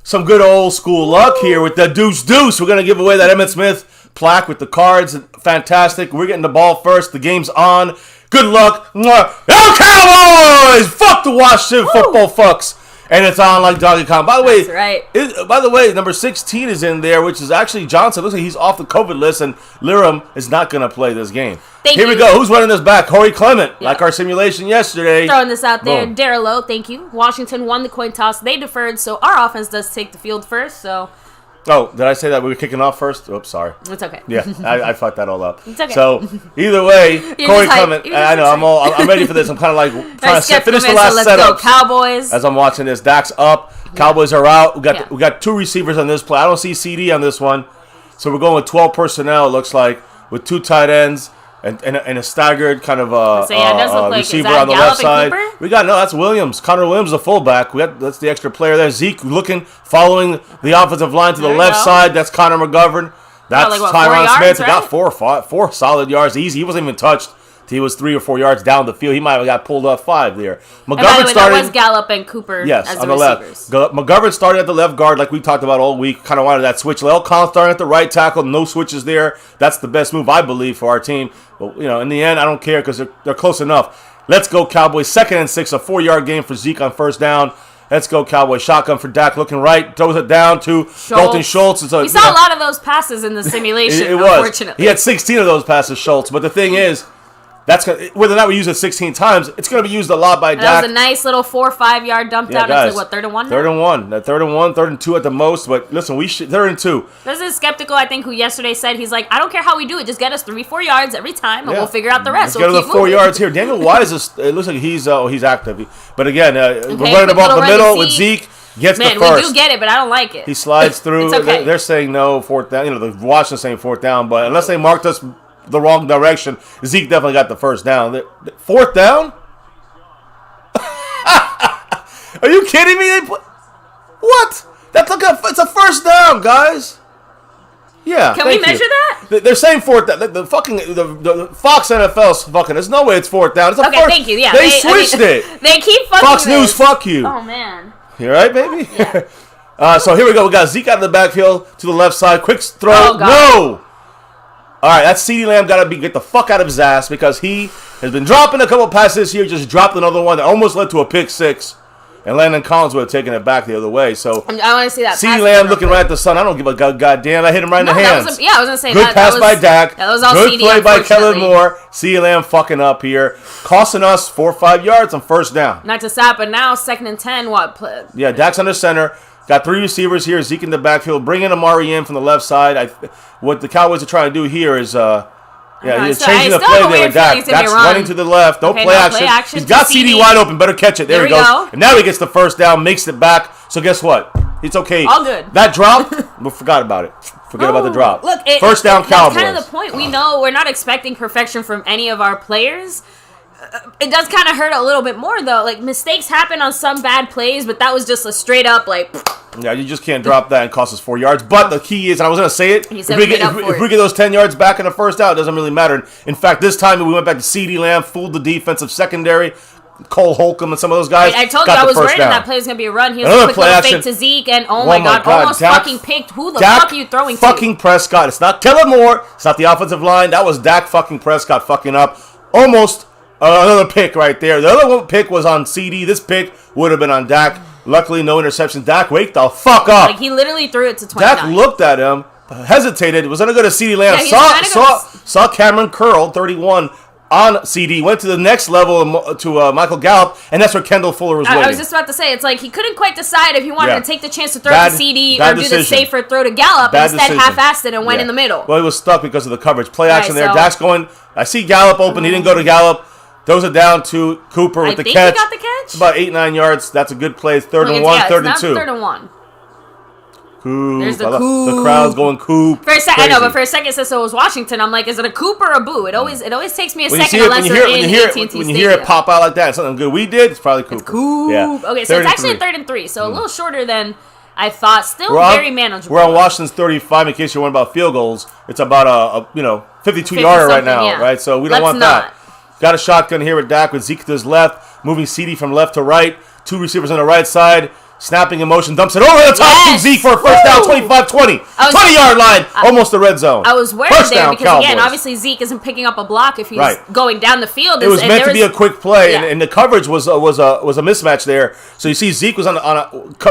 some good old school luck here with the deuce. We're going to give away that EMMITT SMITH plaque with the cards. Fantastic. We're getting the ball first. The game's on. Good luck. Go Cowboys! Fuck the Washington football fucks. And it's on like Donkey Kong. By the way, by the way, number 16 is in there, which is actually Johnson. Looks like he's off the COVID list, and Liram is not going to play this game. Here we go. Who's running this back? Corey Clement, like our simulation yesterday. Throwing this out there. Darrell, thank you. Washington won the coin toss. They deferred, so our offense does take the field first. So. Oh, did I say that we were kicking off first? Oops, sorry. It's okay. Yeah, I fucked that all up. It's okay. So either way, Corey Clement. I know I'm ready for this. I'm kind of like trying to finish the last setup. Cowboys. As I'm watching this, Dak's up. Cowboys are out. We got two receivers on this play. I don't see CD on this one, so we're going with 12 personnel. It looks like with two tight ends and a staggered kind of receiver on the left side. We got that's Williams. Connor Williams, the fullback. That's the extra player there. Zeke following the offensive line to the left side. That's Connor McGovern. That's Tyron Smith. He got 4 solid yards. Easy. He wasn't even touched. He was 3 or 4 yards down the field. He might have got pulled off 5 there. McGovern started. That was Gallup and Cooper. Yes, as on the left. McGovern started at the left guard, like we talked about all week. Kind of wanted that switch. Lel Collins starting at the right tackle. No switches there. That's the best move, I believe, for our team. But in the end, I don't care because they're close enough. Let's go Cowboys. 2nd and 6, a 4-yard game for Zeke on first down. Let's go Cowboys. Shotgun for Dak, looking right, throws it down to Dalton Schultz. We saw a lot of those passes in the simulation. Unfortunately, he had 16 of those passes, Schultz. But the thing is, whether or not we use it 16 times, it's going to be used a lot by Dak. That was a nice little 4 or 5 yard dump down. Guys, into what, 3rd and 1? 3rd and 1. That 3rd and 1, 3rd and 2 at the most. But listen, 3rd and 2. This is Skeptical, I think, who yesterday said he's like, I don't care how we do it, just get us 3-4 yards every time, and we'll figure out the rest. Let's get the 4 yards here. Daniel Wise it looks like he's active. But again, we're running the ball up the middle with Zeke. Gets the first. We do get it, but I don't like it. He slides through. It's okay. They're saying no, 4th down. The Washington's saying 4th down, but unless they marked us the wrong direction, Zeke definitely got the 1st down. 4th down? Are you kidding me? What? It's a 1st down, guys. Yeah. Can we measure that? They're saying 4th down. The Fox NFL's fucking. There's no way it's 4th down. It's a okay, thank you. Yeah, they switched it. They keep fucking Fox News. Fuck you. Oh man. You all right, baby? Yeah. So here we go. We got Zeke out of the backfield to the left side. Quick throw. Oh, no. All right, that CeeDee Lamb got to get the fuck out of his ass because he has been dropping a couple passes here. Just dropped another one that almost led to a pick 6. And Landon Collins would have taken it back the other way. So I want to see that. CeeDee Lamb looking right at the sun. I don't give a goddamn. I hit him right in the hands. I was going to say good pass by Dak. That was all good CD, play by Kellen Moore. CeeDee Lamb fucking up here, costing us 4 or 5 yards on 1st down. Not to stop, but now 2nd and 10. Yeah, Dak's under center. Got 3 receivers here. Zeke in the backfield, bringing Amari in from the left side. What the Cowboys are trying to do here is. He's changing the play there with Dak. Dak's running to the left. No play action. He's got CD wide open. Better catch it. There he goes. And now he gets the 1st down, makes it back. So guess what? It's okay. All good. That drop, we forgot about it. Forget about the drop. Look, 1st down Cowboys. That's kind of the point. We know we're not expecting perfection from any of our players. It does kind of hurt a little bit more, though. Like, mistakes happen on some bad plays, but that was just a straight up, like... Yeah, you just can't drop that and cost us 4 yards. But the key is, and I was going to say it, if we get those 10 yards back in the 1st down, it doesn't really matter. In fact, this time we went back to CeeDee Lamb, fooled the defensive secondary, Cole Holcomb and some of those guys. I told you I was worried that play was going to be a run. He was a quick little fake to Zeke, and oh my God, almost fucking picked. Who the fuck are you throwing to? Fucking Prescott. It's not Kellen Moore. It's not the offensive line. That was Dak fucking Prescott fucking up. Almost another pick right there. The other one pick was on CD. This pick would have been on Dak. Luckily, no interceptions. Dak, wake the fuck up. Like, he literally threw it to 29. Dak looked at him, hesitated, was going to go to CeeDee Lamb, saw Cameron Curl, 31, on CD, went to the next level to Michael Gallup, and that's where Kendall Fuller was waiting. I was just about to say, it's like he couldn't quite decide if he wanted to take the chance to throw to CD or do the safer throw to Gallup. Instead, half-assed it and went in the middle. Well, he was stuck because of the coverage. Play action there. Dak's going. I see Gallup open. He didn't go to Gallup. Throws it down to Cooper with the catch. I think he got the catch. It's about 8-9 yards. That's a good play. 3rd and 1, 3rd and 2. 3rd and 1. Coop. There's the Coop. The crowd's going Coop. For a second, I know, but for a second it says so it was Washington. I'm like, is it a Coop or a Boo? It always takes me a second unless you're in AT&T Stadium. When you hear it pop out like that, it's something good we did, it's probably Coop. It's Coop. Yeah. Okay, so it's actually a 3rd and 3, so a little shorter than I thought. Still very manageable. We're on Washington's 35 in case you're wondering about field goals. It's about a 52-yarder right now, right? So we don't want that. Got a shotgun here with Dak with Zeke to his left, moving CD from left to right. 2 receivers on the right side. Snapping in motion, dumps it over the top to Zeke for a first down, 25-20. 20-yard line, almost the red zone. I was worried first there down, because, Cowboys. again, obviously Zeke isn't picking up a block if he's going down the field. It was meant to be a quick play, and the coverage was a mismatch there. So you see Zeke was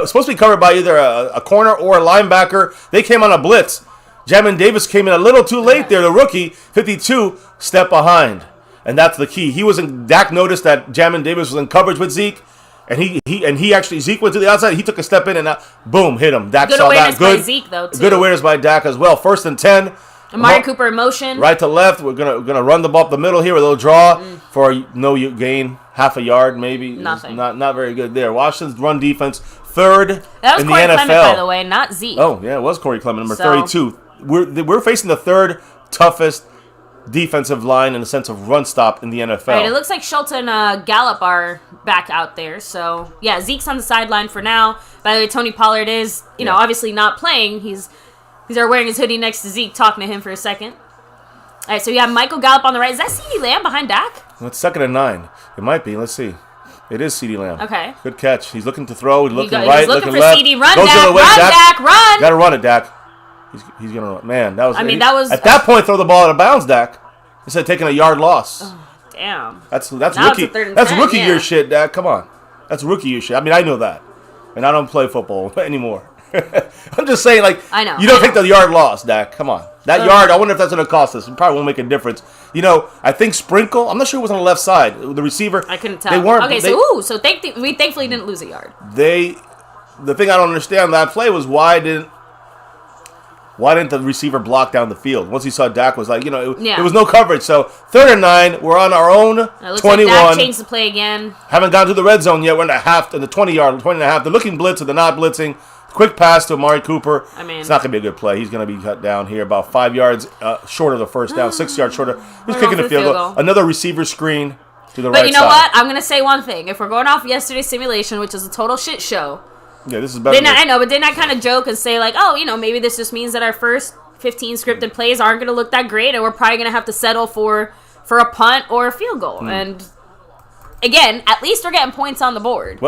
supposed to be covered by either a corner or a linebacker. They came on a blitz. Jamin Davis came in a little too late there, the rookie, 52, step behind. And that's the key. Dak noticed that Jamin Davis was in coverage with Zeke. And he actually, Zeke went to the outside. He took a step in and boom, hit him. Dak saw that. Good awareness by Zeke, though, too. Good awareness by Dak as well. 1st and 10. Amari Cooper in motion. Right to left. We're gonna run the ball up the middle here with a little draw for no gain, half a yard maybe. Nothing. Not very good there. Washington's run defense, 3rd that was in Corey the NFL. Clement, by the way, not Zeke. Oh yeah, it was Corey Clement, number 32. We're facing the 3rd toughest defensive line in the sense of run stop in the NFL. Right, it looks like Schultz and Gallup are back out there. So, yeah, Zeke's on the sideline for now. By the way, Tony Pollard is, obviously not playing. He's wearing his hoodie next to Zeke, talking to him for a second. All right, so you have Michael Gallup on the right. Is that CeeDee Lamb behind Dak? Well, it's 2nd and 9. It might be. Let's see. It is CeeDee Lamb. Okay. Good catch. He's looking to throw. He's looking He's right, looking looking for left. CeeDee. Run, Goes the Dak. other way. Run, Dak. Run. Got to run it, Dak. He's going to run. Man, that was... that was... At that point, throw the ball out of bounds, Dak. Instead of taking a yard loss. Oh, damn. That's now rookie. That's 10, rookie year shit, Dak. Come on. That's rookie year shit. I mean, I know that. And I don't play football anymore. I'm just saying, I know. You don't take the yard loss, Dak. Come on. That yard, I wonder if that's going to cost us. It probably won't make a difference. I think Sprinkle, I'm not sure it was on the left side. The receiver. I couldn't tell. They weren't. Okay, so we thankfully didn't lose a yard. The thing I don't understand that play was why didn't the receiver block down the field? Once he saw Dak was like, it was no coverage. So 3rd and 9, we're on our own 21. Like Dak changed the play again. Haven't gotten to the red zone yet. We're in the 20-yard, 20 and a half. They're looking blitz, or they're not blitzing. Quick pass to Amari Cooper. It's not going to be a good play. He's going to be cut down here about 5 yards short of the first down, 6 yards shorter. He's kicking the field goal. Another receiver screen to the right side. But you know what? I'm going to say one thing. If we're going off yesterday's simulation, which is a total shit show. Yeah, this is better. I know, but didn't I kind of joke and say, like, maybe this just means that our first 15 scripted plays aren't going to look that great, and we're probably going to have to settle for a punt or a field goal. And again, at least we're getting points on the board.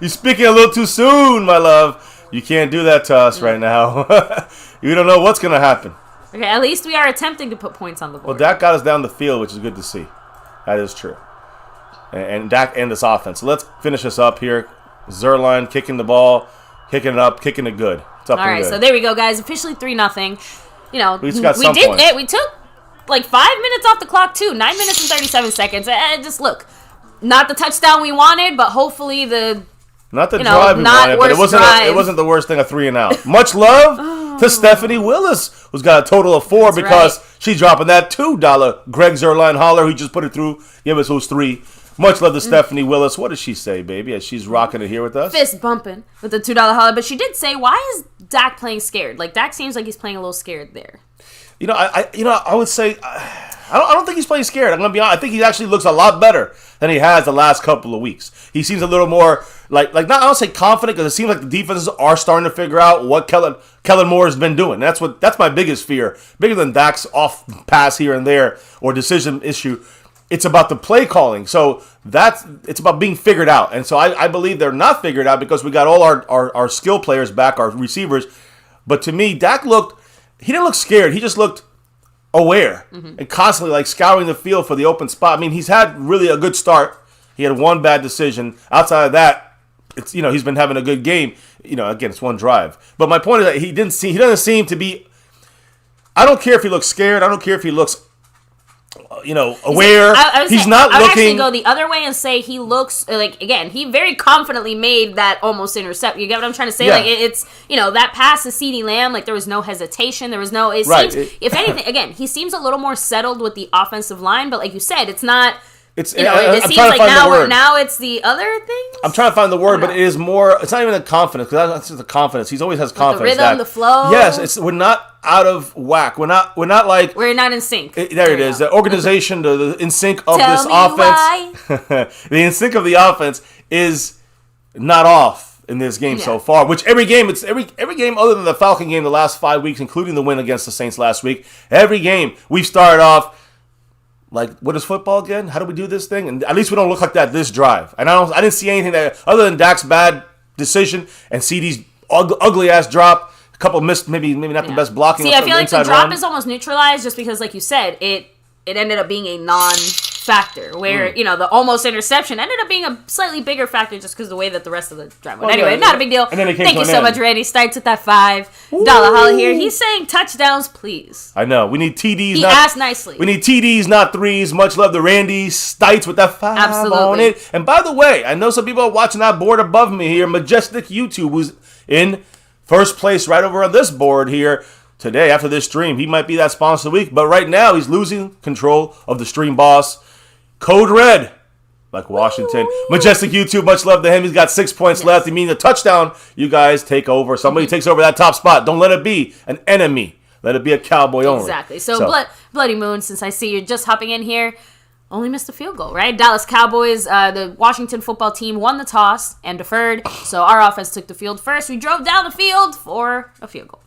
You're speaking a little too soon, my love. You can't do that to us right now. You don't know what's going to happen. Okay, at least we are attempting to put points on the board. Well, Dak got us down the field, which is good to see. That is true. And Dak and this offense. So let's finish this up here. Zerline kicking the ball, kicking it up, kicking it good. It's up. All right, so there we go, guys. Officially 3-0. We got some points. We took like 5 minutes off the clock too. 9 minutes and 37 seconds. Just look, not the touchdown we wanted, but hopefully not the drive we wanted, but it wasn't the worst thing, a 3 and out. Much love to Stephanie Willis, who's got a total of 4 because she's dropping that $2 Greg Zerline holler. He just put it through. Give us those 3. Much love to Stephanie Willis. What does she say, baby, as she's rocking it here with us? Fist bumping with the $2 holler. But she did say, why is Dak playing scared? Like, Dak seems like he's playing a little scared there. I would say... I don't think he's playing scared. I'm going to be honest. I think he actually looks a lot better than he has the last couple of weeks. He seems a little more, I don't say confident, because it seems like the defenses are starting to figure out what Kellen Moore has been doing. That's my biggest fear. Bigger than Dak's off pass here and there or decision issue. It's about the play calling. So it's about being figured out. And so I believe they're not figured out because we got all our skill players back, our receivers. But to me, Dak he didn't look scared. He just looked aware and constantly scouring the field for the open spot. I mean, he's had really a good start. He had one bad decision. Outside of that, it's he's been having a good game. Again, it's one drive. But my point is that he doesn't seem to be. I don't care if he looks scared. I don't care if he looks aware. He's not looking. I would actually go the other way and say he looks again. He very confidently made that almost intercept. You get what I'm trying to say? Yeah. It's that pass to CeeDee Lamb. There was no hesitation. There was no. It right. seems, if anything, again, he seems a little more settled with the offensive line. But like you said, it's not. It seems like now it's the other things. I'm trying to find the word, but it is more. It's not even the confidence, because that's just the confidence. He always has confidence. The rhythm, the flow. Yes, we're not out of whack. We're not like we're not in sync. There it is. The organization, the in sync of this offense. The in sync of the offense is not off in this game so far. Which every game other than the Falcon game the last 5 weeks, including the win against the Saints last week. Every game we've started off. What is football again? How do we do this thing? And at least we don't look like that this drive. And I didn't see anything that other than Dak's bad decision and CD's ugly ass drop. A couple missed, maybe not the best blocking. See, I feel like the drop is almost neutralized just because, like you said, it ended up being a non-factor where, the almost interception ended up being a slightly bigger factor just because of the way that the rest of the drive went. Anyway, not a big deal. Thank you so much, Randy. Starts with that $5 holla here. He's saying touchdowns, please. I know. We need TDs. He asked nicely. We need TDs, not threes. Much love to Randy Stites with that 5 on it. And by the way, I know some people are watching that board above me here. Majestic YouTube, who's in first place right over on this board here. Today, after this stream, he might be that sponsor of the week, but right now he's losing control of the stream boss. Code Red, like Washington. Majestic YouTube, much love to him. He's got 6 points left. He means a touchdown. You guys take over. Somebody takes over that top spot. Don't let it be an enemy. Let it be a Cowboy only. Exactly. So Bloody Moon, since I see you're just hopping in here, only missed a field goal, right? Dallas Cowboys, the Washington football team won the toss and deferred, so our offense took the field first. We drove down the field for a field goal.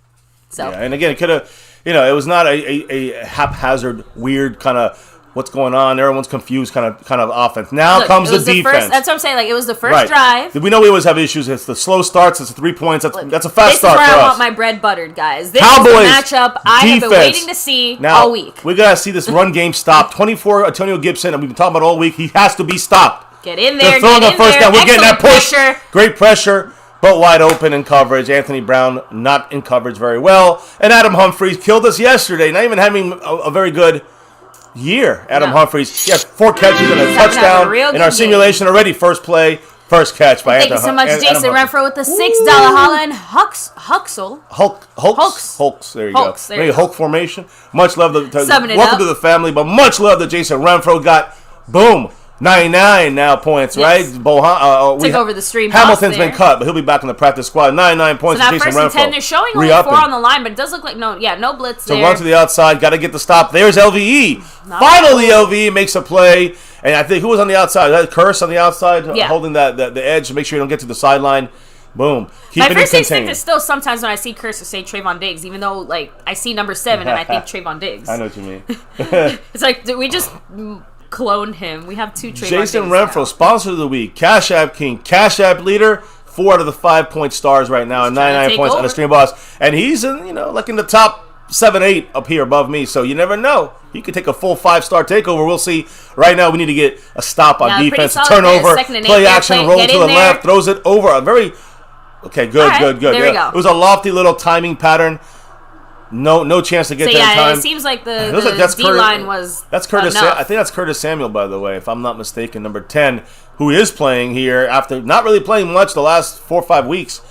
So. Yeah, and again, it could have, it was not a haphazard, weird kind of what's going on. Everyone's confused kind of offense. Now comes the defense. That's what I'm saying. Like, it was the first drive. We know we always have issues. It's the slow starts. It's the 3 points. That's a fast start for us. This is where I want my bread buttered, guys. This Cowboys, is the matchup I have been waiting to see all week. We got to see this run game stop. 24, Antonio Gibson, and we've been talking about all week. He has to be stopped. Get in there. They're throwing the first down. We're getting that push. Great pressure. But wide open in coverage. Anthony Brown not in coverage very well. And Adam Humphries killed us yesterday. Not even having a very good year. Adam Humphries. He had 4 catches and a touchdown in our simulation already. First play, first catch by Anthony. Thank you so much, Jason Renfro with the $6 holla and Huxel. Hulks. There you go. Maybe Hulk formation. Much love. Welcome to the family. But much love that Jason Renfro got. Boom. 99 now points, right? Took over the stream. Hamilton's been cut, but he'll be back in the practice squad. 99 points. So that first and 10, they're showing only 4 on the line, but it does look like no blitz there. So run to the outside, got to get the stop. There's LVE. Finally, LVE makes a play, and I think who was on the outside? That Curse on the outside, holding the edge to make sure you don't get to the sideline. Boom. My first instinct is still sometimes when I see Curse say Trayvon Diggs, even though I see number 7 and I think Trayvon Diggs. I know what you mean. It's like we just cloned him. We have 2 Trayvon Jason Diggs Renfro, now. sponsor of the week, Cash App King, Cash App leader, 4 out of the 5 point stars right now, and 99 points on the stream boss. And he's in, in the top 7-8 up here above me. So you never know. He could take a full 5-star takeover. We'll see. Right now, we need to get a stop on defense, a turnover, play action, roll to the left, throws it over. A very good. There we go. It was a lofty little timing pattern. No chance to get that in time. It seems like the D-line was That's Curtis. I think that's Curtis Samuel, by the way, if I'm not mistaken, number 10, who is playing here after not really playing much the last 4 or 5 weeks.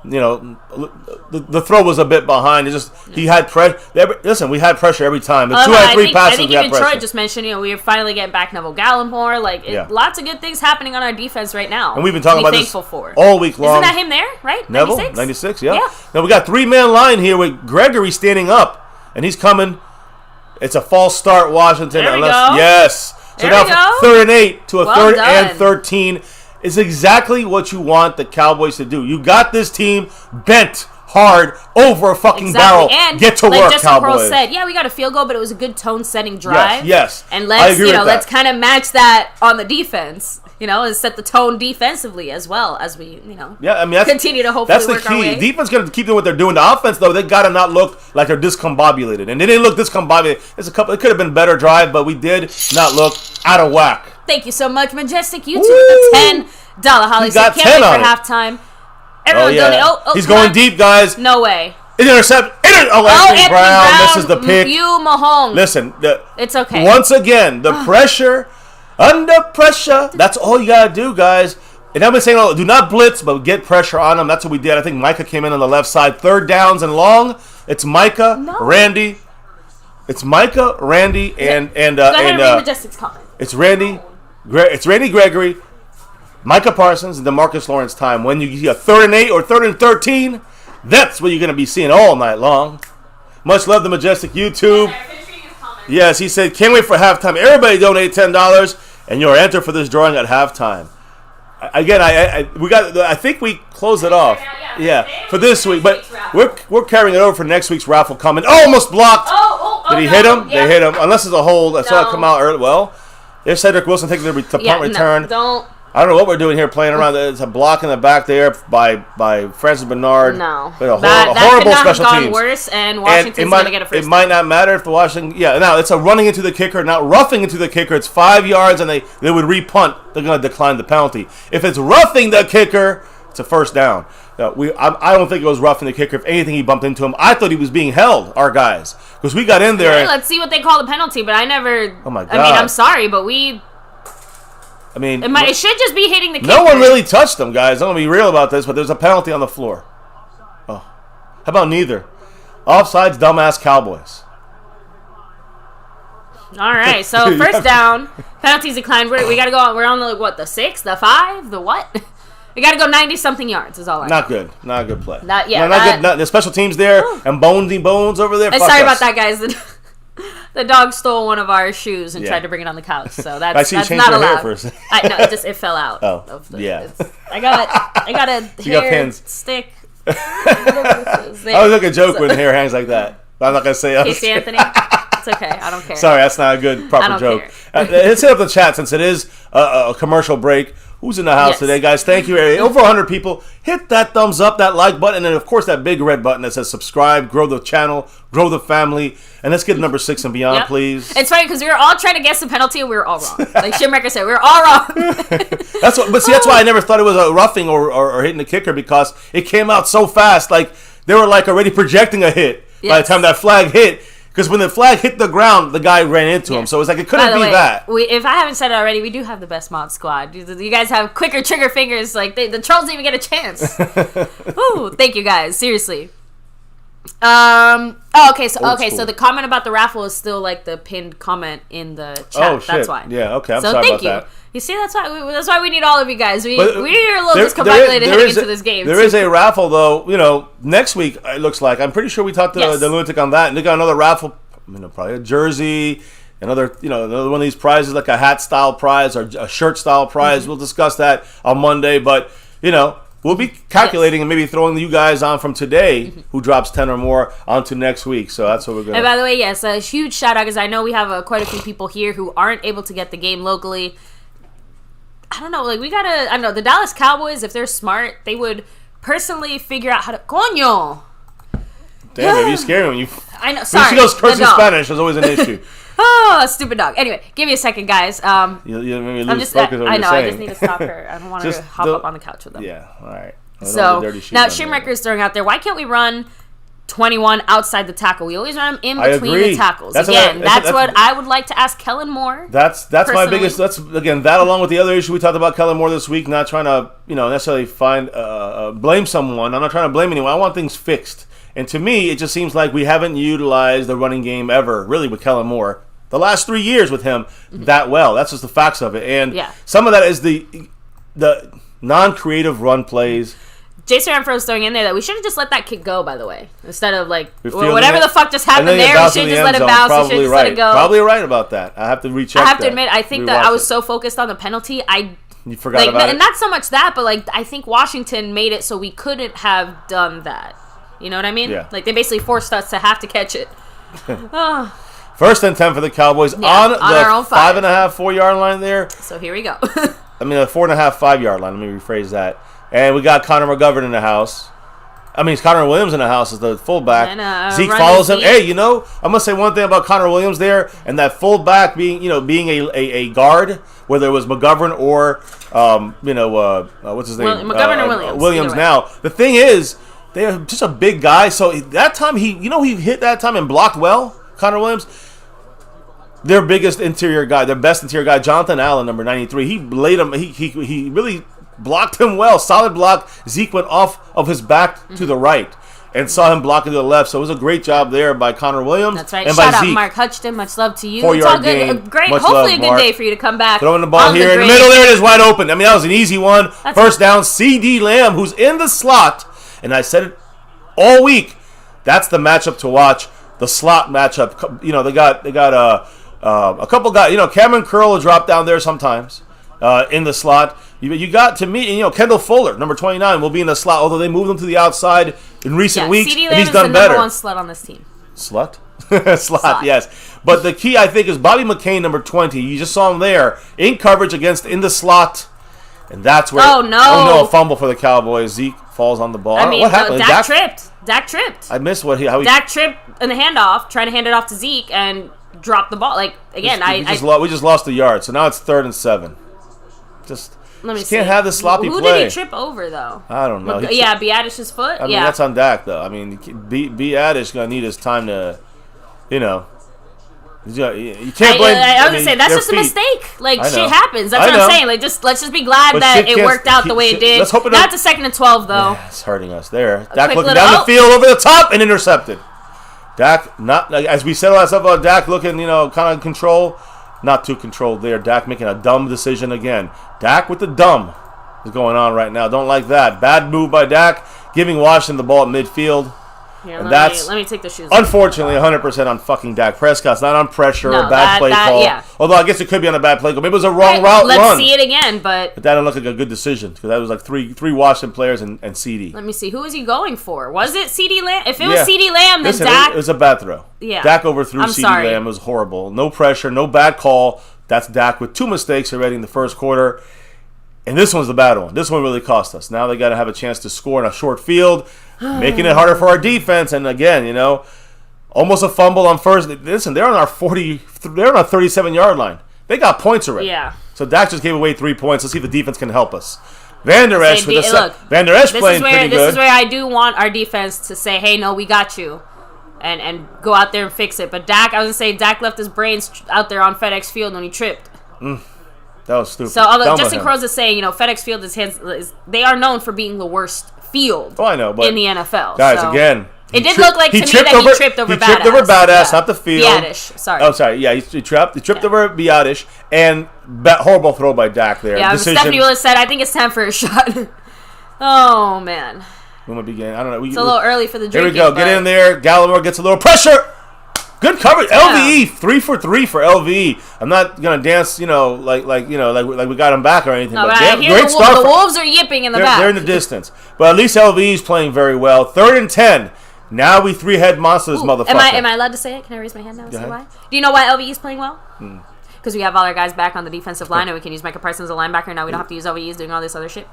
The throw was a bit behind. He had pressure. Listen, we had pressure every time. The 2 out of 3 passes, I think we had even pressure. Troy just mentioned, we are finally getting back Neville Gallimore. Lots of good things happening on our defense right now. And we've been talking about this all week long. Isn't that him there, right? Neville, 96, yeah. Now we got 3-man line here with Gregory standing up, and he's coming. It's a false start, Washington. There we go. Yes. So there now 3rd and 8 to a 3rd and 13. Is exactly what you want the Cowboys to do. You got this team bent hard over a fucking barrel. And get to work, Justin Cowboys. Pearl said, we got a field goal, but it was a good tone-setting drive. Yes. And let's kind of match that on the defense. And set the tone defensively as well as we, continue to hopefully work our way. That's the key. Defense got to keep doing what they're doing. The offense, though, they got to not look like they're discombobulated. And they didn't look discombobulated. It could have been a better drive, but we did not look out of whack. Thank you so much, Majestic YouTube, with the $10 Holly. Got can't 10 wait on for halftime. Everyone donate. He's going deep, guys. No way. Intercept. Anthony Brown misses the pick. Mahomes. Listen. It's okay. Once again, the pressure, under pressure. That's all you got to do, guys. And I've been saying, do not blitz, but get pressure on them. That's what we did. I think Micah came in on the left side. 3rd downs and long. It's Micah, Randy. It's Micah, Randy, and Go ahead and read Majestic's comment. It's Randy Gregory, Micah Parsons, and DeMarcus Lawrence time. When you get a 3rd and 8 or 3rd and 13, that's what you're going to be seeing all night long. Much love to Majestic YouTube. Yes, he said, can't wait for halftime. Everybody donate $10, and you're entered for this drawing at halftime. Again, I think we close it off. For this week, but we're carrying it over for next week's raffle coming. Almost blocked. Did he hit him? They hit him. Unless it's a hold. I saw it come out early. Well, there's Cedric Wilson taking the punt return. I don't know what we're doing here, playing around. It's a block in the back there by Francis Bernard. No. That horrible special have gone teams. worse, and Washington's going to get a first. It might not matter if the Washington... Yeah, now it's a running into the kicker, not roughing into the kicker. It's 5 yards, and they would re-punt. They're going to decline the penalty. If it's roughing the kicker, it's a first down. I don't think it was roughing the kicker. If anything, he bumped into him. I thought he was being held, our guys. Because we got in there... Hey, let's see what they call the penalty, but I never... Oh, my God. I mean, I'm sorry, but we... I mean, it should just be hitting the kicker. No one really touched them, guys. I'm going to be real about this, but there's a penalty on the floor. Oh. How about neither? Offsides, dumbass Cowboys. All right, so first down, penalties declined. We got to go on. We're on the 6, the 5, the what? We got to go 90-something yards is all I know. Not good. Not a good play. Not good. The special teams there and Bones over there. Sorry about that, guys. The dog stole one of our shoes and tried to bring it on the couch, so that's not allowed. No, it fell out. Oh, yeah. I got a hair stick. I was like a joke when hair hangs like that. I'm not gonna say else. Casey Anthony. It's okay. I don't care. Sorry, that's not a good proper joke. Let's hit up the chat since it is a commercial break. Who's in the house today, guys? Thank you. Over 100 people. Hit that thumbs up, that like button, and then, of course, that big red button that says subscribe, grow the channel, grow the family. And let's get to number 6 and beyond, please. It's funny because we were all trying to guess the penalty and we were all wrong. Like Schmuck said, we were all wrong. That's why I never thought it was a roughing or hitting the kicker, because it came out so fast. Like, they were like already projecting a hit by the time that flag hit. Because when the flag hit the ground, the guy ran into him. So it's like, it couldn't be that. If I haven't said it already, we do have the best mod squad. You guys have quicker trigger fingers. Like, the trolls didn't even get a chance. Ooh, thank you guys. Seriously. Okay, so the comment about the raffle is still like the pinned comment in the chat. Oh, shit. That's why. Yeah, okay. I'm sorry about that. You see, that's why we need all of you guys. We're a little discombobulated heading into this game. There is a raffle, though. Next week, it looks like. I'm pretty sure we talked to the Lunatic on that. And they got another raffle, probably a jersey, another one of these prizes, like a hat-style prize or a shirt-style prize. We'll discuss that on Monday. But, we'll be calculating and maybe throwing you guys on from today, who drops 10 or more, onto next week. So that's what we're going to... And by the way, yes, a huge shout-out, because I know we have quite a few people here who aren't able to get the game locally. I don't know, I know, the Dallas Cowboys, if they're smart, they would personally figure out how to... Coño! Damn, you scare me when you... I know, sorry. When she goes curse in Spanish, there's always an issue. Oh, stupid dog. Anyway, give me a second, guys. You made me lose focus on what you're saying. I just need to stop her. I don't want her to hop up on the couch with them. Yeah, all right. So, now Schmuck is throwing out there, why can't we run 21 outside the tackle? We always run them in between the tackles. That's what I would like to ask Kellen Moore. That's my biggest. That's again that along with the other issue we talked about Kellen Moore this week. Not trying to necessarily find blame someone. I'm not trying to blame anyone. I want things fixed. And to me, it just seems like we haven't utilized the running game ever, really, with Kellen Moore. The last 3 years with him that well. That's just the facts of it. And some of that is the non-creative run plays. Jason Renfro's throwing in there that we should have just let that kick go, by the way. Instead of, whatever the fuck just happened there, we should just let it bounce. We should just let it go. Probably right about that. I have to recheck that. I have to admit, I think that I was so focused on the penalty, you forgot about it? And not so much that, but, I think Washington made it so we couldn't have done that. You know what I mean? Yeah. They basically forced us to have to catch it. First and 10 for the Cowboys on the 5.5, 4 yard line there. So here we go. A 4.5, 5 yard line. Let me rephrase that. And we got Connor McGovern in the house. It's Connor Williams in the house as the fullback. And, Zeke follows him. Hey, I'm gonna say one thing about Connor Williams there, and that fullback being a guard, whether it was McGovern or what's his name? McGovern or Williams. Williams now. The thing is, they're just a big guy. So that time he hit that time and blocked well. Connor Williams. Their biggest interior guy, their best interior guy, Jonathan Allen, number 93. He laid him. He really blocked him well. Solid block. Zeke went off of his back to the right and saw him blocking to the left. So it was a great job there by Connor Williams. That's right. And Shout by out Zeke. Mark Hutchton. Much love to you. 4 It's all yard good. gain. Great. Much Hopefully love, a good day for you to come back. Throwing the ball here in the middle. There it is, wide open. That was an easy one. First down. CD Lamb, who's in the slot. And I said it all week. That's the matchup to watch. The slot matchup. They got a couple guys. Cameron Curl will drop down there sometimes in the slot. You got to me, Kendall Fuller, number 29, will be in the slot. Although they moved him to the outside in recent weeks, and he's done better. Number one slut on this team. Slut, slot, yes. But the key, I think, is Bobby McCain, number 20. You just saw him there in coverage in the slot. And that's where a fumble for the Cowboys. Zeke falls on the ball. I mean, what happened? Dak tripped. Dak tripped. I missed how he Dak tripped in the handoff, trying to hand it off to Zeke and dropped the ball. Like again, we just lost the yard, so now it's 3rd and 7. Let me see. Can't have this sloppy play. Who did he trip over though? I don't know. Biadish's foot. I mean, that's on Dak though. I mean, Biadish gonna need his time to, you know. You can't blame. I was gonna say that's just a mistake. Like shit happens. That's what I'm saying. Like let's just be glad that it worked out the way it did. Let's hope it not to 2nd and 12 though. Yeah, it's hurting us there. Dak looking down the field over the top and intercepted. Dak not as we said last about Dak looking, kind of control, not too controlled there. Dak making a dumb decision again. Dak with the dumb is going on right now. Don't like that. Bad move by Dak, giving Washington the ball at midfield. Here, let me take the shoes off. Unfortunately, 100% on fucking Dak Prescott. It's not on pressure or bad play call. Yeah. Although I guess it could be on a bad play call. Maybe it was a wrong route Let's run. see it again, but that didn't look like a good decision because that was like three Washington players and CD. Let me see. Who is he going for? Was it CD Lamb? If it was CD Lamb, then Dak. It was a bad throw. Yeah. Dak overthrew CD Lamb. It was horrible. No pressure, no bad call. That's Dak with 2 mistakes already in the first quarter. And this one's the bad one. This one really cost us. Now they got to have a chance to score in a short field, making it harder for our defense. And again, almost a fumble on first. Listen, they're on our 37-yard line. They got points already. Yeah. So Dak just gave away 3 points. Let's see if the defense can help us. Van Der Esch playing pretty good. This is where I do want our defense to say, "Hey, no, we got you," and go out there and fix it. But Dak, I was gonna say, Dak left his brains out there on FedEx Field when he tripped. That was stupid. So, although Justin Crow's is saying, FedEx Field they are known for being the worst field. Oh, I know, but in the NFL, guys, again, it did look like to me that he tripped over Badass. He tripped over Badass, not the field. Biadish, sorry. Oh, sorry. Yeah, he tripped over Biadish, and horrible throw by Dak there. Yeah, Stephanie Willis said, "I think it's time for a shot." Oh man. When we begin, I don't know. It's a little early for the drinking. Here we go. Get in there. Gallimore gets a little pressure. Good coverage. Yeah. LVE 3 for 3 for LVE. I'm not gonna dance, like we got him back or anything. No, but I hear the Wolves are yipping in the back. They're in the distance, but at least LVE is playing very well. 3rd and 10. Now we 3-head monsters, motherfucker. Am I allowed to say it? Can I raise my hand now and say why? Do you know why LVE is playing well? Because we have all our guys back on the defensive line, and we can use Micah Parsons as a linebacker. Now we don't have to use LVEs doing all this other shit.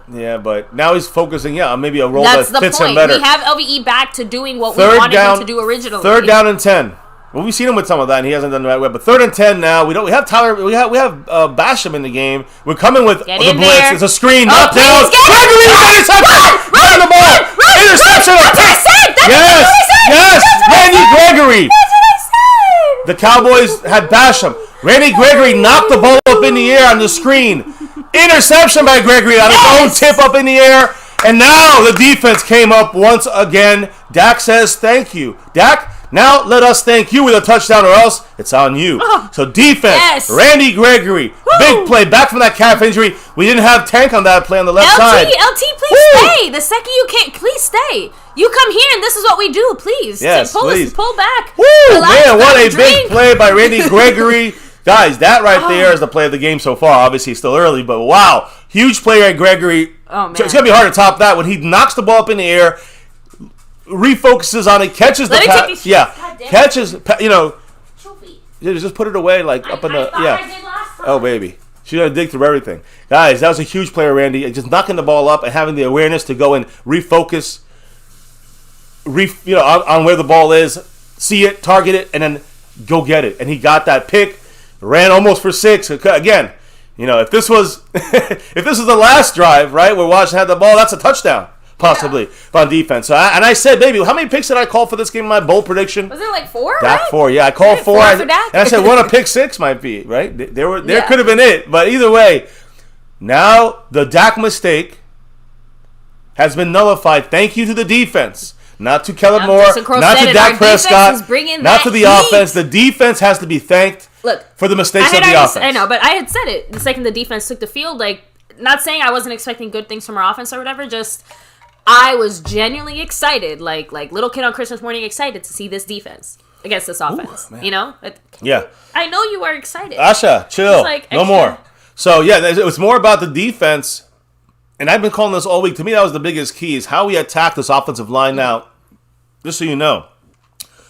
Yeah, but now he's focusing, on maybe a role that fits him better. We have LVE back to doing what we wanted him to do originally. 3rd down and 10. Well, we've seen him with some of that, and he hasn't done the right way. But 3rd and 10 now. We have Tyler. We have Basham in the game. We're coming with the blitz. There. It's a screen. Knockdown. Gregory interception. Run the ball. Interception. Yes. Randy Gregory. That's what I said. The Cowboys had Basham. Randy Gregory knocked the ball up in the air on the screen. Interception by Gregory on his own tip up in the air. And now the defense came up once again. Dak says thank you. Dak, now let us thank you with a touchdown or else it's on you. So defense, Randy Gregory, big play, back from that calf injury. We didn't have Tank on that play on the left side. LT, please stay. The second you can't, please stay. You come here and this is what we do, please. Yes, please. Pull back. Woo, man, what a big play by Randy Gregory. Guys, that right there is the play of the game so far. Obviously, it's still early, but wow. Huge play by Gregory. Oh, man. It's going to be hard to top that when he knocks the ball up in the air, refocuses on it, catches the pass. Yeah, catches, just put it away up in the, Oh, baby. She's going to dig through everything. Guys, that was a huge play, Randy. Just knocking the ball up and having the awareness to go and refocus, on where the ball is, see it, target it, and then go get it. And he got that pick. Ran almost for 6. Again, if this was the last drive, right, where Washington had the ball, that's a touchdown, possibly, on defense. So I said, baby, how many picks did I call for this game in my bold prediction? Was it 4? Dak, right? 4. Yeah, I called 4. For Dak? And I said, a pick 6 might be, right? There could have been it. But either way, now the Dak mistake has been nullified. Thank you to the defense. Not to Kellen Moore, not to Dak Prescott, not to the offense. The defense has to be thanked for the mistakes of the offense. I know, but I had said it the second the defense took the field. Not saying I wasn't expecting good things from our offense or whatever, just I was genuinely excited, like little kid on Christmas morning excited to see this defense against this offense. Yeah. I know you are excited. Asha, chill. No more. So, it was more about the defense. And I've been calling this all week. To me, that was the biggest key, is how we attack this offensive line now. Just so you know,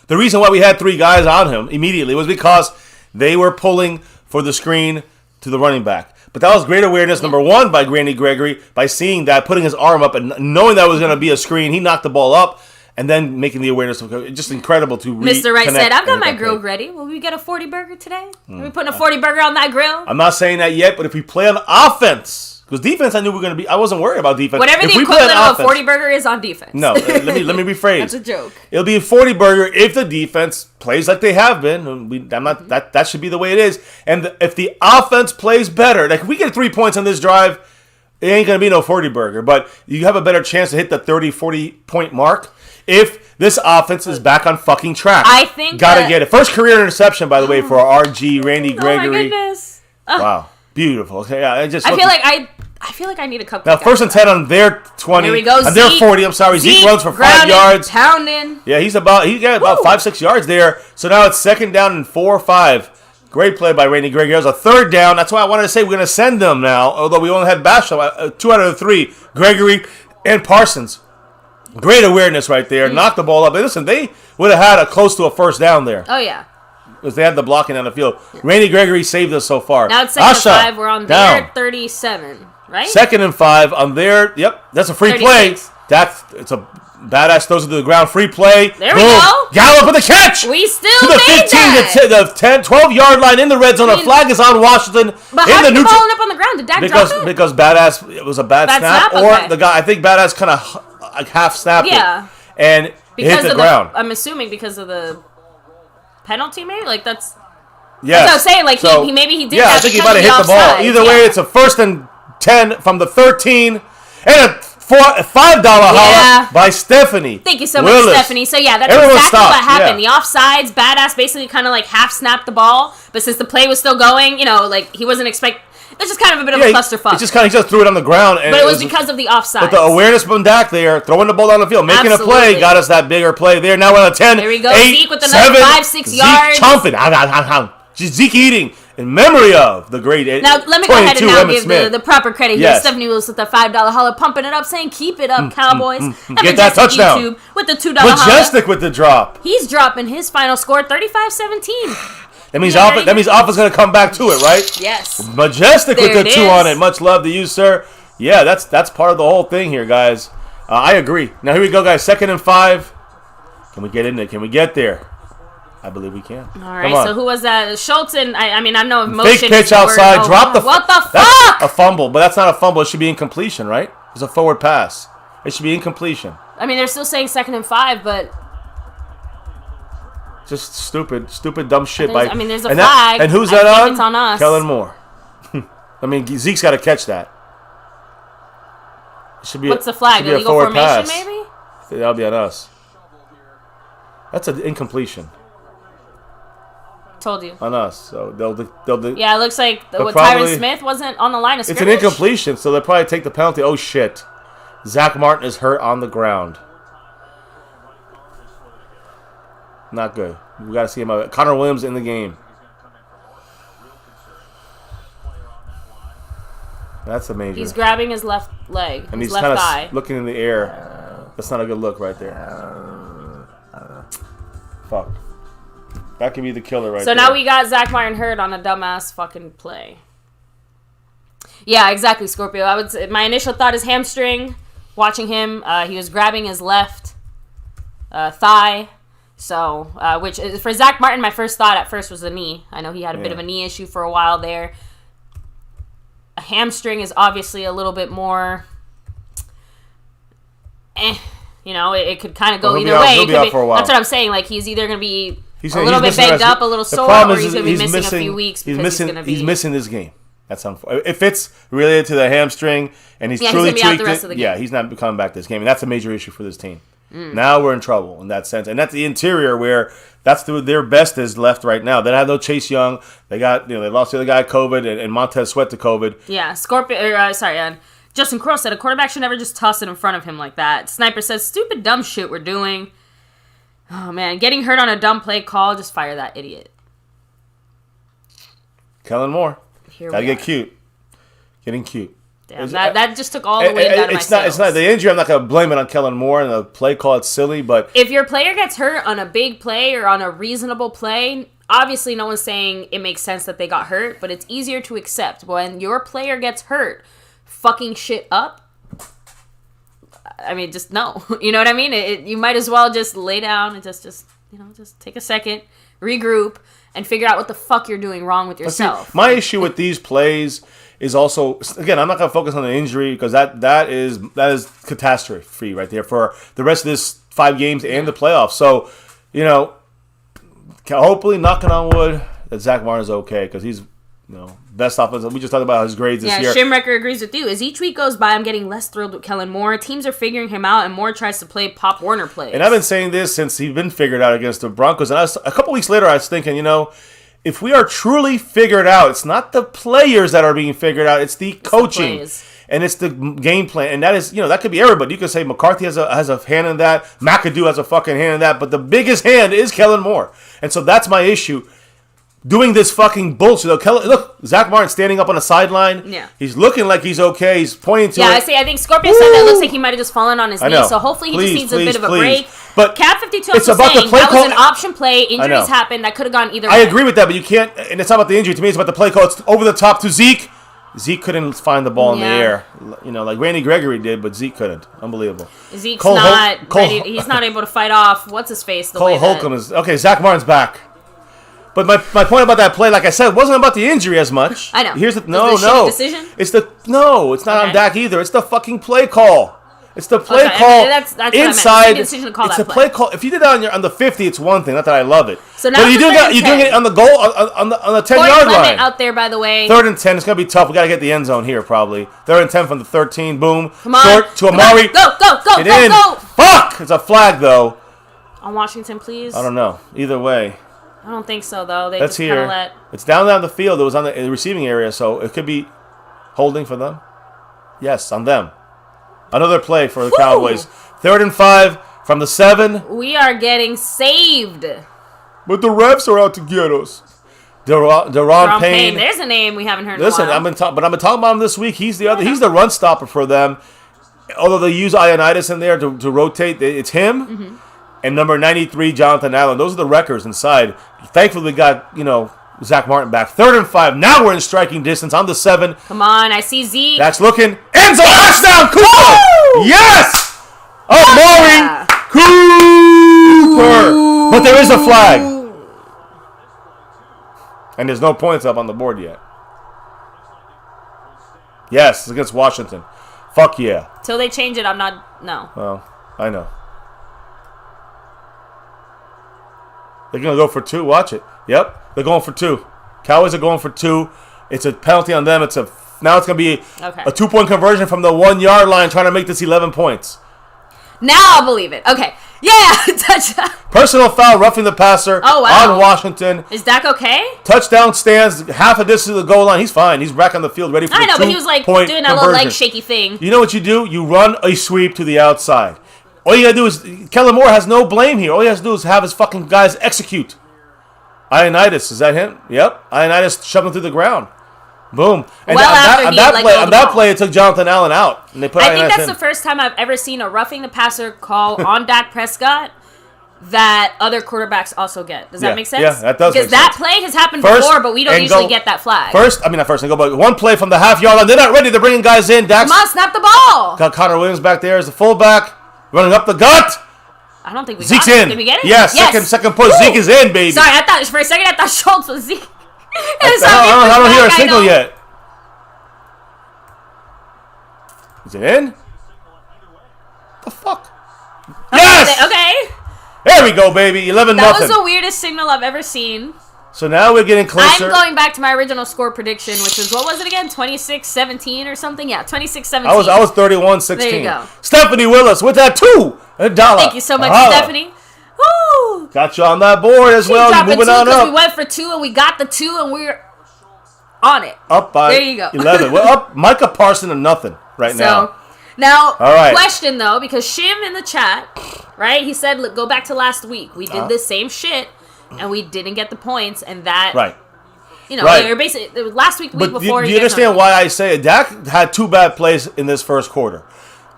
the reason why we had 3 guys on him immediately was because they were pulling for the screen to the running back. But that was great awareness, number one, by Randy Gregory, by seeing that, putting his arm up, and knowing that was going to be a screen. He knocked the ball up, and then making the awareness. Just incredible to Mr. Wright said, I've got my grill ready. Will we get a 40 burger today? Are we putting a 40 burger on that grill? I'm not saying that yet, but if we play on offense... Because defense, I knew we were going to be... I wasn't worried about defense. Whatever the equivalent of a 40 burger is on defense. No, let me rephrase. That's a joke. It'll be a 40 burger if the defense plays like they have been. That should be the way it is. And if the offense plays better, like if we get 3 points on this drive, it ain't going to be no 40 burger. But you have a better chance to hit the 30, 40 point mark if this offense is back on fucking track. I think Gotta get it. First career interception, by the way, for RG, Randy Gregory. Oh my goodness. Wow. Beautiful. Okay, yeah, I feel like I need a cupcake. Now, first and 10 on their 20. Here we go. On their 40, I'm sorry. Zeke runs for 5 yards. Pounding. Yeah, he got about 5-6 yards there. So now it's second down and 4 or 5. Great play by Randy Gregory. It was a third down. That's why I wanted to say we're going to send them now, although we only had Basham, 2 out of the 3. Gregory and Parsons. Great awareness right there. Knocked the ball up. Listen, they would have had close to a first down there. Oh, yeah. Because they had the blocking on the field. Randy Gregory saved us so far. Now it's second and 5. We're on their 37, right? Second and 5 on their. Yep, that's a free 36. play. It's a badass throws it to the ground. Free play. There we go. Gallup with the catch. We still to the made 15 that. to the 10, 12-yard line in the red zone. The flag is on Washington. But how did the ball end up on the ground? Did Dak drop it? Because badass, it was a bad snap. Or the guy, I think badass kind of half snapped it. And hit the ground. I'm assuming because of the penalty, maybe? Like, that's... Yeah, that's what I was saying. Like, maybe he did. Yeah, I think he might have hit the ball. Either way, it's a first and 10 from the 13, and a $5 holler by Stephanie. Thank you so Willis. much, Stephanie. So yeah, that's exactly what happened. The offsides, badass basically kind of like half snapped the ball, but since the play was still going, like he wasn't expect. That's just kind of a bit of a clusterfuck. He just threw it on the ground, and but it was because of the offsides. But the awareness from Dak there, throwing the ball down the field, making a play, got us that bigger play there. Now we're on a 10. There we go. 8, Zeke with another 5-6 yards. Zeke chomping. Zeke eating in memory of the great. Now let me go ahead and now EMMITT give the proper credit here. Stephanie Willis with the $5 holler, pumping it up, saying "Keep it up, Cowboys." Get that touchdown. YouTube with the $2 Majestic with the drop. He's dropping his final score 35-17. That means Alpha's going to come back to it, right? Yes. Majestic with the 2 on it. Much love to you, sir. Yeah, that's part of the whole thing here, guys. I agree. Now here we go, guys. 2nd and 5. Can we get in there? Can we get there? I believe we can. All right, so who was that? Schultz and I know emotion. Fake pitch outside. Drop the. What the fuck? That's a fumble, but that's not a fumble. It should be incompletion, right? It's a forward pass. It should be incompletion. I mean, they're still saying 2nd and 5, but just stupid, dumb shit. There's a flag. And who's that on? It's on us. Kellen Moore. I mean, Zeke's got to catch that. It should be. What's the flag? Illegal formation, maybe? That'll be on us. That's an incompletion. Told you. On us. So they'll yeah, it looks like Tyron Smith wasn't on the line of scrimmage. It's an incompletion, so they'll probably take the penalty. Oh, shit. Zach Martin is hurt on the ground. Not good. We got to see him out. Connor Williams in the game. That's amazing. He's grabbing his left leg. And his he's kind thigh. of looking in the air. That's not a good look right there. Fuck. That could be the killer right there. So now we got Zach Martin hurt on a dumbass fucking play. Yeah, exactly, Scorpio. I would say my initial thought is hamstring. Watching him, he was grabbing his left thigh. So, which for Zach Martin, my first thought at first was the knee. I know he had a bit of a knee issue for a while there. A hamstring is obviously a little bit more. It could kind of go either way. He'll be out for a while. That's what I'm saying. Like he's either going to be a little bit banged up, a little sore, or he's going to be missing a few weeks because he's missing this game. That's unfortunate. If it's related to the hamstring and he's truly tweaked it, he's not coming back this game, and that's a major issue for this team. Now we're in trouble in that sense, and that's the interior where that's their best is left right now. They have no Chase Young. They got they lost the other guy COVID and Montez Sweat to COVID. Yeah, Justin Crow said a quarterback should never just toss it in front of him like that. Sniper says stupid dumb shit we're doing. Oh man, getting hurt on a dumb play call, just fire that idiot. Kellen Moore, gotta get cute, getting cute. Damn, that just took all the wind out of my sails. It's not the injury. I'm not going to blame it on Kellen Moore and the play call. It's silly, but if your player gets hurt on a big play or on a reasonable play, obviously no one's saying it makes sense that they got hurt, but it's easier to accept when your player gets hurt, fucking shit up. I mean, just no. You know what I mean? You might as well just lay down and just take a second, regroup, and figure out what the fuck you're doing wrong with yourself. See, my issue with these plays is also, again, I'm not going to focus on the injury because that is catastrophe right there for the rest of this 5 games and the playoffs. So, hopefully, knocking on wood, that Zach Martin's okay because he's, best offensive. We just talked about his grades this year. Shimrecker agrees with you. As each week goes by, I'm getting less thrilled with Kellen Moore. Teams are figuring him out, and Moore tries to play Pop Warner plays. And I've been saying this since he's been figured out against the Broncos. And a couple weeks later, I was thinking, if we are truly figured out, it's not the players that are being figured out, it's the coaching. And it's the game plan. And that is, that could be everybody. You could say McCarthy has a hand in that. McAdoo has a fucking hand in that. But the biggest hand is Kellen Moore. And so that's my issue. Doing this fucking bullshit. Look, Zach Martin standing up on the sideline. Yeah. He's looking like he's okay. He's pointing to it. I think Scorpion said that looks like he might have just fallen on his knee. So hopefully he just needs a bit of a break. But Cap 52 also saying that was an option play. Injuries happen. That could have gone either way. I agree with that, but you can't. And it's not about the injury. To me, it's about the play call. It's over the top to Zeke. Zeke couldn't find the ball in the air, like Randy Gregory did, but Zeke couldn't. Unbelievable. Zeke's not ready. He's not able to fight off. What's his face? Cole Holcomb is okay. Zach Martin's back. But my point about that play, like I said, wasn't about the injury as much. I know. Here's the decision? It's not on Dak either. It's the fucking play call. It's the play call inside. It's the play call. If you did that on the 50, it's one thing. Not that I love it. So now but you're doing it on the goal on the 10-yard line. Out there, by the way. 3rd and 10. It's gonna be tough. We gotta get the end zone here probably. 3rd and 10 from the 13. Boom. Come on. Short to Amari. Go. Fuck. It's a flag though. On Washington, please. I don't know. Either way. I don't think so, though. They That's just kind of here. It's down the field. It was on the receiving area, so it could be holding for them. Yes, on them. Another play for the Cowboys. 3rd and 5 from the 7. We are getting saved. But the refs are out to get us. Deron Payne. There's a name we haven't heard in a while. I've been talking about him this week. He's the run stopper for them. Although they use Ioannidis in there to rotate, it's him. Mm-hmm. And number 93, Jonathan Allen. Those are the records inside. Thankfully, we got, Zach Martin back. 3rd and 5. Now we're in striking distance on the 7. Come on, I see Zeke. That's looking. End zone touchdown, Cooper! Yes! Amari Cooper! But there is a flag. And there's no points up on the board yet. Yes, it's against Washington. Fuck yeah. Till they change it, I'm not. No. Well, I know. They're going to go for 2. Watch it. Yep. They're going for 2. Cowboys are going for 2. It's a penalty on them. Now it's going to be a 2-point conversion from the 1-yard line trying to make this 11 points. Now I'll believe it. Okay. Yeah. Touchdown. Personal foul, roughing the passer on Washington. Is Dak okay? Touchdown stands half a distance to the goal line. He's fine. He's back on the field ready for the 2-point but he was doing that little leg shaky thing. You know what you do? You run a sweep to the outside. All you gotta do is, Kellen Moore has no blame here. All he has to do is have his fucking guys execute. Ioannidis, is that him? Yep. Ioannidis shoving through the ground. Boom. And on that play, it took Jonathan Allen out. And they put I think that's the first time I've ever seen a roughing the passer call on Dak Prescott that other quarterbacks also get. Does that make sense? Yeah, that does make sense. Because that play has happened before, but we don't usually get that flag. But one play from the half-yard line. They're not ready. They're bringing guys in. Come on, snap the ball. Got Connor Williams back there as the fullback. Running up the gut. I don't think we Zeke's got it. in. Did we get it? Yeah, second push. Woo! Zeke is in, baby. Sorry, for a second I thought Schultz was Zeke. I don't hear a signal yet. Is it in? The fuck? Yes! Okay. There we go, baby. 11-0. That was the weirdest signal I've ever seen. So now we're getting closer. I'm going back to my original score prediction, which was, what was it again? 26-17 or something? Yeah, 26-17. I was 31-16. There you go. Stephanie Willis with that $2. Thank you so much, Stephanie. Woo! Got you on that board as well. You're moving on up. We went for 2 and we got the 2 and we're on it. Up by there you go. 11. We're up Micah Parson to nothing now. Now, all right. Question though, because Shim in the chat, right? He said, look, go back to last week. We did the same shit. And we didn't get the points, and that, they were basically, it was last week before. Do you understand why I say it? Dak had 2 bad plays in this first quarter.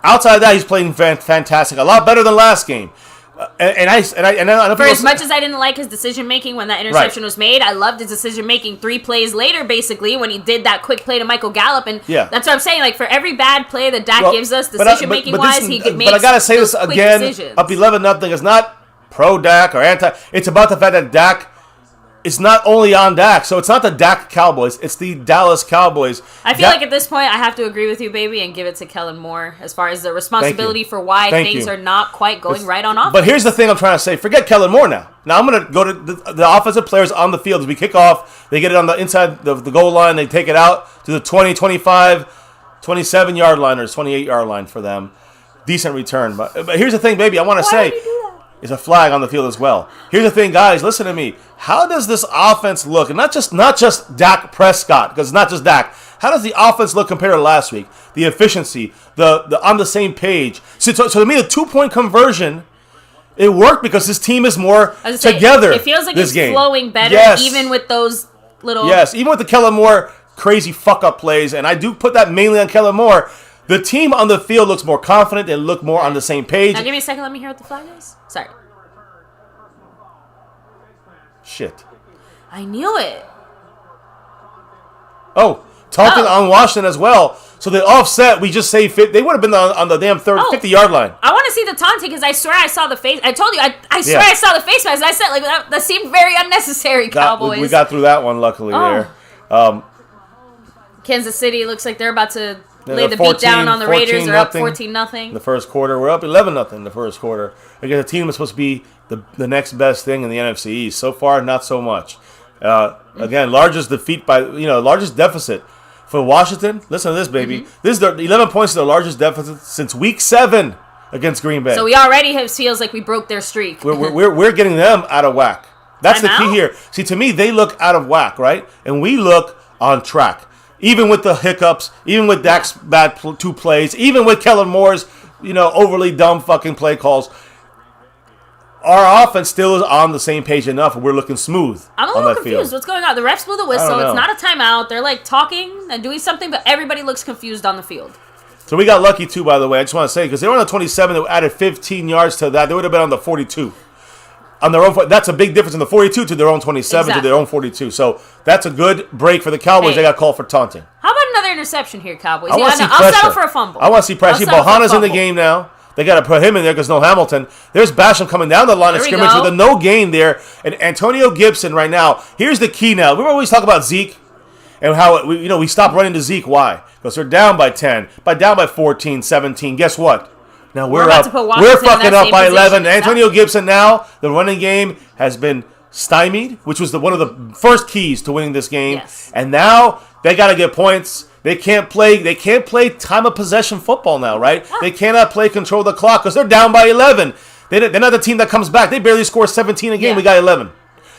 Outside of that, he's playing fantastic. A lot better than last game. For as much as I didn't like his decision making when that interception was made, I loved his decision making 3 plays later, basically, when he did that quick play to Michael Gallup. And that's what I'm saying. Like, for every bad play that Dak gives us, decision making wise, he could make. But I gotta say this again: up 11-0 is not pro Dak or anti. It's about the fact that Dak. It's not only on Dak, so it's not the Dak Cowboys, it's the Dallas Cowboys. I feel like at this point, I have to agree with you, baby, and give it to Kellen Moore as far as the responsibility for why things are not quite going right on offense. But here's the thing I'm trying to say. Forget Kellen Moore now. Now I'm going to go to the offensive players on the field. As we kick off, they get it on the inside the goal line. They take it out to the 20, 25, 27-yard line or 28-yard line for them. Decent return. But here's the thing, baby. I want to say... Is a flag on the field as well. Here's the thing, guys. Listen to me. How does this offense look? And not just Dak Prescott, because it's not just Dak. How does the offense look compared to last week? The efficiency, the on the same page. So to me, the 2-point conversion, it worked because this team is more together. It feels like it's game. Flowing better, even with those little. Yes, even with the Kellen Moore crazy fuck up plays, and I do put that mainly on Kellen Moore. The team on the field looks more confident and look more on the same page. Now give me a second. Let me hear what the flag is. Sorry. Shit. I knew it. Oh, Taunton on Washington as well. So the offset, we just say they would have been on the damn 50-yard line. I want to see the taunting because I swear I saw the face. I told you, I swear I saw the face mask. I said, like, that seemed very unnecessary, Cowboys. We got through that one, luckily, there. Kansas City looks like they're about to lay the beat down on the Raiders. They're up 14-0. In the first quarter. We're up 11-0 in the first quarter. Again, the team is supposed to be the next best thing in the NFC East. So far, not so much. Again, largest deficit for Washington. Listen to this, baby. This is 11 points is the largest deficit since Week 7 against Green Bay. So we already feels like we broke their streak. We're getting them out of whack. That's the key here. See, to me, they look out of whack, right? And we look on track. Even with the hiccups, even with Dak's bad 2 plays, even with Kellen Moore's, overly dumb fucking play calls, our offense still is on the same page enough, and we're looking smooth. I'm a little confused. What's going on? The refs blew the whistle. It's not a timeout. They're like talking and doing something, but everybody looks confused on the field. So we got lucky too, by the way. I just want to say because they were on the 27, they added 15 yards to that. They would have been on the 42. On their own, that's a big difference in the 42 to their own 27 to their own 42. So that's a good break for the Cowboys. They got called for taunting. How about another interception here, Cowboys? I'll settle for a fumble. I want to see pressure. Bohana's in the game now. They got to put him in there because no Hamilton. There's Basham coming down the line of scrimmage with a no gain there. And Antonio Gibson right now. Here's the key now. We always talk about Zeke and how we stopped running to Zeke. Why? Because they're down by 10, down by 14, 17. Guess what? Now we're up. We're fucking up by 11. Antonio Gibson now, the running game has been stymied, which was one of the first keys to winning this game. Yes. And now they got to get points. They can't play time of possession football now, right? They cannot play control the clock because they're down by 11. They're not the team that comes back. They barely score 17 a game. We got 11.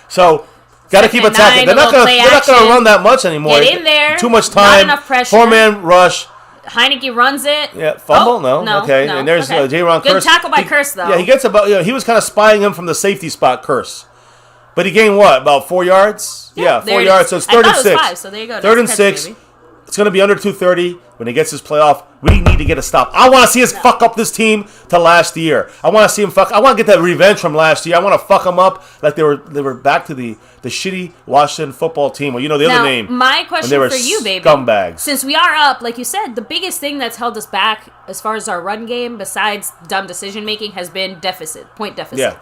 So got to keep attacking. They're not going to run that much anymore. Get in there. Too much time. Not enough pressure. 4-man rush. Heineke runs it. Yeah, fumble? No. Okay. No. And there's J-Ron Curse. Good tackle by Curse, though. Yeah, he gets he was kind of spying him from the safety spot, Curse. But he gained what? About 4 yards? Yeah, 4 yards. So it's 3rd and 6. 5, so there you go. 3rd and 6. Baby. It's going to be under 230 when he gets his playoff. We need to get a stop. I want to see us fuck up this team to last year. I want to see him fuck. I want to get that revenge from last year. I want to fuck them up like they were back to the shitty Washington football team. Well, the other name. My question for you, baby. Scumbags. Since we are up, like you said, the biggest thing that's held us back as far as our run game, besides dumb decision making, has been point deficits. Yeah.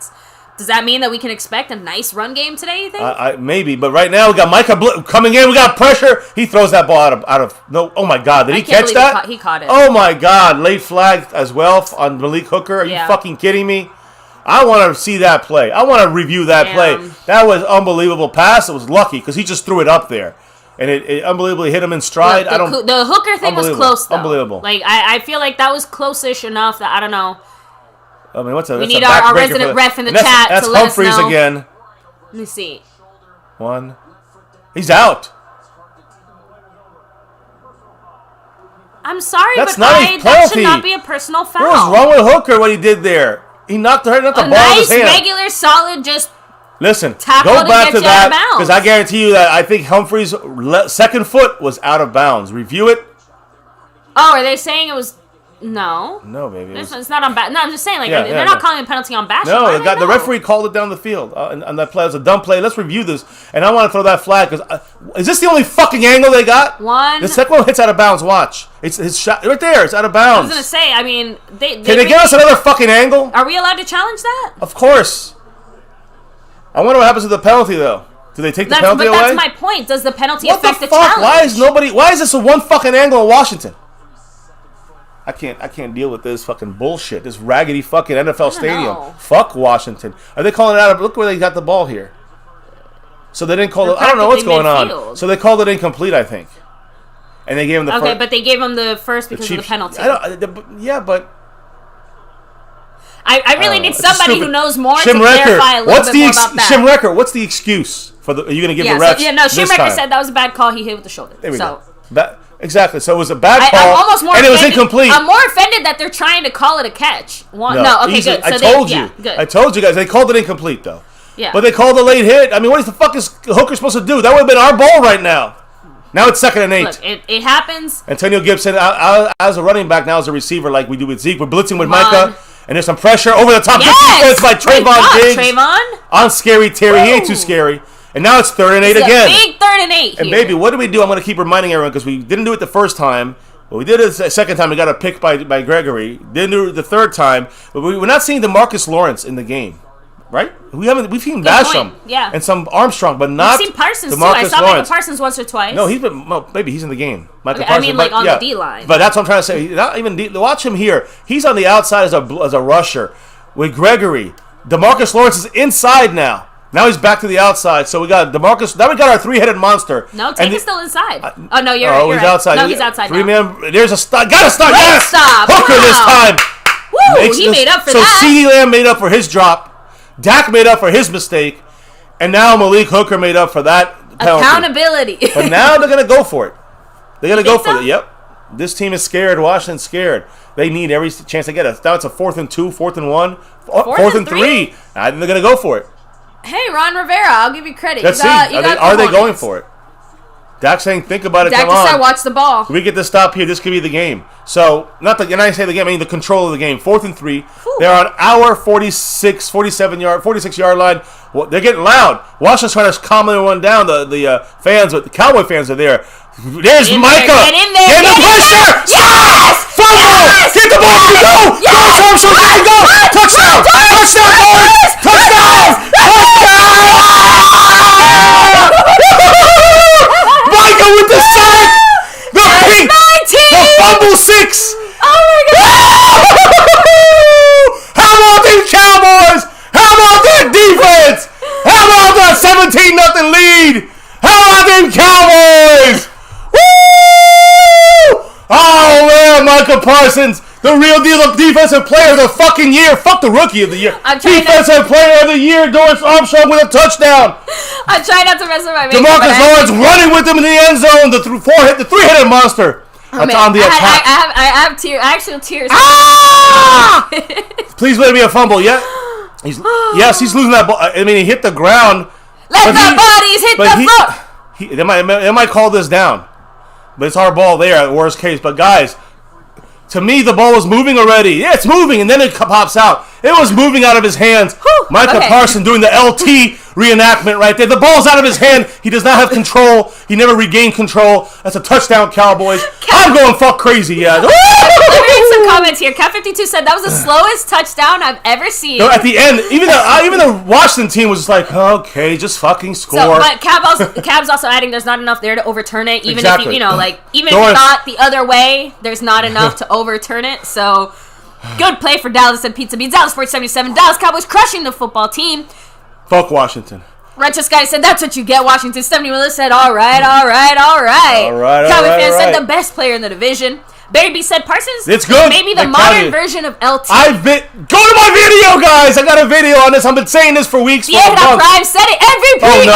Does that mean that we can expect a nice run game today, you think? Maybe, but right now we got Micah coming in. We got pressure. He throws that ball out of no. Oh my God! Did he catch that? He caught it. Oh my God! Late flag as well on Malik Hooker. Are you fucking kidding me? I want to see that play. I want to review that play. That was unbelievable pass. It was lucky because he just threw it up there, and it unbelievably hit him in stride. Look, the Hooker thing was close, though. Unbelievable. Like I feel like that was close-ish enough that I don't know. I mean, we need our resident ref in the chat to let us know. That's Humphreys again. Let me see. 1. He's out. I'm sorry, that's but that should not be a personal foul. What was wrong with Hooker? What he did there? He knocked the ball out of his hand. Nice, regular, solid, just listen. Tackle go back to that because I guarantee you that I think Humphreys' second foot was out of bounds. Review it. Oh, are they saying it was? No, baby. It's not on back. No, I'm just saying, like, they're not calling a penalty on bashing. No, the referee called it down the field on that play. It was a dumb play. Let's review this. And I want to throw that flag because is this the only fucking angle they got? The second one hits out of bounds. Watch, it's his shot right there. It's out of bounds. I was gonna say. I mean, can they give us another fucking angle? Are we allowed to challenge that? Of course. I wonder what happens to the penalty though. Do they take the penalty away? That's my point. Does the penalty affect the challenge? Why is this a one fucking angle in Washington? I can't deal with this fucking bullshit. This raggedy fucking NFL stadium. Fuck Washington. Are they calling it out? Look where they got the ball here. So they didn't call it. I don't know what's going on. So they called it incomplete, I think. And they gave him the first. Okay, but they gave him the first because of the penalty. But I really need somebody who knows more to clarify a little bit more about that. Shmuck, what's the excuse for the? Are you going to give the refs? Shmuck said that was a bad call. He hit with the shoulder. There we go. Exactly. So it was a bad call, and it was incomplete. I'm more offended that they're trying to call it a catch. Okay, good. I told you. Good. I told you guys. They called it incomplete, though. Yeah. But they called a late hit. I mean, what the fuck is Hooker supposed to do? That would have been our ball right now. Now it's 2nd and 8. Look, it happens. Antonio Gibson, as a running back, now as a receiver, like we do with Zeke. We're blitzing with Micah, and there's some pressure over the top. Yes! Good defense by Trayvon Diggs. On Scary Terry. He ain't too scary. And now it's 3rd and 8 again. Big 3rd and 8 here. And baby, what do we do? I'm going to keep reminding everyone because we didn't do it the first time. But we did it the second time. We got a pick by Gregory. Didn't do it the third time. But we're not seeing DeMarcus Lawrence in the game, right? We've seen Basham and some Armstrong, but not We've seen Parsons DeMarcus too. I saw Lawrence. Michael Parsons once or twice. No, he's in the game. Michael Parsons. I mean, like on the D line. But that's what I'm trying to say. Not even watch him here. He's on the outside as a rusher with Gregory. DeMarcus Lawrence is inside now. Now he's back to the outside, so we got DeMarcus. Now we got our 3-headed monster. No, Tank is still inside. Oh no, you're right. He's outside. No, he's outside. Man, there's a stop. Got to stop. Yes! Stop. Hooker this time. Woo! He made up for that. So CeeDee Lamb made up for his drop. Dak made up for his mistake, and now Malik Hooker made up for that penalty. Accountability. But now they're gonna go for it. They're gonna go for it. Yep. This team is scared. Washington's scared. They need every chance they get. Now it's a 4th and 2, 4th and 1, 4th and 3. I think they're gonna go for it. Hey, Ron Rivera, I'll give you credit. Let's see. Are they going for it? Dak's saying, think about it. Dak just said, watch the ball. We get to stop here. This could be the game. So, and I say the game, I mean the control of the game. 4th and 3. Whew. They're on our 46-yard line. Well, they're getting loud. Washington's trying to calm everyone down. The fans, the Cowboy fans are there. There's Micah. Get in there. Get in the pressure. Yes! Fumble. Yes! Get the ball. Go. Yes! Go. Touchdown. Touchdown, boys. Touchdown. Micah with the sack. The pick. The fumble 6. Oh my God. How about these Cowboys? How about that defense? How about that 17-0 lead? How about them Cowboys? Woo! Oh man, Micah Parsons, the real deal of defensive player of the fucking year. Fuck the rookie of the year. Defensive player of the year, Doris Armstrong with a touchdown. I'm trying not to mess with my makeup. DeMarcus Lawrence running with him in the end zone. The three-headed monster. Oh, that's on the attack. I have tears. Actual tears. Ah! Please let it be a fumble. Yeah. He's losing that ball. I mean, he hit the ground. Let the bodies hit the floor. They might call this down. But it's our ball there at worst case. But guys, to me, the ball was moving already. Yeah, it's moving, and then it pops out. It was moving out of his hands. Micah Parsons doing the LT reenactment right there. The ball's out of his hand. He does not have control. He never regained control. That's a touchdown, Cowboys. I'm going fuck crazy, yeah. Let me read some comments here. Cat52 said that was the slowest touchdown I've ever seen. No, at the end, even the Washington team was just like, okay, just fucking score. So, but Cab's also adding there's not enough there to overturn it. Even if you thought the other way, there's not enough to overturn it. So, good play for Dallas and Pizza Beans. Dallas Sports 77. Dallas Cowboys crushing the football team. Fuck Washington. Retros guy said that's what you get. Washington 70 Miller said all right. Cowboy fan said the best player in the division. Barry B said Parsons. It's good. Maybe the modern version of LT. Go to my video, guys. I got a video on this. I've been saying this for weeks. Yeah, Prime said it every pre.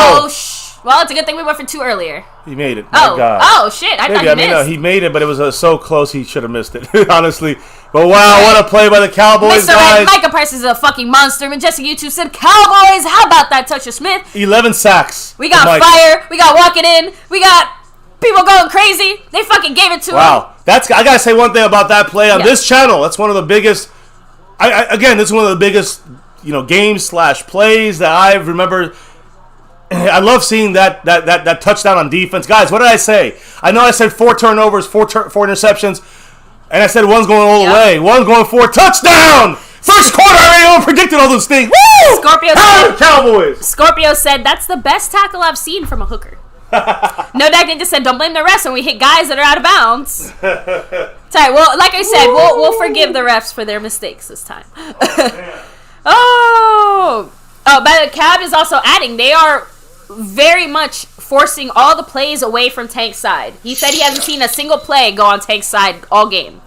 Well, it's a good thing we went for 2 earlier. He made it. My God. Oh shit! I thought he missed. He made it, but it was so close he should have missed it. Honestly. But wow, what a play by the Cowboys, guys. Micah Parsons is a fucking monster. Majestic YouTube said Cowboys. How about that, Toucher Smith? 11 sacks. We got fire. We got walking in. We got people going crazy. They fucking gave it to him. Wow. I gotta say one thing about that play on this channel. That's one of the biggest. Again, this is one of the biggest, games/plays that I've remembered. I love seeing that touchdown on defense, guys. What did I say? I know I said 4 turnovers, 4 interceptions, and I said one's going all the way. One's going for a touchdown. First quarter, I already predicted all those things. Woo! Scorpio said that's the best tackle I've seen from a hooker. No Dag Ninja said don't blame the refs when we hit guys that are out of bounds. Sorry, well, like I said, we'll forgive the refs for their mistakes this time. Oh, but the Cab is also adding. They are very much forcing all the plays away from Tank's side. He said he hasn't seen a single play go on Tank's side all game.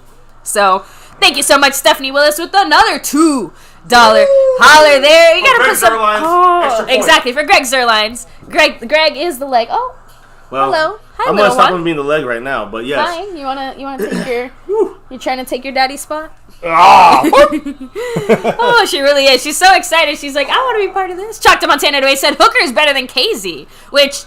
So, thank you so much, Stephanie Willis, with another $2 holler there. You gotta put some. Exactly, for Greg Zerlines. Greg is the leg. Oh, well, hello. Hi, I'm gonna stop him being the leg right now, but yes. Hi, you wanna take your? You're trying to take your daddy's spot. Oh, she really is. She's so excited. She's like, I want to be part of this. Chuck to Montana Dwayne said Hooker is better than KZ, which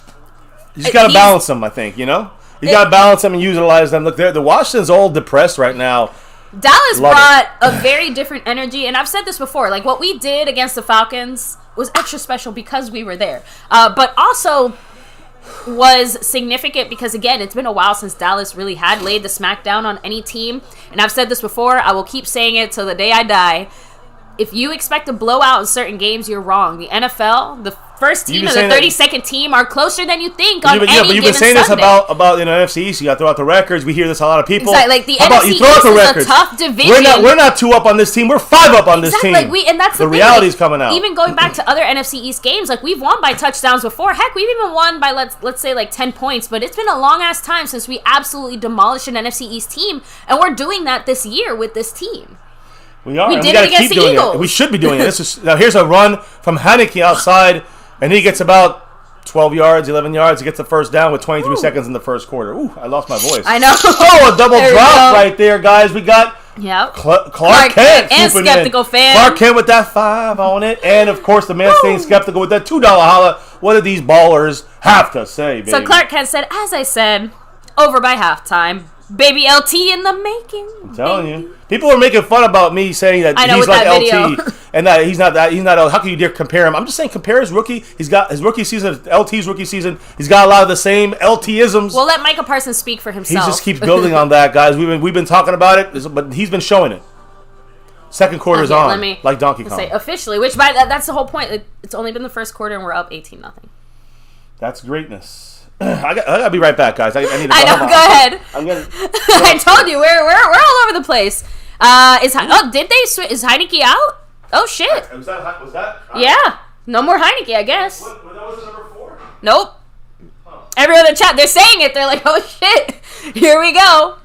you just gotta balance them. I think you gotta balance them and utilize them. Look, the Washington's all depressed right now. Dallas brought a very different energy, and I've said this before. Like what we did against the Falcons was extra special because we were there, but also was significant because, again, it's been a while since Dallas really had laid the smackdown on any team. And I've said this before. I will keep saying it till the day I die. If you expect a blowout in certain games, you're wrong. The NFL, the first team and the 32nd team are closer than you think on any given Sunday. But you've been saying this about NFC East. You got to throw out the records. We hear this a lot of people. Exactly. Like the NFC East is a tough division. We're not 2 up on this team. We're 5 up on this team. And that's the reality's coming out. Even going back to other NFC East games, like we've won by touchdowns before. Heck, we've even won by let's say like 10 points. But it's been a long ass time since we absolutely demolished an NFC East team, and we're doing that this year with this team. We are. We did it against the Eagles. We should be doing it. Now here's a run from Heineke outside, and he gets about 12 yards, 11 yards. He gets the first down with 23 seconds in the first quarter. Ooh, I lost my voice. I know. Oh, a double drop right there, guys. We got Clark Kent and Skeptical Fan. Clark Kent with that 5 on it, and of course the man staying skeptical with that $2 holla. What do these ballers have to say, baby? So Clark Kent said, as I said, over by halftime. Baby LT in the making. I'm telling you. People are making fun about me saying that he's like LT and that he's not how can you dare compare him? I'm just saying compare his rookie. He's got his rookie season, LT's rookie season. He's got a lot of the same LT-isms. We'll let Micah Parsons speak for himself. He just keeps building on that, guys. We've been talking about it, but he's been showing it. Second quarter's on, like Donkey Kong. Say officially, which that's the whole point. It's only been the first quarter and we're up 18-0. That's greatness. I gotta be right back, guys. I need to. Go ahead. I told you we're all over the place. Did they switch? Is Heineke out? Oh shit! Was that? Yeah, no more Heineke, I guess. That was number 4. Nope. Everyone in the chat, they're saying it. They're like, oh shit, here we go.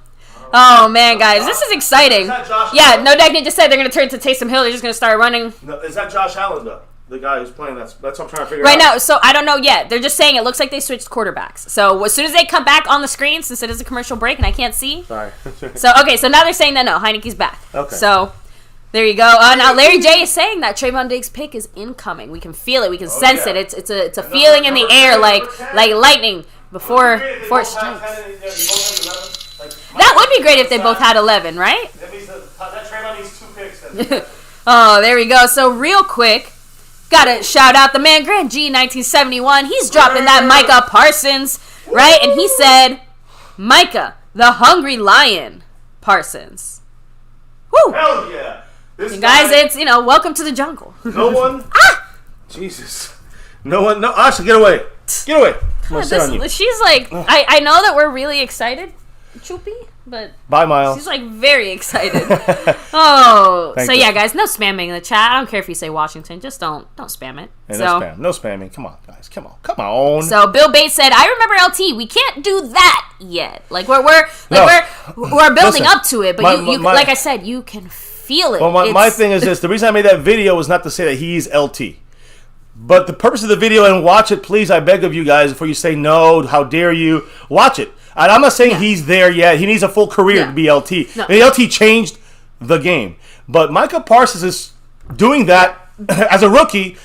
Oh man, guys, this is exciting. Yeah, No Dag Ninja said they're gonna turn to Taysom Hill. They're just gonna start running. No, is that Josh Allen though? The guy who's playing, that's what I'm trying to figure out. Right now, so I don't know yet. They're just saying it looks like they switched quarterbacks. So as soon as they come back on the screen, since it is a commercial break and I can't see. Sorry. So now they're saying that no, Heineke's back. Okay. So there you go. Now Larry J is saying that Trayvon Diggs' pick is incoming. We can feel it. We can sense it. It's a feeling in the air like lightning before it strikes. That would be great if they both had 11, right? That means that Trayvon needs 2 picks. Then. Oh, there we go. So real quick. Gotta shout out the man, Grant G, 1971. He's dropping that Micah Parsons, right? And he said, Micah, the hungry lion, Parsons. Woo! Hell yeah! Guys, it's, welcome to the jungle. No one? Jesus. No one? No, Asha, get away. Get away. She's like, I know that we're really excited, Choopy. But bye, Miles. She's like very excited. Oh, so yeah, guys, no spamming in the chat. I don't care if you say Washington, just don't spam it. Yeah, no spamming. Come on, guys, come on. So Bill Bates said, "I remember LT. We can't do that yet. Like we're building up to it, but you like I said, you can feel it." Well, my thing is this: the reason I made that video was not to say that he's LT. But the purpose of the video, and watch it, please, I beg of you guys, before you say no, how dare you, watch it. And I'm not saying he's there yet. He needs a full career to be LT. No. And LT changed the game. But Micah Parsons is doing that as a rookie.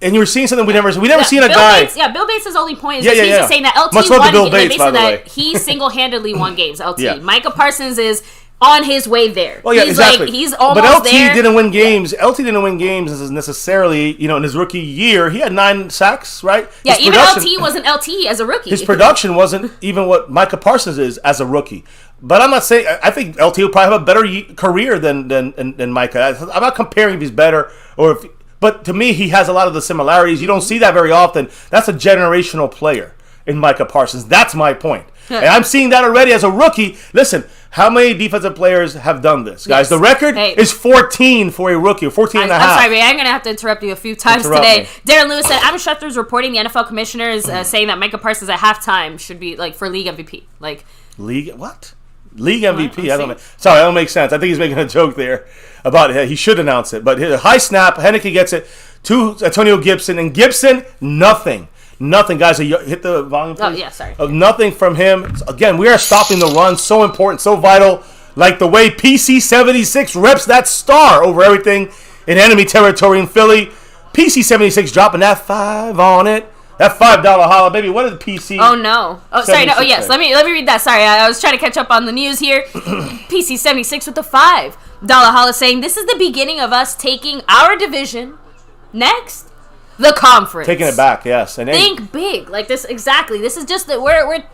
And you were seeing something we never seen a Bill guy. Bates, Bill Bates' only point is he's just saying that LT Much love to won. Bill Bates, by the way. That he single-handedly won games. LT. Yeah. Micah Parsons is on his way there. Oh yeah, he's exactly. Like, he's almost but LT there. didn't win games. LT didn't win games necessarily. In his rookie year, he had 9 sacks, right? Yeah, even LT wasn't LT as a rookie. His production wasn't even what Micah Parsons is as a rookie. But I'm not saying. I think LT will probably have a better career than Micah. I'm not comparing if he's better or if. But to me, he has a lot of the similarities. You don't see that very often. That's a generational player in Micah Parsons. That's my point. Yeah. And I'm seeing that already as a rookie. Listen, how many defensive players have done this, guys? Yes. The record is 14 for a rookie, or 14 and a half. I'm sorry, I'm going to have to interrupt you a few times today. Darren Lewis said, Adam Schefter's reporting the NFL commissioners saying that Micah Parsons at halftime should be, for league MVP. League? What? League MVP? Sorry, that don't make sense. I think he's making a joke there about it. He should announce it. But high snap, Henneke gets it to Antonio Gibson. And Gibson, nothing. Nothing, guys. Hit the volume, please. Oh, yeah, sorry. Nothing from him. Again, we are stopping the run. So important, so vital. Like the way PC76 reps that star over everything in enemy territory in Philly. PC76 dropping that 5 on it. That $5 holla, baby. What is the PC? Oh no! Oh, sorry. No. Oh yes. Let me read that. Sorry, I was trying to catch up on the news here. PC76 with the $5 holla saying this is the beginning of us taking our division next, the conference. Taking it back, yes. And think big, like this. Exactly. This is just that we're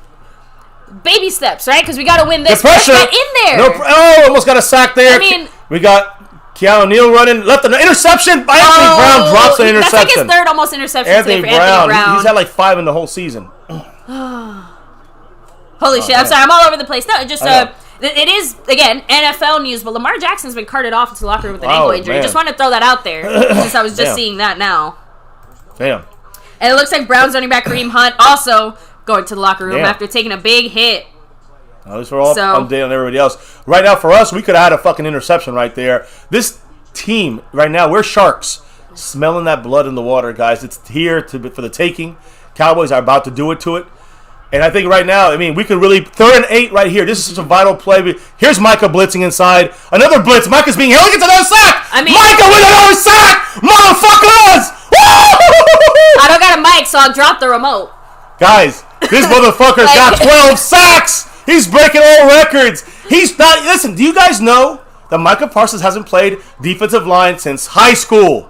baby steps, right? Because we got to win this. The pressure. Get in there. Almost got a sack there. I mean, we got Keanu Neal running left. An interception by Anthony Brown. Drops an interception. That's his third almost interception Anthony for Brown. Anthony Brown. He's had 5 in the whole season. Holy shit! Man. I'm sorry. I'm all over the place. No, it just it is again NFL news, but Lamar Jackson's been carted off into the locker room with an ankle injury. Man. Just want to throw that out there since I was just seeing that now. Damn. And it looks like Browns running back Kareem Hunt also going to the locker room after taking a big hit. At least we're all up to date on everybody else. Right now, for us, we could have had a fucking interception right there. This team, right now, we're sharks. Smelling that blood in the water, guys. It's here for the taking. Cowboys are about to do it to it. And I think right now, we could really... 3rd and 8 right here. This is such a vital play. Here's Micah blitzing inside. Another blitz. Micah's being held. He gets another sack. Micah with another sack. Motherfuckers. I don't got a mic, so I'll drop the remote. Guys, this motherfucker's got 12 sacks. He's breaking all records. He's not... Listen, do you guys know that Micah Parsons hasn't played defensive line since high school?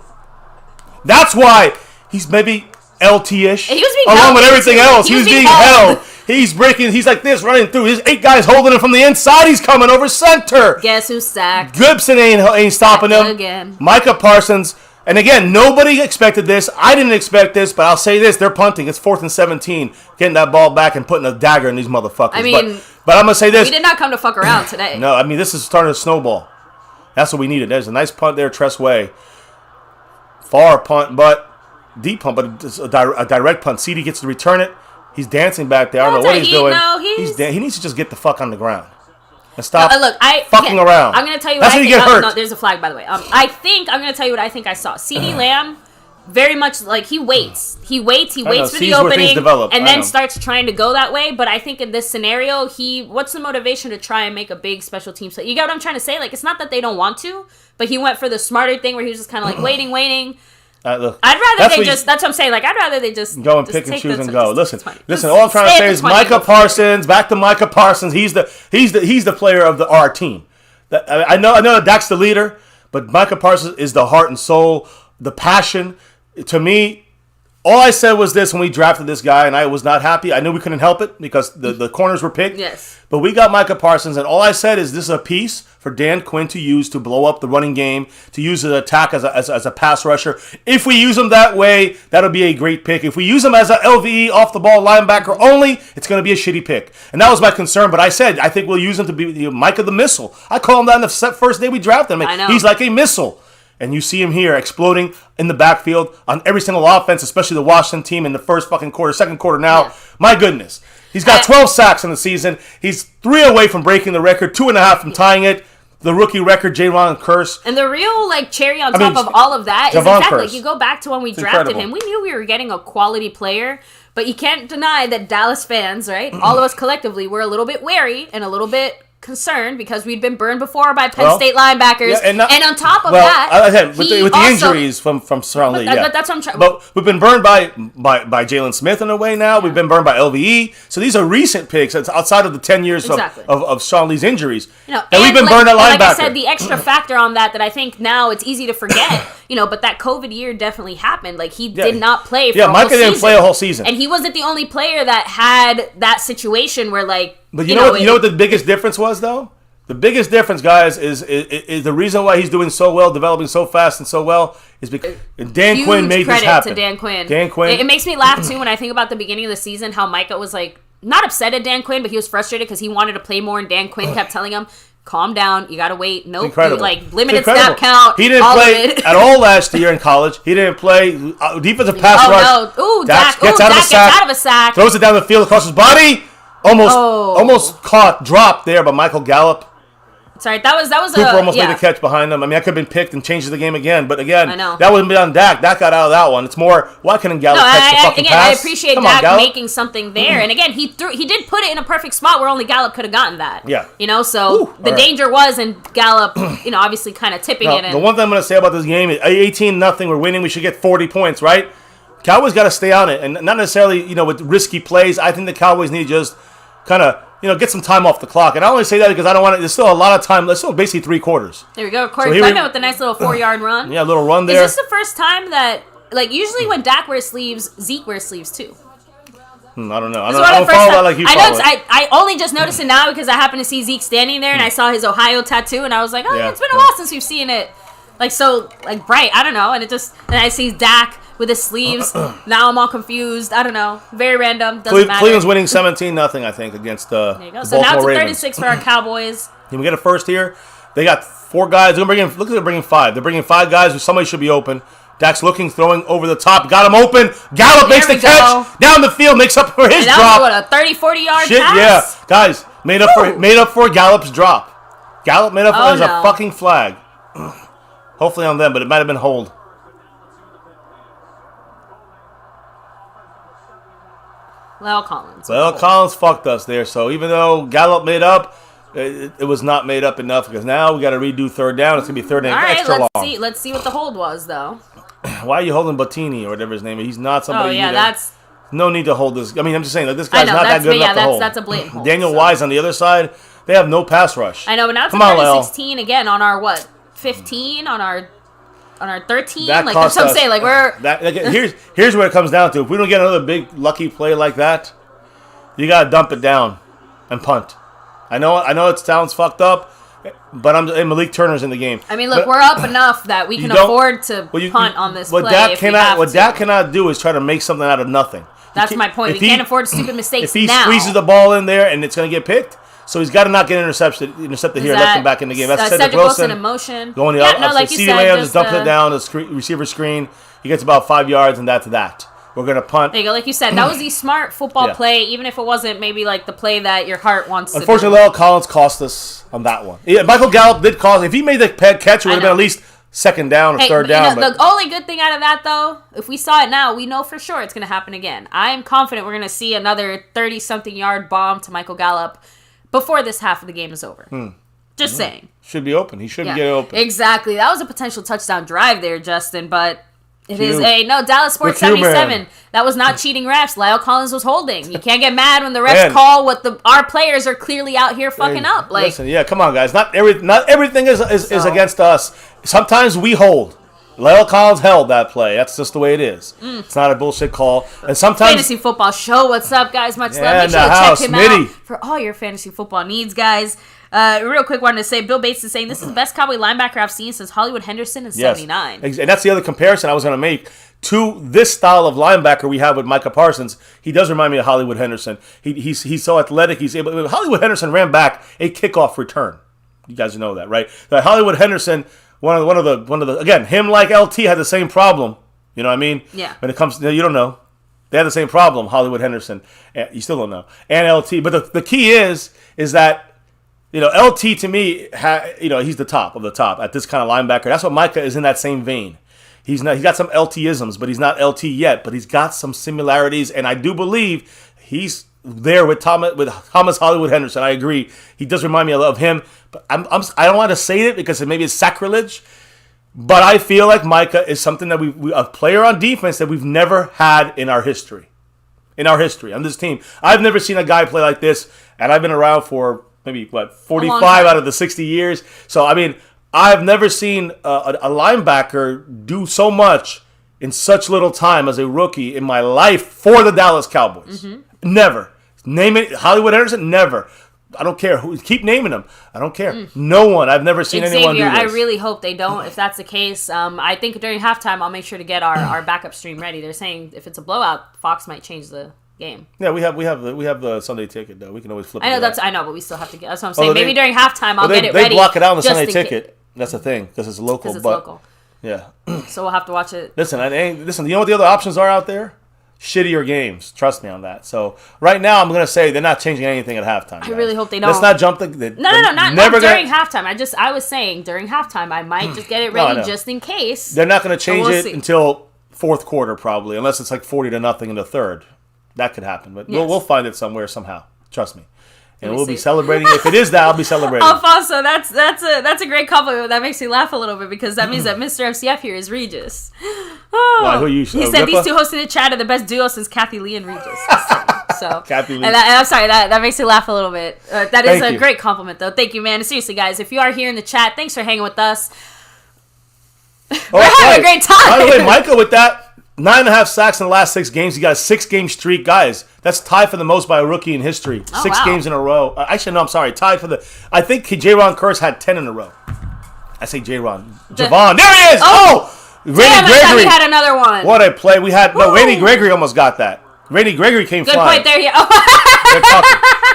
That's why he's maybe LT-ish. Along with everything else. He was being held. He's breaking... He's like this, running through. There's 8 guys holding him from the inside. He's coming over center. Guess who's sacked? Gibson ain't stopping him. Again. Micah Parsons... And again, nobody expected this. I didn't expect this, but I'll say this. They're punting. It's 4th and 17. Getting that ball back and putting a dagger in these motherfuckers. But I'm going to say this. We did not come to fuck around today. No, this is starting to snowball. That's what we needed. There's a nice punt there, Tress Way. Far punt, but deep punt, but it's a direct punt. CD gets to return it. He's dancing back there. I don't know what he's doing. He needs to just get the fuck on the ground. And stop fucking around. I'm going to tell you what I think. No, there's a flag, by the way. I'm going to tell you what I think I saw. CD Lamb, very much he waits. He waits for the opening, and then starts trying to go that way. But I think in this scenario, what's the motivation to try and make a big special team play? You get what I'm trying to say? It's not that they don't want to, but he went for the smarter thing where he was just kind of waiting. Look, I'd rather that's what I'm saying. I'd rather they just go and pick and choose and go. Listen. All I'm trying to say is Micah Parsons. Back to Micah Parsons. He's the player of our team. I know Dak's the leader, but Micah Parsons is the heart and soul, the passion. To me, all I said was this when we drafted this guy, and I was not happy. I knew we couldn't help it because the corners were picked. Yes. But we got Micah Parsons, and all I said is this is a piece for Dan Quinn to use to blow up the running game, to use an attack as a pass rusher. If we use him that way, that'll be a great pick. If we use him as an LVE off-the-ball linebacker only, it's going to be a shitty pick. And that was my concern, but I said I think we'll use him to be Micah the Missile. I call him that on the first day we drafted him. I know. He's like a missile. And you see him here exploding in the backfield on every single offense, especially the Washington team in the first fucking quarter, second quarter now. Yeah. My goodness. He's got 12 sacks in the season. He's 3 away from breaking the record, 2.5 from tying it. The rookie record, Javon Curse. And the real cherry on top of all of that is the fact that you go back to when we drafted him. We knew we were getting a quality player, but you can't deny that Dallas fans, right? All of us collectively were a little bit wary and a little bit concerned because we'd been burned before by Penn State linebackers, yeah, and on top of that, with the injuries from Sean Lee, but that's what I'm trying. But we've been burned by Jalen Smith in a way now. Yeah. We've been burned by LVE. So these are recent picks. It's outside of the 10 years of Sean Lee's injuries. And we've been burned at linebacker. Like I said, the extra factor on that I think now it's easy to forget. But that COVID year definitely happened. Like he did not play for a whole season. Micah didn't play a whole season, and he wasn't the only player that had that situation where But you know what the biggest difference was though. The biggest difference, guys, is the reason why he's doing so well, developing so fast and so well, is because Dan Quinn made this happen. To Dan Quinn. Dan Quinn. It makes me laugh, too, when I think about the beginning of the season, how Micah was, not upset at Dan Quinn, but he was frustrated because he wanted to play more, and Dan Quinn kept telling him, calm down, you gotta wait. Nope. Incredible. Limited snap count. He didn't play at all last year in college. He didn't play defensive pass rush. No. Ooh, Dak gets out of a sack. Throws it down the field across his body. Almost dropped there by Michael Gallup. Sorry, that was Cooper almost made a catch behind him. I mean, I could have been picked and changed the game again. But again, I know. That wouldn't be on Dak. Dak got out of that one. It's more, why couldn't Gallup catch the fucking pass? I appreciate Dak making something there. And again, he did put it in a perfect spot where only Gallup could have gotten that. Yeah. The danger was in Gallup, obviously kind of tipping it. The one thing I'm going to say about this game is 18-0, we're winning. We should get 40 points, right? Cowboys got to stay on it. And not necessarily, with risky plays. I think the Cowboys need to just kind of, get some time off the clock. And I only say that because I don't want to. There's still a lot of time. There's still basically 3 quarters. There we go. Corey Clement with the nice little 4-yard run. Yeah, a little run there. Is this the first time that, usually when Dak wears sleeves, Zeke wears sleeves too? I don't know. I don't follow that like you follow it. I only just noticed it now because I happened to see Zeke standing there and I saw his Ohio tattoo and I was like, it's been a while since we've seen it. Bright. I don't know. And I see Dak with his sleeves. Now I'm all confused. I don't know. Very random. Doesn't matter. Cleveland's winning 17-0, I think, against the There you go. So now it's 36 for our Cowboys. Can we get a first here? They got 4 guys. They're bringing 5. They're bringing 5 guys. Somebody should be open. Dak's looking, throwing over the top. Got him open. Gallup makes the catch. Down the field, makes up for his drop. That was, a 30-40 yard pass? Yeah. Guys, made up for Gallup's drop. Gallup made up for it as a fucking flag. Hopefully on them, but it might have been hold. Lyle Collins fucked us there. So even though Gallup made up, it was not made up enough because now we got to redo third down. It's gonna be third and extra long. Let's see what the hold was though. Why are you holding Bottini or whatever his name is? He's not somebody. That's no need to hold this. I mean, I'm just saying that this guy's not that good enough to hold. That's a blatant hold. Daniel Wise on the other side, they have no pass rush. I know, but now it's 30-16 again on our 15 on our 13. That's what I'm saying. Here's what it comes down to. If we don't get another big lucky play like that, you gotta dump it down and punt. I know it sounds fucked up, but Malik Turner's in the game. I mean, look, we're up enough that we can afford to punt on this play. What Dak cannot do is try to make something out of nothing. That's my point. We can't afford stupid mistakes now. If he squeezes the ball in there and it's going to get picked, so he's got to not get intercepted here, let them back in the game. That's Cedric Wilson in motion. Going like you said, Lamb just dumps it down the receiver screen. He gets about 5 yards, and that's that. We're going to punt. There you go. Like you said, that was the smart football play, even if it wasn't maybe like the play that your heart wants to do. Unfortunately, Lyle Collins cost us on that one. Yeah, Michael Gallup did cost. If he made the catch, it would have been at least second down or third down. The only good thing out of that, though, if we saw it now, we know for sure it's going to happen again. I am confident we're going to see another 30-something yard bomb to Michael Gallup before this half of the game is over. Just saying. Should be open. He should get open. Exactly. That was a potential touchdown drive there, Justin, but it is Dallas Sports 77. That was not cheating refs. Lyle Collins was holding. You can't get mad when the refs call what our players are clearly out here fucking up. Listen, come on, guys. Not everything is against us. Sometimes we hold. Lyle Collins held that play. That's just the way it is. It's not a bullshit call. And sometimes Fantasy Football Show. What's up, guys? Much love. Make sure to check him out for all your fantasy football needs, guys. Real quick, wanted to say Bill Bates is saying this is the best Cowboy linebacker I've seen since Hollywood Henderson in '79. And that's the other comparison I was going to make to this style of linebacker we have with Micah Parsons. He does remind me of Hollywood Henderson. He's so athletic. He's able. Hollywood Henderson ran back a kickoff return. You guys know that, right? That Hollywood Henderson. One of the again, him like LT had the same problem. You know what I mean? Yeah. When it comes to, you don't know. They had the same problem, Hollywood Henderson. You still don't know. And LT. But the key is that, LT to me, he's the top of the top at this kind of linebacker. That's what Micah is in that same vein. He's got some LT-isms, but he's not LT yet. But he's got some similarities, and I do believe he's there with Thomas Hollywood Henderson. I agree. He does remind me of him. But I don't want to say it because maybe it's sacrilege. But I feel like Micah is something that a player on defense that we've never had in our history. On this team. I've never seen a guy play like this, and I've been around for maybe, 45 out of the 60 years. So, I mean, I've never seen a linebacker do so much in such little time as a rookie in my life for the Dallas Cowboys. Mm-hmm. Never. Name it. Hollywood Henderson? Never. I don't care. Keep naming them. I don't care. No one. I've never seen anyone do this. I really hope they don't. If that's the case, I think during halftime I'll make sure to get our backup stream ready. They're saying if it's a blowout, Fox might change the game. Yeah, we have the Sunday ticket though. We can always flip. I know, but we still have to get. That's what I'm saying. Maybe during halftime I'll get it ready. They block it out on the Sunday ticket. That's the thing because it's local. Because it's local. Yeah. So we'll have to watch it. Listen. You know what the other options are out there? Shittier games. Trust me on that. So right now, I'm gonna say they're not changing anything at halftime. I really hope they don't. Let's not jump the. Not during halftime. I was saying during halftime, I might just get it ready just in case. They're not gonna change it until fourth quarter probably, unless it's like 40-0 in the third. That could happen, but we'll find it somewhere somehow. Trust me. And we'll be celebrating. If it is that, I'll be celebrating. Alfonso, that's a great compliment. That makes me laugh a little bit because that means that Mr. MCF here is Regis. Oh. Why, who you? He said Ripa? These two hosting the chat are the best duo since Kathy Lee and Regis. So, Kathy Lee. And I'm sorry, that makes me laugh a little bit. That is a great compliment, though. Thank you, man. And seriously, guys, if you are here in the chat, thanks for hanging with us. We're having a great time. By the way, Micah with that. 9.5 sacks in the last 6 games. He got a 6-game streak. Guys, that's tied for the most by a rookie in history. 6 games in a row. Actually, no, I'm sorry. Tied for I think J-Ron Curse had 10 in a row. I say J-Ron. Javon. There he is! Randy Gregory. I thought he had another one. What a play. Randy Gregory almost got that. Randy Gregory came flying. Good point there. Yeah.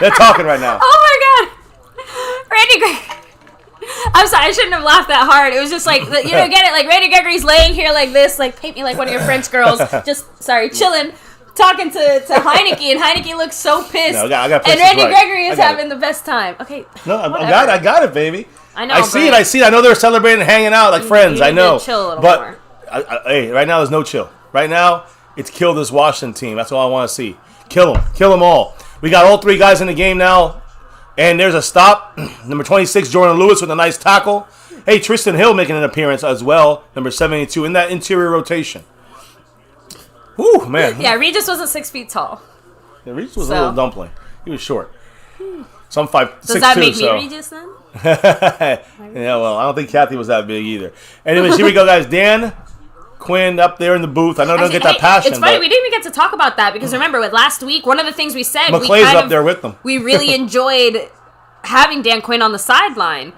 They're talking right now. Oh, my God. Randy Gregory. I'm sorry, I shouldn't have laughed that hard. It was just like, get it? Like, Randy Gregory's laying here like this, like, paint me like one of your French girls. Just, chilling, talking to Heineke, and Heineke looks so pissed. No, I got and Randy Gregory is having the best time. Okay. No, I got it, baby. I know. I see it. I know they're celebrating and hanging out like friends. I know. Chill a little more. Hey, right now there's no chill. Right now, it's kill this Washington team. That's all I want to see. Kill them all. We got all 3 guys in the game now. And there's a stop. Number 26, Jordan Lewis with a nice tackle. Hey, Tristan Hill making an appearance as well. Number 72 in that interior rotation. Whew, man. Yeah, Regis wasn't 6 feet tall. Yeah, Regis was a little dumpling. He was short. So I'm 5'6". Does that make me Regis then? Yeah, well, I don't think Kathy was that big either. Anyways, here we go, guys. Dan Quinn up there in the booth. I know I don't get that passion. It's funny, we didn't even get to talk about that because remember, with last week, one of the things we said, McClay's up there with them. We really enjoyed having Dan Quinn on the sideline.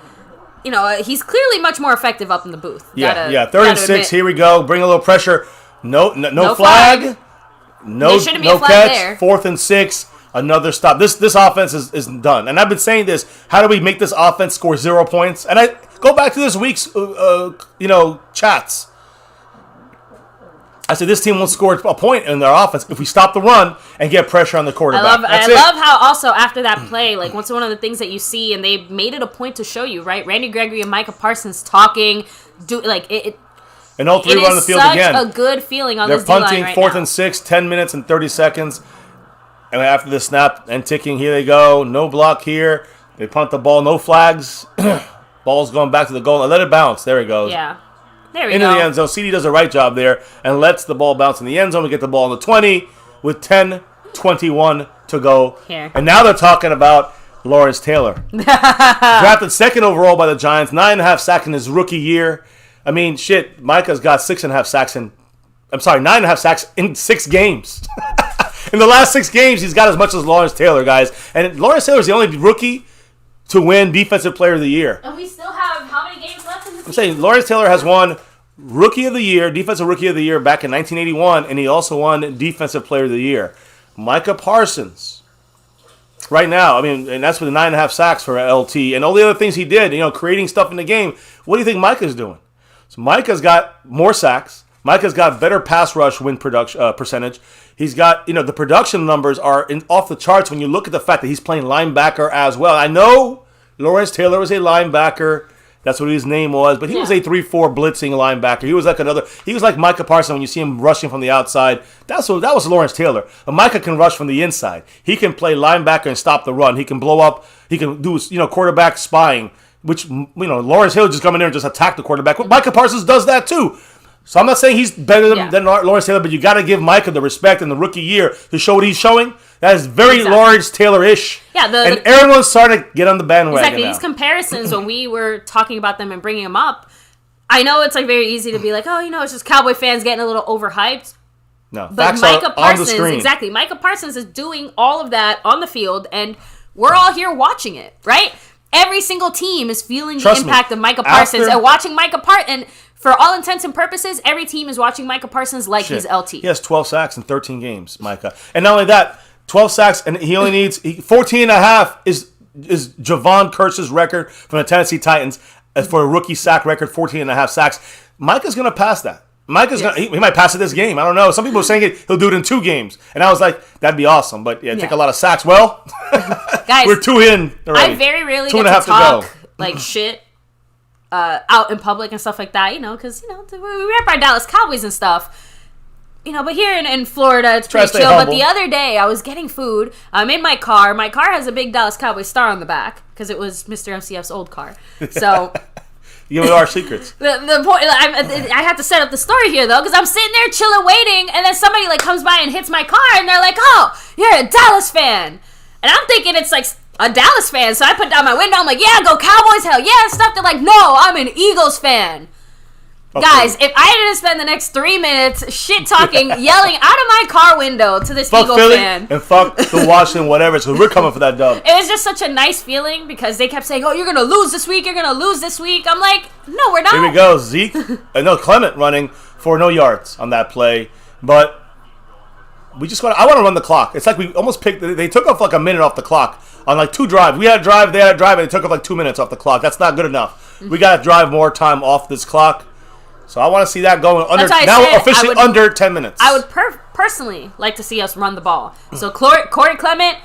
You know, he's clearly much more effective up in the booth. Yeah. 3rd and 6. Here we go. Bring a little pressure. No flag. No catch. There. 4th and 6. Another stop. This offense is done. And I've been saying this. How do we make this offense score 0 points? And I go back to this week's chats. I said this team won't score a point in their offense if we stop the run and get pressure on the quarterback. I love how also after that play, like what's one of the things that you see, and they made it a point to show you, right? Randy Gregory and Micah Parsons talking, and all 3 run on the field again. It's such a good feeling on this D-line right now. They're punting 4th and 6, 10 minutes and 30 seconds. And after the snap and ticking, here they go. No block here. They punt the ball, no flags. Ball's going back to the goal. Let it bounce. There it goes. Yeah. There we go. Into the end zone. CD does the right job there and lets the ball bounce in the end zone. We get the ball on the 20 with 10:21 to go. Here. And now they're talking about Lawrence Taylor. Drafted 2nd overall by the Giants. 9.5 sacks in his rookie year. I mean, shit, Micah's got 6.5 sacks 9.5 sacks in 6 games. In the last 6 games, he's got as much as Lawrence Taylor, guys. And Lawrence Taylor is the only rookie to win Defensive Player of the Year. And we still have how many games left in the season? I'm saying Lawrence Taylor has won Rookie of the Year, Defensive Rookie of the Year back in 1981, and he also won Defensive Player of the Year. Micah Parsons, right now, and that's with the 9.5 sacks for LT, and all the other things he did, creating stuff in the game. What do you think Micah's doing? So Micah's got more sacks. Micah's got better pass rush win percentage. He's got, the production numbers are off the charts when you look at the fact that he's playing linebacker as well. I know Lawrence Taylor was a linebacker That's what his name was. But he was a 3-4 blitzing linebacker. He was like Micah Parsons when you see him rushing from the outside. That was Lawrence Taylor. But Micah can rush from the inside. He can play linebacker and stop the run. He can blow up. He can do, quarterback spying, which, Lawrence Hill just come in there and just attack the quarterback. But Micah Parsons does that too. So I'm not saying he's better than Lawrence Taylor, but you got to give Micah the respect in the rookie year to show what he's showing. That is very Lawrence Taylor-ish. Yeah, and everyone's starting to get on the bandwagon. Exactly. These comparisons, when we were talking about them and bringing them up, I know it's very easy to be like, oh, it's just Cowboy fans getting a little overhyped. No, but Micah Parsons, exactly. Micah Parsons is doing all of that on the field, and we're all here watching it, right? Every single team is feeling the impact of Micah Parsons and watching Micah Parsons. And for all intents and purposes, every team is watching Micah Parsons like he's LT. He has 12 sacks in 13 games, Micah. And not only that, 12 sacks, and he only needs 14 and a half is Javon Kurtz's record from the Tennessee Titans as for a rookie sack record, 14 and a half sacks. Micah's going to pass that. He might pass it this game. I don't know. Some people are saying he'll do it in 2 games. And I was like, that'd be awesome. But take a lot of sacks. Well, guys, we're 2 in already. I very rarely get to talk like shit out in public and stuff like that, because, we rep our Dallas Cowboys and stuff. But here in Florida, it's pretty chill. Humble. But the other day, I was getting food. I'm in my car. My car has a big Dallas Cowboys star on the back because it was Mr. MCF's old car. So... You know our secrets. The point, I have to set up the story here, though, because I'm sitting there chilling, waiting, and then somebody, comes by and hits my car, and they're like, oh, you're a Dallas fan. And I'm thinking it's, a Dallas fan, so I put down my window. I'm like, yeah, go Cowboys, hell yeah, and stuff. They're like, no, I'm an Eagles fan. Okay. Guys, if I didn't spend the next 3 minutes shit-talking, yelling out of my car window to this Eagles Philly fan. And fuck the Washington, whatever, so we're coming for that dub. It was just such a nice feeling because they kept saying, oh, you're going to lose this week, you're going to lose this week. I'm like, no, we're not. Here we go, Zeke. Clement running for no yards on that play. But I want to run the clock. It's like we almost they took off a minute off the clock on 2 drives. We had a drive, they had a drive, and they took off 2 minutes off the clock. That's not good enough. Mm-hmm. We got to drive more time off this clock. So I want to see that going under 10 minutes. I would personally like to see us run the ball. So Corey Clement,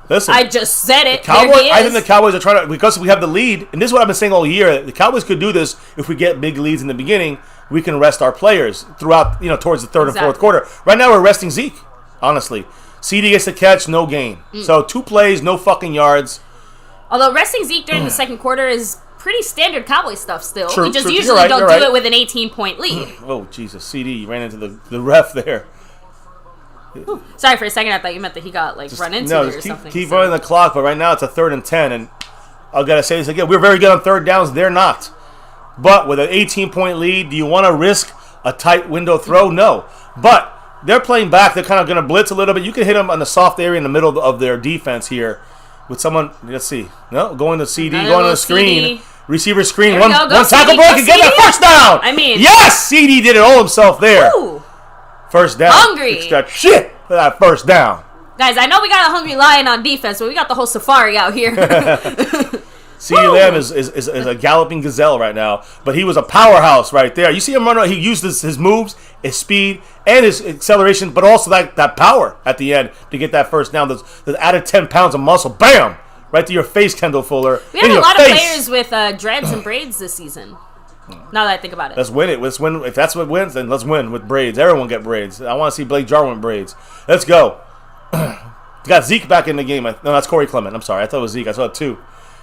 listen, I just said it. I think the Cowboys are trying to, because we have the lead, and this is what I've been saying all year, the Cowboys could do this if we get big leads in the beginning. We can rest our players throughout, towards the third and fourth quarter. Right now we're resting Zeke, honestly. CD gets the catch, no gain. So 2 plays, no fucking yards. Although resting Zeke during the second quarter is pretty standard Cowboy stuff still. We just usually don't do it with an 18-point lead. Oh, Jesus. CD ran into the ref there. Ooh. Sorry, for a second I thought you meant that he got run into it or something. Keep running the clock, but right now it's a 3rd and 10, and I've got to say this again. We're very good on third downs. They're not. But with an 18-point lead, do you want to risk a tight window throw? No. But they're playing back. They're kind of going to blitz a little bit. You can hit them on the soft area in the middle of their defense here with someone. Let's see. No, going to CD, going to the screen. CD. Receiver screen, one tackle break and get that first down. Yes, CD did it all himself there. Ooh. First down. Hungry. Extra shit for that first down. Guys, I know we got a hungry lion on defense, but we got the whole safari out here. CD Lamb is a galloping gazelle right now, but he was a powerhouse right there. You see him run. He used his moves, his speed, and his acceleration, but also that power at the end to get that first down. Those added 10 pounds of muscle. Bam! Right to your face, Kendall Fuller. We had a lot of players with dreads and braids this season. Now that I think about it. Let's win it. Let's win. If that's what wins, then let's win with braids. Everyone get braids. I want to see Blake Jarwin with braids. Let's go. Got Zeke back in the game. No, that's Corey Clement. I'm sorry. I thought it was Zeke. I saw it too.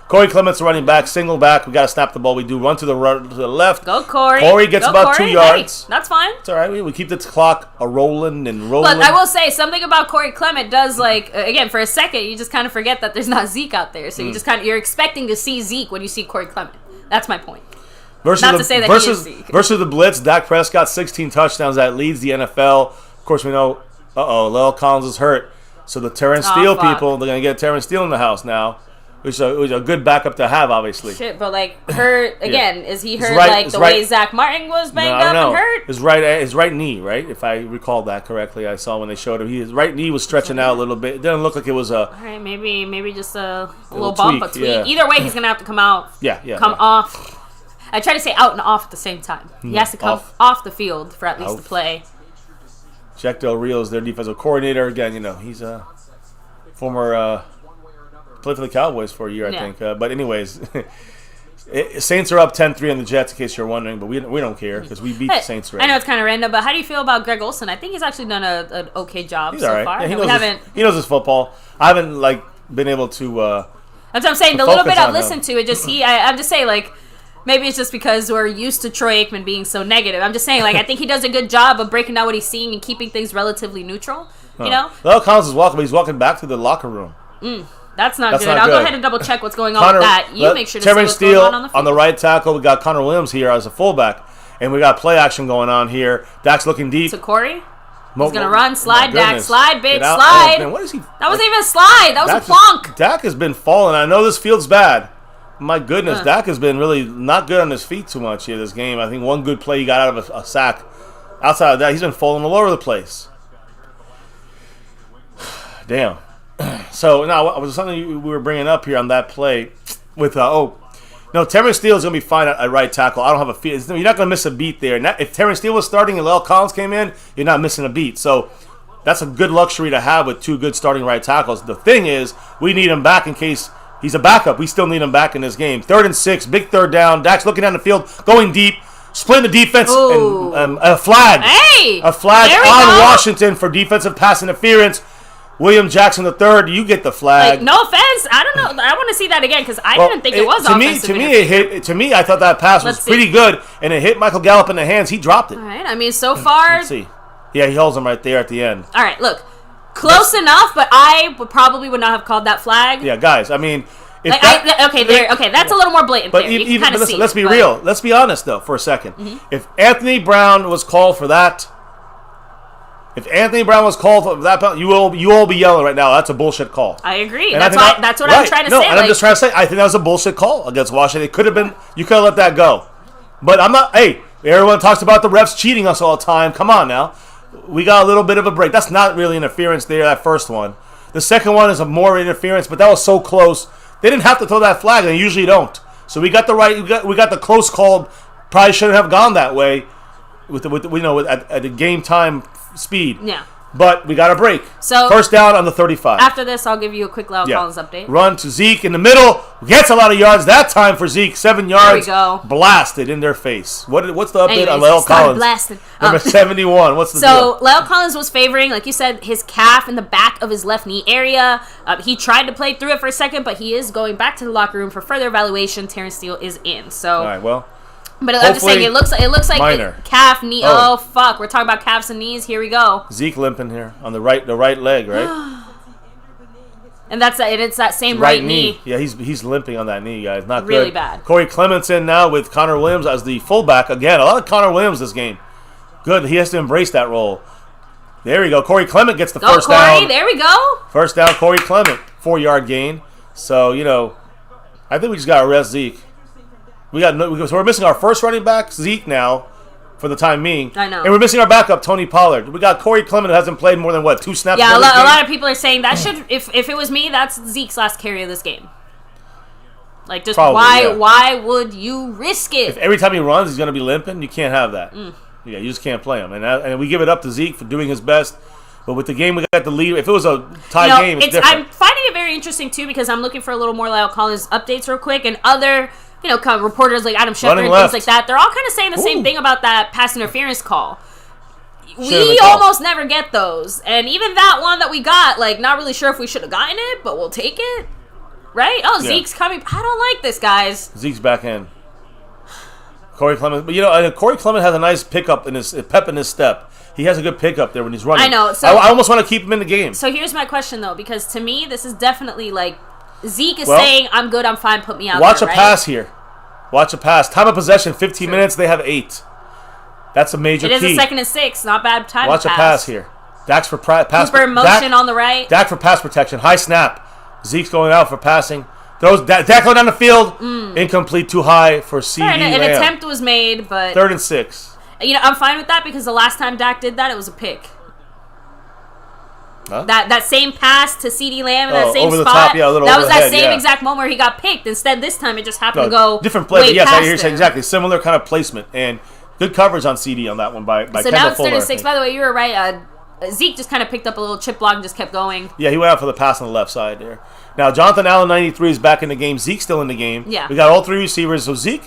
Corey Clement's running back, single back. We got to snap the ball. We do run to the left. Go, Corey. Corey gets about 2 yards. Hey, that's fine. It's all right. We keep the clock rolling and rolling. But I will say, something about Corey Clement does, again, for a second, you just kind of forget that there's not Zeke out there. So you just you're expecting to see Zeke when you see Corey Clement. That's my point. Not to say that he is Zeke. Versus the Blitz, Dak Prescott, 16 touchdowns. That leads the NFL. Of course, we know, Lel Collins is hurt. So the Terrence Steele people, they're going to get Terrence Steele in the house now. Which is a good backup to have, obviously. Shit, but hurt again. Is he hurt way Zach Martin was banged up and hurt? His right knee, right? If I recall that correctly, I saw when they showed him. His right knee was stretching out a little bit. It didn't look like it was a. All right, maybe just a little bump, a tweak. Yeah. Either way, he's gonna have to come out. Come off. I try to say out and off at the same time. He has to come off the field for at least the play. Jack Del Rio is their defensive coordinator again. He's a former. Played for the Cowboys for a year, I think. But anyways, Saints are up 10-3 on the Jets, in case you're wondering, but we don't care because we beat the Saints already. I know it's kind of random, but how do you feel about Greg Olsen? I think he's actually done an okay job so far. Yeah, he knows his football. I haven't been able to. That's what I'm saying. The little bit I've listened to it, I'm just saying maybe it's just because we're used to Troy Aikman being so negative. I'm just saying I think he does a good job of breaking down what he's seeing and keeping things relatively neutral. You know, La'el Collins is welcome. He's walking back to the locker room. That's not good. I'll go ahead and double check what's going on with that. You make sure to see what's going on the field. On the right tackle, we got Connor Williams here as a fullback, and we got play action going on here. Dak's looking deep. So Corey, he's gonna run, slide, Dak, slide, bitch, slide. Man, what is he? That wasn't even a slide. That was a plonk. Dak has been falling. I know this field's bad. My goodness, Dak has been really not good on his feet too much here this game. I think one good play he got out of a sack. Outside of that, he's been falling all over the place. Damn. So now, was something we were bringing up here on that play with Terrence Steele is going to be fine at right tackle. I don't have a feel. You're not going to miss a beat there. If Terrence Steele was starting and La'el Collins came in, you're not missing a beat. So that's a good luxury to have with two good starting right tackles. The thing is, we need him back in case he's a backup. We still need him back in this game. 3rd and 6, big third down. Dak's looking down the field, going deep, splitting the defense, and a flag. Hey! A flag on Washington for defensive pass interference. William Jackson III, you get the flag. No offense, I don't know. I want to see that again because I didn't think it was offensive. To me, I thought that pass was pretty good, and it hit Michael Gallup in the hands. He dropped it. All right. I mean, so far. Let's see. Yeah, he holds him right there at the end. All right. Look, close enough, but I probably would not have called that flag. Yeah, guys. I mean, okay, that's a little more blatant. But listen, let's be real. Let's be honest though for a second. If Anthony Brown was called for that. If Anthony Brown was called for that, you all be yelling right now. That's a bullshit call. I agree. That's what I'm trying to say. And I'm just trying to say, I think that was a bullshit call against Washington. It could have been. You could have let that go. But I'm not. Hey, everyone talks about the refs cheating us all the time. Come on now. We got a little bit of a break. That's not really interference there. That first one. The second one is a more interference, but that was so close. They didn't have to throw that flag. They usually don't. So we got the right. We got the close call. Probably shouldn't have gone that way. At the game time speed. Yeah. But we got a break. So first down on the 35. After this, I'll give you a quick La'el Collins update. Run to Zeke in the middle. Gets a lot of yards. That time for Zeke, 7 yards. There we go. Blasted in their face. What's the update on La'el Collins? Blasted. Number 71. What's the deal? So La'el Collins was favoring, like you said, his calf in the back of his left knee area. He tried to play through it for a second, but he is going back to the locker room for further evaluation. Terrence Steele is in. So. All right. Well. But I'm just saying, it looks like calf, knee. Oh, fuck. We're talking about calves and knees. Here we go. Zeke limping here on the right leg, right? And it's that same right knee. Yeah, he's limping on that knee, guys. Not really good. Bad. Corey Clement's in now with Connor Williams as the fullback. Again, a lot of Connor Williams this game. Good. He has to embrace that role. There we go. Corey Clement gets the first down. There we go. First down, Corey Clement. 4-yard gain. So, I think we just got to rest Zeke. So we're missing our first running back, Zeke, now, for the time being. I know. And we're missing our backup, Tony Pollard. We got Corey Clement, who hasn't played more than, 2 snaps? Yeah, a lot of people are saying that should, if it was me, that's Zeke's last carry of this game. Like, just why would you risk it? If every time he runs, he's going to be limping, you can't have that. Yeah, you just can't play him. And we give it up to Zeke for doing his best. But with the game, we got the lead. If it was a tie game, it's different. I'm finding it very interesting, too, because I'm looking for a little more La'el Collins updates real quick. And other... kind of reporters like Adam Schefter and things like that, they're all kind of saying the same thing about that pass interference call. We almost never get those. And even that one that we got, not really sure if we should have gotten it, but we'll take it. Right? Oh, yeah. Zeke's coming. I don't like this, guys. Zeke's back in. Corey Clement. But, Corey Clement has a nice pickup in his pep in his step. He has a good pickup there when he's running. I know. So I almost want to keep him in the game. So here's my question, though, because to me, this is definitely Zeke is saying, I'm good, I'm fine, put me out there, Watch a pass here. Watch a pass. Time of possession, 15 minutes. They have 8. That's a major key. It is a 2nd and 6. Not bad time Watch to pass. A pass here. Dak's for pass. Cooper in motion on the right. Dak for pass protection. High snap. Zeke's going out for passing. Throws Dak going down the field. Incomplete, too high for CD Lamb. An attempt was made, but... 3rd and 6. I'm fine with that because the last time Dak did that, it was a pick. Huh? That same pass to CD Lamb in that same over spot. The top, yeah, a little that was that overhead, same exact moment where he got picked. Instead, this time it just happened to go different play. Way yes, past you're saying exactly similar kind of placement and good coverage on CD on that one by so Kendall now it's Fuller. 36. By the way, you were right. Zeke just kind of picked up a little chip block and just kept going. Yeah, he went out for the pass on the left side there. Now, Jonathan Allen, 93, is back in the game. Zeke's still in the game. Yeah. We got all 3 receivers. So Zeke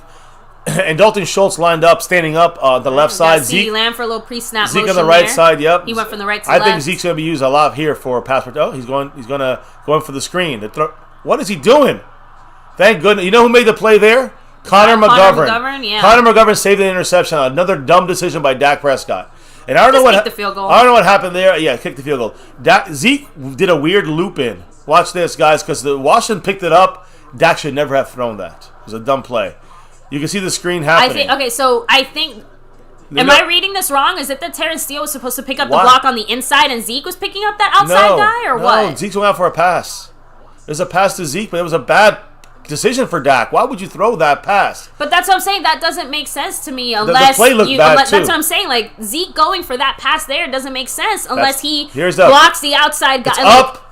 and Dalton Schultz lined up, standing up on the left side. Zeke Lamb for a little pre-snap Zeke motion on the right there. side, yep. He went from the right to I left. think Zeke's going to be used a lot here for a pass. Oh, he's going for the screen. What is he doing? Thank goodness. You know who made the play there? Connor McGovern. Yeah. Connor McGovern saved the interception. Another dumb decision by Dak Prescott. And I don't know what kick the field goal. I don't know what happened there. Yeah, kick the field goal. Zeke did a weird loop in. Watch this, guys, because the Washington picked it up. Dak should never have thrown that. It was a dumb play. You can see the screen happening. I think. Am I reading this wrong? Is it that Terrence Steele was supposed to pick up the block on the inside and Zeke was picking up that outside guy, or what? No, Zeke's going out for a pass. There's a pass to Zeke, but it was a bad decision for Dak. Why would you throw that pass? But that's what I'm saying. That doesn't make sense to me unless the play looked bad That's too. what I'm saying. Like Zeke going for that pass there doesn't make sense unless he blocks the outside guy. It's up.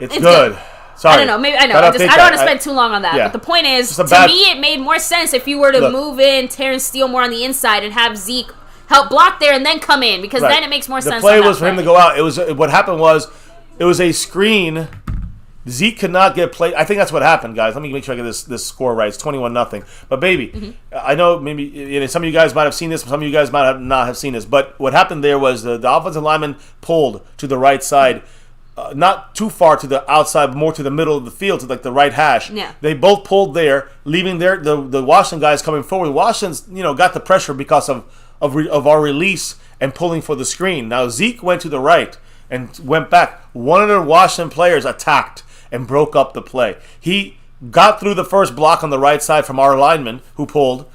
It's good. Sorry. I don't know. Maybe I know. I don't want to spend too long on that. Yeah. But the point is, to me, it made more sense if you were to move in Terrence Steele more on the inside and have Zeke help block there and then come in, because then it makes more sense. The play was for him to go out. It was what happened was it was a screen. Zeke could not get played. I think that's what happened, guys. Let me make sure I get this score right. It's 21-0. But baby, I know maybe some of you guys might have seen this, some of you guys might not have seen this. But what happened there was the offensive lineman pulled to the right side. Not too far to the outside, but more to the middle of the field, to like the right hash. Yeah. They both pulled there, leaving the Washington guys coming forward. Washington's got the pressure because of our release and pulling for the screen. Now Zeke went to the right and went back. One of the Washington players attacked and broke up the play. He got through the first block on the right side from our lineman who pulled.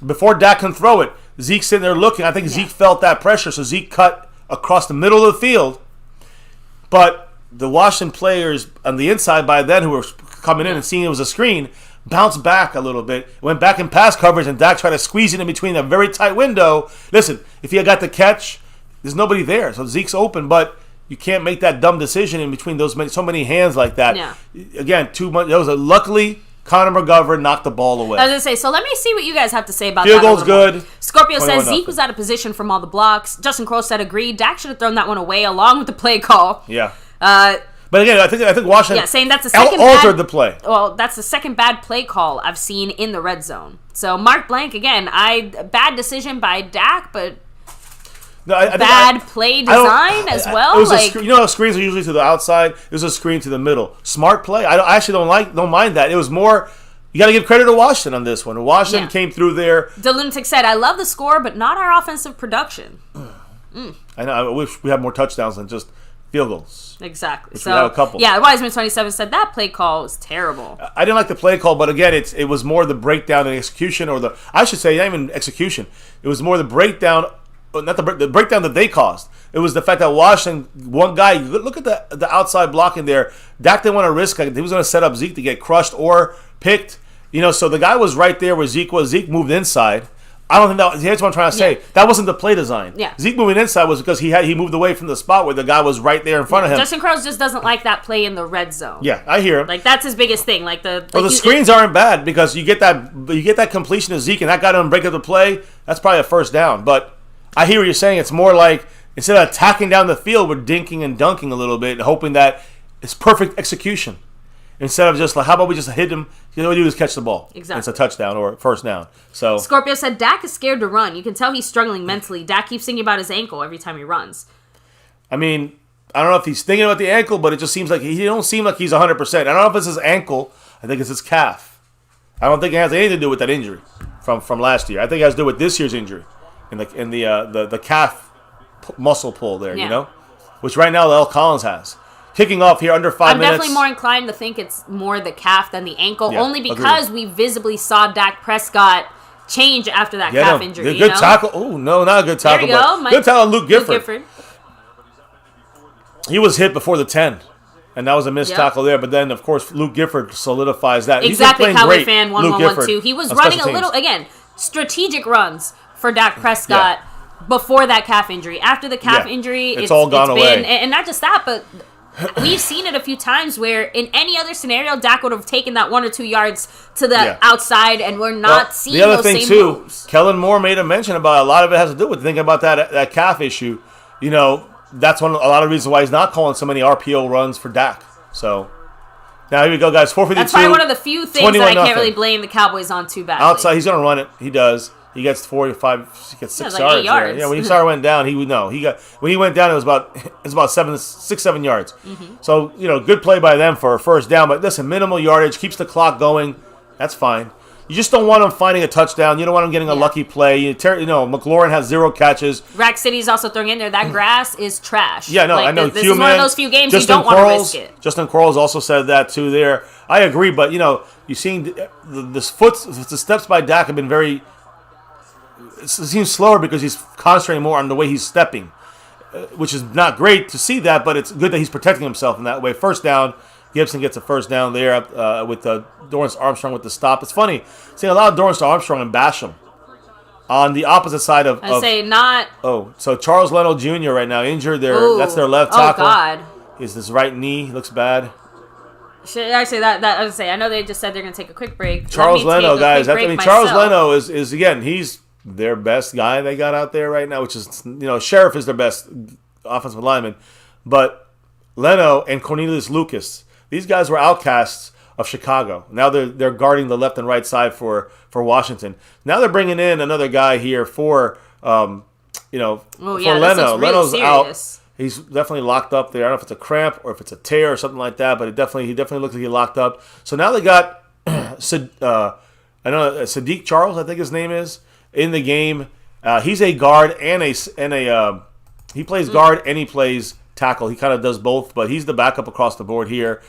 Before Dak can throw it, Zeke's sitting there looking. I think Zeke felt that pressure, so Zeke cut across the middle of the field. But the Washington players on the inside by then who were coming in and seeing it was a screen bounced back a little bit, went back in pass coverage, and Dak tried to squeeze it in between a very tight window. Listen, if he had got the catch, there's nobody there, so Zeke's open, but you can't make that dumb decision in between so many hands like that. Yeah. Again, too much. Luckily, Connor McGovern knocked the ball away. I was going to say, so let me see what you guys have to say about Field that. Field goal's good. Scorpio says Zeke was out of position from all the blocks. Justin Crow said agreed. Dak should have thrown that one away along with the play call. Yeah. But again, I think Washington saying that's the second altered the play. Well, that's the second bad play call I've seen in the red zone. So Mark Blank again, bad decision by Dak, but bad play design as well. It was how screens are usually to the outside. It was a screen to the middle. Smart play. I actually don't mind that. It was more. You got to give credit to Washington on this one. Washington came through there. The Lunatic said, "I love the score, but not our offensive production." I know. I wish we had more touchdowns than just field goals. Exactly. Which we had a couple. Yeah, Wiseman27 said that play call was terrible. I didn't like the play call, but again, it was more the breakdown and execution, or I should say, not even execution. It was more the breakdown, not the breakdown that they caused. It was the fact that Washington, one guy, look at the outside blocking there. Dak didn't want to risk it. He was going to set up Zeke to get crushed or picked. So the guy was right there where Zeke was. Zeke moved inside. I don't think here's what I'm trying to say. That wasn't the play design. Yeah. Zeke moving inside was because he moved away from the spot where the guy was right there in front of him. Justin Crows just doesn't like that play in the red zone. Yeah, I hear him. Like that's his biggest thing. The screens aren't bad because you get that completion of Zeke and that guy doesn't break up the play. That's probably a first down. But I hear what you're saying. It's more like instead of attacking down the field, we're dinking and dunking a little bit and hoping that it's perfect execution. Instead of just like, how about we just hit him? What we do is catch the ball. Exactly. It's a touchdown or first down. So Scorpio said Dak is scared to run. You can tell he's struggling mentally. Dak keeps thinking about his ankle every time he runs. I mean, I don't know if he's thinking about the ankle, but it just seems like he don't seem like he's 100%. I don't know if it's his ankle. I think it's his calf. I don't think it has anything to do with that injury from last year. I think it has to do with this year's injury in the calf muscle pull there. Which right now L. Collins has. Kicking off here under 5 minutes. I'm definitely more inclined to think it's more the calf than the ankle, only because we visibly saw Dak Prescott change after that calf injury. Good tackle. Oh, no, not a good tackle. There you go. Good tackle, Luke Gifford. He was hit before the 10, and that was a missed tackle there. But then, of course, Luke Gifford solidifies that. Exactly, Cowboy fan 1112. He was running a little, again, strategic runs for Dak Prescott before that calf injury. After the calf injury, it's all gone away. And not just that, but we've seen it a few times where in any other scenario, Dak would have taken that 1 or 2 yards to the outside, and we're not seeing those same moves. The other thing, too, Kellen Moore made a mention about a lot of it has to do with thinking about that calf issue. that's a lot of reasons why he's not calling so many RPO runs for Dak. So now here we go, guys. 452. That's probably one of the few things that I can't really blame the Cowboys on too badly. Outside, he's going to run it. He does. He gets 45. He gets 6 like yards. 8 yards. Yeah, when he started went down, he would know. When he went down, it was about 6-7 yards. So good play by them for a first down. But listen, minimal yardage keeps the clock going. That's fine. You just don't want him finding a touchdown. You don't want him getting a lucky play. McLaurin has 0 catches. Rack City's also throwing in there. That grass is trash. Yeah, no, I know. This is one of those few games you don't want to risk it. Justin Quarles also said that too there. I agree, but you're seeing the steps by Dak have been very. It seems slower because he's concentrating more on the way he's stepping, which is not great to see that, but it's good that he's protecting himself in that way. First down, Gibson gets a first down there with Dorrance Armstrong with the stop. It's funny seeing a lot of Dorrance Armstrong and Basham on the opposite side of. So Charles Leno Jr. right now injured. That's their left tackle. Oh God! Is this right knee looks bad? Actually, I was say I know they just said they're going to take a quick break. Charles Leno, guys. Charles Leno is again he's their best guy they got out there right now, which is Sheriff is their best offensive lineman, but Leno and Cornelius Lucas, these guys were outcasts of Chicago. Now they're guarding the left and right side for Washington. Now they're bringing in another guy here for for Leno. Leno's serious. Out. He's definitely locked up there. I don't know if it's a cramp or if it's a tear or something like that, but he definitely looks like he's locked up. So now they got Sadiq Charles, I think his name is, in the game. He's a guard and he plays guard and he plays tackle. He kind of does both, but he's the backup across the board here.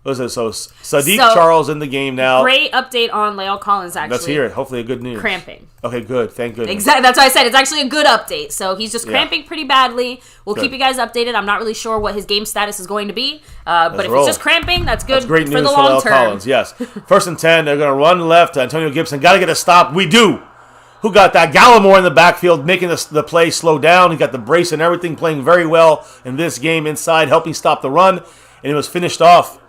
Sadiq Charles in the game now. Great update on La'el Collins, actually. Let's hear it. Hopefully a good news. Cramping. Okay, good. Thank goodness. Exactly. That's why I said it's actually a good update. So he's just cramping pretty badly. We'll keep you guys updated. I'm not really sure what his game status is going to be. But if it's just cramping, that's good great for news the long term. Collins, yes. 1st and 10. They're going to run left. Antonio Gibson got to get a stop. We do. Who got that? Gallimore in the backfield making the play slow down. He got the brace and everything, playing very well in this game inside, helping stop the run. And it was finished off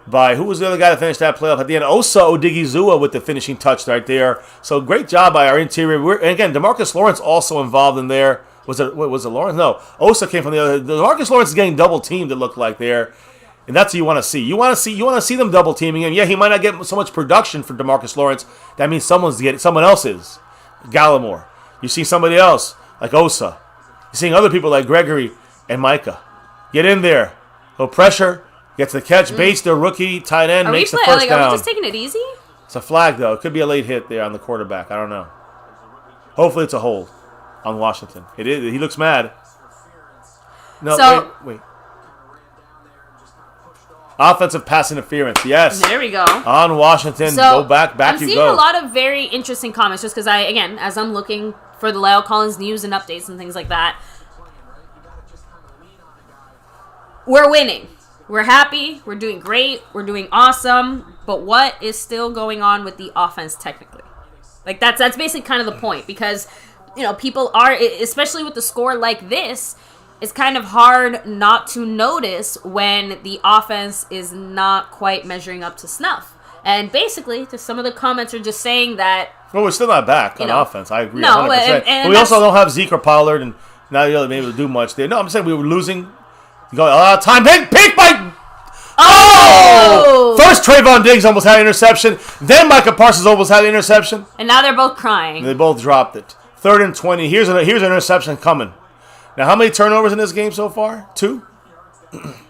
by, who was the other guy that finished that play off at the end? Osa Odigizua with the finishing touch right there. So great job by our interior. And again, DeMarcus Lawrence also involved in there. Was it Lawrence? No. Osa came from the other. DeMarcus Lawrence is getting double teamed, it looked like there. And that's what you want to see. You want to see them double teaming him. Yeah, he might not get so much production for DeMarcus Lawrence. That means someone else is. Gallimore. You see somebody else like Osa. You're seeing other people like Gregory and Micah. Get in there. Little pressure. Gets the catch. Bates, their rookie tight end, makes the first down. Are we just taking it easy? It's a flag, though. It could be a late hit there on the quarterback. I don't know. Hopefully it's a hold on Washington. It is. He looks mad. No, wait. Offensive pass interference, yes. There we go. On Washington, go back you go. I'm seeing a lot of very interesting comments just because as I'm looking for the La'el Collins news and updates and things like that. We're winning. We're happy. We're doing great. We're doing awesome. But what is still going on with the offense technically? Like that's basically kind of the point because, people are, especially with the score like this, it's kind of hard not to notice when the offense is not quite measuring up to snuff. And basically, some of the comments are just saying that... Well, we're still not back on offense. I agree 100%. No, but we also don't have Zeke or Pollard, and not really able to do much there. No, I'm saying we were losing. Time. Pick by... Oh! First, Trayvon Diggs almost had an interception. Then Micah Parsons almost had an interception. And now they're both crying. And they both dropped it. 3rd and 20. Here's an interception coming. Now, how many turnovers in this game so far? 2?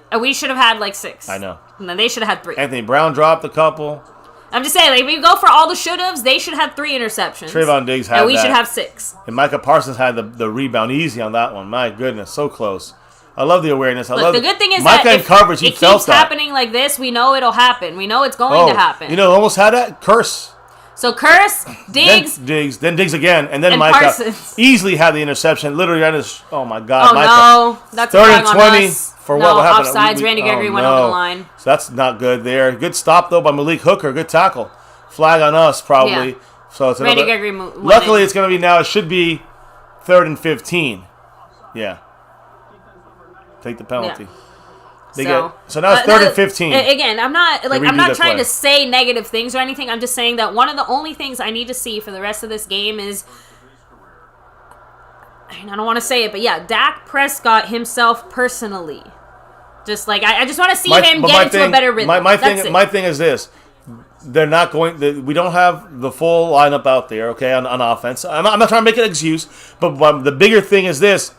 And we should have had 6. I know. And then they should have had 3. Anthony Brown dropped a couple. I'm just saying, if we go for all the should-haves, they should have 3 interceptions. Trayvon Diggs had and we should have 6. And Micah Parsons had the rebound easy on that one. My goodness, so close. I love the awareness. The good thing is Micah that in coverage, he felt keeps happening like this, we know it'll happen. We know it's going to happen. Almost had that curse. So Curse, Diggs. Then Diggs again, and then Micah Parsons. Easily had the interception. Literally on his, oh my God, Micah. No, that's 3rd and 20 for what happened? Offsides, Randy Gregory went over the line. So that's not good there. Good stop, though, by Malik Hooker. Good tackle. Flag on us, probably. Yeah. So it's Randy Gregory luckily, it's going to be now, it should be 3rd and 15. Yeah. Take the penalty. Yeah. So now it's 3rd and 15. Again, I'm not trying to say negative things or anything. I'm just saying that one of the only things I need to see for the rest of this game is I don't want to say it, but yeah, Dak Prescott himself personally. Just like, I just want to see him get into a better rhythm. My thing is this. They're not going. We don't have the full lineup out there, okay, on offense. I'm not trying to make an excuse, but the bigger thing is this: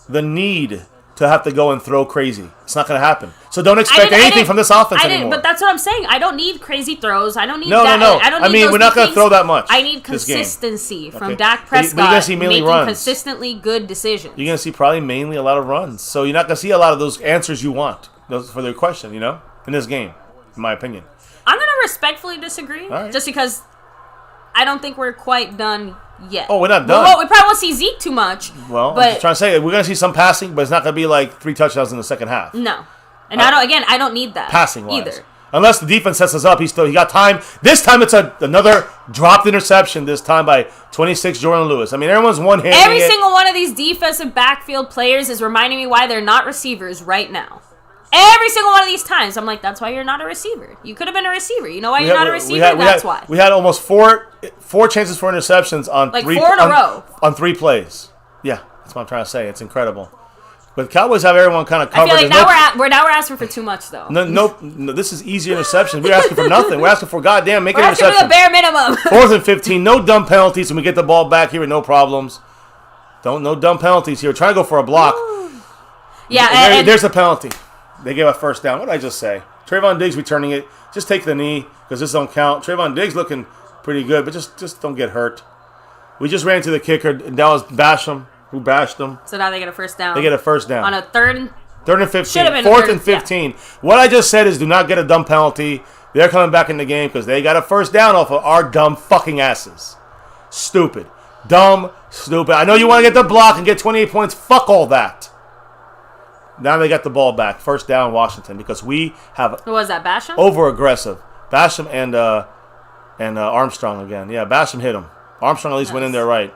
the need to have to go and throw crazy. It's not going to happen. So don't expect anything from this offense anymore. But that's what I'm saying. I don't need crazy throws. I don't need No. I mean, we're not going to throw that much. I need consistency from Okay. Dak But you're Prescott gonna see mainly making runs. consistently good decisions. You're going to see probably mainly a lot of runs. So you're not going to see a lot of those answers you want for their question, in this game, in my opinion. I'm going to respectfully disagree, right. just because I don't think we're quite done yet. Oh, we're not done. Well, we probably won't see Zeke too much. Well, but I'm just trying to say we're going to see some passing, but it's not going to be like 3 touchdowns in the second half. No. And I don't need that. Passing-wise. Either. Unless the defense sets us up, he got time. This time it's another dropped interception, this time by 26 Jordan Lewis. I mean, everyone's one-handing Every single one of these defensive backfield players is reminding me why they're not receivers right now. Every single one of these times, I'm like, that's why you're not a receiver. You could have been a receiver. You know why you're not a receiver? That's why. We had almost four chances for interceptions on like 4 in a row. On 3 plays. Yeah, that's what I'm trying to say. It's incredible. But the Cowboys have everyone kind of covered. I feel like we're asking for too much, though. No, this is easy interceptions. We're asking for nothing. We're asking for goddamn make an interception. We're asking for the bare minimum. 4th and 15. No dumb penalties, and we get the ball back here with no problems. No dumb penalties here. We're trying to go for a block. Yeah, and there's the penalty. They gave a first down. What did I just say? Trayvon Diggs returning it. Just take the knee because this don't count. Trayvon Diggs looking pretty good, but just don't get hurt. We just ran to the kicker, and Dallas bashed him. Who bashed him? So now they get a first down. They get a first down. On a third and 15. Should have been 4th and 15. Yeah. What I just said is do not get a dumb penalty. They're coming back in the game because they got a first down off of our dumb fucking asses. Stupid. Dumb, stupid. I know you want to get the block and get 28 points. Fuck all that. Now they got the ball back. First down, Washington, because we have... Who was that, Basham? Over-aggressive. Basham and Armstrong again. Yeah, Basham hit him. Armstrong at least went in there right.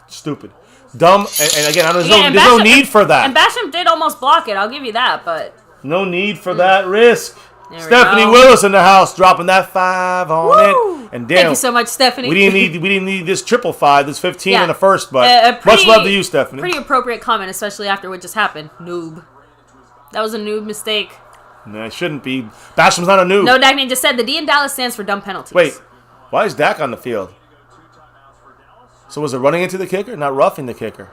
Stupid. Dumb, and again, there's no need for that. And Basham did almost block it, I'll give you that, but... No need for that risk. There Stephanie Willis in the house, dropping that 5 on it. And damn, thank you so much, Stephanie. We didn't need this 555, this 15 in the first, but much love to you, Stephanie. Pretty appropriate comment, especially after what just happened. Noob. That was a noob mistake. No, it shouldn't be. Basham's not a noob. No, Dak just said the D in Dallas stands for dumb penalties. Wait, why is Dak on the field? So was it running into the kicker? Not roughing the kicker.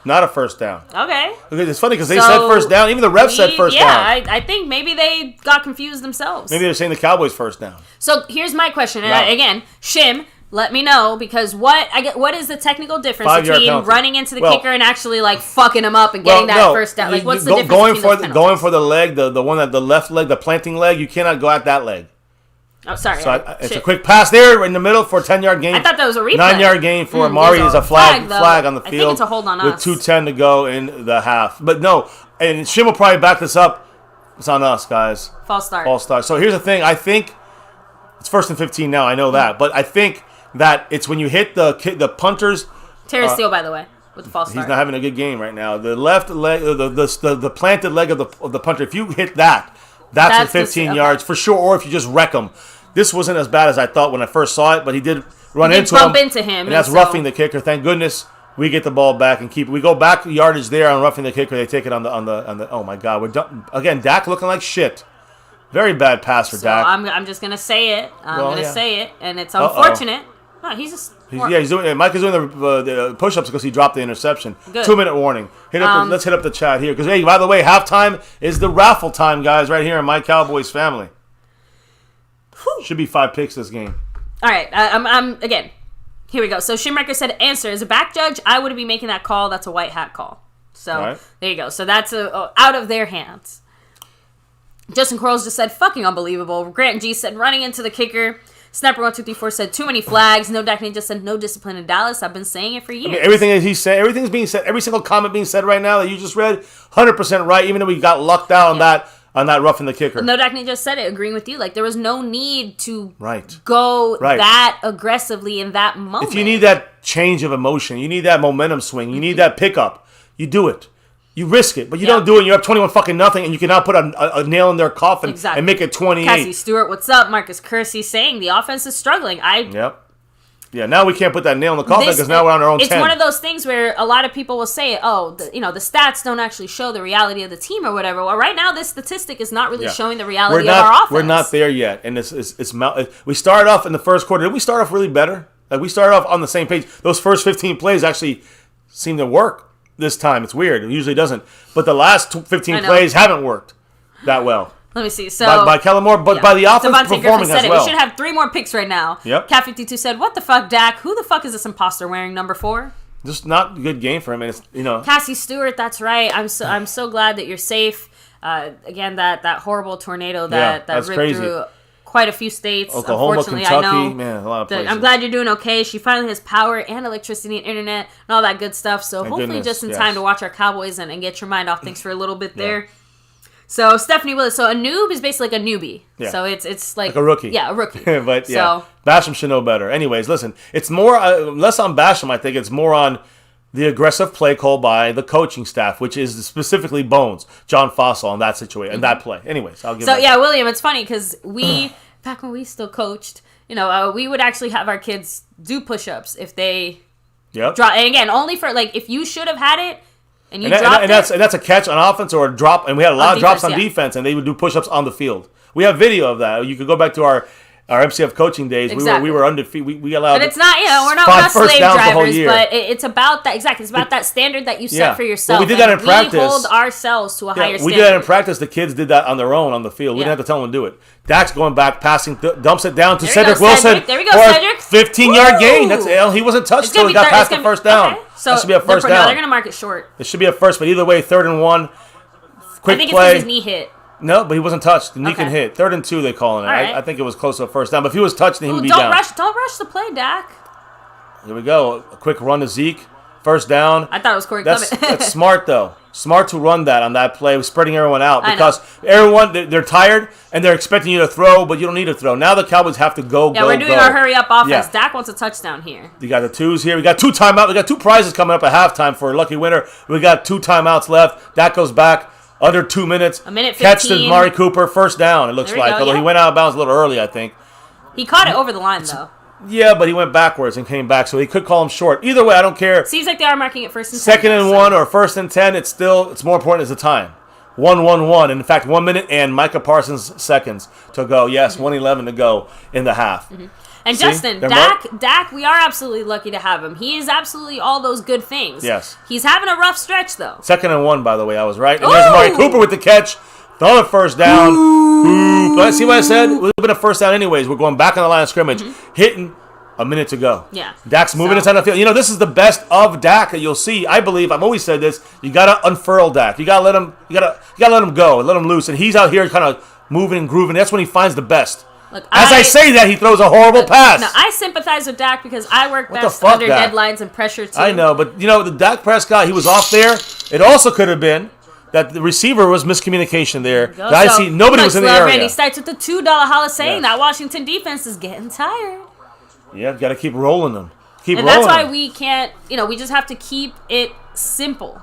Not a first down. Okay. It's funny because they said first down. Even the ref said first down. Yeah, I think maybe they got confused themselves. Maybe they're saying the Cowboys first down. So here's my question. And again, Shim, let me know, because what is the technical difference between running into the kicker and actually like fucking him up and getting that first down? Like, what's the difference going for the leg, the one that the left leg, the planting leg? You cannot go at that leg. Oh, sorry. So it's a quick pass there in the middle for a 10-yard gain. I thought that was a replay. 9-yard gain for Amari is a flag on the field. I think it's a hold on us. With 2:10 to go in the half. But no, and Shim will probably back this up. It's on us, guys. False start. So here's the thing. I think it's 1st and 15 now. I know that. But I think that it's when you hit the punters. Terrence Steele, by the way, with the false start. He's not having a good game right now. The left leg, the planted leg of the punter, if you hit that, that's at 15 yards for sure. Or if you just wreck him. This wasn't as bad as I thought when I first saw it, but he did run into him. And that's roughing the kicker. Thank goodness we get the ball back and keep it. We go back yardage there on roughing the kicker. They take it on the. Oh my God, we're done again. Dak looking like shit. Very bad pass for Dak. I'm just gonna say it. I'm gonna say it, and it's unfortunate. No, he's just. He's doing. Mike is doing the push-ups because he dropped the interception. Good. 2-minute warning. Let's hit up the chat here because hey, by the way, halftime is the raffle time, guys. Right here in My Cowboys Family. Should be 5 picks this game. All right, I'm again. Here we go. So Shimrecker said, "Answer as a back judge, I wouldn't be making that call. That's a white hat call." So There you go. So that's out of their hands. Justin Quarles just said, "Fucking unbelievable." Grant G said, "Running into the kicker." Snapper 1234 said, "Too many flags." No Dak just said, "No discipline in Dallas." I've been saying it for years. I mean, everything he said, everything's being said. Every single comment being said right now that you just read, 100% right. Even though we got lucked out on that. On that roughing the kicker. No, Dak just said it, agreeing with you. Like, there was no need to go that aggressively in that moment. If you need that change of emotion, you need that momentum swing, you need that pickup, you do it. You risk it, but you don't do it. You're up 21-0, and you can now put a nail in their coffin and make it 28. Cassie Stewart, what's up? Marcus Kersey saying the offense is struggling. Yeah, now we can't put that nail in the coffin because now we're on our own 10. It's one of those things where a lot of people will say, oh, the stats don't actually show the reality of the team or whatever. Well, right now, this statistic is not really showing the reality of our offense. We're not there yet. And we started off in the first quarter. Did we start off really better? Like, we started off on the same page. Those first 15 plays actually seem to work this time. It's weird. It usually doesn't. But the last 15 plays haven't worked that well. Let me see. So by Kellen Moore, but by the offense performing as well. We should have 3 more picks right now. Yep. Cat52 said, "What the fuck, Dak? Who the fuck is this imposter wearing number 4?" Just not a good game for him. And it's, Cassie Stewart, that's right. I'm so glad that you're safe. Again, that horrible tornado that ripped crazy. through quite a few states. Oklahoma, Unfortunately, Kentucky, I know. man, a lot of places. I'm glad you're doing okay. She finally has power and electricity and internet and all that good stuff. So hopefully just in time to watch our Cowboys and get your mind off things for a little bit there. So Stephanie Willis. So a noob is basically like a newbie. Yeah. So it's like a rookie. Yeah, a rookie. But yeah, Basham should know better. Anyways, listen, it's more less on Basham. I think it's more on the aggressive play call by the coaching staff, which is specifically Bones, John Fossil, in that situation, in that play. Anyways, I'll give. So William, it's funny because we back when we still coached, we would actually have our kids do push-ups if they drop. And again, only for if you should have had it. And that's a catch on offense or a drop, and we had a lot of drops on defense, and they would do push-ups on the field. We have video of that. You could go back to our MCF coaching days. Exactly. We were undefeated. We allowed. But it's not, we're not slave drivers, but it's about that. Exactly, it's about that standard that you set for yourself. Well, we did that in practice. We hold ourselves to a higher standard. We did that in practice. The kids did that on their own on the field. We didn't have to tell them to do it. Dak's going back, passing, dumps it down to Cedric Wilson. There we go, Cedric. 15-yard gain. He wasn't touched until he got past the first down. Okay. So that should be a first down. They're going to mark it short. It should be a first, but either way, 3rd and 1. Quick I think play. it's because his knee hit. No, but he wasn't touched. The knee can hit. 3rd and 2, they call it. Right. I think it was close to a first down. But if he was touched, then he would be down. Don't rush the play, Dak. Here we go. A quick run to Zeke. First down. I thought it was Corey Clement. That's smart, though. Smart to run that on that play, spreading everyone out. Because everyone, they're tired, and they're expecting you to throw, but you don't need to throw. Now the Cowboys have to go, Yeah, we're doing our hurry-up offense. Dak wants a touchdown here. You got the 2s here. We got 2 timeouts. We got 2 prizes coming up at halftime for a lucky winner. We got 2 timeouts left. Dak goes back. Under 2 minutes. A minute 15. Catch to Mari Cooper. First down, it looks like. Although he went out of bounds a little early, I think. He caught it over the line, though. Yeah, but he went backwards and came back, so he could call him short. Either way, I don't care. Seems like they are marking it 1st and 10. 2nd and 1 or 1st and 10, it's more important as the time. 1-1-1. In fact, 1 minute and Micah Parsons seconds to go. Yes, 1:11 to go in the half. And Justin, Dak, we are absolutely lucky to have him. He is absolutely all those good things. Yes. He's having a rough stretch, though. 2nd and 1, by the way, I was right. And there's Mari Cooper with the catch. Another first down. Ooh. See what I said? It would have been a first down anyways. We're going back on the line of scrimmage. Hitting a minute to go. Yeah. Dak's moving inside the field. This is the best of Dak that you'll see. I believe, I've always said this, you got to unfurl Dak. You got to let him go, let him loose. And he's out here kind of moving and grooving. That's when he finds the best. Look, As I say that, he throws a horrible pass. No, I sympathize with Dak because I work best under deadlines and pressure, too. I know, but, the Dak Prescott, he was off there. It also could have been that the receiver was miscommunication there. I see nobody was in the area. Randy starts with the $2 holla saying that Washington defense is getting tired. Yeah, got to keep rolling them. And that's why we can't, we just have to keep it simple.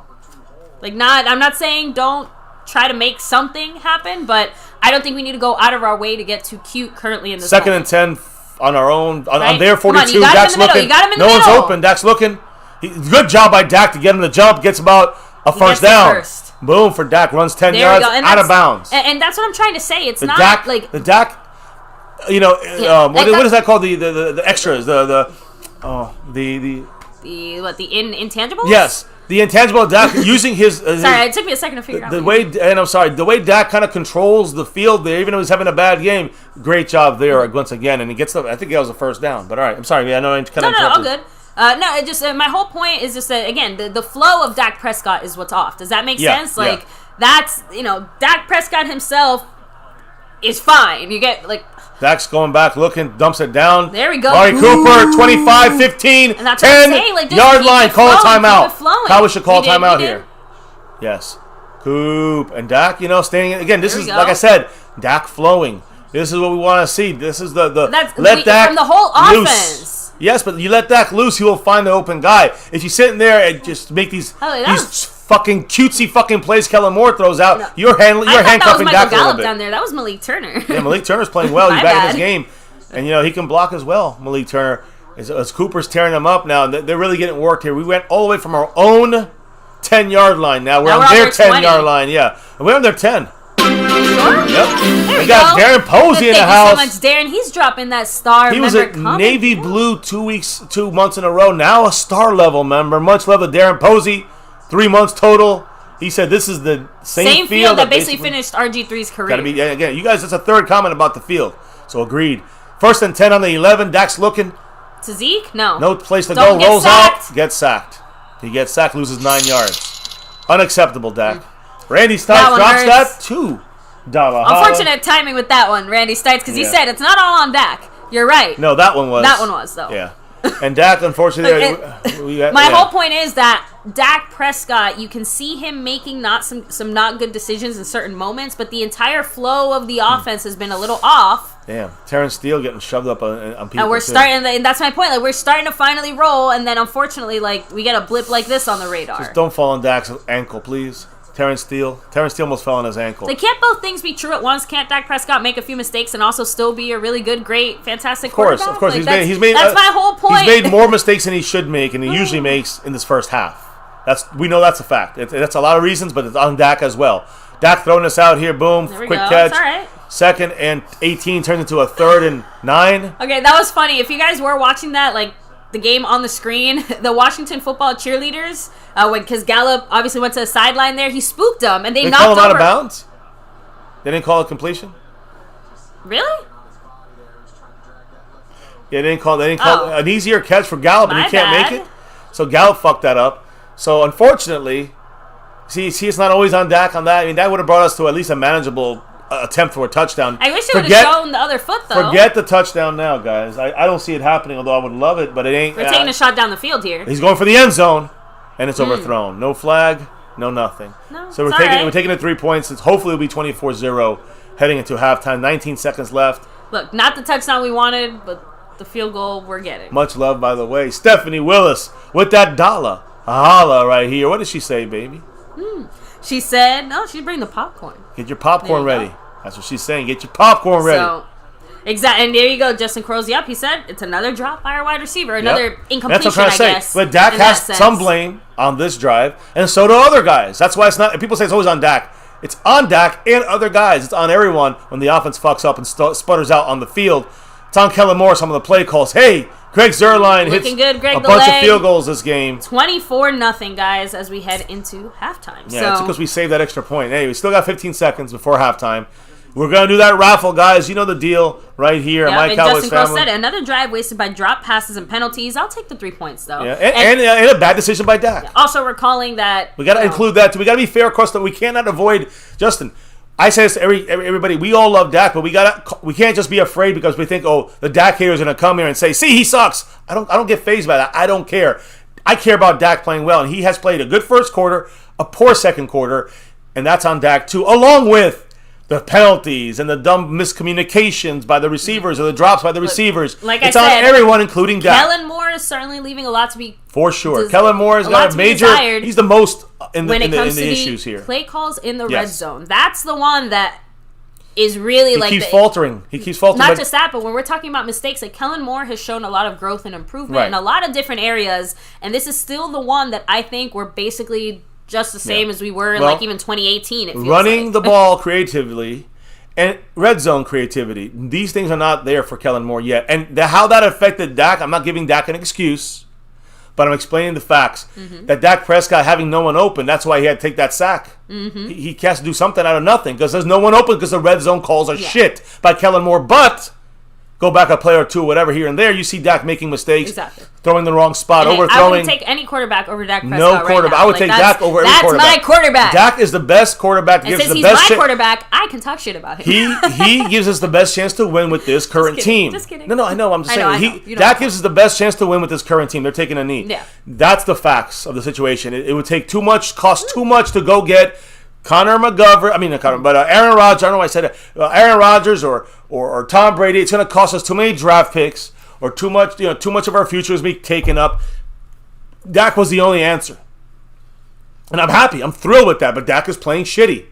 I'm not saying don't try to make something happen, but I don't think we need to go out of our way to get too cute currently in this 2nd and 10 on our own. On their 42, Dak's looking. No one's open. Dak's looking. Good job by Dak to get him the jump. Gets about a first down. Boom for Dak. Runs 10 yards out of bounds. And that's what I'm trying to say. It's not Dak, like... The Dak, what is that called? The extras. The intangibles? Yes. The intangible Dak using his... sorry, it took me a second to figure out. The way Dak kind of controls the field there, even though he's having a bad game. Great job there once again, and he gets I think that was the first down. But all right, I'm sorry. I know I kind of No, all good. No, it just my whole point is just that again, the flow of Dak Prescott is what's off. Does that make sense? That's Dak Prescott himself is fine. You get Dak's going back, looking, dumps it down. There we go. Mari Cooper, 25, 15, and that's 10, yard line. Call a timeout. Cowboys should call a timeout here. Yes. Coop and Dak, staying again. This is like I said, Dak flowing. This is what we want to see. This is Dak from the whole offense. Loose. Yes, but you let Dak loose, he will find the open guy. If you sit in there and just make these fucking cutesy fucking plays Kellen Moore throws out, you're handcuffing Dak a little bit. Down there. That was Malik Turner. Yeah, Malik Turner's playing well. He's back in his game. And, he can block as well, Malik Turner. As Cooper's tearing them up now, they're really getting worked here. We went all the way from our own 10-yard line. Now we're on their 10-yard line. Yeah, and we're on their 10. Sure? Yep. We got Darren Posey in the house. Thank you so much, Darren. He's dropping that star. He was a Navy Blue 2 months in a row. Now a star level member. Much love to Darren Posey. 3 months total. He said this is the same field that basically finished RG3's career. Gotta be, again, you guys, that's a third comment about the field. So agreed. 1st and 10 on the 11. Dak's looking. To Zeke? No. No place to go. Rolls out. Gets sacked. He gets sacked, loses 9 yards. Unacceptable, Dak. Randy Stites drops that $2. Unfortunate timing with that one, Randy Stites, because he said it's not all on Dak. You're right. No, that one was. That one was, though. Yeah. And Dak, unfortunately, my whole point is that Dak Prescott, you can see him making some not good decisions in certain moments, but the entire flow of the offense has been a little off. Damn, Terrence Steele getting shoved up on people. And we're starting, and that's my point. Like, we're starting to finally roll, and then unfortunately, like, we get a blip like this on the radar. Just don't fall on Dak's ankle, please. Terrence Steele almost fell on his ankle. They can't both things be true at once. Can't Dak Prescott make a few mistakes and also still be a really good, great, fantastic quarterback? Of course. Like, He's made. That's my whole point. He's made more mistakes than he should make, and he usually makes in this first half. We know that's a fact. That's a lot of reasons, but it's on Dak as well. Dak throwing us out here, boom, quick catch. It's all right. 2nd and 18 turns into a 3rd and 9. Okay, that was funny. If you guys were watching that, like, the game on the screen, the Washington football cheerleaders, because Gallup obviously went to the sideline there, he spooked them, and they knocked call him over. Out of bounds? They didn't call it completion? Really? Yeah, they didn't call an easier catch for Gallup, and he can't make it. So Gallup fucked that up. So unfortunately, see, it's not always on Dak on that. I mean, that would have brought us to at least a manageable attempt for a touchdown. I wish they would have shown the other foot, though. Forget the touchdown now, guys. I don't see it happening, although I would love it, but it ain't. We're taking a shot down the field here. He's going for the end zone, and it's overthrown. No flag, no nothing. No, so we're taking it 3 points. Hopefully it'll be 24-0 heading into halftime. 19 seconds left. Look, not the touchdown we wanted, but the field goal we're getting. Much love, by the way. Stephanie Willis with that dollar. A holla right here. What did she say, baby? She said, no, she'd bring the popcorn. Get your popcorn ready. That's what she's saying. Get your popcorn ready. So, exactly. And there you go. Justin Crow's up. He said it's another drop by our wide receiver. Another incompletion, that's what I'm trying to guess. say. But Dak has some blame on this drive, and so do other guys. That's why it's not. People say it's always on Dak. It's on Dak and other guys. It's on everyone when the offense fucks up and sputters out on the field. It's on Kellen Moore, some of the play calls. Hey, Greg Zuerlein hits a bunch of field goals this game. 24-0, guys, as we head into halftime. Yeah, it's because we saved that extra point. Hey, we still got 15 seconds before halftime. We're going to do that raffle, guys. You know the deal right here. Yeah, My Cowboys Justin family. Cole said it. Another drive wasted by drop passes and penalties. I'll take the 3 points, though. Yeah, and a bad decision by Dak. Yeah. Also recalling that... We got to include that, too. We got to be fair across that. We cannot avoid... Justin, I say this to everybody. We all love Dak, but we can't just be afraid because we think, oh, the Dak haters are going to come here and say, see, he sucks. I don't get fazed by that. I don't care. I care about Dak playing well, and he has played a good first quarter, a poor second quarter, and that's on Dak, too, along with the penalties and the dumb miscommunications by the receivers or the drops by the receivers. Like it's I said, on everyone, including Dak. Kellen Moore is certainly leaving a lot to be... For sure. Kellen Moore has got a major... He's the most in the issues here. Play calls in the red zone. That's the one that is really He keeps faltering. Not just that, but when we're talking about mistakes, like Kellen Moore has shown a lot of growth and improvement in a lot of different areas, and this is still the one that I think we're basically... just the same as we were in like even 2018. It feels running like. the ball creatively and red zone creativity. These things are not there for Kellen Moore yet. And how that affected Dak, I'm not giving Dak an excuse, but I'm explaining the facts. That Dak Prescott having no one open, that's why he had to take that sack. He has to do something out of nothing because there's no one open because the red zone calls are shit by Kellen Moore. But... go back a play or two, whatever, here and there. You see Dak making mistakes, throwing the wrong spot, overthrowing. I wouldn't take any quarterback over Dak Prescott. No quarterback. Right now. I would take Dak over every quarterback. That's my quarterback. Dak is the best quarterback. And since he's my quarterback, I can talk shit about him. He gives us the best chance to win with this current team. Just kidding. No, I know. I'm just saying. Dak gives us the best chance to win with this current team. They're taking a knee. Yeah. That's the facts of the situation. It would take too much, cost too much to go get Aaron Rodgers. I don't know why I said it. Aaron Rodgers or Tom Brady. It's going to cost us too many draft picks or too much of our future is being taken up. Dak was the only answer, and I'm happy. I'm thrilled with that. But Dak is playing shitty.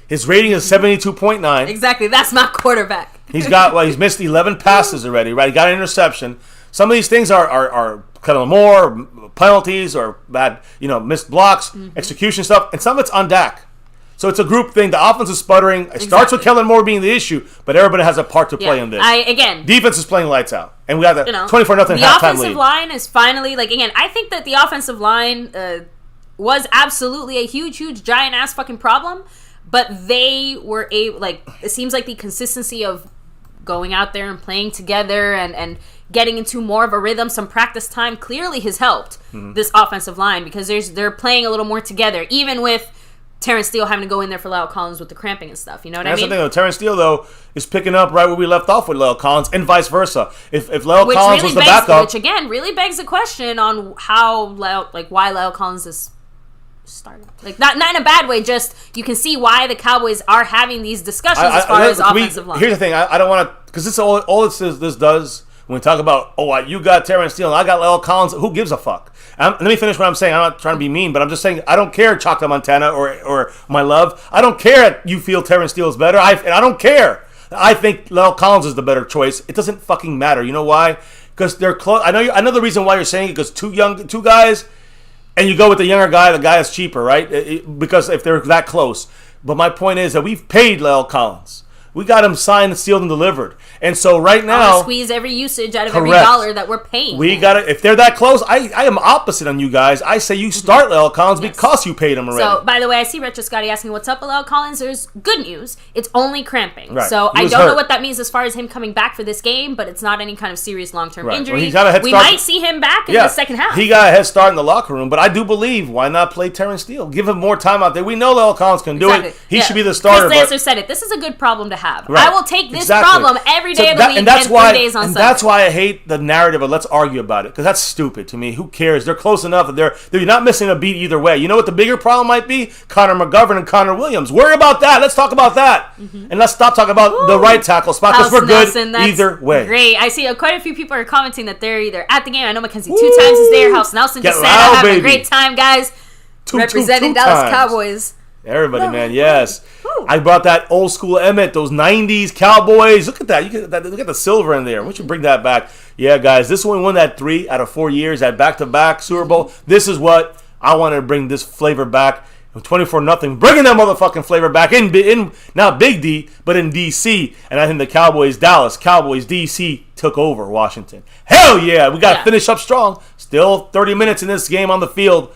His rating is 72.9. Exactly. That's my quarterback. He's missed 11 passes already. Right. He got an interception. Some of these things are kind of more penalties or bad, missed blocks, execution stuff, and some of it's on Dak. So it's a group thing. The offense is sputtering. It starts with Kellen Moore being the issue, but everybody has a part to play in this. Defense is playing lights out, and we got the 24-0 halftime lead. The offensive line is finally I think that the offensive line was absolutely a huge, giant ass fucking problem, but they were able. It seems like the consistency of going out there and playing together and getting into more of a rhythm, some practice time clearly has helped this offensive line because they're playing a little more together, even with Terrence Steele having to go in there for La'el Collins with the cramping and stuff. You know what I mean? That's the thing, though. Terrence Steele, though, is picking up right where we left off with La'el Collins and vice versa. If La'el Collins was the backup... Which, again, really begs the question on how, why La'el Collins is starting. Not in a bad way, just you can see why the Cowboys are having these discussions as far as offensive line. Here's the thing. I don't want to... Because this all this does... When we talk about, you got Terrence Steele and I got La'el Collins, who gives a fuck? Let me finish what I'm saying. I'm not trying to be mean, but I'm just saying I don't care, Chocolate Montana or my love. I don't care that you feel Terrence Steele is better. And I don't care. I think La'el Collins is the better choice. It doesn't fucking matter. You know why? Because they're close. I know the reason why you're saying it, because two guys, and you go with the younger guy, the guy is cheaper, right? Because if they're that close. But my point is that we've paid La'el Collins. We got him signed, sealed, and delivered. And so right now... squeeze every usage out of every dollar that we're paying. We got to... If they're that close, I am opposite on you guys. I say you start La'el Collins because you paid him already. So, by the way, I see Retro Scotty asking, what's up with La'el Collins? There's good news. It's only cramping. Right. So, I don't know what that means as far as him coming back for this game, but it's not any kind of serious long-term injury. Well, got a head we start. might see him back in the second half. He got a head start in the locker room, but I do believe, why not play Terrence Steele? Give him more time out there. We know La'el Collins can do it. He should be the starter. Chris Lancer said it. This is a good problem to have. Right. I will take this problem every day of the week and 3 days on Sunday. And that's why I hate the narrative of let's argue about it, because that's stupid to me. Who cares? They're close enough that they're not missing a beat either way. You know what the bigger problem might be? Connor McGovern and Connor Williams. Worry about that. Let's talk about that. And let's stop talking about the right tackle spot, because we're good either way. Great. I see quite a few people are commenting that they're either at the game. I know Mackenzie 2 times is there. House Nelson just said, I'm having a great time, guys. Representing Dallas Cowboys. Everybody, man, yes. I brought that old school EMMITT, those 90s Cowboys. Look at that. Look at the silver in there. We should bring that back. Yeah, guys, this one won that 3 out of 4 years, that back-to-back Super Bowl. This is what I wanted to bring this flavor back. 24-0, bringing that motherfucking flavor back in not Big D, but in D.C. And I think the Dallas Cowboys, D.C. took over Washington. Hell yeah, we got to finish up strong. Still 30 minutes in this game on the field.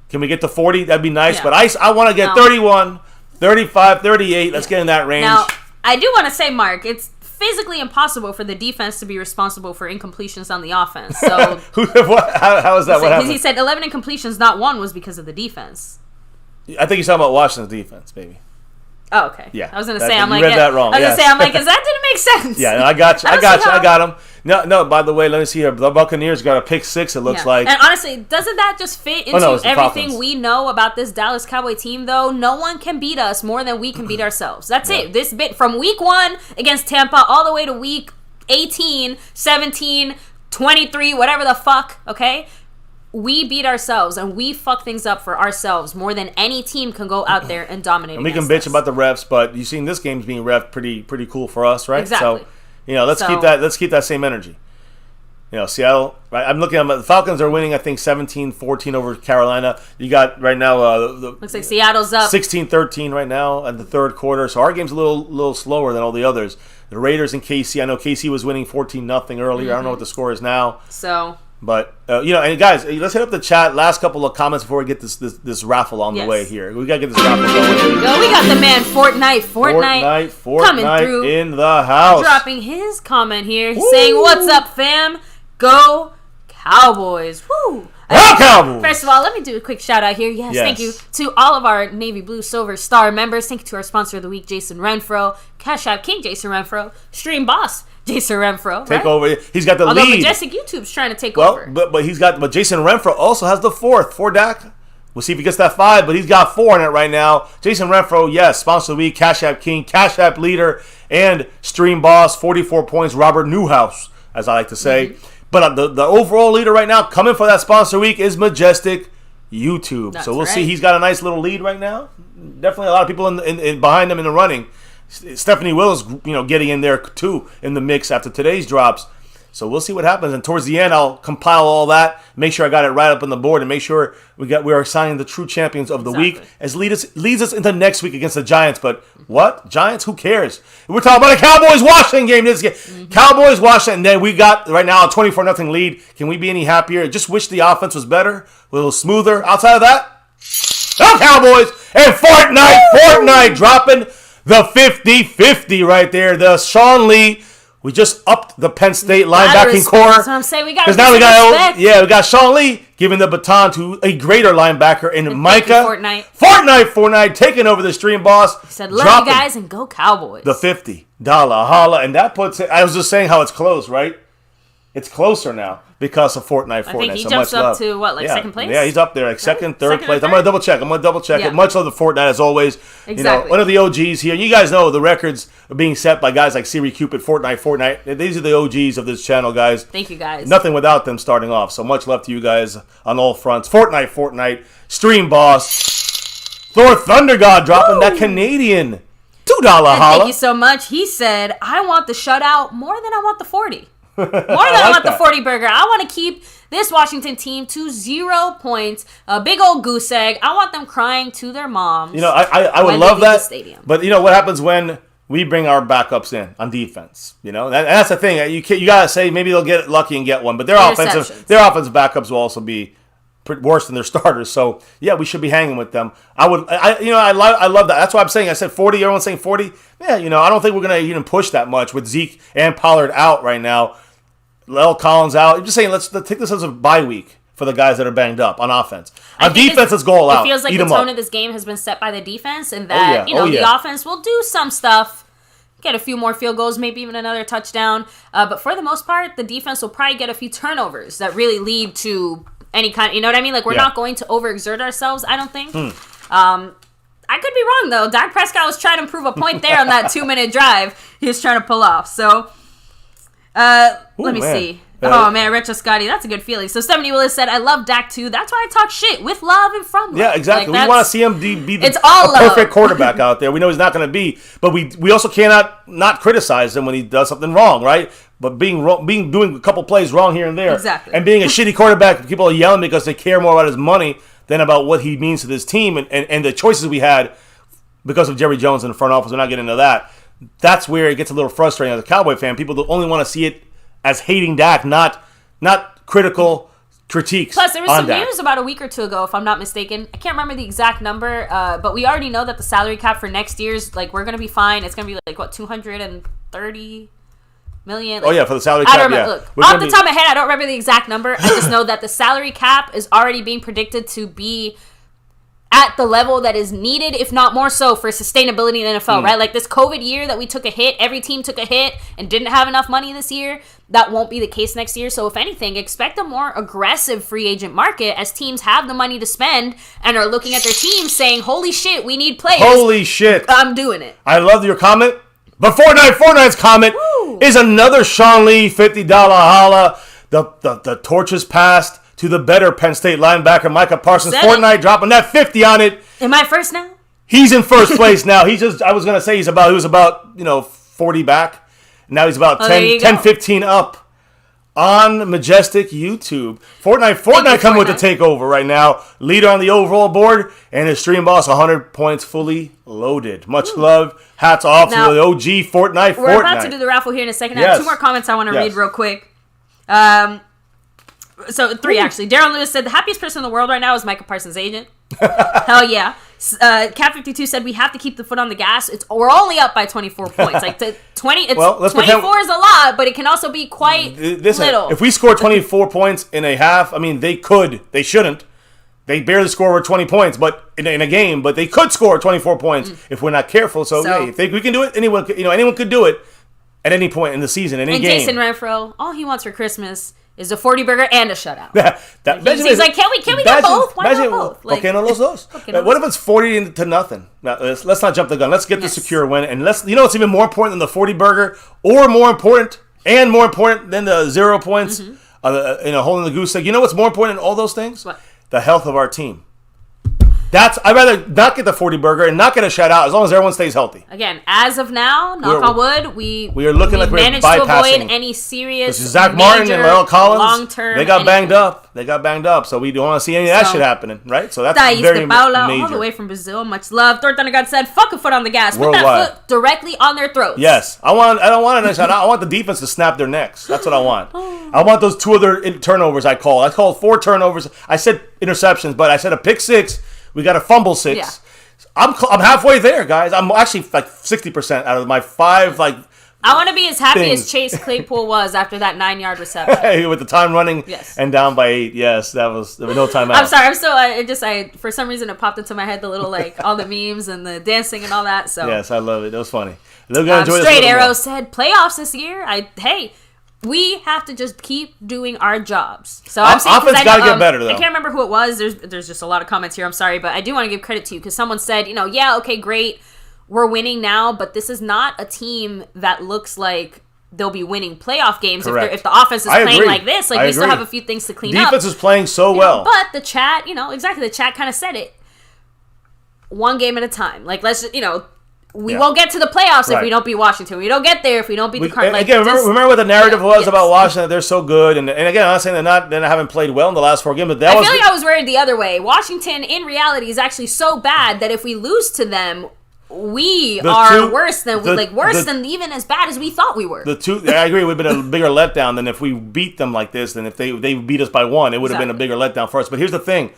Can we get to 40? That'd be nice. Yeah. But I want to get 31, 35, 38. Let's get in that range. Now, I do want to say, Mark, it's physically impossible for the defense to be responsible for incompletions on the offense. So how is that? What happened? He said 11 incompletions, not one, was because of the defense. I think he's talking about Washington's defense, baby. Oh, okay. Yeah. I was going to say, I'm like, read that wrong. I was going to say, I'm like, because that didn't make sense. Yeah, no, I got you. I got him. No, by the way, let me see here. The Buccaneers got a pick 6, it looks like. And honestly, doesn't that just fit into everything we know about this Dallas Cowboy team, though? No one can beat us more than we can beat ourselves. That's it. This bit from week 1 against Tampa all the way to week 18, 17, 23, whatever the fuck, okay? We beat ourselves, and we fuck things up for ourselves more than any team can go out there and dominate. And we can bitch about the refs, but you've seen this game's being ref pretty cool for us, right? Exactly. So, let's keep that same energy. Seattle, right? I'm looking at the Falcons are winning, I think 17-14 over Carolina. You got right now looks like Seattle's up 16-13 right now in the third quarter. So our game's a little slower than all the others. The Raiders and KC, I know KC was winning 14-0 earlier. I don't know what the score is now. But, and guys, let's hit up the chat. Last couple of comments before we get this raffle on the way here. We got to get this raffle going. We got the man Fortnite coming through in the house. Dropping his comment here. He's saying, what's up, fam? Go Cowboys. Woo! Go Cowboys! First of all, let me do a quick shout out here. Yes, thank you to all of our Navy Blue Silver Star members. Thank you to our sponsor of the week, Jason Renfro. Cash App King, Jason Renfro. Stream Boss, Jason Renfro. Take over. He's got the lead. Although Majestic YouTube's trying to take over. But Jason Renfro also has the 4th for Dak. We'll see if he gets that 5, but he's got 4 in it right now. Jason Renfro, yes, sponsor of the week, Cash App King, Cash App Leader, and Stream Boss, 44 points, Robert Newhouse, as I like to say. But the overall leader right now, coming for that sponsor week, is Majestic YouTube. So we'll see. He's got a nice little lead right now. Definitely a lot of people in behind him in the running. Stephanie Willis, getting in there too in the mix after today's drops. So we'll see what happens. And towards the end, I'll compile all that, make sure I got it right up on the board, and make sure we are assigning the true champions of the week as leads us into next week against the Giants. But what? Giants? Who cares? We're talking about a Cowboys-Washington game. This game. Cowboys-Washington, and then we got right now a 24-0 lead. Can we be any happier? Just wish the offense was better, a little smoother. Outside of that, the Cowboys and Fortnite dropping the 50-50 right there. The Sean Lee. We just upped the Penn State linebacking core. That's what I'm saying. We got we got Sean Lee giving the baton to a greater linebacker in Micah. Fortnite taking over the stream boss. He said, "Love you guys and go Cowboys." The $50 holla, and that puts it. I was just saying how it's close, right? It's closer now because of Fortnite. I think he jumps up to second place? Yeah, he's up there, second, third place. I'm going to double check Yeah. it. Much love to Fortnite as always. Exactly. One of the OGs here. You guys know the records are being set by guys like Siri Cupid, Fortnite. These are the OGs of this channel, guys. Thank you, guys. Nothing without them starting off. So much love to you guys on all fronts. Fortnite, stream boss, Thor Thunder God dropping that Canadian $2 holla. Thank you so much. He said, "I want the shutout more than I want the 40." More than I want the 40 burger. I want to keep this Washington team to 0 points. A big old goose egg. I want them crying to their moms. I would love that. But what happens when we bring our backups in on defense? That's the thing. You gotta say maybe they'll get lucky and get one, but their offensive backups will also be worse than their starters. So yeah, we should be hanging with them. I love that. That's why I'm saying. I said 40. Everyone's saying 40. Yeah, I don't think we're gonna even push that much with Zeke and Pollard out right now. Lel Collins out. I'm just saying, let's take this as a bye week for the guys that are banged up on offense. On defense, let's go all out. It feels like the tone of this game has been set by the defense, and that the offense will do some stuff, get a few more field goals, maybe even another touchdown. But for the most part, the defense will probably get a few turnovers that really lead to any kind. You know what I mean? Like we're not going to overexert ourselves. I don't think. I could be wrong though. Dak Prescott was trying to prove a point there on that 2-minute drive he was trying to pull off. So. Let me see. Oh man, Retro Scotty, that's a good feeling. So Stephanie Willis said, "I love Dak too. That's why I talk shit with love and from love." Yeah, exactly. We want to see him be the love. Perfect quarterback out there. We know he's not going to be, but we also cannot not criticize him when he does something wrong, right? But doing a couple plays wrong here and there, exactly, and being a shitty quarterback, people are yelling because they care more about his money than about what he means to this team and the choices we had because of Jerry Jones in the front office. We're not getting into that. That's where it gets a little frustrating as a Cowboy fan. People only want to see it as hating Dak, not critical critiques. Plus, there was some news about a week or two ago, if I'm not mistaken. I can't remember the exact number, but we already know that the salary cap for next year's, we're going to be fine. It's going to be, $230 million? For the salary cap, I don't remember. Look, off the top of my head, I don't remember the exact number. I just know that the salary cap is already being predicted to be at the level that is needed, if not more so, for sustainability in the NFL, right? Like this COVID year that we took a hit, every team took a hit and didn't have enough money this year. That won't be the case next year. So if anything, expect a more aggressive free agent market as teams have the money to spend and are looking at their teams saying, holy shit, we need players. Holy shit. I'm doing it. I love your comment. But Fortnite's comment is another Sean Lee $50 holla. The torch is passed to the better Penn State linebacker, Micah Parsons. Fortnite dropping that 50 on it. Am I first now? He's in first place now. I was going to say he was about 40 back. Now he's about 10-15 up on Majestic YouTube. Fortnite coming with the takeover right now. Leader on the overall board and his stream boss 100 points fully loaded. Much love. Hats off to the OG Fortnite. We're about to do the raffle here in a second. I have 2 more comments I want to read real quick. So 3 actually. Darren Lewis said the happiest person in the world right now is Micah Parsons' agent. Hell yeah. Cat 52 said we have to keep the foot on the gas. We're only up by 24 points. 24 is a lot, but it can also be quite little. If we score 24 points in a half, they shouldn't. They barely score over 20 points, but in a game, but they could score 24 points if we're not careful. So hey, if we can do it, anyone could do it at any point in the season, in any game. And Jason Renfro, all he wants for Christmas is a 40 burger and a shutout. He's like, can we get both? Why not both? Los dos. What if it's 40 to nothing? Now, let's not jump the gun. Let's get the secure win. And what's even more important than the 40 burger, or more important than the 0 points, holding the goose egg. You know what's more important than all those things? What? The health of our team. I'd rather not get the 40 burger and not get a shutout as long as everyone stays healthy. Again, as of now, knock on wood, we are looking like we're managed to avoid any serious Zach Martin and Lyle Collins, long-term. They got banged up. So we don't want to see any of that shit happening, right? So that's very major. All the way from Brazil. Much love. Thor Thunder God said, "Fuck a foot on the gas. Put that foot directly on their throats." Yes, I don't want a nice shot. I want the defense to snap their necks. That's what I want. I want those 2 other turnovers. I called 4 turnovers. I said interceptions, but I said a pick 6. We got a fumble 6. Yeah. I'm halfway there, guys. I'm actually like 60% out of my 5 like. I want to be as happy as Chase Claypool was after that 9-yard reception. With the time running and down by 8. Yes, there was no timeout. I'm sorry. I'm still. For some reason, it popped into my head the little like all the memes and the dancing and all that. So yes, I love it. It was funny. They're gonna enjoy Straight Arrow said playoffs this year. We have to just keep doing our jobs. So I'm saying, offense got to get better, though. I can't remember who it was. There's just a lot of comments here. I'm sorry, but I do want to give credit to you because someone said, yeah, okay, great, we're winning now, but this is not a team that looks like they'll be winning playoff games if the offense is playing like this. Like we still have a few things to clean up. Defense is playing so well, but the chat, exactly. The chat kind of said it. One game at a time. Like let's just, we won't get to the playoffs if we don't beat Washington. We don't get there if we don't beat the Cardinals. Again, remember what the narrative was about Washington, that they're so good. And again, I'm not saying they haven't played well in the last 4 games, but I feel like I was worried the other way. Washington, in reality, is actually so bad that if we lose to them, we are worse than even as bad as we thought we were. I agree. It would have been a bigger letdown than if we beat them like this. Than if they beat us by 1, it would have been a bigger letdown for us. But here's the thing.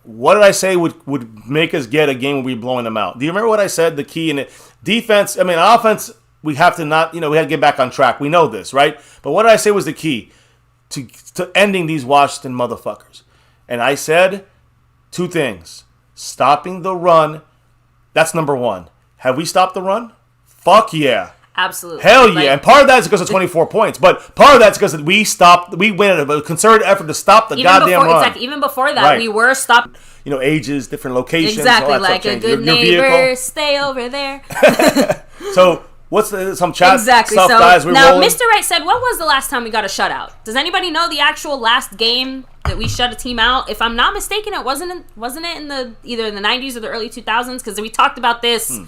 What did I say would make us get a game where we're blowing them out? Do you remember what I said? The key in it, defense. I mean, offense. We have to not. We have to get back on track. We know this, right? But what did I say was the key to ending these Washington motherfuckers? And I said 2 things: stopping the run. That's number 1. Have we stopped the run? Fuck yeah. Absolutely. Hell yeah. And part of that is because of 24 points. But part of that's because we went a concerted effort to stop the goddamn run. Exactly. Even before that, we were stopped. Ages, different locations. Exactly. Like a good neighbor, stay over there. So, what's some chat stuff, guys? Now, Mr. Wright said, when was the last time we got a shutout? Does anybody know the actual last game that we shut a team out? If I'm not mistaken, it wasn't it in either in the 90s or the early 2000s? Because we talked about this.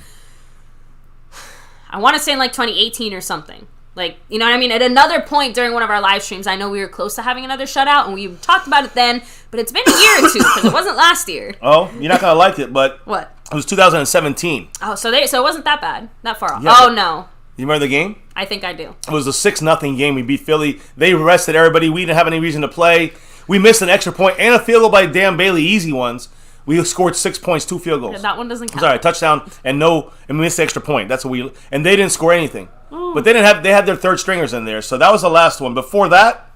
I want to say in like 2018 or something. Like, you know what I mean? At another point during one of our live streams, I know we were close to having another shutout, and we talked about it then, but it's been a year or 2 because it wasn't last year. Oh, you're not going to like it, but what? It was 2017. Oh, so it wasn't that bad. That far off. Yeah, oh, no. You remember the game? I think I do. It was a 6-0 game. We beat Philly. They rested everybody. We didn't have any reason to play. We missed an extra point and a field goal by Dan Bailey, easy ones. We scored 6 points, 2 field goals. Yeah, that one doesn't count. Sorry, touchdown and we missed the extra point. That's what and they didn't score anything. But they had their third stringers in there. So that was the last one. Before that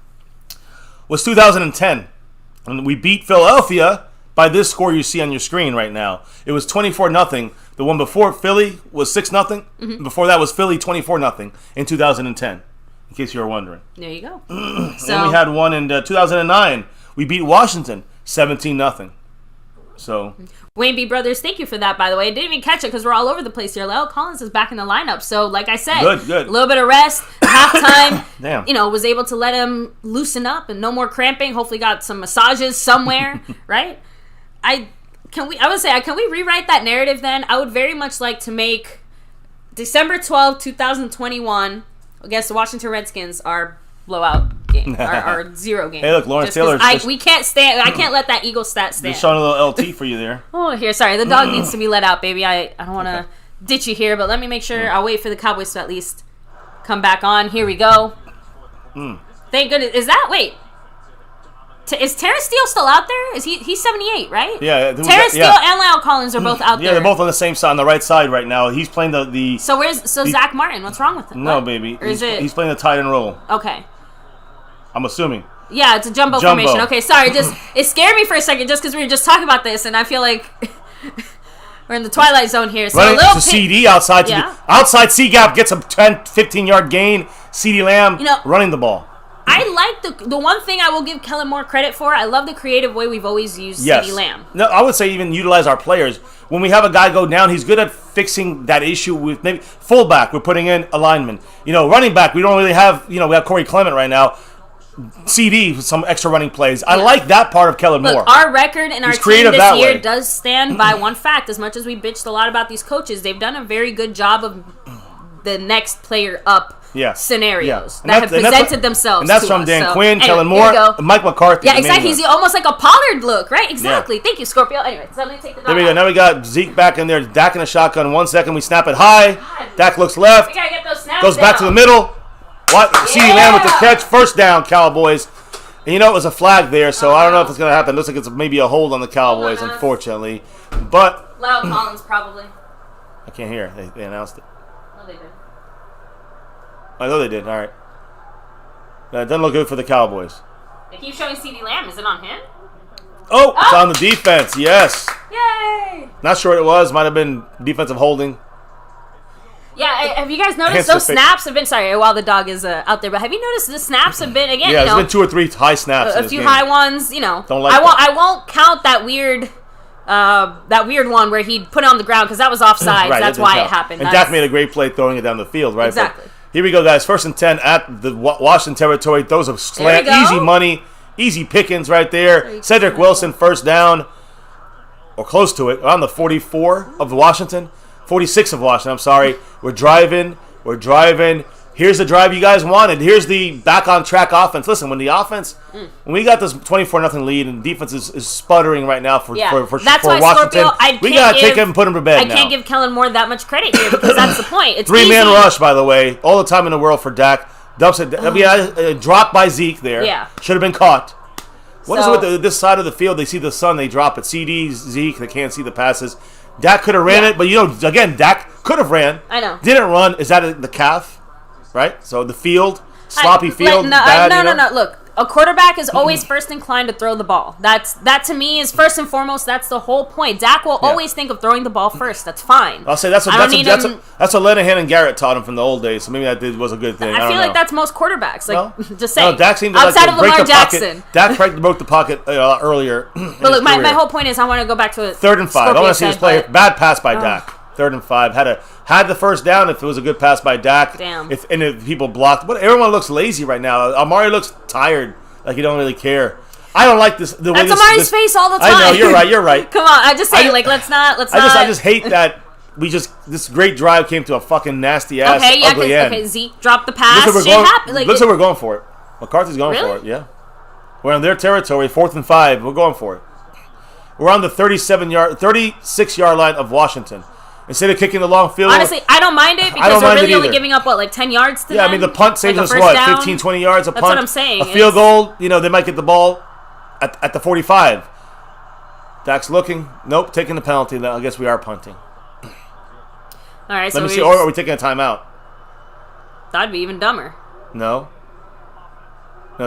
was 2010. And we beat Philadelphia by this score you see on your screen right now. It was 24-0. The one before Philly was 6-0. Mm-hmm. Before that was Philly 24-0 in 2010. In case you were wondering. There you go. And we had one in 2009. We beat Washington 17-0. So Wayne B. Brothers, thank you for that, by the way. I didn't even catch it because we're all over the place here. Lyle Collins is back in the lineup. So, like I said, good. A little bit of rest, halftime. Damn. Was able to let him loosen up and no more cramping. Hopefully got some massages somewhere, right? Can we rewrite that narrative then? I would very much like to make December 12, 2021 against the Washington Redskins our blowout game, our 0 game. Hey, look, Lawrence Taylor. I can't let that Eagle stat stand. Just showing a little LT for you there. Oh, here, sorry, the dog needs to be let out, baby. I don't want to ditch you here, but let me make sure. I'll wait for the Cowboys to at least come back on. Here we go. Thank goodness. Is Terrence Steele still out there? He's 78, right? Yeah. Terrence Steele and Lyle Collins are both out there. Yeah, they're both on the same side, on the right side right now. He's playing the. So Zach Martin? What's wrong with him? No, baby. Or he's playing the tight end role. Okay. I'm assuming. Yeah, it's a jumbo formation. Okay, sorry. It scared me for a second just because we were just talking about this, and I feel like we're in the twilight zone here. So it's a CD outside. Outside C-gap gets a 10, 15-yard gain. CeeDee Lamb running the ball. I like the one thing I will give Kellen Moore credit for. I love the creative way we've always used CeeDee Lamb. No, I would say even utilize our players. When we have a guy go down, he's good at fixing that issue with maybe fullback. We're putting in a lineman. Running back, we don't really have, we have Corey Clement right now. CD with some extra running plays. I like that part of Kellen Moore. Our record and our He's team this year way. does stand by one fact. As much as we bitched a lot about these coaches, they've done a very good job of the next player up scenarios that have presented themselves. And that's from Dan Quinn, Kellen Moore, Mike McCarthy. Yeah, exactly. He's almost like a Pollard look, right? Exactly. Yeah. Thank you, Scorpio. Anyway, so let me take the dog There we go. out. Now we got Zeke back in there. Dak in a shotgun. 1 second. We snap it high. Dak looks left. We gotta get those snaps goes back to the middle. CeeDee Lamb with the catch. First down, Cowboys. And it was a flag there, so I don't know if it's going to happen. It looks like it's maybe a hold on the Cowboys, unfortunately. But Loud Collins, probably. I can't hear. They announced it. Oh, they did. I know they did. All right. It doesn't look good for the Cowboys. They keep showing CeeDee Lamb. Is it on him? Oh, it's on the defense. Yes. Yay! Not sure what it was. Might have been defensive holding. Yeah, have you guys noticed those snaps have been... Sorry, while the dog is out there, but have you noticed the snaps have been, again, there's been 2 or 3 high snaps. A few high ones, Don't like I won't count that weird one where he put it on the ground because that was offsides. Right, that's why it happened. And Dak made a great play throwing it down the field, right? Exactly. But here we go, guys. 1st and 10 at the Washington territory. Throws a slant. Easy money. Easy pickings right there. Cedric Wilson, first down. Or close to it. On the 44 of the Washington. 46 of Washington, I'm sorry. We're driving. Here's the drive you guys wanted. Here's the back-on-track offense. Listen, when the offense, when we got this 24-0 lead and the defense is sputtering right now for that's why Washington, Scorpio, we got to take him and put him to bed now. I can't give Kellen Moore that much credit here because that's the point. It's 3-man rush, by the way. All the time in the world for Dak. Dumps it. A drop by Zeke there. Yeah. Should have been caught. What is it with this side of the field? They see the sun, they drop it. CD, Zeke, they can't see the passes. Dak could have ran it, but again, Dak could have ran. I know. Didn't run. Is that the calf? Right? So the field, sloppy field. No. Look, a quarterback is always first inclined to throw the ball. That to me is first and foremost. That's the whole point. Dak will always think of throwing the ball first. That's fine. I'll say that's what Linehan and Garrett taught him from the old days. So maybe that was a good thing. I feel like that's most quarterbacks. Like just saying. No, Dak seemed to outside like of Lamar Jackson. Dak broke the pocket earlier. But look, my whole point is I want to go back to it. 3rd and 5. I want to see this play. Bad pass by Dak. 3rd and 5. Had the first down if it was a good pass by Dak. Damn. If people blocked. But everyone looks lazy right now. Amari looks tired. Like he don't really care. I don't like this. That's Amari's face all the time. I know, you're right. Come on, I just say let's not. I just hate that this great drive came to a fucking nasty ass ugly end. Okay, Zeke dropped the pass. Looks like we're going for it. McCarthy's going for it, yeah. We're on their territory, 4th and 5. We're going for it. We're on the 36-yard line of Washington. Instead of kicking the long field goal. Honestly, I don't mind it because they're really only giving up, 10 yards to them? Yeah, I mean, the punt saves us, 15, 20 yards? A punt. That's what I'm saying. A field goal, they might get the ball at the 45. Dak's looking. Nope, taking the penalty. I guess we are punting. All right, Let me see. Or are we taking a timeout? That'd be even dumber. No,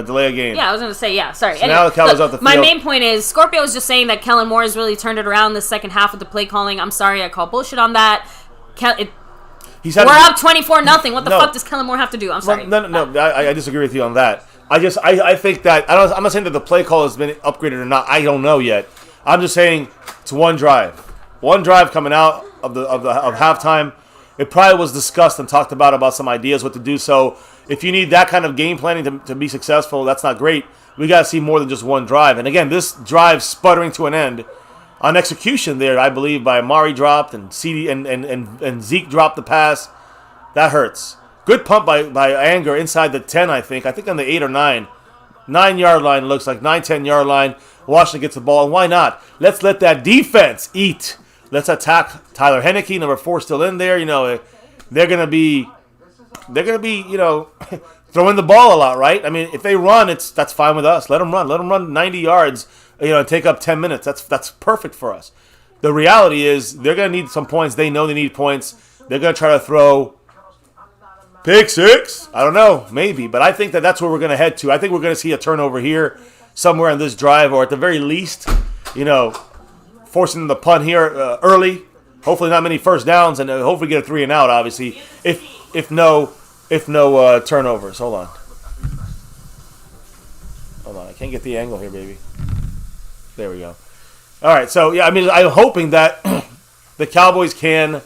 delay a game. Yeah, I was going to say, sorry. So now the Cowboys off the field. My main point is, Scorpio was just saying that Kellen Moore has really turned it around the second half of the play calling. I'm sorry, I call bullshit on that. We're up 24-0. What the fuck does Kellen Moore have to do? I'm sorry. No. I disagree with you on that. I think that I'm not saying that the play call has been upgraded or not. I don't know yet. I'm just saying it's one drive coming out of halftime. It probably was discussed and talked about some ideas what to do. So if you need that kind of game planning to be successful, that's not great. We got to see more than just one drive. And again, this drive sputtering to an end on execution there, I believe, by Amari dropped and CD and Zeke dropped the pass. That hurts. Good pump by Anger inside the 10, I think. I think on the 8 or 9. 9-yard line, looks like 9-10-yard line. Washington gets the ball, and why not? Let's let that defense eat. Let's attack Tyler Henneke, number 4, still in there. They're gonna be throwing the ball a lot, right? I mean, if they run, that's fine with us. Let them run 90 yards, and take up 10 minutes. That's perfect for us. The reality is they're gonna need some points. They know they need points. They're gonna try to throw pick 6. I don't know, maybe, but I think that's where we're gonna head to. I think we're gonna see a turnover here somewhere on this drive, or at the very least, forcing them to punt here early. Hopefully not many first downs, and hopefully get a 3 and out, obviously, if no turnovers. Hold on, I can't get the angle here, baby. There we go. All right, so yeah, I mean, I'm hoping that the Cowboys can,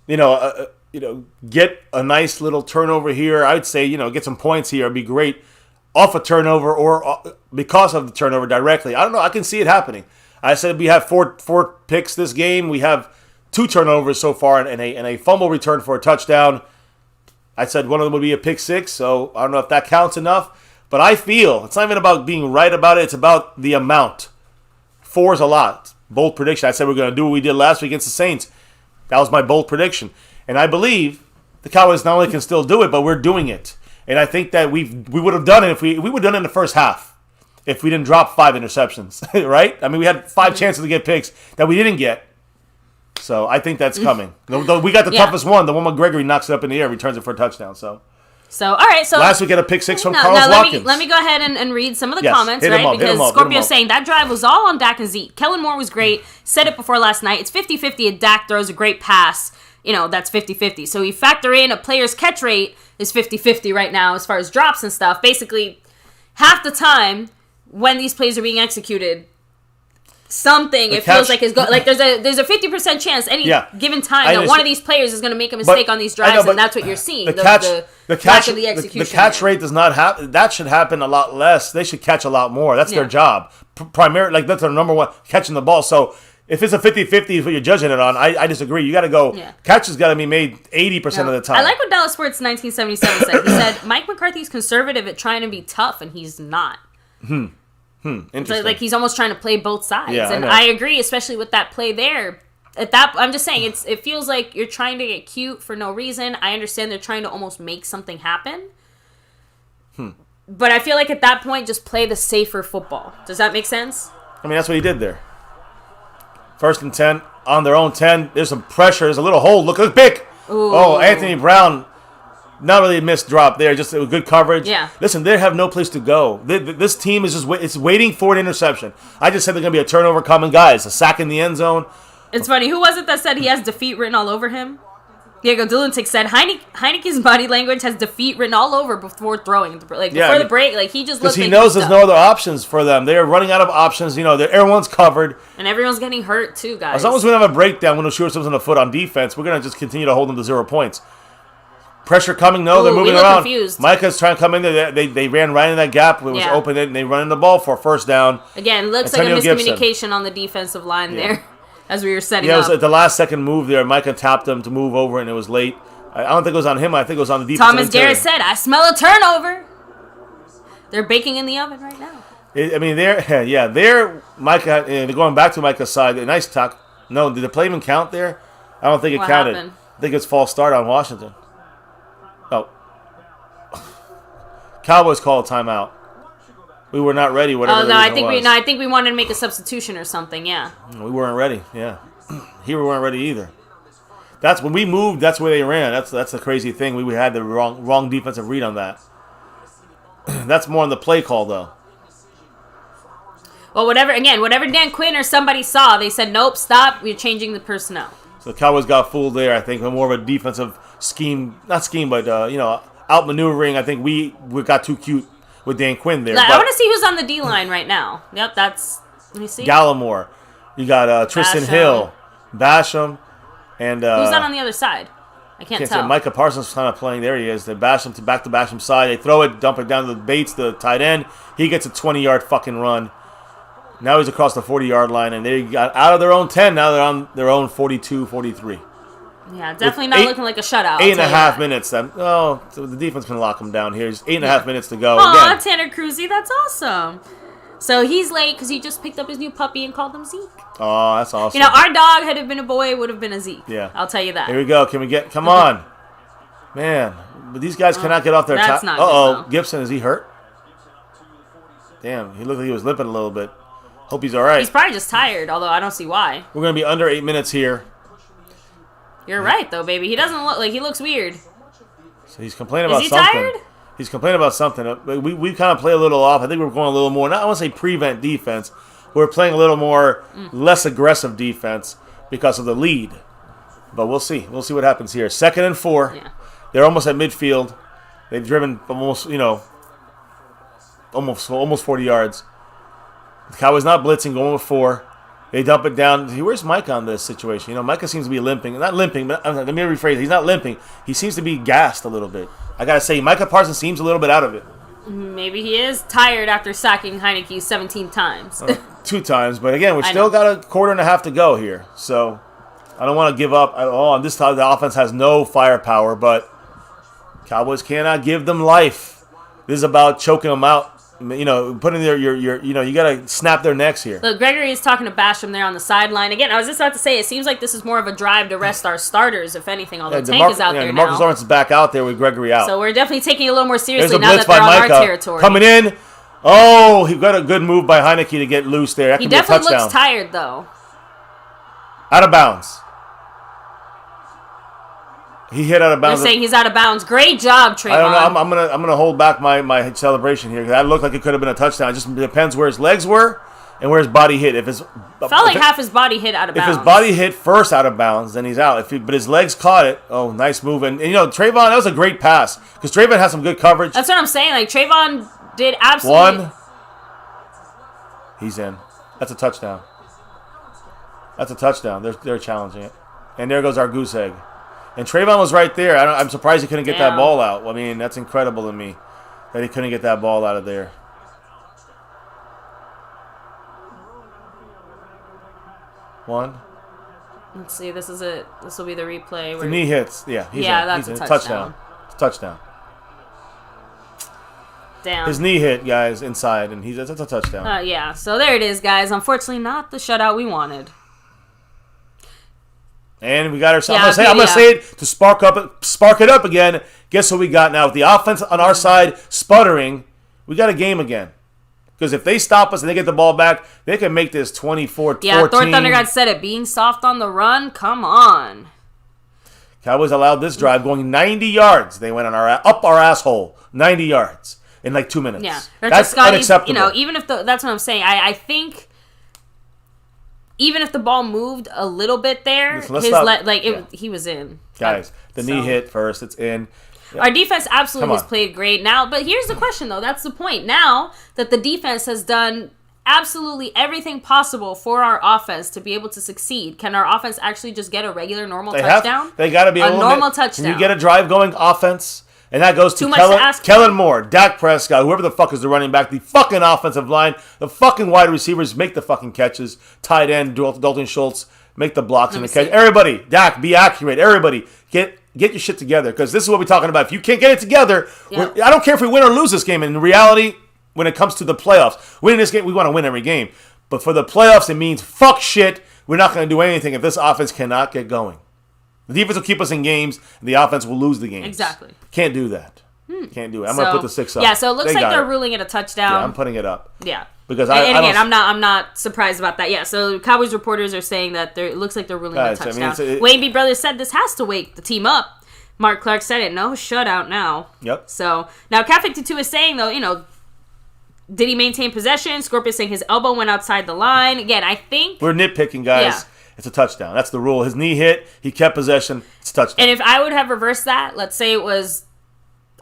get a nice little turnover here. I would say, get some points here. It'd be great. off a turnover or because of the turnover directly. I don't know. I can see it happening. I said we have four picks this game. We have 2 turnovers so far and a fumble return for a touchdown. I said one of them would be a pick 6, so I don't know if that counts enough. But I feel it's not even about being right about it. It's about the amount. 4 is a lot. Bold prediction. I said we're going to do what we did last week against the Saints. That was my bold prediction. And I believe the Cowboys not only can still do it, but we're doing it. And I think that we would have done it if we would have done it in the first half if we didn't drop 5 interceptions, right? I mean, we had 5 chances to get picks that we didn't get. So I think that's coming. Though we got the toughest one. The one where Gregory knocks it up in the air, returns it for a touchdown. So all right. So last week had a pick 6 from Carlos Watkins. Let me go ahead and read some of the comments, right? Because Scorpio's saying that drive was all on Dak and Zeke. Kellen Moore was great. Said it before last night. It's 50-50 and Dak throws a great pass. That's 50-50. So you factor in a player's catch rate is 50-50 right now as far as drops and stuff. Basically, half the time when these plays are being executed, feels like is like there's a 50% chance any given time that one of these players is going to make a mistake on these drives, and that's what you're seeing. The catch of the execution. The catch rate does not happen. That should happen a lot less. They should catch a lot more. That's their job. Primarily, like that's their number one, catching the ball. So if it's a 50-50 is what you're judging it on, I disagree. You got to go. Catch has got to be made 80% of the time. I like what Dallas Sports 1977 said. He said Mike McCarthy's conservative at trying to be tough, and he's not. Interesting. Like he's almost trying to play both sides, and I agree, especially with that play there. I'm just saying it feels like you're trying to get cute for no reason. I understand they're trying to almost make something happen, but I feel like at that point, just play the safer football. Does that make sense? I mean, that's what he did there. 1st and 10 on their own 10. There's some pressure. There's a little hole. Look big. Oh, Anthony Brown. Not really a missed drop there, just a good coverage. Yeah. Listen, they have no place to go. This team is it's waiting for an interception. I just said there's going to be a turnover coming, guys. A sack in the end zone. It's funny. Who was it that said he has defeat written all over him? Diego Dulantic said Heineke's body language has defeat written all over before throwing. Before the break, he just looked. Because he knows there's no other options for them. They're running out of options. Everyone's covered. And everyone's getting hurt too, guys. As long as we don't have a breakdown when we shoot ourselves in the foot on defense, we're going to just continue to hold them to 0 points. Pressure coming? No, they're moving around. Confused. Micah's trying to come in there. They ran right in that gap. It was open, and they run in the ball for a first down. Again, looks Antonio like a miscommunication Gibson on the defensive line there as we were setting up. Yeah, it was at the last second move there. Micah tapped him to move over, and it was late. I don't think it was on him. I think it was on the defense. Thomas Garrett said, I smell a turnover. They're baking in the oven right now. They're Micah. They're going back to Micah's side. A nice tuck. No, did the play even count there? I don't think it counted. Happened? I think it's false start on Washington. Oh. Cowboys call a timeout. We were not ready. Whatever. I think we wanted to make a substitution or something. Yeah. We weren't ready. Yeah. Here we weren't ready either. That's when we moved. That's where they ran. That's the crazy thing. We had the wrong defensive read on that. That's more on the play call though. Well, whatever Dan Quinn or somebody saw, they said nope, stop. We're changing the personnel. So the Cowboys got fooled there. I think more of a defensive scheme, not scheme, but outmaneuvering. I think we got too cute with Dan Quinn there. I want to see who's on the D line right now. Yep, let me see. Gallimore. You got Tristan Hill, Basham, and who's that on the other side? I can't tell. Micah Parsons kind of playing. There he is. They back to Basham's side. They throw it, dump it down to the Bates, the tight end. He gets a 20-yard fucking run. Now he's across the 40-yard line, and they got out of their own 10. Now they're on their own 42, 43. Yeah, definitely not looking like a shutout. 8.5 minutes. So the defense can lock them down here. There's 8.5 minutes to go. Aw, Tanner Cruzy, that's awesome. So he's late because he just picked up his new puppy and called him Zeke. Oh, that's awesome. Our dog, had it been a boy, it would have been a Zeke. Yeah. I'll tell you that. Here we go. Come on. Man, but these guys cannot get off their top. That's not good, though. Gibson, is he hurt? Damn, he looked like he was limping a little bit. Hope he's all right. He's probably just tired, although I don't see why. We're going to be under 8 minutes here. You're right, though, baby. He doesn't look like he looks weird. So he's complaining about something. Is he tired? He's complaining about something. We kind of play a little off. I think we're going a little more, I want to say prevent defense. We're playing a little more, less aggressive defense because of the lead. But we'll see. We'll see what happens here. 2nd and 4. Yeah. They're almost at midfield. They've driven almost 40 yards. The Cowboys not blitzing, going with 4. They dump it down. Where's Mike on this situation? Micah seems to be limping. Not limping, but let me rephrase. He's not limping. He seems to be gassed a little bit. I got to say, Micah Parsons seems a little bit out of it. Maybe he is tired after sacking Heineke 17 times. 2 times, but again, we still got a quarter and a half to go here. So I don't want to give up at all. And this time the offense has no firepower, but Cowboys cannot give them life. This is about choking them out. You know, putting you got to snap their necks here. Look, Gregory is talking to Basham there on the sideline. Again, I was just about to say, it seems like this is more of a drive to rest our starters, if anything, although Tank is out there now. Marcus Lawrence is back out there with Gregory out. So we're definitely taking it a little more seriously There's a now blitz that they're by on Micah our territory. Coming in. Oh, he got a good move by Heineke to get loose there. That He could be a touchdown. definitely looks tired, though. Out of bounds. He hit out of bounds. They're saying he's out of bounds. Great job, Trayvon. I don't know. I'm gonna hold back my celebration here. That looked like it could have been a touchdown. It just depends where his legs were and where his body hit. Felt like half his body hit out of bounds. If his body hit first out of bounds, then he's out. But his legs caught it. Oh, nice move. And you know, Trayvon, that was a great pass because Trayvon has some good coverage. That's what I'm saying. Like Trayvon did absolutely. He's in. That's a touchdown. That's a touchdown. They're challenging it, and there goes our goose egg. And Trayvon was right there. I'm surprised he couldn't get that ball out. I mean, that's incredible to me that he couldn't get that ball out of there. One. Let's see. This is it. This will be the replay. The knee hits. Yeah. That's a touchdown. It's a touchdown. Damn. His knee hit, guys, inside, and that's a touchdown. Yeah. So there it is, guys. Unfortunately, not the shutout we wanted. And we got ourselves. I'm gonna say it to spark it up again. Guess what we got now? With the offense on our side sputtering, we got a game again. Because if they stop us and they get the ball back, they can make this 24-14. Yeah, Thor Thundergod said it. Being soft on the run, come on. Cowboys allowed this drive going 90 yards. They went on up our asshole 90 yards in like 2 minutes. Yeah, that's unacceptable. You know, even if that's what I'm saying. I think. Even if the ball moved a little bit there, he was in. Guys, the knee hit first. It's in. Yeah. Our defense absolutely has played great now. But here's the question, though. That's the point. Now that the defense has done absolutely everything possible for our offense to be able to succeed, can our offense actually just get a regular, normal touchdown? They got to be a normal touchdown. When you get a drive-going offense, and that goes to Kellen Moore, Dak Prescott, whoever the fuck is the running back, the fucking offensive line, the fucking wide receivers make the fucking catches, tight end, Dalton Schultz, make the blocks and the catch. Everybody, Dak, be accurate. Everybody, get your shit together because this is what we're talking about. If you can't get it together, I don't care if we win or lose this game. In reality, when it comes to the playoffs, winning this game, we want to win every game. But for the playoffs, it means fuck shit. We're not going to do anything if this offense cannot get going. The defense will keep us in games, and the offense will lose the games. Exactly. Can't do that. Can't do it. I'm going to put the 6 up. Yeah, so it looks like they're ruling it a touchdown. Yeah, I'm putting it up. Yeah. Because I'm not surprised about that. Yeah, so Cowboys reporters are saying that it looks like they're ruling it a touchdown. Wayne B. Brothers said this has to wake the team up. Mark Clark said it. No shutout now. Yep. So now Cat 52 is saying, though, you know, did he maintain possession? Scorpius saying his elbow went outside the line. Again, I think we're nitpicking, guys. Yeah. It's a touchdown. That's the rule. His knee hit. He kept possession. It's a touchdown. And if I would have reversed that, let's say it was,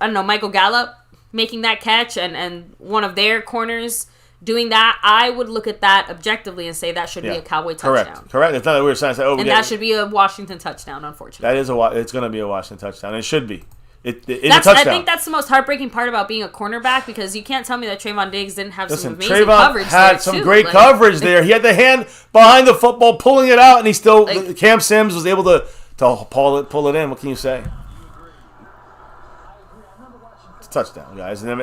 I don't know, Michael Gallup making that catch and one of their corners doing that, I would look at that objectively and say that should be a Cowboy touchdown. Correct. It's not that we were trying to say, that should be a Washington touchdown, unfortunately. That is it's going to be a Washington touchdown. It should be. It's a touchdown. I think that's the most heartbreaking part about being a cornerback because you can't tell me that Trayvon Diggs didn't have some amazing coverage there, had some great coverage there. He had the hand behind the football pulling it out, and he still, Cam Sims was able to pull it in. What can you say? It's a touchdown, guys. And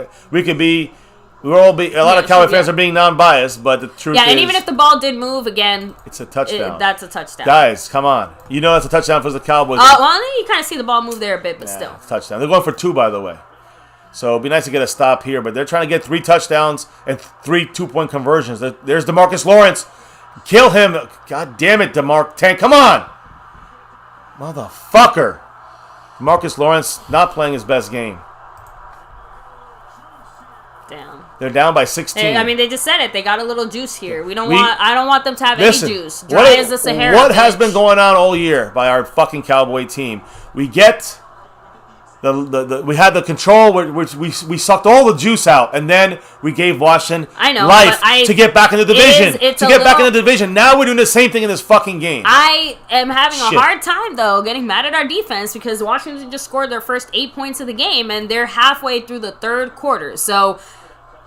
a lot of Cowboy fans are being non-biased, but the truth is... Yeah, and even if the ball did move, again... It's a touchdown. That's a touchdown. Guys, come on. You know that's a touchdown for the Cowboys. Well, you kind of see the ball move there a bit, but still. It's a touchdown. They're going for 2, by the way. So it'd be nice to get a stop here, but they're trying to get 3 touchdowns and 3 2-point conversions. There's DeMarcus Lawrence. Kill him. God damn it, Tank. Come on. Motherfucker. DeMarcus Lawrence not playing his best game. Damn. They're down by 16. I mean, they just said it. They got a little juice here. I don't want them to have any juice. Dry as the Sahara. What has been going on all year by our fucking Cowboy team? We get we had the control, which we sucked all the juice out, and then we gave Washington life to get back in the division. Back in the division. Now we're doing the same thing in this fucking game. I am having a hard time though getting mad at our defense because Washington just scored their first 8 points of the game, and they're halfway through the third quarter. So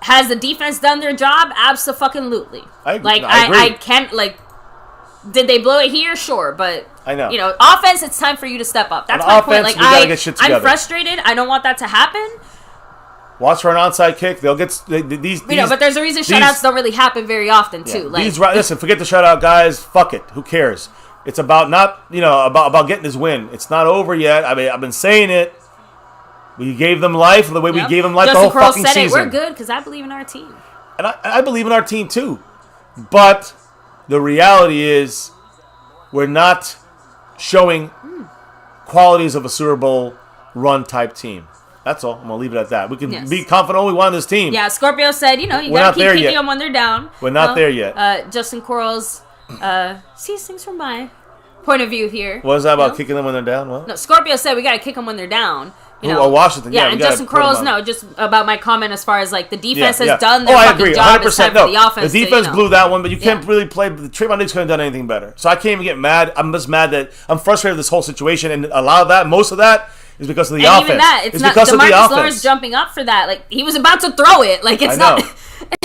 has the defense done their job? Absolutely. I agree. I can't Did they blow it here? Sure, but I know. Offense, it's time for you to step up. That's my point. We gotta get shit together. I'm frustrated. I don't want that to happen. Watch for an onside kick. They'll get these. But there's a reason shutouts don't really happen very often too. Listen, forget the shutout, guys. Fuck it. Who cares? It's about about getting this win. It's not over yet. I mean, I've been saying it. We gave them life the way we gave them life the whole fucking season. We're good because I believe in our team. And I believe in our team too. But the reality is we're not showing qualities of a Super Bowl run type team. That's all. I'm going to leave it at that. We can be confident we won this team. Yeah, Scorpio said, you got to keep kicking them when they're down. We're not there yet. Justin Quarles sees things from my point of view here. What is that about kicking them when they're down? What? No, Scorpio said we got to kick them when they're down. Washington. Yeah, and Justin Quarles, just about my comment as far as the defense has done their fucking job. 100%. It's time for the offense. The defense blew that one, but you can't really play. Trayvon Diggs couldn't have done anything better. So I can't even get mad. I'm just mad that I'm frustrated with this whole situation, and a lot of that, most of that, is because of the offense. Even that, it's not DeMarcus Lawrence jumping up for that. He was about to throw it. It's not.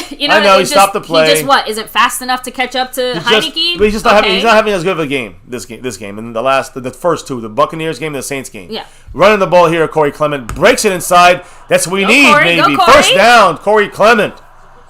I know he stopped the play. He just isn't fast enough to catch up to Heineke. But he's just not having. He's not having as good of a game. This game, and the first two, the Buccaneers game, and the Saints game. Yeah. Running the ball here, Corey Clement breaks it inside. That's what we need, maybe. First down, Corey Clement.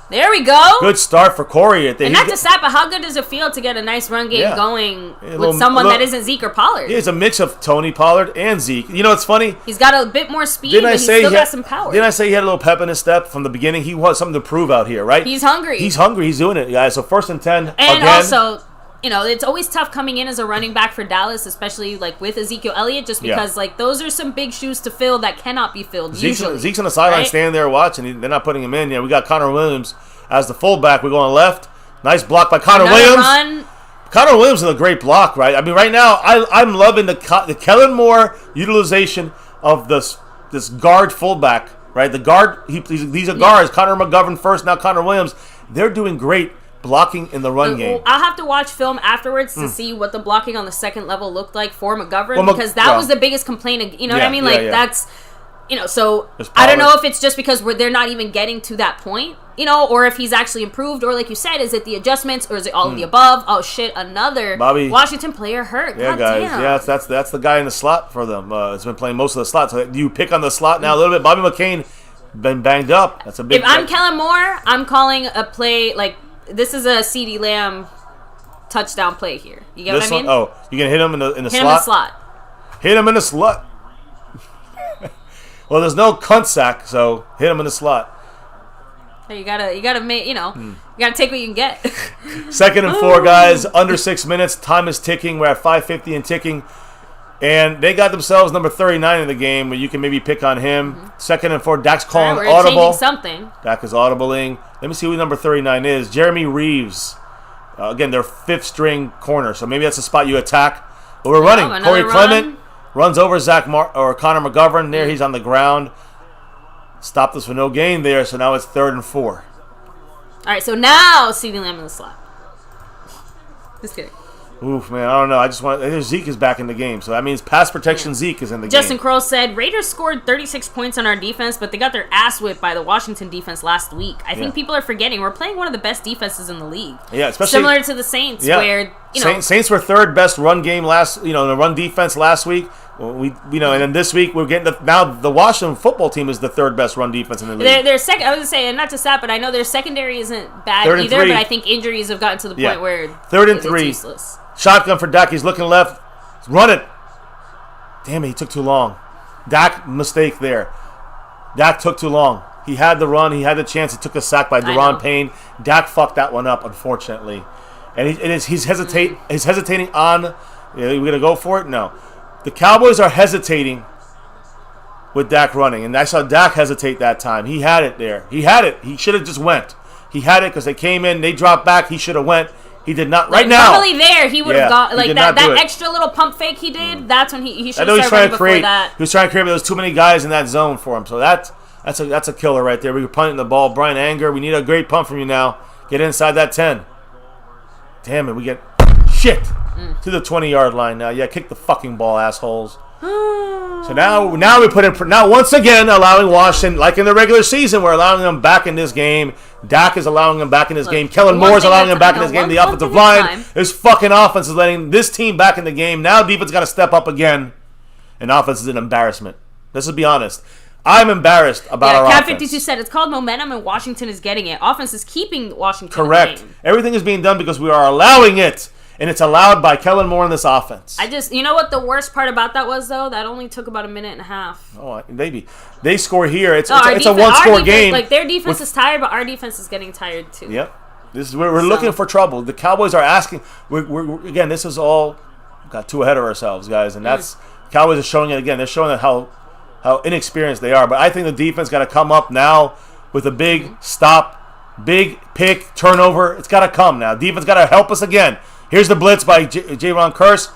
There we go. Good start for Corey. And not to stop, but how good does it feel to get a nice run game going with someone that isn't Zeke or Pollard? Yeah, it's a mix of Tony Pollard and Zeke. It's funny. He's got a bit more speed, but he's still got some power. Didn't I say he had a little pep in his step from the beginning? He wants something to prove out here, right? He's hungry. He's doing it, guys. So 1st and 10 and again. Also, it's always tough coming in as a running back for Dallas, especially with Ezekiel Elliott, just because those are some big shoes to fill that cannot be filled usually. Zeke's on the sideline standing there watching. They're not putting him in. We got Connor Williams as the fullback. We're going left. Nice block by Connor Williams. Connor Williams is a great block, right? I mean, right now, I'm loving the Kellen Moore utilization of this guard fullback, right? The guard, these are guards. Connor McGovern first, now Connor Williams. They're doing great blocking in the run game. I'll have to watch film afterwards to see what the blocking on the second level looked like for McGovern, because that was the biggest complaint. You know what I mean? That's... so I don't know if it's just because they're not even getting to that point, or if he's actually improved, or like you said, is it the adjustments, or is it all of the above? Oh shit, another Washington player hurt. Yeah, God guys. damn. Yeah, that's the guy in the slot for them. It's been playing most of the slot. So you pick on the slot now a little bit. Bobby McCain been banged up. That's a big. If I'm Kellen Moore, I'm calling a play this is a CeeDee Lamb touchdown play here. You get what I mean? Oh, you can hit him in the slot. Hit him in the slot. Hit him in the slot. Well, there's no cunt sack, so hit him in the slot. You gotta make, you gotta take what you can get. 2nd and 4, guys. Under 6 minutes. Time is ticking. We're at 5:50 and ticking. And they got themselves number 39 in the game, where you can maybe pick on him. 2nd and 4. Dak's calling we're audible. Changing something. Dak is audibling. Let me see who number 39 is. Jeremy Reeves. Again, their 5th string corner, so maybe that's the spot you attack. But we're running. Corey Clement runs over or Connor McGovern. There, he's on the ground. Stopped us for no gain there, so now it's 3rd and 4. All right, so now CeeDee Lamb in the slot. Just kidding. Oof, man, I don't know. Zeke is back in the game, so that means pass protection Zeke is in the game. Justin Kroll said, Raiders scored 36 points on our defense, but they got their ass whipped by the Washington defense last week. I think people are forgetting we're playing one of the best defenses in the league. Yeah, especially similar to the Saints, where Saints were 3rd best run game the run defense last week. And then this week we're getting now the Washington football team is the 3rd best run defense in the league. Their second, I was gonna say, and not just that, but I know their secondary isn't bad either. But I think injuries have gotten to the point where 3rd and 3. It's useless. Shotgun for Dak. He's looking left. Run it. Damn it, he took too long. Dak, mistake there. Dak took too long. He had the run. He had the chance. He took a sack by Deron Payne. Dak fucked that one up, unfortunately. And he's hesitating on, we're going to go for it? No. The Cowboys are hesitating with Dak running. And I saw Dak hesitate that time. He had it there. He had it. He should have just went. He had it because they came in. They dropped back. He should have went. He did not. Right now. Normally there, he would have gone. Like that extra little pump fake he did, that's when he should have started before that. He was trying to create, but there was too many guys in that zone for him. So that's a killer right there. We were punting the ball. Brian Anger, we need a great punt from you now. Get inside that 10. Damn it, we get shit to the 20-yard line now. Yeah, kick the fucking ball, assholes. So now we put in. Now once again, allowing Washington, like in the regular season, we're allowing them back in this game. Dak is allowing them back in this game. Kellen Moore is allowing them back in this game. The offensive line, this fucking offense is letting this team back in the game. Now defense got to step up again, and offense is an embarrassment. Let's just be honest. I'm embarrassed about our offense. Cat 52 said it's called momentum, and Washington is getting it. Offense is keeping Washington. Correct. In the game. Everything is being done because we are allowing it. And it's allowed by Kellen Moore in this offense. You know what the worst part about that was, though? That only took about a minute and a half. Oh, maybe. They score here. It's a one-score game. Like, their defense is tired, but our defense is getting tired, too. Yep. We're looking for trouble. The Cowboys are asking. Again, this is all... Got too ahead of ourselves, guys. And that's... Cowboys are showing it again. They're showing how inexperienced they are. But I think the defense got to come up now with a big stop, big pick, turnover. It's got to come now. Defense got to help us again. Here's the blitz by J-Ron Curse.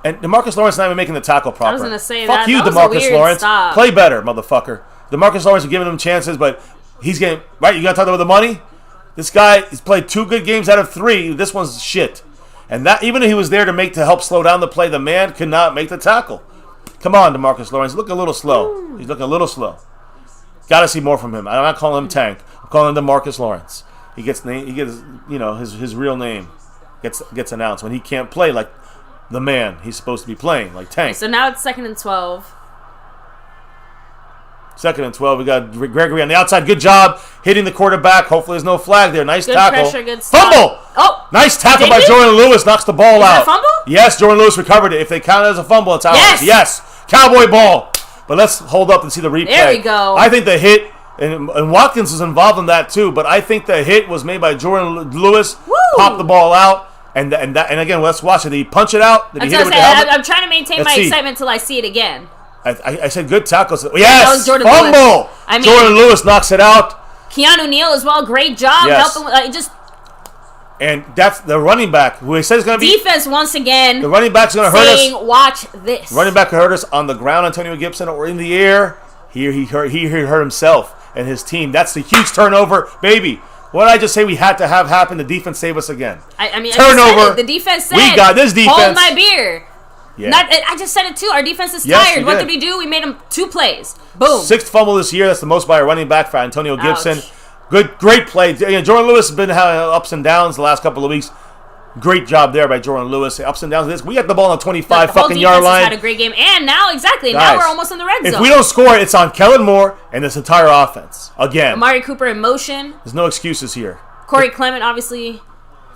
And DeMarcus Lawrence not even making the tackle proper. I was going to say Fuck that. you, that DeMarcus Lawrence. Stop. Play better, motherfucker. DeMarcus Lawrence is giving him chances, but he's getting... Right, you got to talk about the money? This guy, he's played 2 good games out of 3. This one's shit. And that even if he was there to help slow down the play, the man could not make the tackle. Come on, DeMarcus Lawrence. Looking a little slow. He's looking a little slow. Got to see more from him. I'm not calling him Tank. I'm calling him DeMarcus Lawrence. He gets his real name. Gets announced when he can't play like the man he's supposed to be playing, like Tank. So now it's 2nd and 12. 2nd and 12. We got Gregory on the outside. Good job hitting the quarterback. Hopefully there's no flag there. Nice tackle. Good pressure, good stop. Fumble! Oh! Nice tackle by Jordan Lewis. Knocks the ball out. Is that a fumble? Yes, Jordan Lewis recovered it. If they count it as a fumble, it's out. Yes! Cowboy ball. But let's hold up and see the replay. There we go. I think the hit, and Watkins was involved in that too, but I think the hit was made by Jordan Lewis. Woo! Popped the ball out. And again, let's watch it. Did he punch it out? Did he hit it with the helmet? I'm trying to maintain my excitement until I see it again. I said good tackles. Yes! That was Jordan Fumble! Lewis. Jordan Lewis knocks it out. Keanu Neal as well. Great job. Yes. Helping, and that's the running back who he says is going to be... Defense once again. The running back's going to hurt us. Watch this. Running back could hurt us on the ground, Antonio Gibson, or in the air. Here he hurt himself and his team. That's the huge turnover. Baby, what did I just say we had to have happen? The defense save us again. Turnover. The defense said, we got this defense. Hold my beer. Yeah. I just said it too. Our defense is tired. What did we do? We made them 2 plays. Boom. 6th fumble this year. That's the most by a running back for Antonio Gibson. Great play. Jordan Lewis has been having ups and downs the last couple of weeks. Great job there by Jordan Lewis. Ups and downs. We got the ball on the 25 fucking yard line. Had a great game, and now now we're almost in the red zone. If we don't score, it's on Kellen Moore and this entire offense again. Amari Cooper in motion. There's no excuses here. Corey Clement, obviously.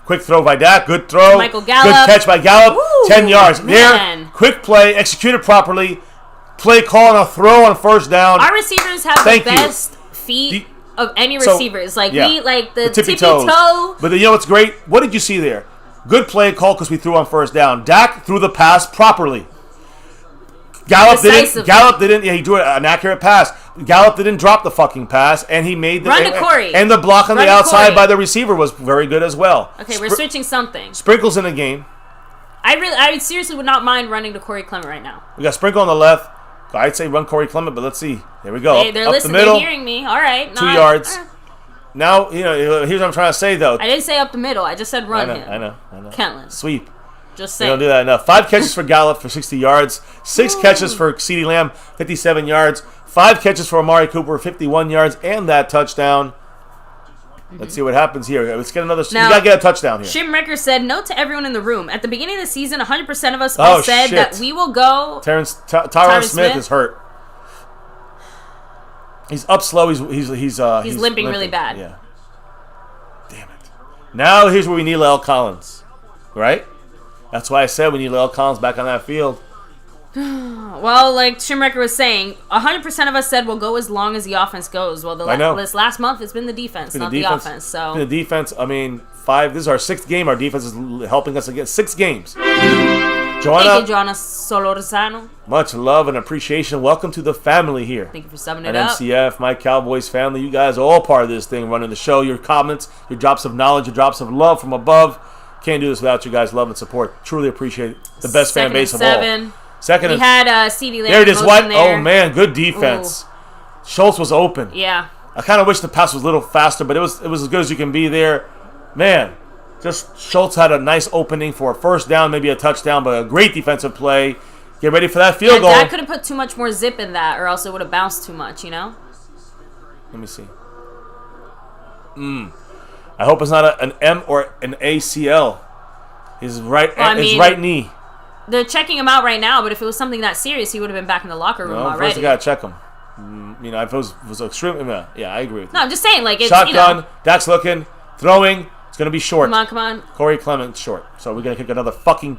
Quick throw by Dak. Good throw. Michael Gallup. Good catch by Gallup. Woo, 10 yards. Man. There. Quick play. Executed properly. Play call and a throw on 1st down. Our receivers have the best feet of any receivers. We like the tippy toe. But you know what's great? What did you see there? Good play call because we threw on 1st down. Dak threw the pass properly. Gallup didn't. Yeah, he threw an accurate pass. Gallup didn't drop the fucking pass, and he made the run to Corey. And the block on the outside by the receiver was very good as well. Okay, we're switching something. Sprinkles in the game. I seriously would not mind running to Corey Clement right now. We got Sprinkle on the left. I'd say run Corey Clement, but let's see. There we go. They're listening. They're hearing me. All right. 2 yards. Now, here's what I'm trying to say, though. I didn't say up the middle. I just said run him. I know. Kentland. Sweep. Just saying. We don't do that enough. 5 catches for Gallup for 60 yards. 6 catches for CeeDee Lamb, 57 yards. 5 catches for Amari Cooper, 51 yards, and that touchdown. Let's see what happens here. Let's get another. We got to get a touchdown here. Shimrecker said, note to everyone in the room. At the beginning of the season, 100% of us all said that we will go. Tyron Smith is hurt. He's up slow. He's limping really bad. Yeah. Damn it. Now here's where we need La'el Collins. Right? That's why I said we need La'el Collins back on that field. Well, like Shimrecker was saying, 100% of us said we'll go as long as the offense goes. Well, this last month it's been the defense, not the offense. So the defense, this is our 6th game. Our defense is helping us against 6 games. Joanna. Thank you, Joanna Solorzano. Much love and appreciation. Welcome to the family here. Thank you for subbing at it up. MCF, My Cowboys Family. You guys are all part of this thing, running the show. Your comments, your drops of knowledge, your drops of love from above. Can't do this without you guys' love and support. Truly appreciate the best fan base of all. Second we had CeeDee Lamb. There it is. What? Oh, man. Good defense. Ooh. Schultz was open. Yeah. I kind of wish the pass was a little faster, but it was as good as you can be there. Man, just Schultz had a nice opening for a first down, maybe a touchdown, but a great defensive play. Get ready for that field goal. Dak could have put too much more zip in that, or else it would have bounced too much, you know? Let me see. I hope it's not an M or an ACL. His right knee. They're checking him out right now, but if it was something that serious, he would have been back in the locker room already. First you got to check him. You know, if it was extreme, yeah, I agree with you. No, I'm just saying, like, it's, shotgun, you know. Dak's looking, throwing. It's going to be short. Come on. Corey Clement short. So we're going to kick another fucking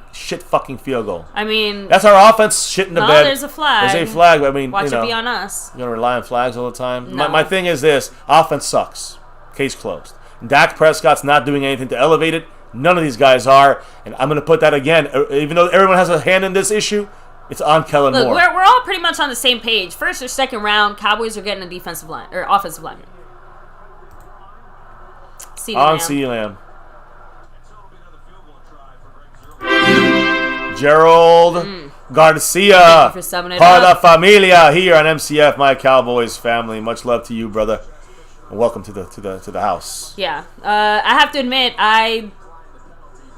field goal. I mean. That's our offense shit in the bed. There's a flag. There's a flag. I mean, Watch it be on us. You're going to rely on flags all the time? No. My thing is this. Offense sucks. Case closed. Dak Prescott's not doing anything to elevate it. None of these guys are. And I'm going to put that again. Even though everyone has a hand in this issue, it's on Kellen Moore. Look, we're all pretty much on the same page. First or second round, Cowboys are getting a defensive line or offensive lineman. CeeDee Lamb. Gerald Garcia, part of the familia here on MCF, my Cowboys family. Much love to you, brother, and welcome to the house. Yeah, I have to admit, I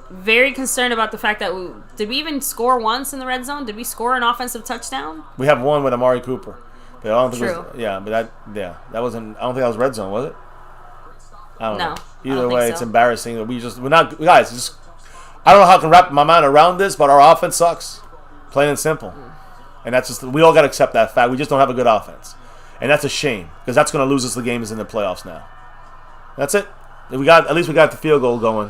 very concerned about the fact that did we even score once in the red zone? Did we score an offensive touchdown? We have one with Amari Cooper. But I don't think True. That wasn't. I don't think that was red zone, was it? I don't know. Either way, it's embarrassing that we're not guys. Just I don't know how I can wrap my mind around this, but our offense sucks, plain and simple. And that's just we all got to accept that fact. We just don't have a good offense, and that's a shame because that's going to lose us the games in the playoffs now. That's it. At least we got the field goal going.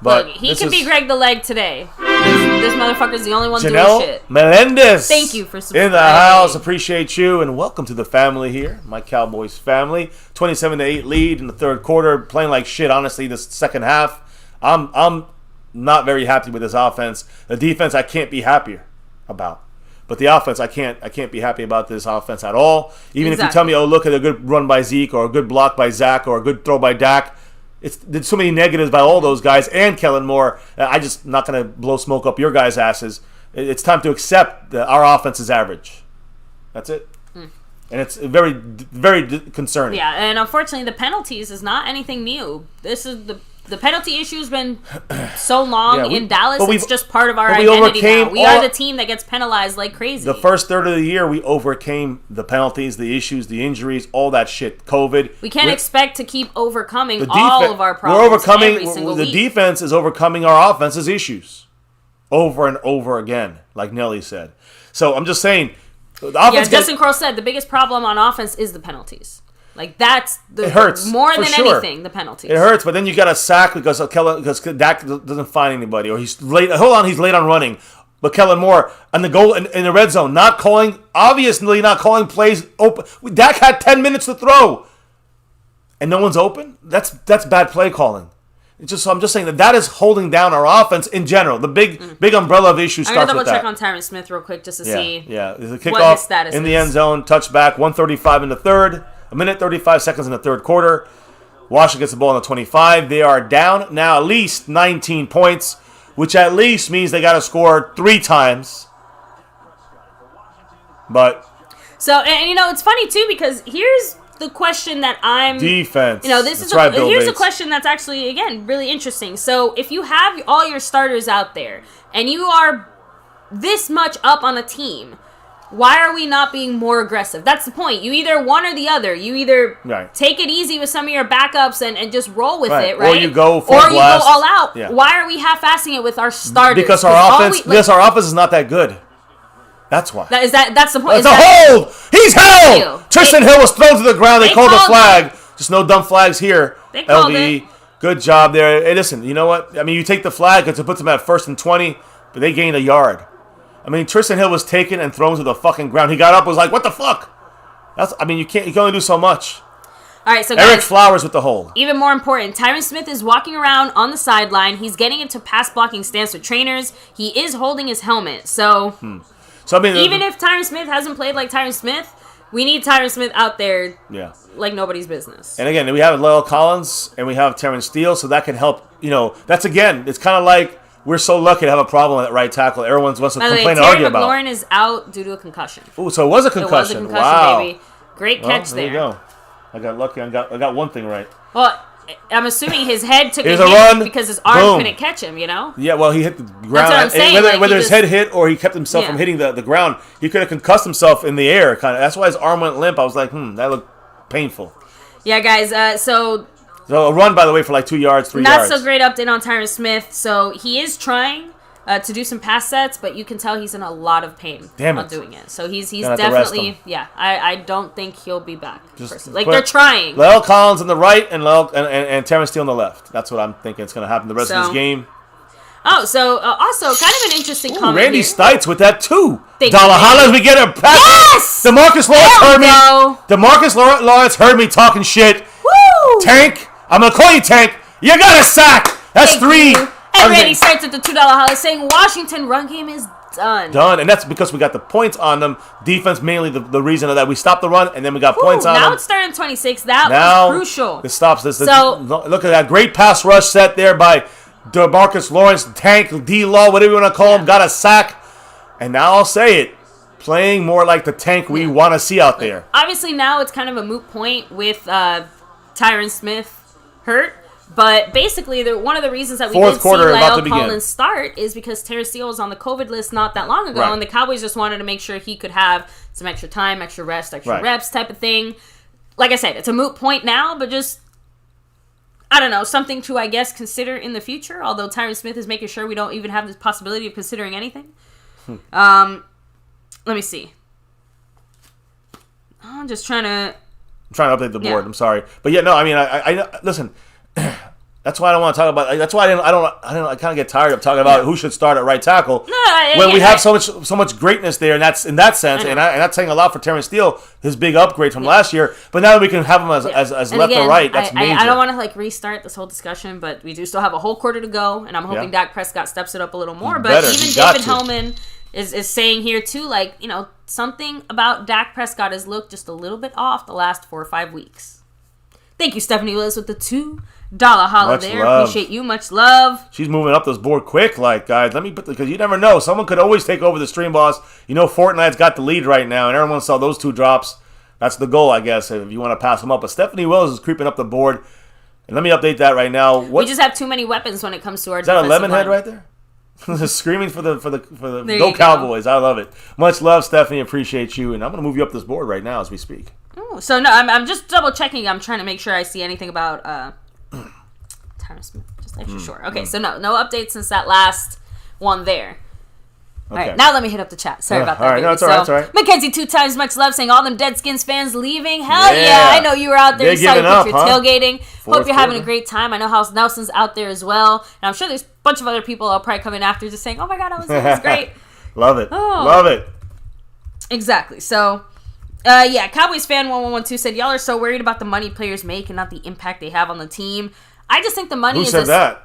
But look, he could be Greg the Leg today. This motherfucker's the only one Janelle doing shit. Melendez. Thank you for subscribing. In the house. Appreciate you and welcome to the family here. My Cowboys family. 27-8 lead in the third quarter. Playing like shit, honestly, this second half. I'm not very happy with this offense. The defense I can't be happier about. But the offense I can't be happy about this offense at all. Even if you tell me, oh, look at a good run by Zeke or a good block by Zach or a good throw by Dak. There's so many negatives by all those guys and Kellen Moore. I just not going to blow smoke up your guys' asses. It's time to accept that our offense is average. That's it. And it's very, very concerning. Yeah, and unfortunately, the penalties is not anything new. This is the penalty issue has been so long in Dallas. It's just part of our identity now. We are the team that gets penalized like crazy. The first third of the year, we overcame the penalties, the issues, the injuries, all that shit. COVID. We can't expect to keep overcoming all of our problems. We're overcoming. Every single week. Defense is overcoming our offense's issues over and over again, like Nelly said. So I'm just saying. The offense Justin Crowe said the biggest problem on offense is the penalties. Like that's it hurts more than anything. The penalties. It hurts, but then you got a sack because Dak doesn't find anybody, or he's late. Hold on, he's late on running. But Kellen Moore on the goal in the red zone, obviously not calling plays open. Dak had 10 minutes to throw, and no one's open. That's bad play calling. I'm just saying that is holding down our offense in general. The big umbrella of issues starts with that. I'm gonna double check on Tyron Smith real quick just to see. Yeah, the kickoff in the end zone, touchback, 1:35 in the third. A minute, 35 seconds in the third quarter. Washington gets the ball on the 25. They are down now at least 19 points, which at least means they got to score 3 times. But so, and it's funny too because here's the question that I'm defense. Here's a question that's actually again really interesting. So if you have all your starters out there and you are this much up on a team, why are we not being more aggressive? That's the point. You either one or the other. You either take it easy with some of your backups and just roll with it, right? Or you go all out. Yeah. Why are we half-assing it with our starters? Because our offense is not that good. That's why. That's the point. It's a hold. He's held. Tristan Hill was thrown to the ground. They called the flag. Just no dumb flags here. They called it. Good job there. Hey, listen, you know what? I mean, you take the flag because it puts them at 1st and 20, but they gained a yard. I mean, Tristan Hill was taken and thrown to the fucking ground. He got up and was like, what the fuck? You can only do so much. All right, so guys, Eric Flowers with the hold. Even more important, Tyron Smith is walking around on the sideline. He's getting into pass blocking stance with trainers. He is holding his helmet. So I mean, even if Tyron Smith hasn't played like Tyron Smith, we need Tyron Smith out there like nobody's business. And again, we have Lyle Collins and we have Terrence Steele, so that can help you know, that's again, it's kind of like we're so lucky to have a problem at right tackle. Everyone wants to complain and argue about. Terry McLaurin is out due to a concussion. Oh, so it was a concussion. It was a concussion, wow. baby. Great catch there. There you go. I got lucky. I got one thing right. Well, I'm assuming his head took a hit run, because his arm couldn't catch him, you know? Yeah, well, he hit the ground. That's what I'm saying. Whether his head hit or he kept himself from hitting the ground, he could have concussed himself in the air. Kind of. That's why his arm went limp. I was like, that looked painful. Yeah, guys. So a run, by the way, for like 2 yards, 3 yards. Not so great update on Tyron Smith. So he is trying to do some pass sets, but you can tell he's in a lot of pain while doing it. So he's definitely, I don't think he'll be back. They're trying. Lyle Collins on the right and Terrence Steele on the left. That's what I'm thinking is going to happen the rest of this game. Oh, so also kind of an interesting comment Randy here. Stites with that too. Dollar Hollers, we get a pass. Yes! DeMarcus Lawrence heard me. DeMarcus Lawrence heard me talking shit. Woo! Tank, I'm going to call you Tank. You got a sack. That's three. And Randy starts at the $2 holler saying Washington run game is done. And that's because we got the points on them. Defense mainly the reason of that. We stopped the run, and then we got points on them. Now it's starting 26. That was crucial. It stops this. So, look at that great pass rush set there by DeMarcus Lawrence, Tank, D-Law, whatever you want to call him, got a sack. And now I'll say it, playing more like the Tank we want to see out there. Obviously now it's kind of a moot point with Tyron Smith hurt. But basically, one of the reasons that we did see Lyle Collins start is because Terrence Steele was on the COVID list not that long ago, and the Cowboys just wanted to make sure he could have some extra time, extra rest, extra reps type of thing. Like I said, it's a moot point now, but just, I don't know, something to, I guess, consider in the future, although Tyron Smith is making sure we don't even have this possibility of considering anything. Let me see. I'm just trying to update the board. I'm sorry. But yeah, no, I mean, I listen, that's why I don't want to talk about. That's why I kind of get tired of talking about who should start at right tackle when we have so much greatness there, and that's in that sense. And I'm not saying a lot for Terrence Steele, his big upgrade from last year. But now that we can have him as left or right, that's major. I don't want to restart this whole discussion, but we do still have a whole quarter to go, and I'm hoping Dak Prescott steps it up a little more. But even David Hellman is saying here too, something about Dak Prescott has looked just a little bit off the last 4 or 5 weeks. Thank you, Stephanie Willis, with the $2 holler there. Love. Appreciate you. Much love. She's moving up this board quick, guys. Let me put because you never know. Someone could always take over the stream, boss. Fortnite's got the lead right now, and everyone saw those 2 drops. That's the goal, I guess, if you want to pass them up. But Stephanie Willis is creeping up the board. And let me update that right now. We just have too many weapons when it comes to our defensive line. Is that a lemon head right there? Screaming for the Go Cowboys. I love it. Much love, Stephanie. Appreciate you. And I'm going to move you up this board right now as we speak. Ooh, so no, I'm just double checking. I'm trying to make sure I see anything about Tyron Smith. Just extra sure. Okay, so no updates since that last one there. All right, now let me hit up the chat. Sorry about that. All right, no, it's all right. It's all right. Mackenzie 2 times much love saying all them Deadskins fans leaving. Hell yeah. I know you were out there. You saw your picture tailgating. Hope you're having a great time. I know House Nelson's out there as well. And I'm sure there's a bunch of other people that'll probably come in after just saying, oh my God, it was great. Love it. Oh. Love it. Exactly. So, Cowboys fan 1112 said, y'all are so worried about the money players make and not the impact they have on the team. I just think the money is... Who said that?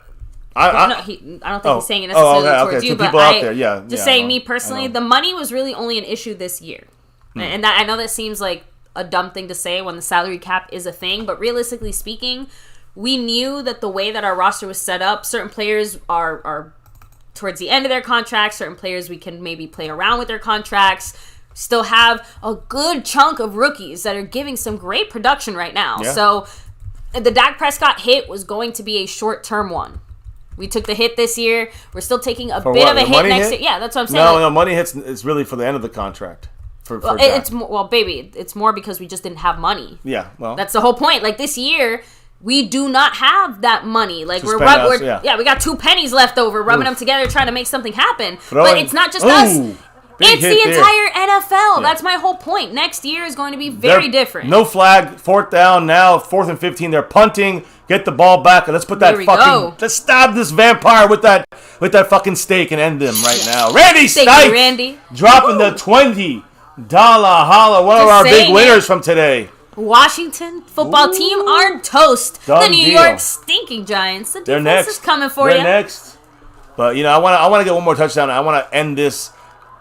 I don't think he's saying it necessarily towards you, but saying me personally, the money was really only an issue this year. And I know that seems like a dumb thing to say when the salary cap is a thing, but realistically speaking, we knew that the way that our roster was set up, certain players are towards the end of their contracts, certain players we can maybe play around with their contracts, still have a good chunk of rookies that are giving some great production right now. Yeah. So the Dak Prescott hit was going to be a short-term one. We took the hit this year. We're still taking a bit of a hit next year. Yeah, that's what I'm saying. No, money hits is really for the end of the contract. It's more because we just didn't have money. Yeah, well, that's the whole point. This year, we do not have that money. We got 2 pennies left over, rubbing them together, trying to make something happen. But it's not just us. It's the entire NFL. Yeah. That's my whole point. Next year is going to be very different. No flag, 4th down now, 4th and 15. They're punting. Get the ball back and let's put that let's stab this vampire with that fucking steak and end them right now. Randy Stites dropping the $20 holla. One of our big winners from today. Washington football team are toast. The New York stinking Giants. The defense is coming for you. They're next. But I want to get one more touchdown. I want to end this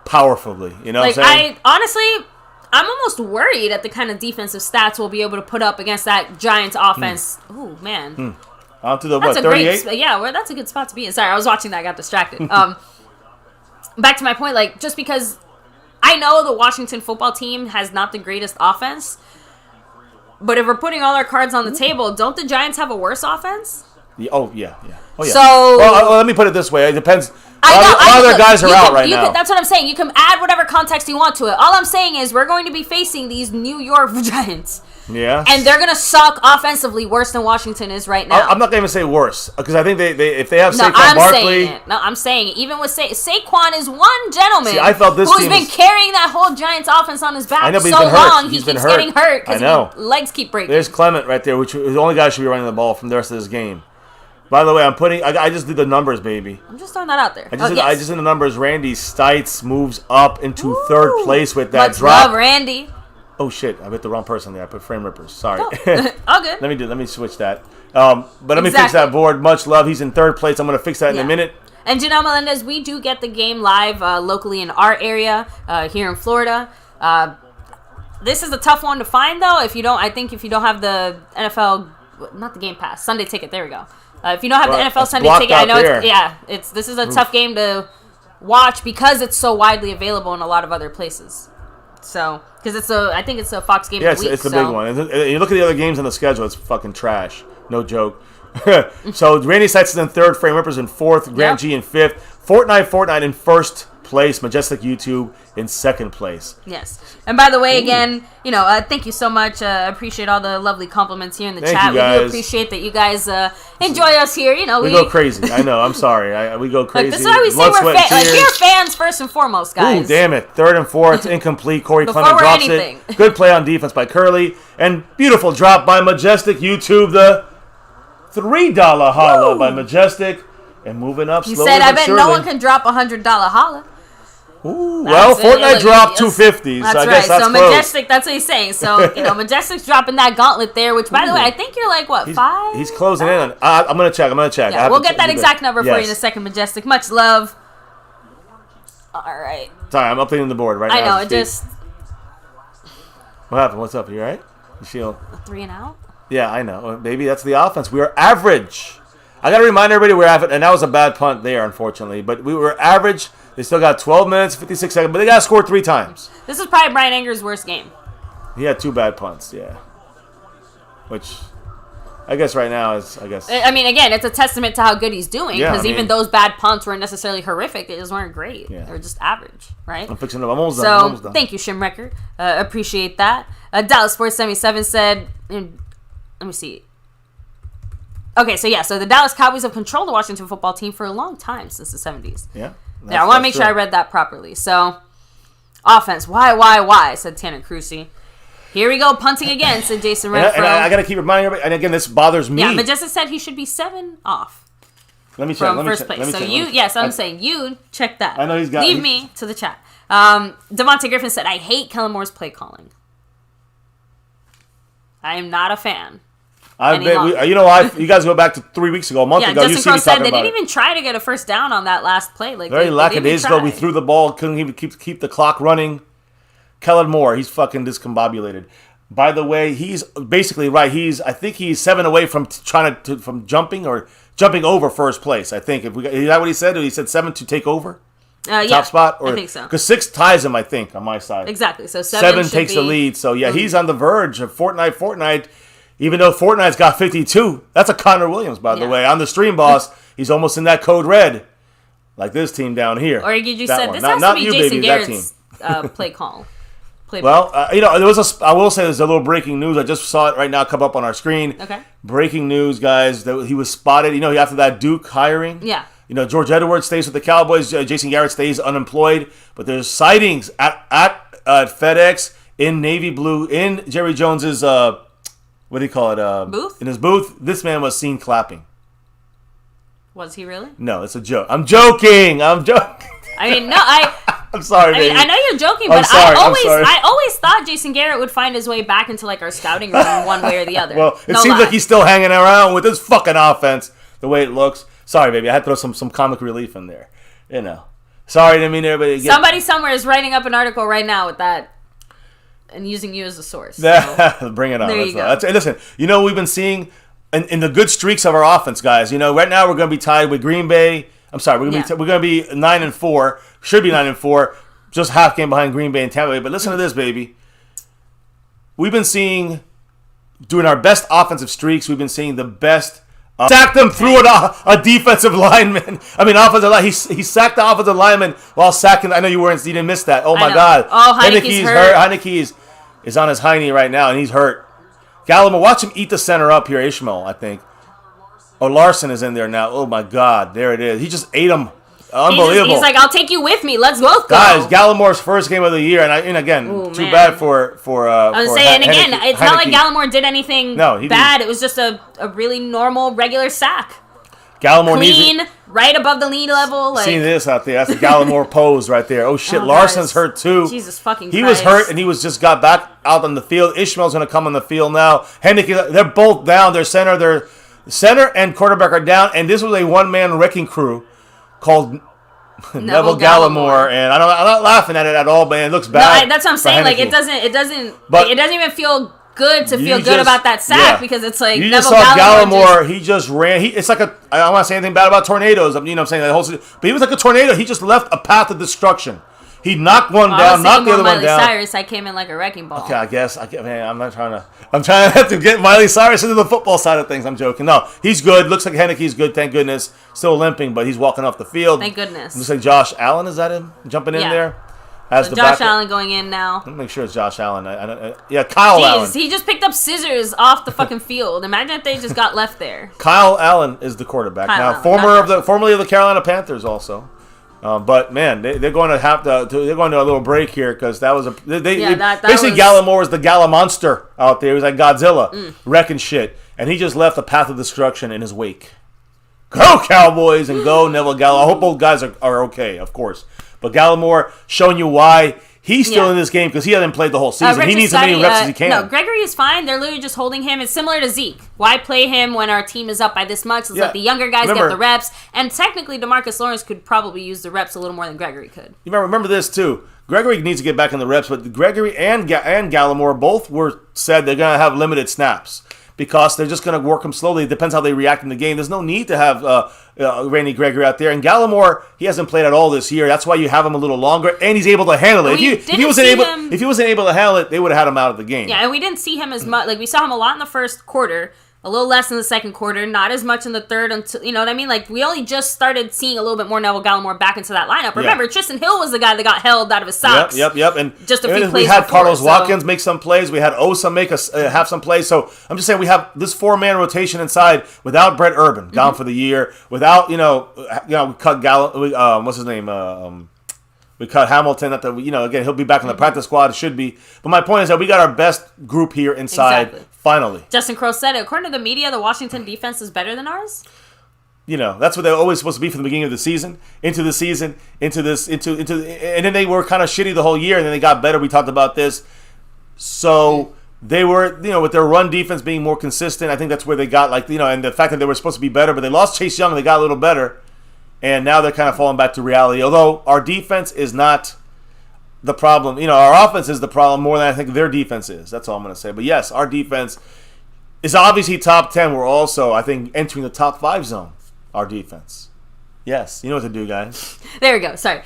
powerfully. You know what I'm saying? I'm almost worried at the kind of defensive stats we'll be able to put up against that Giants offense. Ooh, man. On to the, what, 38? Yeah, well, that's a good spot to be in. Sorry, I was watching that. I got distracted. Back to my point, like, just because I know the Washington football team has not the greatest offense, but if we're putting all our cards on the table, don't the Giants have a worse offense? Yeah, oh, yeah. So, well, let me put it this way. It depends. A lot of their guys are out right now. That's what I'm saying. You can add whatever context you want to it. All I'm saying is we're going to be facing these New York Giants. Yeah. And they're going to suck offensively worse than Washington is right now. I'm not going to even say worse, because I think they if they have Saquon Barkley. I'm saying saying it. Even with Saquon is one gentleman who's been carrying that whole Giants offense on his back I know, but so long. He's he keeps getting hurt because his legs keep breaking. There's Clement right there, which is the only guy who should be running the ball from the rest of this game. By the way, I just did the numbers, baby. I'm just throwing that out there. I just did the numbers. Randy Stites moves up into third place with that drop. Love Randy. Oh shit! I hit the wrong person there. I put frame rippers. Sorry. Oh, all good. Let me switch that. But let me fix that board. Much love. He's in third place. I'm gonna fix that in a minute. And Janelle Melendez, we do get the game live locally in our area here in Florida. This is a tough one to find though. If you don't have the NFL, not the Game Pass, Sunday ticket. There we go. If you don't have the NFL Sunday ticket, I know this is a tough game to watch because it's so widely available in a lot of other places. So, because I think it's a Fox game of the week. It's a big one. And you look at the other games on the schedule, it's fucking trash. No joke. So, Randy Stites is in third, Frame Rippers in fourth, Grant G in fifth, Fortnite in first place, Majestic YouTube in second place. Yes. And by the way, again, thank you so much. Appreciate all the lovely compliments here in the chat. We do appreciate that you guys enjoy us here. We go crazy. I know. I'm sorry. We go crazy. That's why we say we're fans first and foremost, guys. Ooh, damn it. Third and fourth, incomplete. Corey Clement drops it. Good play on defense by Curly. And beautiful drop by Majestic YouTube. The $3 holla by Majestic. And moving up slowly. He said, I bet no one can drop $100 holla. Ooh, well, Fortnite dropped 250, so I guess that's so close. Majestic, that's what he's saying. So, Majestic's dropping that gauntlet there, which, by the way, I think you're like, what, 5? He's closing in. I'm going to check. Yeah, we'll get that exact number for you in a second, Majestic. Much love. All right. Sorry, I'm updating the board right now. I know, it just... What happened? What's up? You all right? You feel... 3 and out? Yeah, I know. Maybe that's the offense. We are average. I got to remind everybody we're average, and that was a bad punt there, unfortunately. But we were average. They still got 12 minutes, 56 seconds, but they got scored 3 times. This is probably Brian Anger's worst game. He had 2 bad punts, yeah. Which, I guess right now is, I mean, again, it's a testament to how good he's doing, because even those bad punts weren't necessarily horrific. They just weren't great. Yeah. They were just average, right? I'm fixing them. I'm almost done. So, thank you, Shimwrecker. Appreciate that. Dallas Sports 77 said, let me see. Okay, so the Dallas Cowboys have controlled the Washington football team for a long time, since the 70s. Yeah. I want to make sure I read that properly. So, offense, why, said Tanner Crucy. Here we go, punting again, said Jason Renfro. And I got to keep reminding everybody, and again, this bothers me. Yeah, Majestic said he should be 7 off. Let me check. From first place. So I'm saying you check that. I know he's got... Leave me to the chat. Devontae Griffin said, I hate Kellen Moore's play calling. I am not a fan. You guys go back to 3 weeks ago, a month ago. Justin Cross said they didn't even try to get a first down on that last play. Very lackadaisical. We threw the ball, couldn't even keep the clock running. Kellen Moore, he's fucking discombobulated. By the way, he's basically right. I think he's 7 away from from jumping over first place. I think is that what he said? He said 7 to take over. Top spot, I think so. Because 6 ties him, I think, on my side. Exactly. So 7 takes the lead. So he's on the verge of Fortnite. Even though Fortnite's got 52, that's a Connor Williams, by the way. On the stream, boss, he's almost in that code red, like this team down here. Or you just said, this has to be Jason Garrett's play call. Well, I will say there's a little breaking news. I just saw it right now come up on our screen. Okay. Breaking news, guys, that he was spotted. After that Duke hiring. Yeah. George Edwards stays with the Cowboys. Jason Garrett stays unemployed. But there's sightings at FedEx in navy blue in Jerry Jones's... what do you call it? Booth? In his booth, this man was seen clapping. Was he really? No, it's a joke. I'm joking. I mean, no, I'm sorry, baby. I know you're joking, but I always thought Jason Garrett would find his way back into our scouting room one way or the other. Well, it seems like he's still hanging around with this fucking offense the way it looks. Sorry, baby. I had to throw some comic relief in there. Sorry, I didn't mean everybody. Somebody somewhere is writing up an article right now with that. And using you as a source. So. Bring it on. There you go. Listen, we've been seeing in the good streaks of our offense, guys. You know, right now we're going to be tied with Green Bay. I'm sorry, we're going to be 9-4. Should be 9-4. Just half game behind Green Bay and Tampa Bay. But listen to this, baby. We've been seeing, during our best offensive streaks, we've been seeing the best. Sacked them through a defensive lineman. I mean, offensive line. He sacked the offensive lineman while sacking. I know you didn't miss that. Oh my God. Oh, Heineke's hurt. Heineke is on his hiney right now, and he's hurt. Gallimore, watch him eat the center up here. Ishmael, I think. Oh, Larson is in there now. Oh my God, there it is. He just ate him. Unbelievable. He's like, I'll take you with me. Let's both go. Guys, Gallimore's first game of the year, and again, too bad for. I was saying, and again, it's not like Gallimore did anything bad. Didn't. It was just a really normal, regular sack. Gallimore clean, right above the knee level. Like, seeing this out there, that's the Gallimore pose right there. Oh shit, Larson's hurt too. Jesus fucking Christ. He was hurt, and he just got back out on the field. Ishmael's going to come on the field now. Heineke, they're both down. Their center and quarterback are down, and this was a one-man wrecking crew called Neville Gallimore, and I'm not laughing at it at all, man. It looks bad. No, that's what I'm saying. Like it doesn't even feel good to feel good about that sack because it's like you just saw Gallimore. He just ran. It's like I don't want to say anything bad about tornadoes. You know what I'm saying? But he was like a tornado. He just left a path of destruction. He knocked one down, knocked the other one down. Cyrus, I came in like a wrecking ball. Okay, I guess. Man, I'm trying to have to get Miley Cyrus into the football side of things. I'm joking. No, he's good. Looks like Heineke's good. Thank goodness. Still limping, but he's walking off the field. Thank goodness. Looks like Josh Allen. Is that him jumping in there? So Josh Allen going in now. Let me make sure it's Josh Allen. Kyle Allen. He just picked up scissors off the fucking field. Imagine if they just got left there. Kyle Allen is the quarterback now. Formerly of the Carolina Panthers also. But man, they're going to have to. They're going to a little break here because that was basically Gallimore was the Gala monster out there. He was like Godzilla, wrecking shit, and he just left a path of destruction in his wake. Go Cowboys and go Neville Gallimore. I hope both guys are okay, of course. But Gallimore showing you why he's still in this game because he hasn't played the whole season. He needs as many reps as he can. No, Gregory is fine. They're literally just holding him. It's similar to Zeke. Why play him when our team is up by this much? Let's let the younger guys get the reps. And technically, DeMarcus Lawrence could probably use the reps a little more than Gregory could. You remember this, too. Gregory needs to get back in the reps, but Gregory and Gallimore both said they're going to have limited snaps because they're just going to work them slowly. It depends how they react in the game. There's no need to have Randy Gregory out there. And Gallimore, he hasn't played at all this year. That's why you have him a little longer, and he's able to handle it. If he wasn't able to handle it, they would have had him out of the game. Yeah, and we didn't see him as much. Like, we saw him a lot in the first quarter, a little less in the second quarter, not as much in the third. Until, you know what I mean? Like, we only just started seeing a little bit more Neville Gallimore back into that lineup. Remember, Tristan Hill was the guy that got held out of his socks. Yep. And just a few plays we had Carlos Watkins make some plays. We had Osa make us have some plays. So I'm just saying we have this 4-man rotation inside without Brett Urban gone for the year. Without we cut what's his name? We cut Hamilton. Again, he'll be back in the practice squad. It should be. But my point is that we got our best group here inside. Exactly. Finally. Justin Crowe said it. According to the media, the Washington defense is better than ours. That's what they're always supposed to be from the beginning of the season, and then they were kind of shitty the whole year, and then they got better. We talked about this. So they were, with their run defense being more consistent, I think that's where they got, and the fact that they were supposed to be better, but they lost Chase Young, and they got a little better, and now they're kind of falling back to reality. Although our defense is not the problem. Our offense is the problem more than I think their defense is. That's all I'm going to say. But yes, our defense is obviously top 10. We're also, I think, entering the top 5 zone. Our defense. Yes. You know what to do, guys. There we go. Sorry.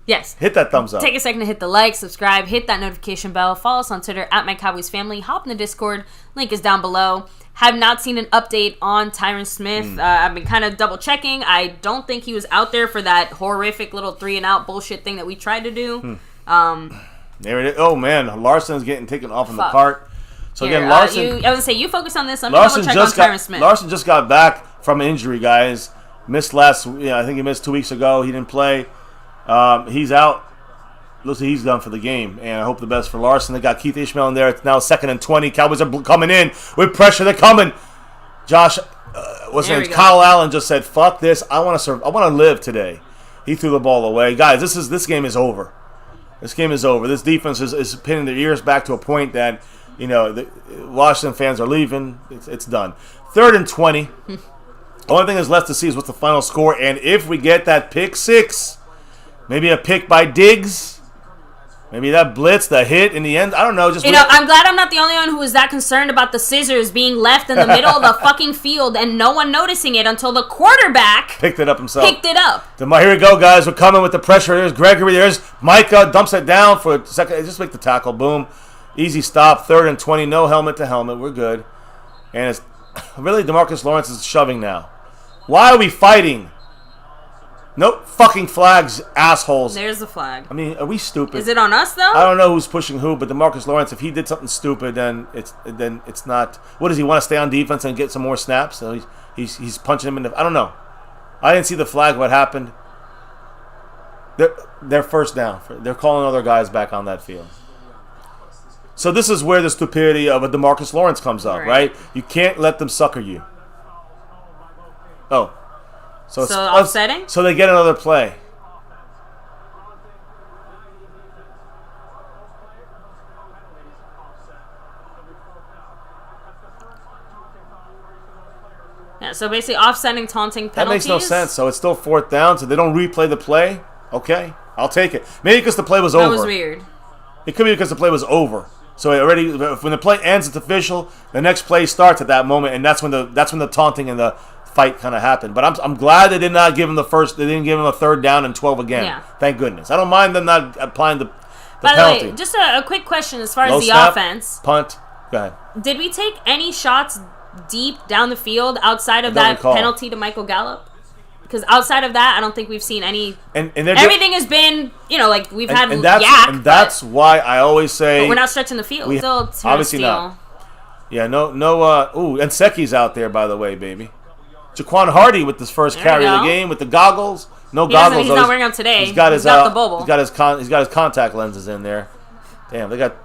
Yes. Hit that thumbs up. Take a second to hit the like, subscribe, hit that notification bell. Follow us on Twitter at MyCowboysFamily. Hop in the Discord. Link is down below. Have not seen an update on Tyron Smith. I've been kind of double checking. I don't think he was out there for that horrific little 3-and-out bullshit thing that we tried to do. There it is. Oh, man. Larson's getting taken off in the cart. So, again, Larson... I was going to say, you focus on this. Let me double check on Tyron Smith. Larson just got back from injury, guys. Missed I think he missed 2 weeks ago. He didn't play. He's out. Looks like he's done for the game. And I hope the best for Larson. They got Keith Ishmael in there. It's now 2nd and 20. Cowboys are coming in with pressure. They're coming. Josh, Kyle Allen just said, fuck this. I want to live today. He threw the ball away. Guys, this game is over. This game is over. This defense is pinning their ears back to a point that, the Washington fans are leaving. It's done. 3rd and 20. The only thing that's left to see is what's the final score. And if we get that pick 6, maybe a pick by Diggs, Maybe that blitz, the hit in the end. I don't know. Just I'm glad I'm not the only one who was that concerned about the scissors being left in the middle of the fucking field and no one noticing it until the quarterback picked it up himself. Here we go, guys. We're coming with the pressure. There's Gregory. There's Micah. Dumps it down for a second. Just make the tackle. Boom. Easy stop. 3rd and 20. No helmet to helmet. We're good. And it's really DeMarcus Lawrence is shoving now. Why are we fighting? Nope, fucking flags, assholes. There's the flag. I mean, are we stupid? Is it on us though? I don't know who's pushing who, but DeMarcus Lawrence, if he did something stupid, then it's not. What does he want to stay on defense and get some more snaps? So he's punching him in the. I don't know. I didn't see the flag. What happened? They're first down. They're calling other guys back on that field. So this is where the stupidity of a DeMarcus Lawrence comes up, right? You can't let them sucker you. Oh. So offsetting? So they get another play. Yeah, so basically offsetting, taunting penalties. That makes no sense. So it's still 4th down, so they don't replay the play. Okay, I'll take it. Maybe because the play was over. That was weird. It could be because the play was over. So when the play ends, it's official. The next play starts at that moment, and that's when the taunting and the fight kind of happened. But I'm glad they did not give him the first. They didn't give him a 3rd down and 12 again. Yeah. Thank goodness. I don't mind them not applying the penalty. By the way, just a quick question as far as the snap, offense. Punt. Go ahead. Did we take any shots deep down the field outside of that penalty to Michael Gallup? Because outside of that, I don't think we've seen any. And everything has been, like we've had yak. And that's why I always say. But we're not stretching the field. Still obviously not. Yeah, no. Ooh, and Secchi's out there, by the way, baby. Jaquan Hardy with his first carry of the game with the goggles. No goggles. He's not wearing them today. He's got his the bubble. He's got his contact lenses in there. Damn, they got.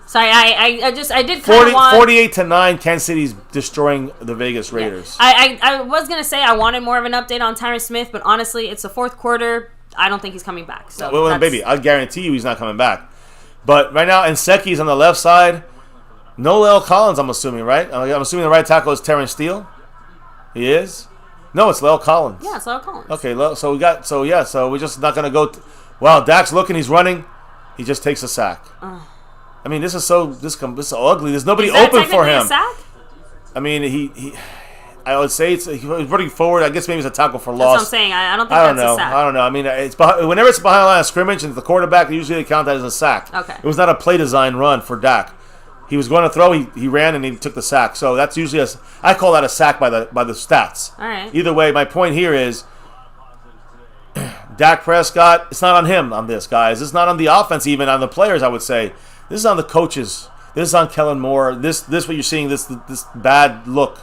Sorry, I did kind of want 48-9. Kansas City's destroying the Vegas Raiders. Yeah. I was gonna say I wanted more of an update on Tyron Smith, but honestly, it's the 4th quarter. I don't think he's coming back. So well, baby, I guarantee you he's not coming back. But right now, Secchi's on the left side. No La'el Collins, I'm assuming, right? I'm assuming the right tackle is Terrence Steele. He is? No, it's La'el Collins. Yeah, it's La'el Collins. Okay, so we're just not going to go. Wow, Dak's looking, he's running. He just takes a sack. I mean, this is so ugly. There's nobody open for him. A sack? I mean, I would say he's running forward. I guess maybe it's a tackle for loss. That's what I'm saying. I don't think that's a sack. I don't know. I mean, whenever it's behind the line of scrimmage and the quarterback, usually they count that as a sack. Okay. It was not a play design run for Dak. He was going to throw. He ran and he took the sack. So that's usually I call that a sack by the stats. All right. Either way, my point here is Dak Prescott. It's not on him on this, guys. It's not on the offense, even on the players. I would say this is on the coaches. This is on Kellen Moore. This what you're seeing. This bad look.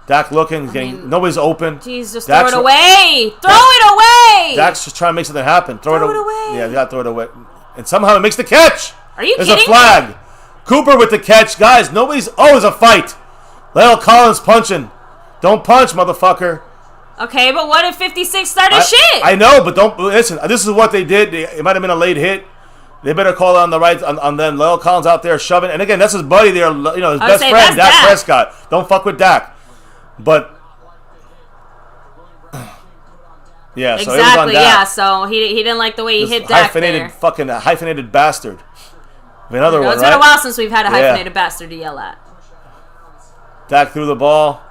Dak looking, nobody's open. Jeez, just throw it away. Throw it away. Dak's just trying to make something happen. Throw it away. Yeah, you got to throw it away. And somehow it makes the catch. Are you kidding? There's a flag. Me? Cooper with the catch. Guys, there's a fight. La'el Collins punching. Don't punch, motherfucker. Okay, but what if 56 started shit? I know, but don't listen. This is what they did. It might have been a late hit. They better call it on the right on them. La'el Collins out there shoving. And again, that's his buddy there, his best friend, Dak Prescott. Don't fuck with Dak. But yeah, so exactly. It was on Dak. Yeah, so he didn't like the way he hit Dak there. Hyphenated bastard. Another one. It's been a while since we've had a hyphenated bastard to yell at. Dak threw the ball.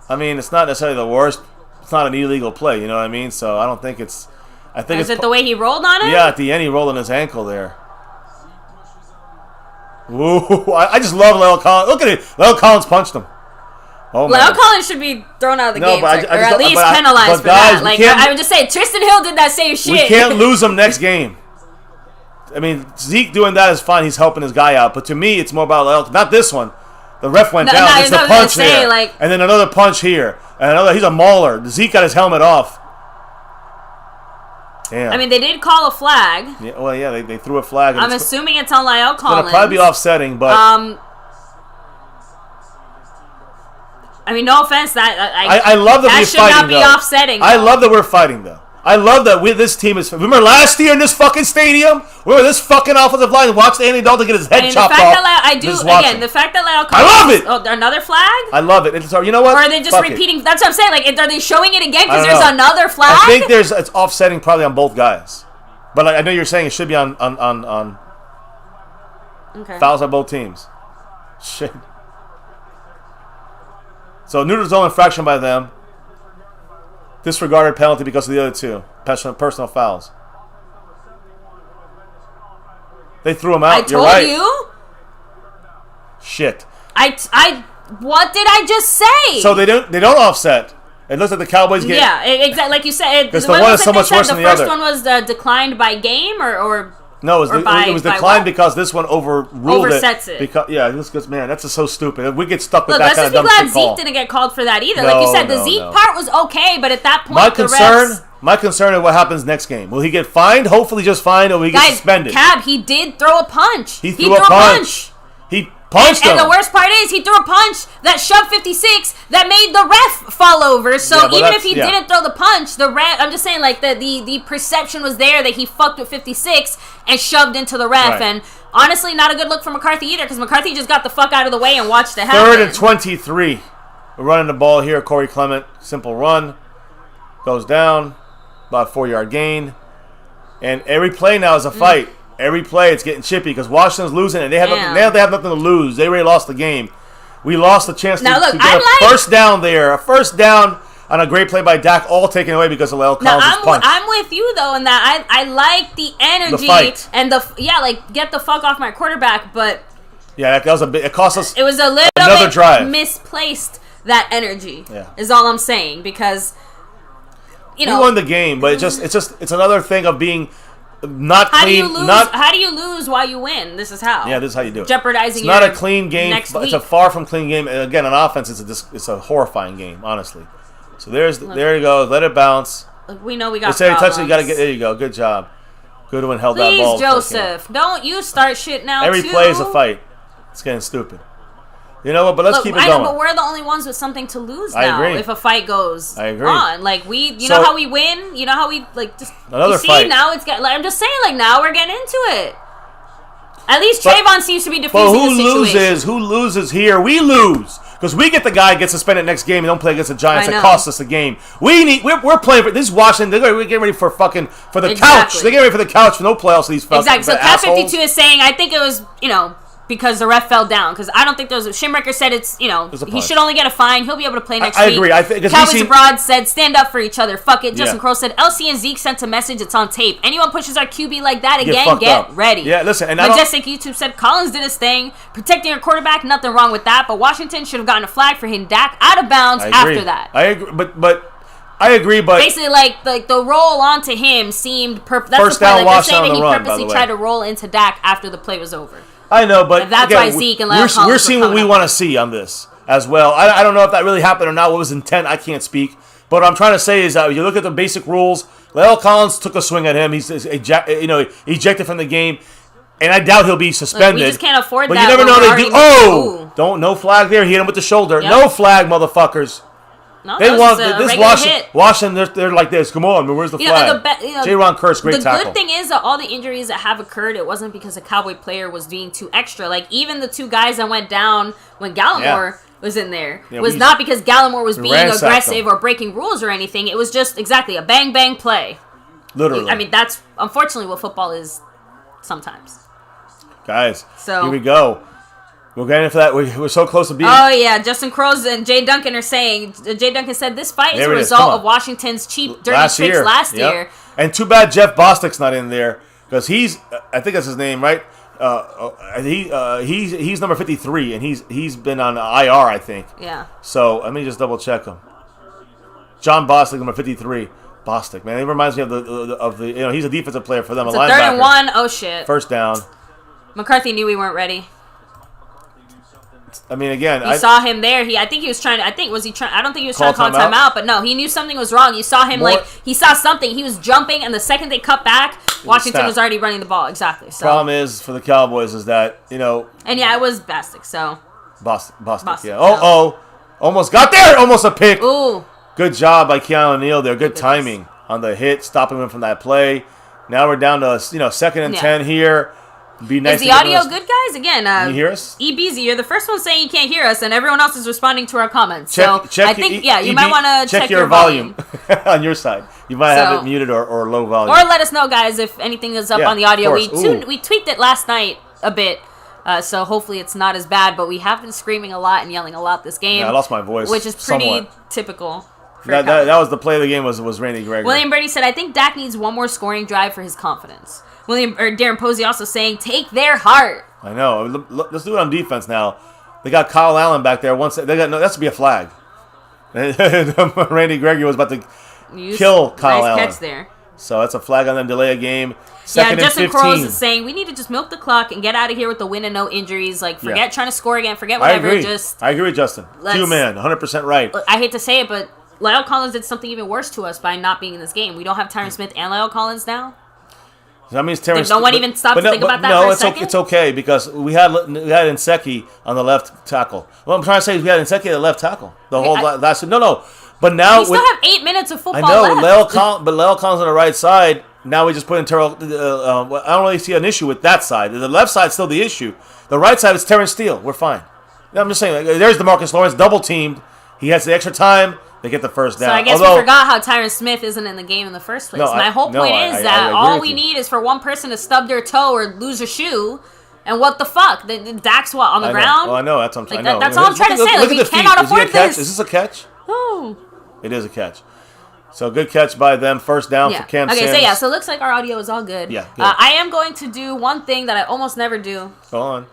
I mean, it's not necessarily the worst. It's not an illegal play, you know what I mean? So I don't think it's. Is it the way he rolled on it? Yeah, at the end he rolled on his ankle there. Ooh, I just love La'el Collins. Look at it. La'el Collins punched him. Oh, La'el Collins should be thrown out of the game, or at least penalized for that. Like I would just say, Tristan Hill did that same shit. We can't lose him next game. I mean, Zeke doing that is fine. He's helping his guy out. But to me, it's more about La'el. Not this one. The ref went down. It's the punch here. And then another punch here. And another. He's a mauler. Zeke got his helmet off. Damn. I mean, they did call a flag. Yeah, well, yeah, they threw a flag. I'm assuming it's on La'el Collins. It'll probably be offsetting, but... I mean, no offense. I love that we're fighting, should not be offsetting. I love that we're fighting, though. I love that this team is... Remember last year in this fucking stadium? Remember this fucking offensive line watched Andy Dalton get his head chopped off? The fact that La'el Collins... I love it! Oh, another flag? I love it. You know what? Or are they just repeating... That's what I'm saying. Like, are they showing it again because there's another flag? I think it's offsetting probably on both guys. But I know you're saying it should be on fouls on both teams. Shit. So neutral zone infraction by them. Disregarded penalty because of the other two personal fouls. They threw him out. I told you. Shit. What did I just say? So they don't offset. It looks like the Cowboys get... Yeah, exactly. Like you said, because the one is so much worse than the other. The first one was declined by game or no, it was declined because this one overruled oversets it. Because man, that's just so stupid. We get stuck with Look, that kind of dumb shit let's just be glad Zeke didn't get called for that either. No, like you said, the Zeke part was okay, but at that point, my concern is what happens next game. Will he get fined? Hopefully just fined, or will he get suspended? Cab, he did throw a punch. He threw a punch. He punched him. And the worst part is he threw a punch that shoved 56 that made the ref fall over. So even if he didn't throw the punch, the ref, I'm just saying, like, the perception was there that he fucked with 56 and shoved into the ref. Right. And honestly, not a good look for McCarthy either, because McCarthy just got the fuck out of the way and watched it happen. 3rd and 23. We're running the ball here. Corey Clement, simple run. Goes down. About a 4-yard gain. And every play now is a fight. Every play, it's getting chippy because Washington's losing, and they have nothing to lose. They already lost the game. We lost the chance to get a first down there. A first down on a great play by Dak, all taken away because of La'el Collins' punch. I'm with you, though, in that I like the energy. The fight. And get the fuck off my quarterback, but... Yeah, that was it cost us it was a little another bit drive. Misplaced, that energy, is all I'm saying, because, we won the game, but it's another thing of being... Not clean. How do you lose while you win? This is how. Yeah, this is how you do it. Jeopardizing. It's not a clean game. It's a far from clean game. And again, on offense, it's a horrifying game, honestly. So there you go. Let it bounce. We know we got. They say touch it. You got to get. There you go. Good job. Goodwin held that ball. Please, Joseph, don't you start shit now. Every play is a fight. It's getting stupid. You know what? But let's keep it going. I know, but we're the only ones with something to lose now. I agree. If a fight goes on, like you know how we win. You know how we just another fight. Now it's got. Like, I'm just saying, like now we're getting into it. At least Trayvon seems to be defusing the situation. Who loses here? We lose because we get the guy gets suspended next game and don't play against the Giants. That costs us the game. We're playing for this is Washington. We're getting ready for the couch. They're getting ready for the couch for no playoffs. These fucking exactly. So Cat 52 is saying I think it was because the ref fell down. Because I don't think there was Schimrecker said he should only get a fine. He'll be able to play next week. I agree. I think Cowboys Abroad said stand up for each other. Fuck it. Justin Crow said LC and Zeke sent a message. It's on tape. Anyone pushes our QB like that again, get ready. Yeah, listen. And Majestic YouTube said Collins did his thing, protecting your quarterback. Nothing wrong with that. But Washington should have gotten a flag for hitting Dak out of bounds after that. I agree. But I agree. But basically, like the roll onto him seemed perfect. That's first the point. down, Like, they're saying that he run, purposely tried to roll into Dak after the play was over. I know, but and that's why Zeke and La'el Collins we're seeing what we want to see on this as well. I don't know if that really happened or not. What was intent, I can't speak. But what I'm trying to say is that if you look at the basic rules, La'el Collins took a swing at him. He's ejected from the game, and I doubt he'll be suspended. Look, we just can't afford but that. But you never know. They do. No flag there. He hit him with the shoulder. Yep. No flag, motherfuckers. No, they want this Washington. They're like this. Come on, where's the flag? J-Ron Kurtz, great tackle. The good thing is that all the injuries that have occurred, it wasn't because a Cowboy player was being too extra. Like even the two guys that went down when Gallimore was in there was not because Gallimore was being aggressive or breaking rules or anything. It was just exactly a bang bang play. Literally. I mean, that's unfortunately what football is sometimes. Guys, here we go. We're getting into that. We're so close to being. Oh, yeah. Justin Crows and Jay Duncan are saying. Jay Duncan said this fight is a result of Washington's cheap, dirty tricks last year. And too bad Jeff Bostic's not in there because he's, I think that's his name, right? He's number 53, and he's been on IR, I think. Yeah. So let me just double check him. John Bostic, number 53. Bostic, man, he reminds me of the he's a defensive player for them. It's a 3rd and 1. Oh shit. First down. McCarthy knew we weren't ready. I mean, again, you saw him there. I think he was trying. I don't think he was trying to call timeout, but no, he knew something was wrong. You saw him he saw something. He was jumping, and the second they cut back, Washington was already running the ball. Exactly. So problem is for the Cowboys is that And yeah, it was Bostic. So Bostic. Yeah. Almost got there. Almost a pick. Ooh. Good job by Keanu Neal there. Good timing on the hit, stopping him from that play. Now we're down to 2nd and 10 here. Be nice. Is the audio good, guys? Again, can you hear us? EBZ, you're the first one saying you can't hear us, and everyone else is responding to our comments. Check I think, you might want to check your volume on your side. You might have it muted or low volume. Or let us know, guys, if anything is up on the audio. We tweaked it last night a bit, so hopefully it's not as bad, but we have been screaming a lot and yelling a lot this game. Yeah, I lost my voice. Which is pretty typical. That was the play of the game was Randy Gregory. William Brady said, I think Dak needs one more scoring drive for his confidence. Darren Posey also saying, take their heart. I know. Let's do it on defense now. They got Kyle Allen back there. That should be a flag. Randy Gregory was about to kill Kyle Allen. Nice catch there. So that's a flag on them, delay a game. Second and 15. Justin Quarles is saying, we need to just milk the clock and get out of here with the win and no injuries. Like, forget trying to score again. Forget whatever. I agree with Justin. 2-man, 100% right. I hate to say it, but Lyle Collins did something even worse to us by not being in this game. We don't have Tyron Smith and Lyle Collins now. That means Terrence. Did no one even stop to think about that for a second? It's okay because we had Nseki on the left tackle. What I'm trying to say is we had Nseki at the left tackle the whole last. No. But now we still have 8 minutes of football left. But Lyle Collins on the right side. Now we just put in Terrell. I don't really see an issue with that side. The left side's still the issue. The right side is Terrence Steele. We're fine. I'm just saying. There's DeMarcus Lawrence double teamed. He has the extra time. They get the first down. So I guess we forgot how Tyron Smith isn't in the game in the first place. My whole point is that all we need is for one person to stub their toe or lose a shoe. And what the fuck? Dak's on the ground? Oh, I know. That's what I'm trying. That's all I'm trying to say. We cannot afford this. Is this a catch? Oh. It is a catch. So good catch by them. First down for Cam Sims. So it looks like our audio is all good. Yeah, good. I am going to do one thing that I almost never do. Go on.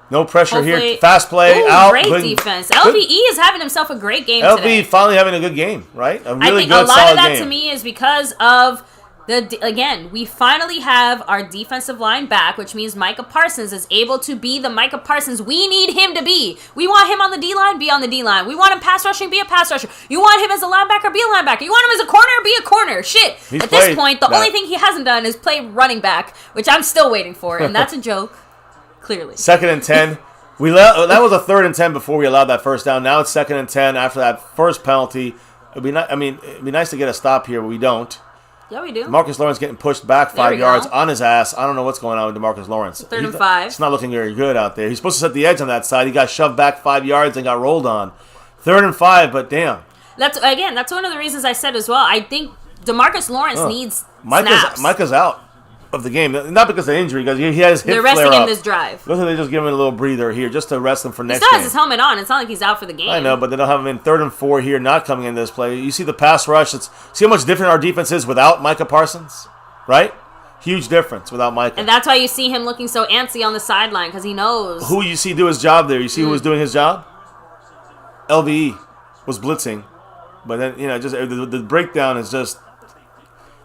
No pressure here. Fast play. Out. Great defense. LVE is having himself a great game today. LVE finally having a good game, right? A really good, solid game. I think a lot of that to me is because of we finally have our defensive line back, which means Micah Parsons is able to be the Micah Parsons we need him to be. We want him on the D-line, be on the D-line. We want him pass rushing, be a pass rusher. You want him as a linebacker, be a linebacker. You want him as a corner, be a corner. Shit. At this point, the only thing he hasn't done is play running back, which I'm still waiting for, and that's a joke. Clearly. 2nd and 10. That was a 3rd and 10 before we allowed that first down. Now it's 2nd and 10 after that first penalty. It'd be nice to get a stop here, but we don't. Yeah, we do. Marcus Lawrence getting pushed back 5 yards on his ass. I don't know what's going on with DeMarcus Lawrence. 3rd and 5. It's not looking very good out there. He's supposed to set the edge on that side. He got shoved back 5 yards and got rolled on. 3rd and 5, but damn. That's one of the reasons I said as well. I think DeMarcus Lawrence needs snaps. Micah's out of the game, not because of injury, because he has hip flare up. They're resting him this drive. Listen, they just give him a little breather here just to rest him for next game. He still has his helmet on. It's not like he's out for the game. I know, but they don't have him in 3rd and 4 here, not coming in this play. You see the pass rush. See how much different our defense is without Micah Parsons, right? Huge difference without Micah. And that's why you see him looking so antsy on the sideline, because he knows. Who you see do his job there? You see who was doing his job? LVE was blitzing, but then just the breakdown is just.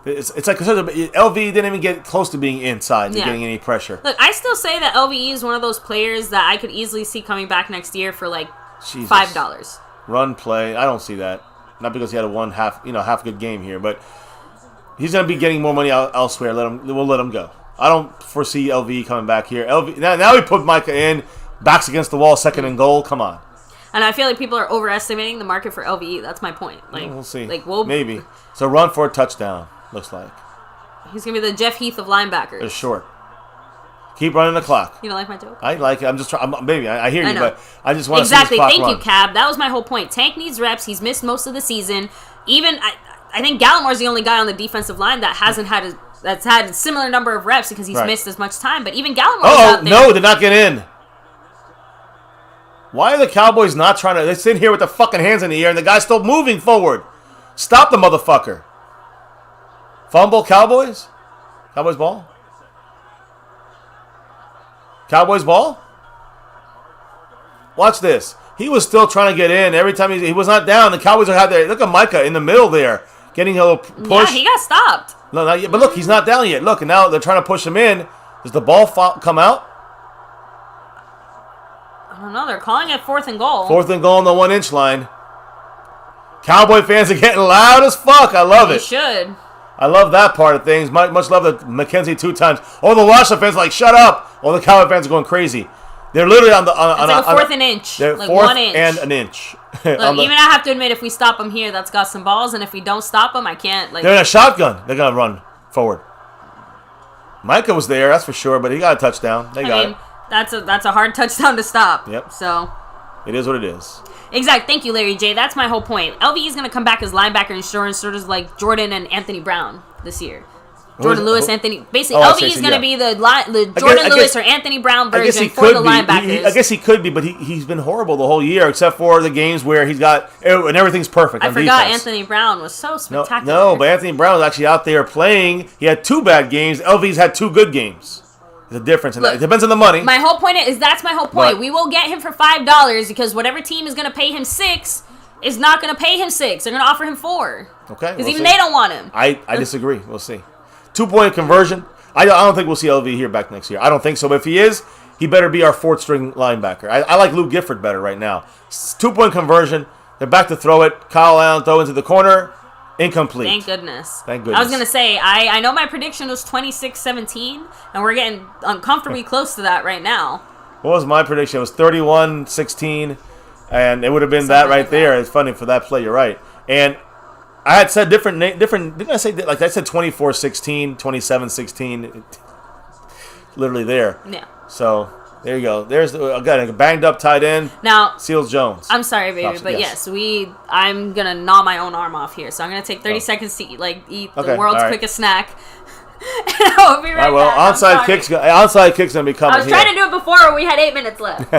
It's like LV didn't even get close to being inside and getting any pressure. Look, I still say that LVE is one of those players that I could easily see coming back next year for like $5. Run play, I don't see that. Not because he had a half good game here, but he's gonna be getting more money elsewhere. We'll let him go. I don't foresee LV coming back here. Now we put Micah in, backs against the wall, 2nd and goal. Come on. And I feel like people are overestimating the market for LVE. That's my point. We'll see. Maybe. So run for a touchdown. Looks like he's gonna be the Jeff Heath of linebackers. It's short. Keep running the clock. You don't like my joke? I like it. I'm just trying. Baby, I hear you, but I just want to see this clock Thank you, Cab. That was my whole point. Tank needs reps. He's missed most of the season. Even I think Gallimore's the only guy on the defensive line that hasn't had that's had a similar number of reps because he's missed as much time. But even Gallimore out there. No, did not get in. Why are the Cowboys not trying to? They sit here with their fucking hands in the air and the guy's still moving forward. Stop the motherfucker. Fumble, Cowboys? Cowboys ball? Cowboys ball? Watch this. He was still trying to get in. Every time he was not down, the Cowboys are out there. Look at Micah in the middle there, getting a little push. Yeah, he got stopped. No, not yet. But look, he's not down yet. Look, and now they're trying to push him in. Does the ball come out? I don't know. They're calling it 4th and goal. 4th and goal on the 1-inch line. Cowboy fans are getting loud as fuck. I love it. You should. I love that part of things. Much love that McKenzie 2 times. Oh, the Washington fans are like, shut up. Oh, the Cowboy fans are going crazy. They're literally on the... It's like a 4th and inch. They're like 4th 1 inch. and an inch. Look, even I have to admit, if we stop them here, that's got some balls. And if we don't stop them, I can't... They're in a shotgun. They're going to run forward. Micah was there, that's for sure, but he got a touchdown. They got it. That's a hard touchdown to stop. Yep. So it is what it is. Exactly. Thank you, Larry J. That's my whole point. LVE is going to come back as linebacker insurance, sort of like Jordan and Anthony Brown this year. Jordan Lewis, Anthony. Basically, LVE is going to be the Jordan Lewis or Anthony Brown version for the linebackers. I guess he could be, but he's been horrible the whole year, except for the games where he's got and everything's perfect. I forgot Anthony Brown was so spectacular. No, but Anthony Brown was actually out there playing. He had 2 bad games. LVE's had 2 good games. There's a difference in that. It depends on the money. My whole point is that's my whole point. We will get him for $5 because whatever team is going to pay him $6 is not going to pay him $6. They're going to offer him $4. Okay. Because even they don't want him. I disagree. We'll see. 2-point conversion. I don't think we'll see LV here back next year. I don't think so. But if he is, he better be our 4th string linebacker. I like Luke Gifford better right now. 2-point conversion. They're back to throw it. Kyle Allen throw into the corner. Incomplete. Thank goodness. Thank goodness. I was going to say, I know my prediction was 26-17, and we're getting uncomfortably close to that right now. What was my prediction? It was 31-16, and it would have been that right there. It's funny for that play. You're right. And I had said different. Didn't I say, like I said 24-16, 27-16, literally there. Yeah. So there you go. There's again a banged up tight end. Now Seals Jones. I'm sorry, baby, but yes, I'm gonna gnaw my own arm off here. So I'm gonna take 30 seconds to eat the world's quickest snack. And I'll be right back. Onside kick's gonna be coming. I was trying to do it before when we had 8 minutes left.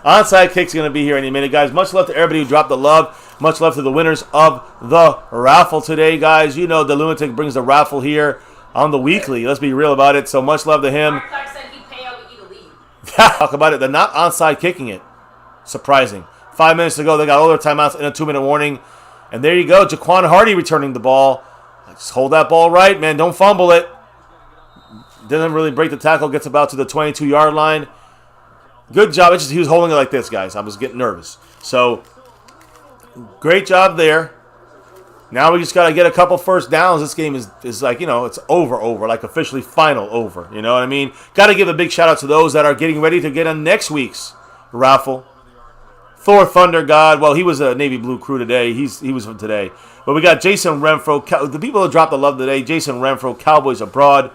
Onside kick's gonna be here any minute, guys. Much love to everybody who dropped the love. Much love to the winners of the raffle today, guys. You know the Lunatic brings the raffle here on the weekly. Let's be real about it. So much love to him. Talk about it. They're not onside kicking it. Surprising. 5 minutes to go. They got all their timeouts in a 2-minute warning. And there you go. Jaquan Hardy returning the ball. Just hold that ball right, man. Don't fumble it. Didn't really break the tackle. Gets about to the 22-yard line. Good job. It's just he was holding it like this, guys. I was getting nervous. So, great job there. Now we just got to get a couple first downs. This game is like, it's over, like officially final over. You know what I mean? Got to give a big shout out to those that are getting ready to get on next week's raffle. Thor Thunder God. Well, he was a Navy Blue crew today. He was from today. But we got Jason Renfro. The people that dropped the love today. Jason Renfro, Cowboys Abroad.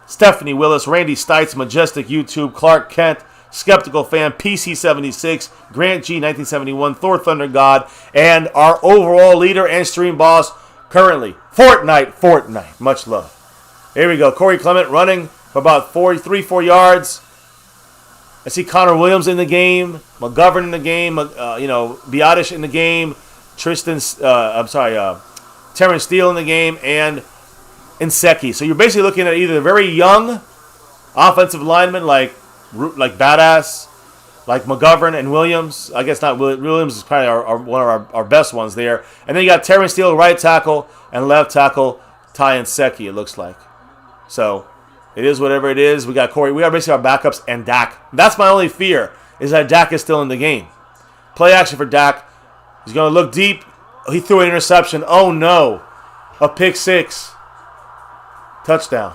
Stephanie Willis, Randy Stites, Majestic YouTube, Clark Kent, Skeptical Fan, PC76, Grant G, 1971, Thor Thunder God, and our overall leader and stream boss currently, Fortnite. Much love. Here we go. Corey Clement running for about 4 yards. I see Connor Williams in the game, McGovern in the game, Biotish in the game, Terrence Steele in the game, and Inseki. So you're basically looking at either very young offensive linemen like Badass, like McGovern and Williams. I guess not. Williams is probably one of our best ones there. And then you got Terrence Steele, right tackle, and left tackle, Ty Inseki, it looks like. So it is whatever it is. We got Corey. We got basically our backups and Dak. That's my only fear, is that Dak is still in the game. Play action for Dak. He's going to look deep. He threw an interception. Oh, no. A pick 6. Touchdown.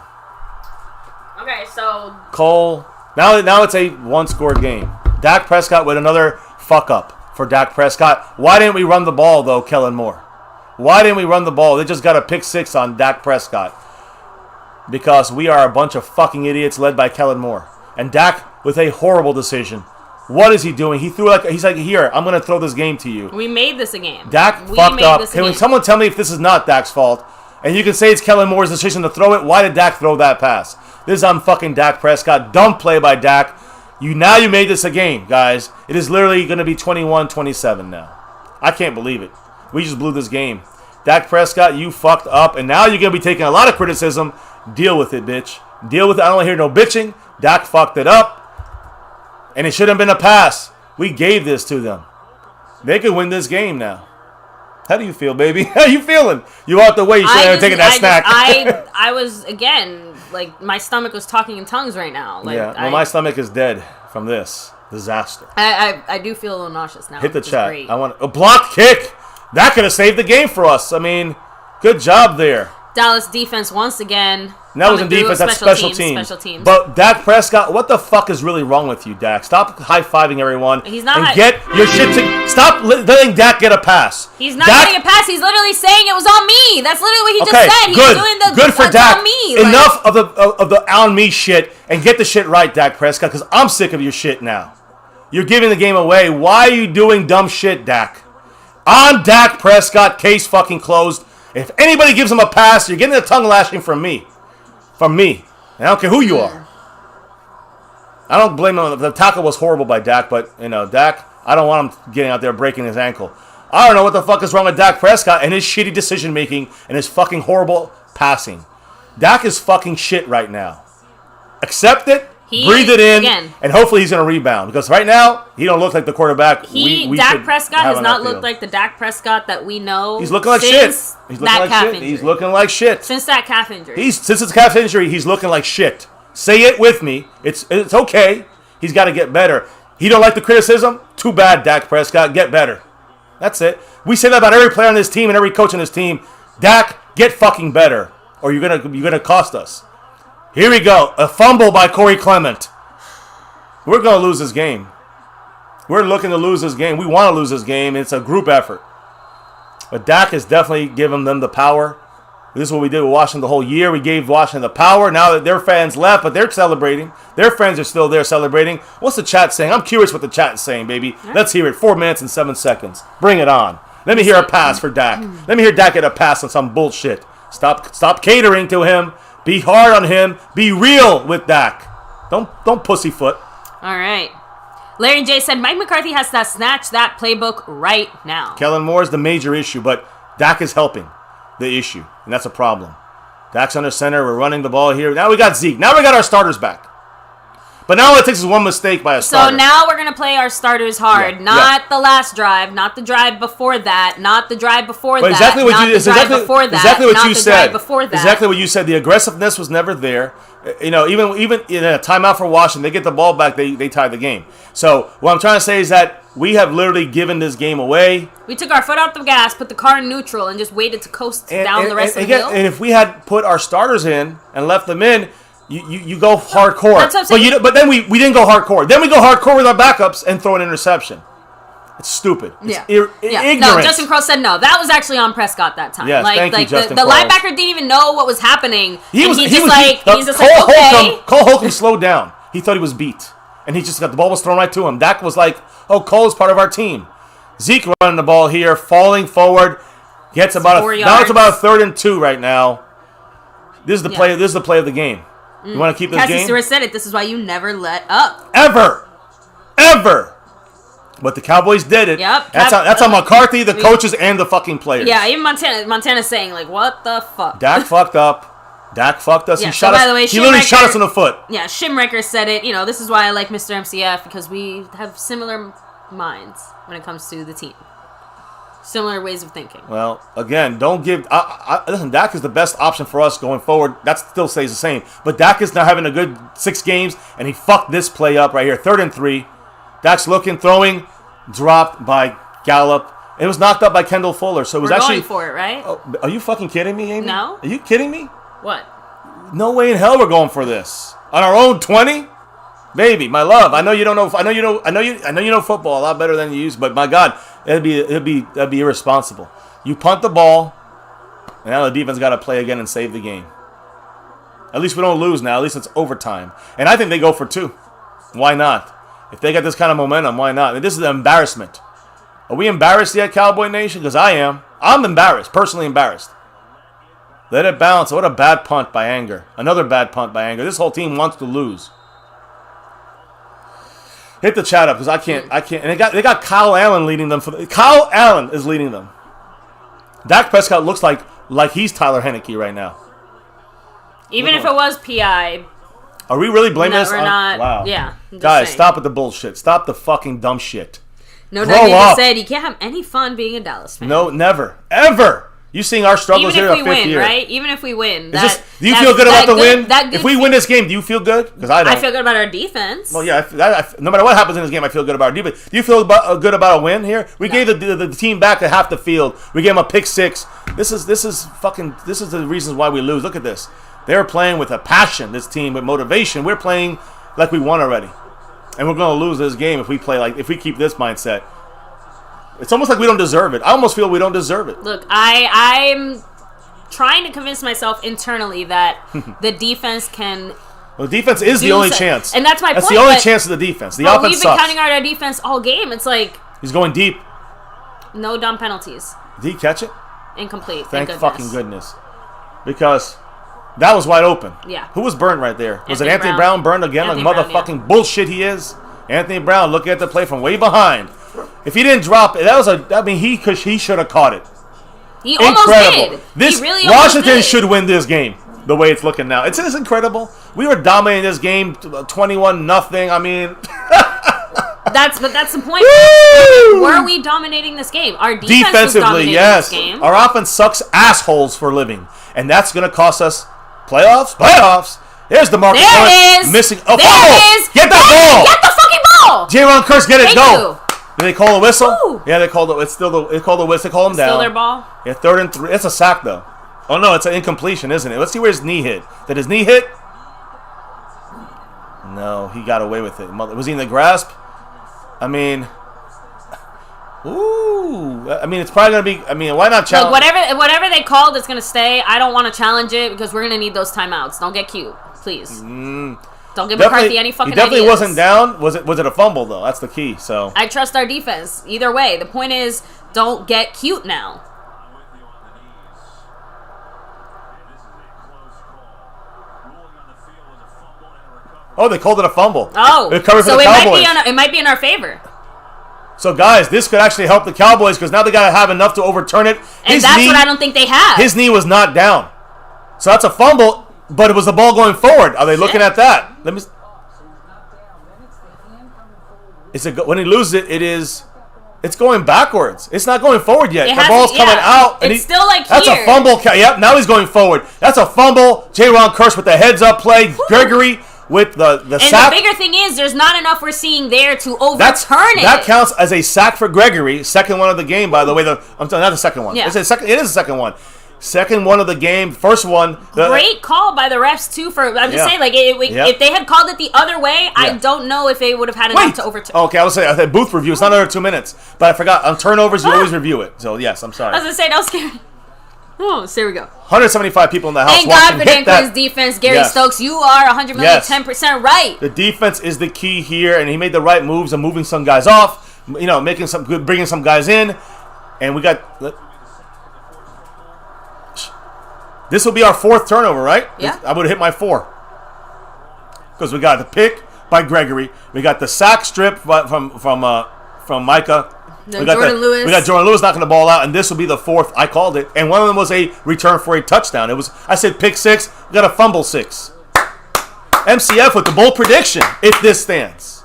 Okay, so Cole. Now it's a one-score game. Dak Prescott with another fuck-up for Dak Prescott. Why didn't we run the ball, though, Kellen Moore? Why didn't we run the ball? They just got a pick 6 on Dak Prescott. Because we are a bunch of fucking idiots led by Kellen Moore. And Dak with a horrible decision. What is he doing? He's like, here, I'm going to throw this game to you. We made this a game. Dak fucked up. Can someone tell me if this is not Dak's fault? And you can say it's Kellen Moore's decision to throw it. Why did Dak throw that pass? This is on fucking Dak Prescott. Dumb play by Dak. You made this a game, guys. It is literally going to be 21-27 now. I can't believe it. We just blew this game. Dak Prescott, you fucked up. And now you're going to be taking a lot of criticism. Deal with it, bitch. Deal with it. I don't want to hear no bitching. Dak fucked it up. And it shouldn't have been a pass. We gave this to them. They could win this game now. How do you feel, baby? How you feeling? You out the way. You should have taken that snack. I was, again, like, my stomach was talking in tongues right now. Like, yeah, my stomach is dead from this disaster. I do feel a little nauseous now. Hit the chat. I want a block kick. That could have saved the game for us. I mean, good job there. Dallas defense once again. And that wasn't defense, that's special teams. Special teams. But Dak Prescott, what the fuck is really wrong with you, Dak? Stop high-fiving everyone. He's not. And get your shit to... Stop letting Dak get a pass. He's not getting a pass. He's literally saying it was on me. That's literally what he just said. He's doing the... Good for Dak. On me. Enough of the on me shit and get the shit right, Dak Prescott, because I'm sick of your shit now. You're giving the game away. Why are you doing dumb shit, Dak? On Dak Prescott, case fucking closed. If anybody gives him a pass, you're getting a tongue lashing from me. From me. I don't care who you are. I don't blame him. The tackle was horrible by Dak, but, you know, Dak, I don't want him getting out there breaking his ankle. I don't know what the fuck is wrong with Dak Prescott and his shitty decision-making and his fucking horrible passing. Dak is fucking shit right now. Accept it, breathe it in, and hopefully he's going to rebound. Because right now, he don't look like the quarterback Dak Prescott has not looked like the Dak Prescott that we know. He's looking like shit. He's looking like shit. He's looking like shit. Since that calf injury. Since his calf injury, he's looking like shit. Say it with me. It's okay. He's got to get better. He don't like the criticism? Too bad, Dak Prescott. Get better. That's it. We say that about every player on this team and every coach on this team. Dak, get fucking better, or you're gonna cost us. Here we go. A fumble by Corey Clement. We're gonna lose this game. We're looking to lose this game. We want to lose this game. It's a group effort. But Dak has definitely given them the power. This is what we did with Washington the whole year. We gave Washington the power. Now that their fans left, but they're celebrating. Their fans are still there celebrating. What's the chat saying? I'm curious what the chat is saying, baby. Let's hear it. 4 minutes and 7 seconds. Bring it on. Let me hear a pass for Dak. Let me hear Dak get a pass on some bullshit. Stop catering to him. Be hard on him. Be real with Dak. Don't pussyfoot. All right. Larry J said, Mike McCarthy has to snatch that playbook right now. Kellen Moore is the major issue, but Dak is helping the issue, and that's a problem. Dak's under center. We're running the ball here. Now we got Zeke. Now we got our starters back. But now all it takes is one mistake by a starter. So now we're going to play our starters hard. Not the last drive. Not the drive before that. Not the drive before that. Exactly what you said. Before that. Exactly what you said. The aggressiveness was never there. You know, even in a timeout for Washington, they get the ball back, they tie the game. So what I'm trying to say is that we have literally given this game away. We took our foot off the gas, put the car in neutral, and just waited to coast down the rest of the hill. And if we had put our starters in and left them in, you go hardcore. That's what I'm saying. But then we didn't go hardcore. Then we go hardcore with our backups and throw an interception. It's stupid. It's ignorant. No, Justin Crowe said no. That was actually on Prescott that time. Yes, thank you, Justin the Crowe. linebacker didn't even know what was happening. He's just Cole like, okay. Cole Holcomb slowed down. He thought he was beat. And he just got the ball was thrown right to him. Dak was like, oh, Cole's part of our team. Zeke running the ball here, falling forward. Gets about now it's about a 3rd and 2 right now. This is the play. This is the play of the game. You want to keep this Cassie game? Stewart said it. This is why you never let up. Ever. But the Cowboys did it. Yep. That's on McCarthy, the coaches, and the fucking players. Yeah, even Montana's saying, like, what the fuck? Dak fucked up. Dak fucked us. Yeah, He shot us. by the way, he literally shot us in the foot. Yeah, Shimrecker said it. You know, this is why I like Mr. MCF, because we have similar minds when it comes to the team. Similar ways of thinking. Well, again, don't give... listen, Dak is the best option for us going forward. That still stays the same. But Dak is now having a good 6 games, and he fucked this play up right here. 3rd and 3. Dak's looking, throwing, dropped by Gallup. It was knocked up by Kendall Fuller. So it was going for it, right? Oh, are you fucking kidding me, Amy? No. Are you kidding me? What? No way in hell we're going for this. On our own 20? Baby, my love. I know you don't know. I know you know football a lot better than you used. But my God, that'd be irresponsible. You punt the ball, and now the defense got to play again and save the game. At least we don't lose now. At least it's overtime. And I think they go for 2. Why not? If they got this kind of momentum, why not? And this is an embarrassment. Are we embarrassed yet, Cowboy Nation? Because I am. I'm embarrassed. Personally embarrassed. Let it bounce. What a bad punt by Anger. Another bad punt by Anger. This whole team wants to lose. Hit the chat up because I can't. And they got Kyle Allen leading them. Kyle Allen is leading them. Dak Prescott looks like he's Tyler Heineke right now. Even if it was PI. Are we really blaming this? We're not. Wow. Yeah. Guys, stop with the bullshit. Stop the fucking dumb shit. No, Doug even said you can't have any fun being a Dallas fan. No, never. Ever. You seeing our struggles here in our fifth year, right? Even if we win, do you feel good about the win? If we win this game, do you feel good? Because I don't. I feel good about our defense. Well, yeah. No matter what happens in this game, I feel good about our defense. Do you feel good about a win here? We gave the team back at half the field. We gave them a pick 6. This is the reasons why we lose. Look at this. They're playing with a passion. This team with motivation. We're playing like we won already, and we're going to lose this game if we keep this mindset. It's almost like we don't deserve it. I almost feel we don't deserve it. Look, I'm trying to convince myself internally that the defense can. Well, the defense is the only chance, and that's my point. That's the only chance of the defense. The offense we've been counting out our defense all game. It's like he's going deep. No dumb penalties. Did he catch it? Incomplete. Thank fucking goodness, because that was wide open. Yeah. Who was burned right there? Was it Anthony Brown burned again? Like motherfucking bullshit he is. Anthony Brown looking at the play from way behind. If he didn't drop it, he should have caught it. He almost did. This he really Washington should win this game. The way it's looking now, it's incredible. We were dominating this game, 21-0. I mean, that's the point. Were we dominating this game? Our defensively, yes. This game. Our offense sucks assholes for a living, and that's going to cost us playoffs. There's the Marcus Lawrence missing. Oh, get that ball! Get the fucking ball! J-Ron Curse, get it! Thank Go! You. Did they call a whistle? Ooh. Yeah, they called it. It's still they called the whistle. They call him down. Still their ball. Yeah, 3rd and 3. It's a sack though. Oh no, it's an incompletion, isn't it? Let's see where his knee hit. Did his knee hit? No, he got away with it. Was he in the grasp? I mean, ooh. I mean, it's probably gonna be. I mean, why not challenge? Look, whatever they called, it's gonna stay. I don't want to challenge it because we're gonna need those timeouts. Don't get cute, please. Don't give McCarthy any fucking ideas. He definitely wasn't down. Was it a fumble, though? That's the key. So I trust our defense. Either way, the point is, don't get cute now. Oh, they called it a fumble. Oh, so it might be in our favor. So, guys, this could actually help the Cowboys because now they got to have enough to overturn it. And that's what I don't think they have. His knee was not down. So that's a fumble. But it was the ball going forward. Are they looking at that? Let me. When he loses it, it's going backwards. It's not going forward yet. The ball's coming out. And it's still like that's a fumble. Yep, now he's going forward. That's a fumble. J-Ron Curse with the heads-up play. Gregory with the sack. And the bigger thing is, there's not enough we're seeing there to overturn it. That counts as a sack for Gregory. Second one of the game, by the way. I'm not the second one. Yeah. It is the second one. Second one of the game, first one. Great call by the refs too. I'm just saying, like if they had called it the other way, I don't know if they would have had enough to overturn. Okay, I said booth review. It's not under 2 minutes, but I forgot on turnovers you always review it. So yes, I'm sorry. I was gonna say that was scary. Oh, so here we go. 175 people in the house. Thank God for Danko's defense, Gary Stokes. You are 100 million, 10% right. The defense is the key here, and he made the right moves of moving some guys off. Making some good, bringing some guys in, and we got. This will be our 4th turnover, right? Yeah. I would have hit my 4. Because we got the pick by Gregory. We got the sack strip from Micah. We got Jordan Lewis knocking the ball out, and this will be the 4th. I called it. And one of them was a return for a touchdown. I said pick 6. We got a fumble 6. MCF with the bold prediction. If this stands.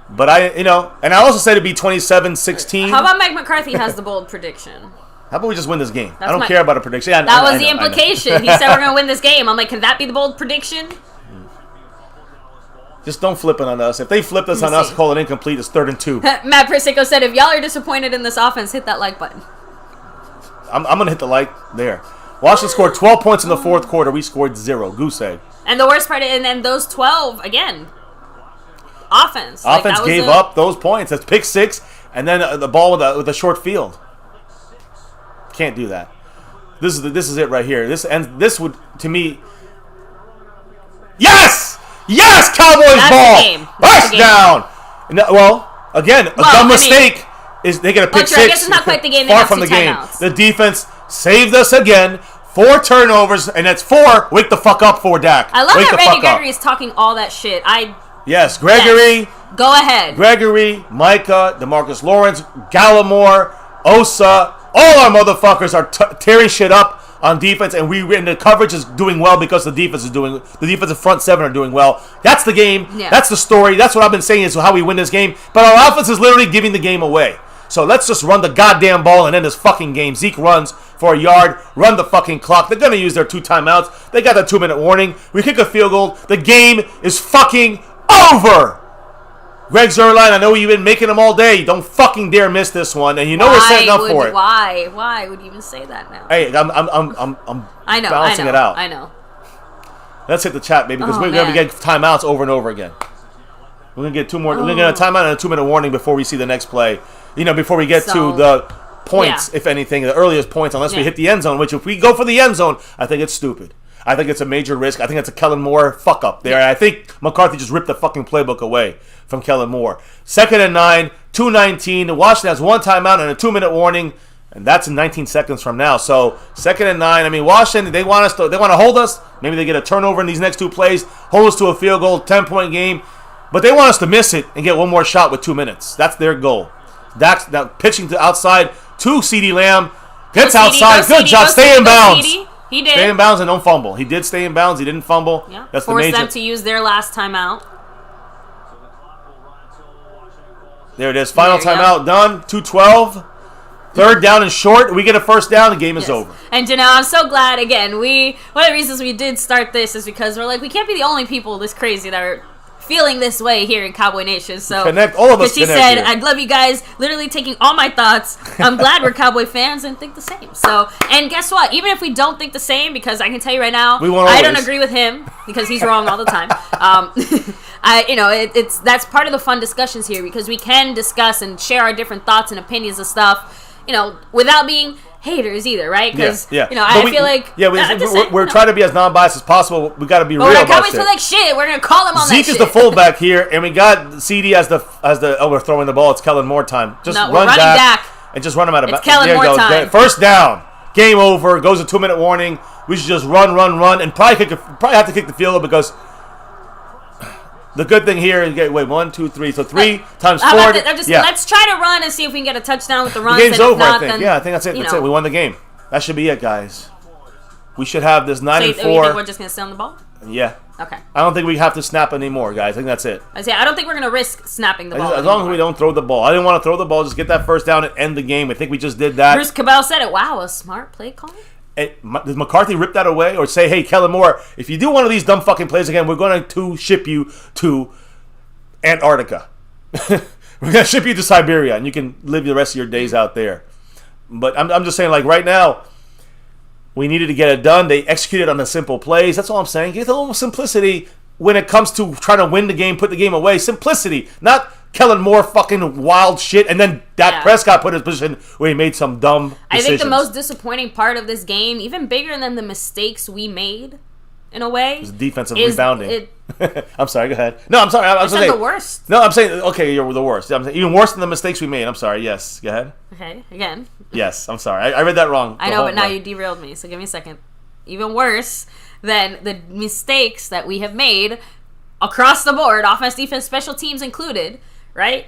But and I also said it'd be 27-16. How about Mike McCarthy has the bold prediction? How about we just win this game? I don't care about a prediction. That was the implication. He said we're going to win this game. I'm like, can that be the bold prediction? Just don't flip it on us. If they flipped us on us, call it incomplete. It's 3rd and 2. Matt Persico said, if y'all are disappointed in this offense, hit that like button. I'm going to hit the like there. Washington scored 12 points in the 4th quarter. We scored 0. Goose egg. And the worst part, and then those 12, again, offense. Offense gave up those points. That's pick 6, and then the ball with a short field. Can't do that. This is it right here. This would, to me. Yes, Cowboys ball. Touchdown. Well, again, a dumb mistake is they get a pick 6. I guess it's not quite the game. Far from the game. The defense saved us again. 4 turnovers, and that's 4. Wake the fuck up for Dak. I love that Randy Gregory is talking all that shit. Yes, Gregory. Yes. Go ahead. Gregory, Micah, DeMarcus Lawrence, Gallimore, Osa. All our motherfuckers are tearing shit up on defense, and the coverage is doing well because the defensive front 7 are doing well. That's the game. Yeah. That's the story. That's what I've been saying is how we win this game. But our offense is literally giving the game away. So let's just run the goddamn ball and end this fucking game. Zeke runs for a yard, run the fucking clock. They're going to use their 2 timeouts. They got the 2-minute warning. We kick a field goal. The game is fucking over. Greg Zuerlein, I know you've been making them all day. Don't fucking dare miss this one, and you know we're setting up for it. Why would you even say that now? Hey, I'm balancing it out. I know. Let's hit the chat, baby, because we're gonna get timeouts over and over again. We're gonna get 2 more. We're gonna get a timeout and a 2-minute warning before we see the next play. You know, before we get to the points, if anything, the earliest points, unless we hit the end zone. Which, if we go for the end zone, I think it's stupid. I think it's a major risk. I think it's a Kellen Moore fuck up there. I think McCarthy just ripped the fucking playbook away from Kellen Moore. 2nd and 9, 2:19. Washington has 1 timeout and a 2-minute warning, and that's in 19 seconds from now. So 2nd and 9. I mean, Washington, they want to hold us. Maybe they get a turnover in these next 2 plays, hold us to a field goal, 10-point game. But they want us to miss it and get 1 more shot with 2 minutes. That's their goal. Dax now pitching to outside to CeeDee Lamb. Gets outside. Good job. Stay in bounds. He did. Stay in bounds and don't fumble. He did stay in bounds. He didn't fumble. Yeah. That's Forced the major. them to use their last timeout. There it is. Final timeout done. 2:12. 3rd down and short. We get a 1st down. The game is over. And Janelle, I'm so glad. Again, one of the reasons we did start this is because we're like, we can't be the only people this crazy that are feeling this way here in Cowboy Nation. So connect, all of us. She said, here. "I'd love you guys." Literally taking all my thoughts. I'm glad we're Cowboy fans and think the same. So, and guess what? Even if we don't think the same, because I can tell you right now, I don't agree with him because he's wrong all the time. That's part of the fun discussions here, because we can discuss and share our different thoughts and opinions of stuff, without being haters either, right? Because I feel like we're trying to be as non-biased as possible. We got to be real about Cowboys feel like shit. We're gonna call him on Zeke that is the fullback here, and we got CD as the we're throwing the ball. It's Kellen Moore time. Just run back and just run him out of bounds. It's Kellen Moore time. 1st down, game over. Goes a 2-minute warning. We should just run, and probably have to kick the field goal, because the good thing here is 1, 2, 3. So 3 times 4. Let's try to run and see if we can get a touchdown with the runs. The game's over, I think. I think that's it. That's it. We won the game. That should be it, guys. We should have this 9-4. You think we're just gonna stay on the ball? Yeah. Okay. I don't think we have to snap anymore, guys. I think that's it. I don't think we're gonna risk snapping the ball. As long as we don't throw the ball. I didn't want to throw the ball. Just get that 1st down and end the game. I think we just did that. Bruce Cabell said it. Wow, a smart play call. Did McCarthy rip that away, or say, "Hey, Kellen Moore, if you do one of these dumb fucking plays again, we're going to ship you to Antarctica. We're going to ship you to Siberia, and you can live the rest of your days out there." But I'm just saying, like, right now, we needed to get it done. They executed on the simple plays. That's all I'm saying. Get a little simplicity when it comes to trying to win the game, put the game away. Simplicity, not Kellen Moore fucking wild shit, and then Dak Prescott put in his position where he made some dumb decisions. I think the most disappointing part of this game, even bigger than the mistakes we made, in a way, it's defensive rebounding. I'm sorry, go ahead. No, I'm sorry. I'm saying the worst. No, I'm saying, okay, you're the worst. I'm saying even worse than the mistakes we made. I'm sorry. Yes, go ahead. Okay, again. Yes, I'm sorry. I read that wrong. I know, but now you derailed me, so give me a second. Even worse than the mistakes that we have made across the board, offense, defense, special teams included, right?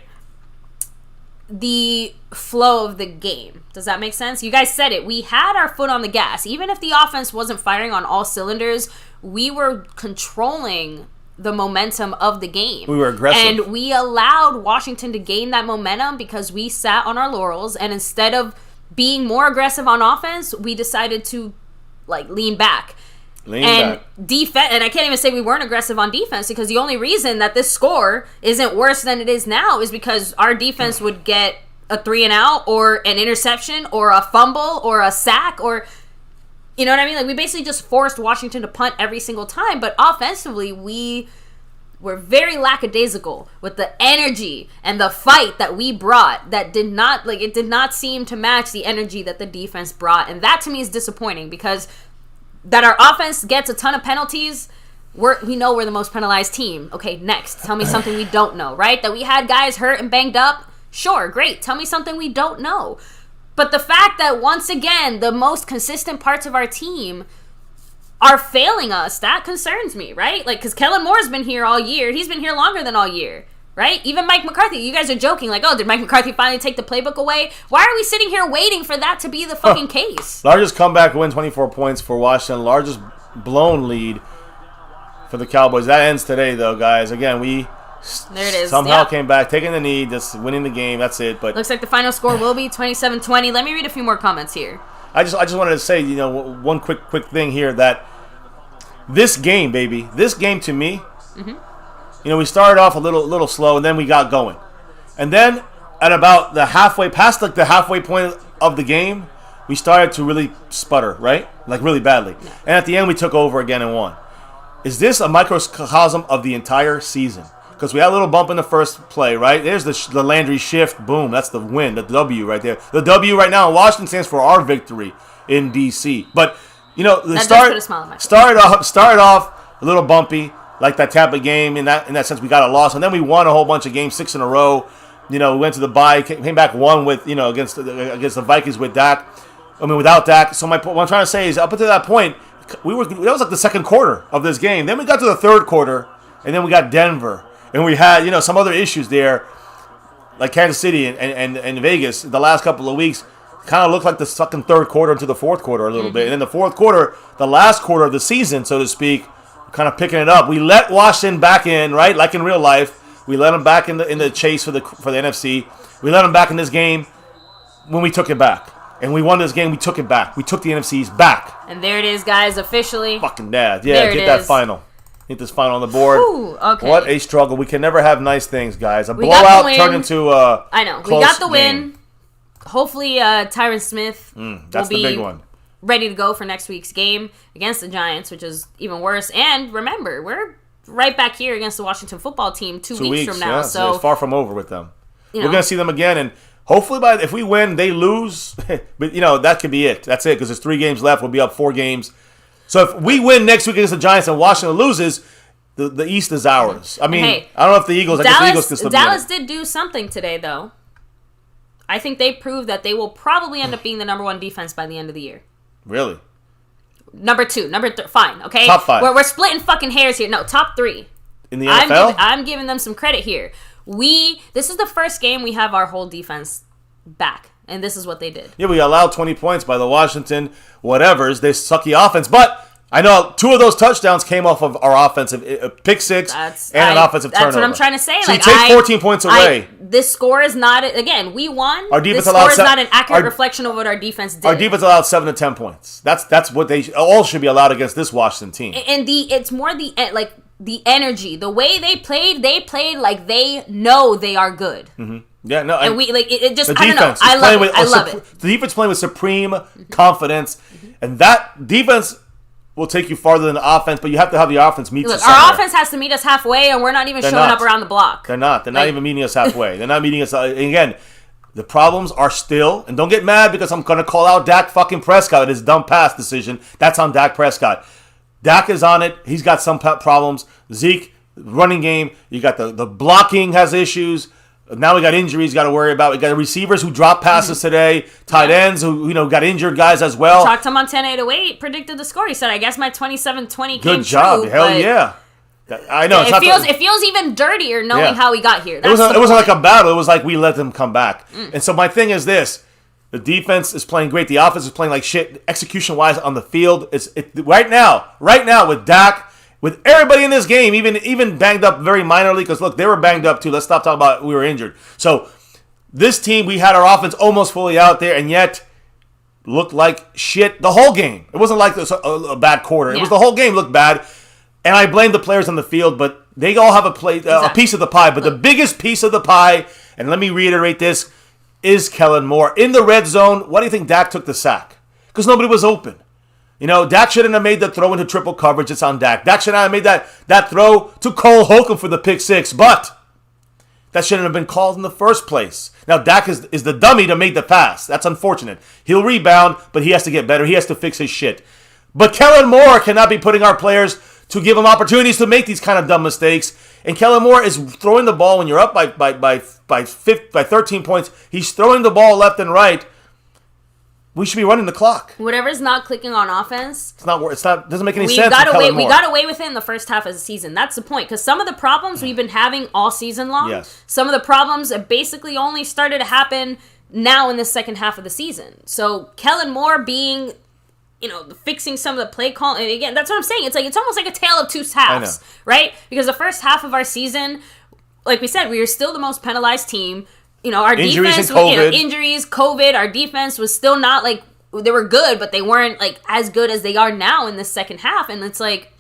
The flow of the game. Does that make sense? You guys said it. We had our foot on the gas. Even if the offense wasn't firing on all cylinders, we were controlling the momentum of the game. We were aggressive. And we allowed Washington to gain that momentum because we sat on our laurels, and instead of being more aggressive on offense, we decided to lean back. Defense, and I can't even say we weren't aggressive on defense, because the only reason that this score isn't worse than it is now is because our defense would get a 3-and-out or an interception or a fumble or a sack, or you know what I mean? We basically just forced Washington to punt every single time. But offensively, we were very lackadaisical with the energy and the fight that we brought. That did not it did not seem to match the energy that the defense brought, and that to me is disappointing, because that our offense gets a ton of penalties. We know we're the most penalized team. Okay, next. Tell me something we don't know, right? That we had guys hurt and banged up. Sure, great. Tell me something we don't know. But the fact that, once again, the most consistent parts of our team are failing us, that concerns me, right? Because Kellen Moore's been here all year. He's been here longer than all year, right? Even Mike McCarthy. You guys are joking, did Mike McCarthy finally take the playbook away? Why are we sitting here waiting for that to be the fucking case? Largest comeback win, 24 points for Washington. Largest blown lead for the Cowboys. That ends today, though, guys. Again, we There it is. Somehow came back, taking the knee, just winning the game. That's it. But looks like the final score will be 27-20. Let me read a few more comments here. I just wanted to say, one quick thing here, that this game, baby, this game to me, we started off a little slow, and then we got going, and then at about the halfway point of the game, we started to really sputter, right? Like really badly, and at the end we took over again and won. Is this a microcosm of the entire season? Because we had a little bump in the first play, right? There's the Landry shift. Boom. That's the win, the W right there. The W right now in Washington stands for our victory in D.C. But, started off a little bumpy, like that Tampa game. In that sense, we got a loss. And then we won a whole bunch of games, 6 in a row. We went to the bye, came back, won with, against the Vikings with Dak. Without Dak. So what I'm trying to say is, up until that point, that was like the second quarter of this game. Then we got to the third quarter, and then we got Denver. And we had, some other issues there, like Kansas City and Vegas. The last couple of weeks kind of looked like the second, third quarter into the fourth quarter a little bit. And then the fourth quarter, the last quarter of the season, so to speak, kind of picking it up. We let Washington back in, right, like in real life. We let them back in the chase for the NFC. We let them back in this game when we took it back. And we won this game. We took it back. We took the NFC's back. And there it is, guys, officially. Fucking dad. Yeah, get that final. Get this final on the board. Ooh, okay. What a struggle. We can never have nice things, guys. A blowout turned into a I know. Close we got the game. win. Hopefully, Tyron Smith that's will the be big one. Ready to go for next week's game against the Giants, which is even worse. And remember, we're right back here against the Washington football team 2 weeks from now. Yeah, so it's far from over with them. We're going to see them again, and hopefully if we win, they lose. But, that could be it. That's it, because there's 3 games left. We'll be up 4 games. So if we win next week against the Giants and Washington loses, the East is ours. I mean, hey, I don't know if the Eagles. I guess the Eagles can still Dallas did do something today, though. I think they proved that they will probably end up being the number 1 defense by the end of the year. Really? Number 2, fine, okay. Top 5. We're splitting fucking hairs here. No, top 3 in the NFL. I'm giving them some credit here. This is the first game we have our whole defense back, and this is what they did. Yeah, we allowed 20 points by the Washington whatevers. They sucky offense, but I know 2 of those touchdowns came off of our offensive pick 6 and an offensive turnover. That's what I'm trying to say. So you take 14 points away. This score is not, again, we won. Our defense this score is not an accurate reflection of what our defense did. Our defense allowed 7 to 10 points. That's what they all should be allowed against this Washington team. And it's more the energy, the way they played like they know they are good. Mm-hmm. Yeah, no, and we it just, the I don't know. I love it. The defense playing with supreme confidence, and that defense will take you farther than the offense, but you have to have the offense meet you somewhere. Our offense has to meet us halfway, and we're not even showing up around the block. They're not. They're not even meeting us halfway. They're not meeting us. Again, the problems are still, and don't get mad because I'm going to call out Dak fucking Prescott at his dumb pass decision. That's on Dak Prescott. Dak is on it. He's got some problems. Zeke, running game. You got the blocking has issues. Now we got injuries got to worry about. We got receivers who dropped passes today, tight ends who got injured guys as well. Talked to Montana 808, predicted the score. He said, "I guess my 27-20 came Good job, true, hell yeah." I know it feels even dirtier knowing how we got here. It wasn't like a battle. It was like we let them come back. And so my thing is this: the defense is playing great. The offense is playing like shit. Execution wise on the field, right now with Dak. With everybody in this game, even banged up very minorly, because look, they were banged up too. Let's stop talking about we were injured. So this team, we had our offense almost fully out there, and yet looked like shit the whole game. It wasn't like a bad quarter. It was the whole game looked bad, and I blame the players on the field, but they all have a piece of the pie. But the biggest piece of the pie, and let me reiterate this, is Kellen Moore. In the red zone, why do you think Dak took the sack? Because nobody was open. Dak shouldn't have made the throw into triple coverage. It's on Dak. Dak shouldn't have made that throw to Cole Holcomb for the pick 6, but that shouldn't have been called in the first place. Now, Dak is the dummy to make the pass. That's unfortunate. He'll rebound, but he has to get better. He has to fix his shit. But Kellen Moore cannot be putting our players to give him opportunities to make these kind of dumb mistakes. And Kellen Moore is throwing the ball when you're up by 13 points. He's throwing the ball left and right. We should be running the clock. Whatever's not clicking on offense. It's not. Doesn't make any sense. We got away with it in the first half of the season. That's the point. Because some of the problems we've been having all season long. Yes. Some of the problems have basically only started to happen now in the second half of the season. So Kellen Moore being, fixing some of the play call. And again, that's what I'm saying. It's almost like a tale of two halves, right? Because the first half of our season, like we said, we were still the most penalized team. Our Injuries defense, and COVID. injuries, COVID, our defense was still not like, they were good, but they weren't like as good as they are now in the second half. And it's like,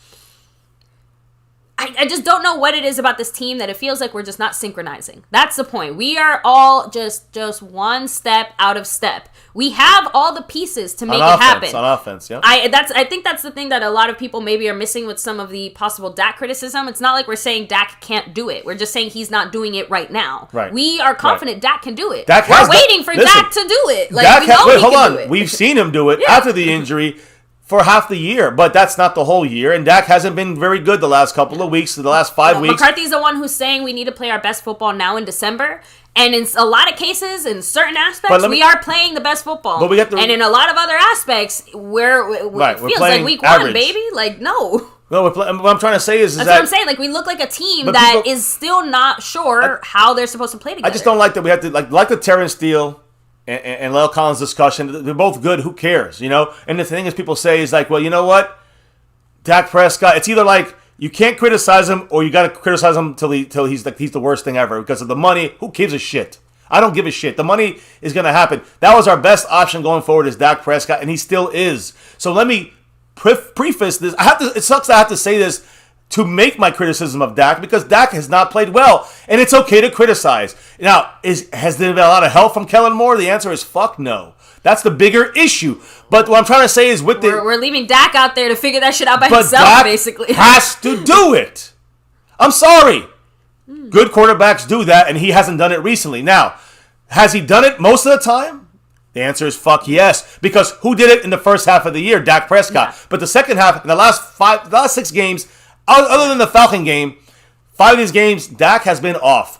I just don't know what it is about this team that it feels like we're just not synchronizing. That's the point. We are all just one step out of step. We have all the pieces to make it happen. On offense, yeah. I think that's the thing that a lot of people maybe are missing with some of the possible Dak criticism. It's not like we're saying Dak can't do it. We're just saying he's not doing it right now. Right. We are confident Dak can do it. We're waiting for Dak to do it. Like, hold on. We've seen him do it after the injury for half the year, but that's not the whole year. And Dak hasn't been very good the last couple of weeks, the last 5 weeks. McCarthy's the one who's saying we need to play our best football now in December. And in a lot of cases, in certain aspects, we are playing the best football. But and in a lot of other aspects, it feels like week average. 1, baby. Like, no. No, what I'm trying to say is that's what I'm saying. Like, we look like a team that is still not sure how they're supposed to play together. I just don't like that we have to, like the Terrence Steele and Lyle Collins discussion. They're both good. Who cares, And the thing is, people say is like, well, you know what? Dak Prescott, it's either like, you can't criticize him, or you got to criticize him till he's the worst thing ever because of the money. Who gives a shit? I don't give a shit. The money is going to happen. That was our best option going forward is Dak Prescott, and he still is. So let me preface this. It sucks I have to say this to make my criticism of Dak because Dak has not played well, and it's okay to criticize. Now, has there been a lot of help from Kellen Moore? The answer is fuck no. That's the bigger issue. But what I'm trying to say is we're leaving Dak out there to figure that shit out by himself, Dak basically. has to do it. I'm sorry. Good quarterbacks do that, and he hasn't done it recently. Now, has he done it most of the time? The answer is fuck yes. Because who did it in the first half of the year? Dak Prescott. Yeah. But the second half, in the last 6 games, other than the Falcon game, 5 of these games, Dak has been off.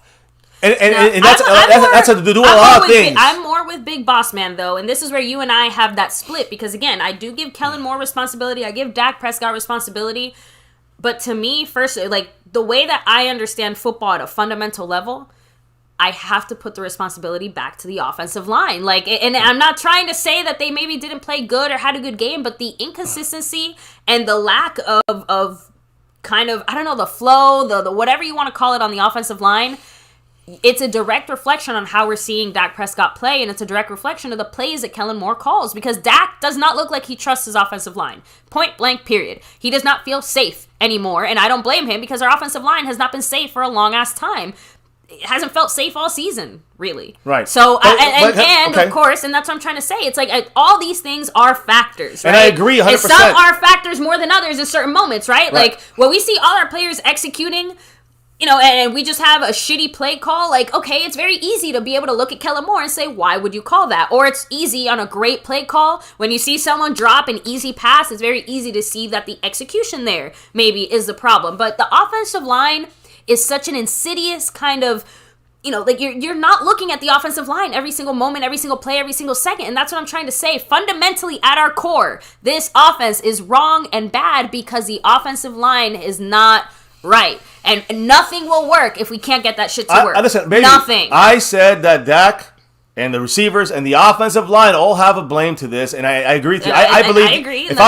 And that's to do a lot of things. I'm more with Big Boss Man, though, and this is where you and I have that split, because, again, I do give Kellen Moore responsibility. I give Dak Prescott responsibility. But to me, first, like, the way that I understand football at a fundamental level, I have to put the responsibility back to the offensive line. Like, and I'm not trying to say that they maybe didn't play good or had a good game, but the inconsistency and the lack of kind of, I don't know, the flow, the whatever you want to call it on the offensive line, it's a direct reflection on how we're seeing Dak Prescott play, and it's a direct reflection of the plays that Kellen Moore calls, because Dak does not look like he trusts his offensive line. Point blank, period. He does not feel safe anymore, and I don't blame him because our offensive line has not been safe for a long-ass time. It hasn't felt safe all season, really. Right. So, of course, and that's what I'm trying to say. It's like all these things are factors, right? And I agree 100%. And some are factors more than others in certain moments, right? Like, when we see all our players executing, and we just have a shitty play call, like, okay, it's very easy to be able to look at Kellen Moore and say, why would you call that? Or it's easy on a great play call, when you see someone drop an easy pass, it's very easy to see that the execution there maybe is the problem. But the offensive line is such an insidious kind of, like you're not looking at the offensive line every single moment, every single play, every single second. And that's what I'm trying to say. Fundamentally, at our core, this offense is wrong and bad because the offensive line is not right. And nothing will work if we can't get that shit to work. Listen, baby, nothing. I said that Dak and the receivers and the offensive line all have a blame to this, and I agree with you. I believe I agree. If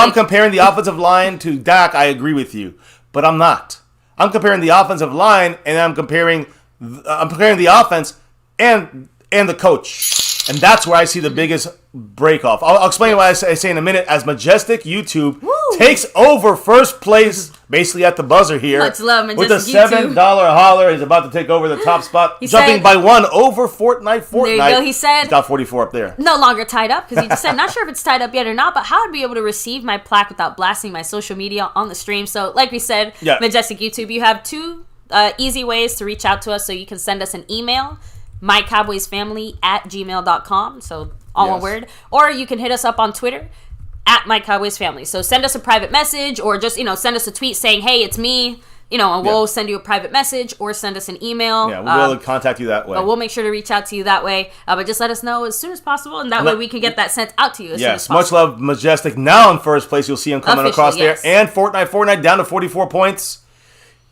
I'm comparing the offensive line to Dak, I agree with you. But I'm not. I'm comparing the offensive line, and I'm comparing the offense and the coach, and that's where I see the biggest break off. I'll explain why I say in a minute. As Majestic YouTube takes over first place, basically at the buzzer here, much love, Majestic with a $7 holler. He's about to take over the top spot, jumping by 1 over Fortnite. There you go. He said he's got 44 up there. No longer tied up, because he just said, not sure if it's tied up yet or not, but how I'd be able to receive my plaque without blasting my social media on the stream. So, like we said, Majestic YouTube, you have 2 easy ways to reach out to us. So you can send us an email, mycowboysfamily@gmail.com. So all one word. Or you can hit us up on Twitter @MyCowboysFamily. So send us a private message, or just, send us a tweet saying, hey, it's me, and we'll send you a private message, or send us an email. Yeah, we'll be able to contact you that way. But we'll make sure to reach out to you that way. But just let us know as soon as possible, and that way we can get that sent out to you as soon as possible. Much love, Majestic. Now in first place, you'll see him coming across there. And Fortnite down to 44 points.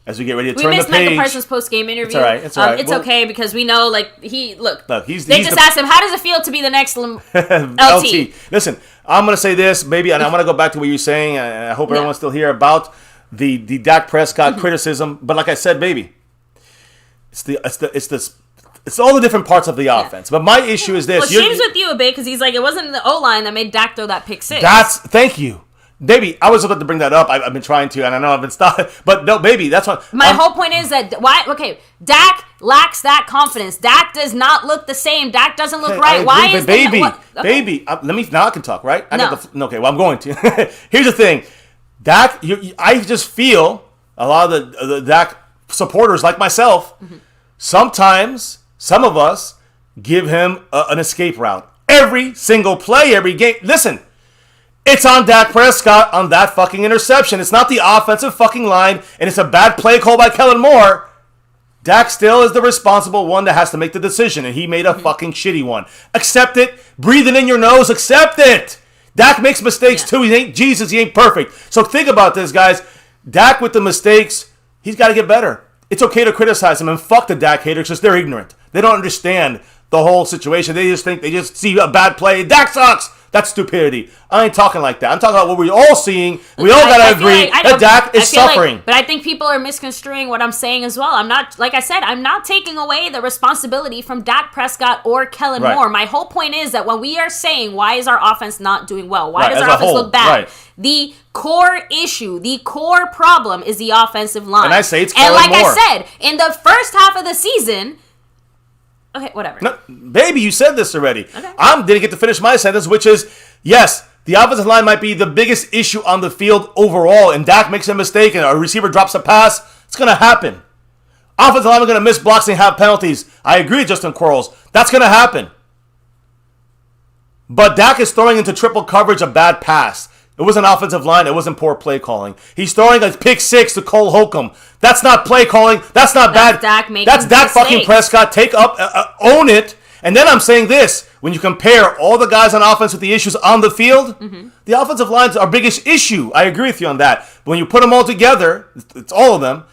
As we get ready to turn the page. We missed Michael Parsons' post-game interview. It's all right. It's all right. It's okay, because we know, they just asked him, how does it feel to be the next LT? Listen, I'm going to say this, maybe, and I'm going to go back to what you're saying, and I hope everyone's still here, about the Dak Prescott criticism. But like I said, baby, It's all the different parts of the offense. But my issue is this. Well, Shame's with you a bit because he's like, it wasn't the O-line that made Dak throw that pick six. Thank you. Baby, I was about to bring that up. I've been trying to, and I know I've been stopped. But no, baby, that's what... My whole point is that... Dak lacks that confidence. Dak does not look the same. Dak doesn't look right. Why is baby, now I can talk, right? Okay, well, I'm going to. Here's the thing. Dak, I just feel a lot of the Dak supporters like myself, sometimes some of us give him an escape route. Every single play, every game. Listen, it's on Dak Prescott on that fucking interception. It's not the offensive fucking line, and it's a bad play call by Kellen Moore. Dak still is the responsible one that has to make the decision, and he made a fucking shitty one. Accept it. Breathe it in your nose. Accept it. Dak makes mistakes too. He ain't Jesus. He ain't perfect. So think about this, guys. Dak with the mistakes, he's got to get better. It's okay to criticize him, and fuck the Dak haters because they're ignorant. They don't understand the whole situation. They just see a bad play. Dak sucks. That's stupidity. I ain't talking like that. I'm talking about what we're all seeing. We all gotta agree that Dak is suffering. But I think people are misconstruing what I'm saying as well. I'm not, like I said, I'm not taking away the responsibility from Dak Prescott or Kellen Moore. My whole point is that when we are saying, why is our offense not doing well? Why does our offense look bad? The core issue, the core problem is the offensive line. And I say it's Kellen Moore. And like I said, in the first half of the season... Okay, whatever. No, baby, you said this already. Okay. I didn't get to finish my sentence, which is, yes, the offensive line might be the biggest issue on the field overall, and Dak makes a mistake and a receiver drops a pass. It's going to happen. Offensive line are going to miss blocks and have penalties. I agree with Justin Quarles. That's going to happen. But Dak is throwing into triple coverage a bad pass. It wasn't offensive line. It wasn't poor play calling. He's throwing a pick six to Cole Holcomb. That's not play calling. That's not bad. That's Dak fucking Prescott. Take up, own it. And then I'm saying this. When you compare all the guys on offense with the issues on the field, the offensive line's our biggest issue. I agree with you on that. But when you put them all together, it's all of them,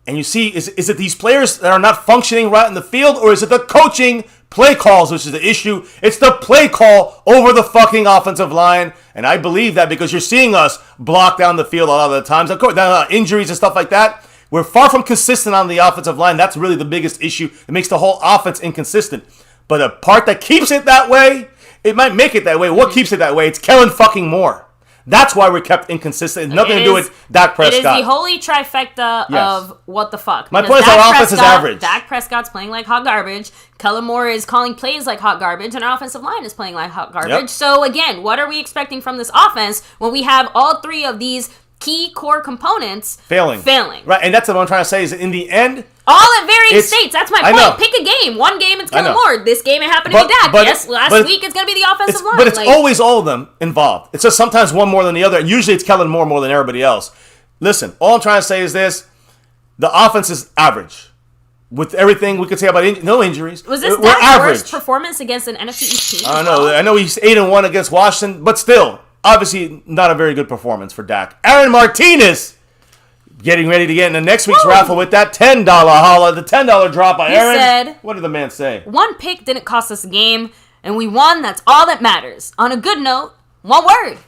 and you see, is it these players that are not functioning right in the field, or is it the coaching play calls, which is the issue? It's the play call over the fucking offensive line, and I believe that because you're seeing us block down the field a lot of the times. Of course, injuries and stuff like that. We're far from consistent on the offensive line. That's really the biggest issue. It makes the whole offense inconsistent. But the part that keeps it that way, it might make it that way. What keeps it that way? It's Kellen fucking Moore. That's why we're kept inconsistent. It's nothing to do with Dak Prescott. It is the holy trifecta of what the fuck. My point is our offense is average. Dak Prescott's playing like hot garbage. Kellen Moore is calling plays like hot garbage, and our offensive line is playing like hot garbage. So again, what are we expecting from this offense when we have all three of these key core components failing? Right, and that's what I'm trying to say is that in the end... All at varying states. That's my point. Pick a game. One game it's Kellen Moore. This game it happened to be Dak. Last week it's going to be the offensive line. But it's always all of them involved. It's just sometimes one more than the other. And usually it's Kellen Moore more than everybody else. Listen, all I'm trying to say is this. The offense is average. With everything we could say about no injuries. Was this Dak's worst performance against an NFC East team? I don't know. I know he's 8-1 against Washington, but still, obviously not a very good performance for Dak. Aaron Martinez getting ready to get into next week's raffle with that $10 holla, the $10 drop by Aaron. Said, what did the man say? One pick didn't cost us a game, and we won. That's all that matters. On a good note, one word.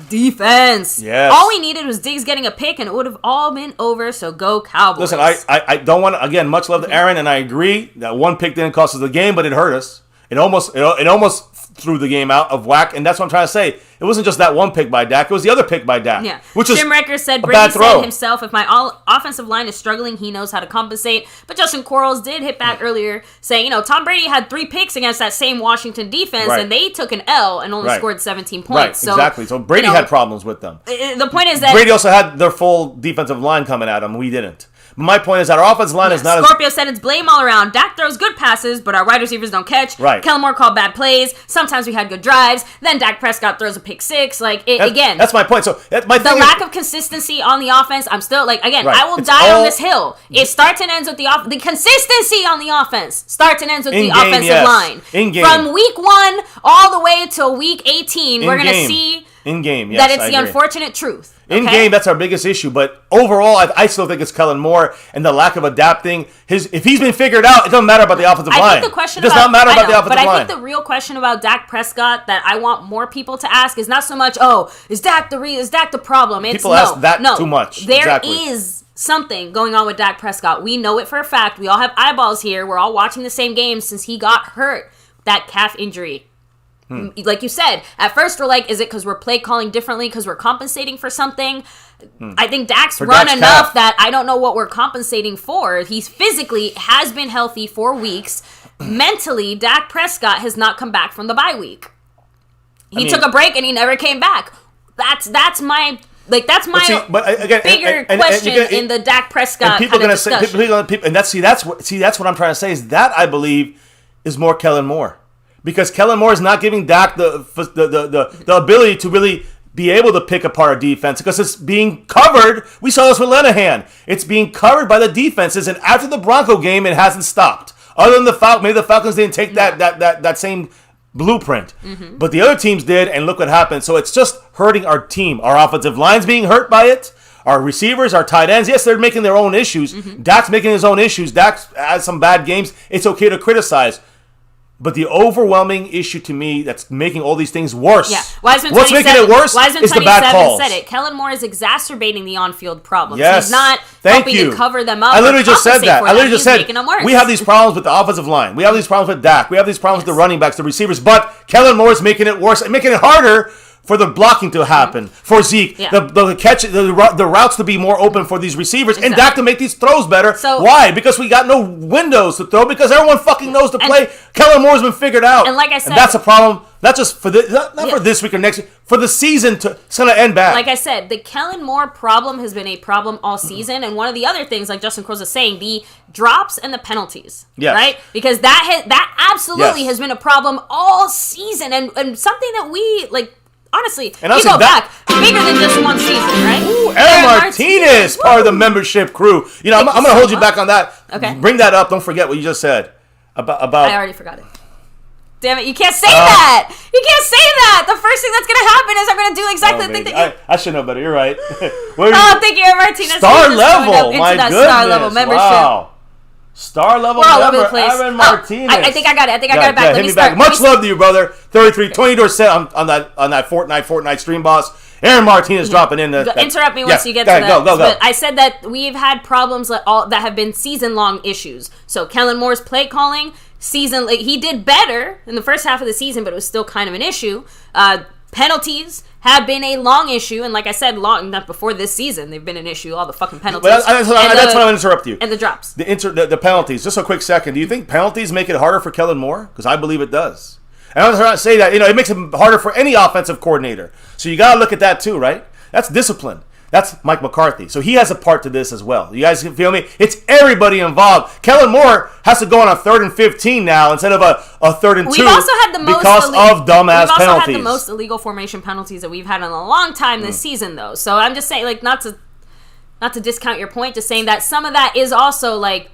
Defense. Yes. All we needed was Diggs getting a pick, and it would have all been over, so go Cowboys. Listen, I don't want to, again, much love to Aaron, and I agree that one pick didn't cost us the game, but it hurt us. It almost threw the game out of whack, and that's what I'm trying to say. It wasn't just that one pick by Dak; it was the other pick by Dak. Yeah, which is Jim Recker said Brady said himself, "If my offensive line is struggling, he knows how to compensate." But Justin Quarles did hit back earlier, saying, Tom Brady had 3 picks against that same Washington defense, and they took an L and only scored 17 points. Right, so, exactly. So Brady had problems with them. The point is that Brady also had their full defensive line coming at him. We didn't. My point is that our offensive line is not Scorpio said it's blame all around. Dak throws good passes, but our wide receivers don't catch. Right. Kellen Moore called bad plays. Sometimes we had good drives. Then Dak Prescott throws a pick six. Again. That's my point. So the lack of consistency on the offense, I'm still, I will die on this hill. It starts and ends with the consistency on the offense starts and ends with the offensive line. In-game. From week 1 all the way till week 18, we're going to see in-game, that it's the unfortunate truth. In game, that's our biggest issue. But overall, I still think it's Kellen Moore and the lack of adapting. If he's been figured out, it doesn't matter about the offensive line. Think the question it does not matter about the offensive line. But I think the real question about Dak Prescott that I want more people to ask is not so much, is Dak the problem? It's people ask that too much. There is something going on with Dak Prescott. We know it for a fact. We all have eyeballs here. We're all watching the same game since he got hurt. That calf injury. Like you said, at first we're like, is it because we're play calling differently because we're compensating for something? I think Dak's run enough that I don't know what we're compensating for. He's physically has been healthy for weeks. Mentally, Dak Prescott has not come back from the bye week. He took a break and he never came back. That's my bigger question in the Dak Prescott and people kind of discussion. And that's what I'm trying to say is that I believe is more Kellen Moore. Because Kellen Moore is not giving Dak the ability to really be able to pick apart a defense because it's being covered. We saw this with Linehan. It's being covered by the defenses, and after the Bronco game, it hasn't stopped. Other than maybe the Falcons didn't take that same blueprint. But the other teams did, and look what happened. So it's just hurting our team. Our offensive line's being hurt by it. Our receivers, our tight ends, yes, they're making their own issues. Dak's making his own issues. Dak has some bad games. It's okay to criticize. But the overwhelming issue to me that's making all these things worse. Yeah. What's making it worse is the bad calls. Said it. Kellen Moore is exacerbating the on-field problems. Yes. He's not helping to cover them up. I literally just said that. I literally just said making them worse. We have these problems with the offensive line. We have these problems with Dak. We have these problems with the running backs, the receivers. But Kellen Moore is making it worse and making it harder for the blocking to happen, for Zeke, the catch, the routes to be more open for these receivers, and Dak to make these throws better. So, why? Because we got no windows to throw, because everyone fucking knows to play. Kellen Moore's been figured out. And like I said, and that's a problem, not just for not for this week or next week, for the season it's going to end bad. Like I said, the Kellen Moore problem has been a problem all season, and one of the other things, like Justin Cruz is saying, the drops and the penalties, right? Because that absolutely has been a problem all season, and something that we, like, honestly, and you go back bigger than just one season, right? Ooh, Aaron Martinez, part of the membership crew. You know, I'm going to hold you back on that. Okay. Bring that up. Don't forget what you just said about. I already forgot it. Damn it! You can't say that. You can't say that. The first thing that's going to happen is I'm going to do exactly the thing that you. I should know better. You're right. Thank you, Aaron Martinez. Star level. My goodness. Star level membership. Wow. Star level member, Aaron Martinez. I think I got it. I got it back. Let me start. Much love to you, brother. 33, $20 set on that Fortnite stream, boss. Aaron Martinez dropping in. Interrupt me once you get to that. Go. But I said that we've had problems that have been season-long issues. So Kellen Moore's play calling, he did better in the first half of the season, but it was still kind of an issue. Penalties have been a long issue, and like I said, not before this season, they've been an issue. All the fucking penalties. That's why I'm going to interrupt you. And the drops. The penalties. Just a quick second. Do you think penalties make it harder for Kellen Moore? Because I believe it does. And I'm trying to say that it makes it harder for any offensive coordinator. So you got to look at that too, right? That's discipline. That's Mike McCarthy. So he has a part to this as well. You guys feel me? It's everybody involved. Kellen Moore has to go on a 3rd and 15 now instead of a 3rd and 2. We've also had the most because of dumbass penalties. We've also had the most illegal formation penalties that we've had in a long time this season, though. So I'm just saying, like, not to discount your point, just saying that some of that is also like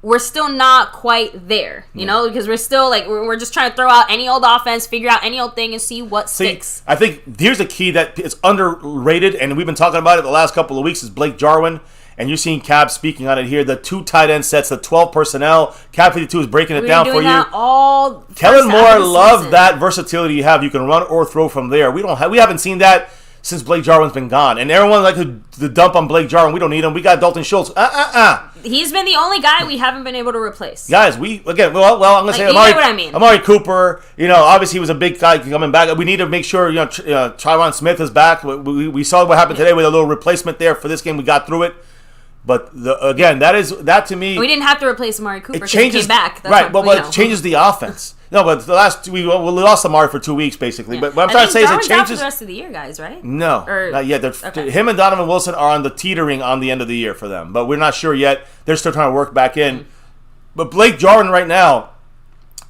we're still not quite there, you know, because we're still like we're just trying to throw out any old offense, figure out any old thing, and see what sticks. I think here's a key that is underrated, and we've been talking about it the last couple of weeks, is Blake Jarwin, and you're seeing Cab speaking on it here. The 2 tight end sets, the 12 personnel. Cab 52 is breaking it down for you. Kellen Moore loved that versatility you have. You can run or throw from there. We haven't seen that since Blake Jarwin's been gone. And everyone like to dump on Blake Jarwin. We don't need him. We got Dalton Schultz. He's been the only guy we haven't been able to replace. Guys, I'm going to say Amari Cooper, obviously he was a big guy coming back. We need to make sure, Tyron Smith is back. We saw what happened today with a little replacement there for this game. We got through it. But that to me, we didn't have to replace Amari Cooper because he came back. That's it changes the offense. No, but the last we lost Amari for 2 weeks basically. Yeah. But what I'm trying to say is it changes for the rest of the year, guys, right? No, not yet. Him and Donovan Wilson are on the teetering on the end of the year for them, but we're not sure yet. They're still trying to work back in. Mm-hmm. But Blake Jarwin right now,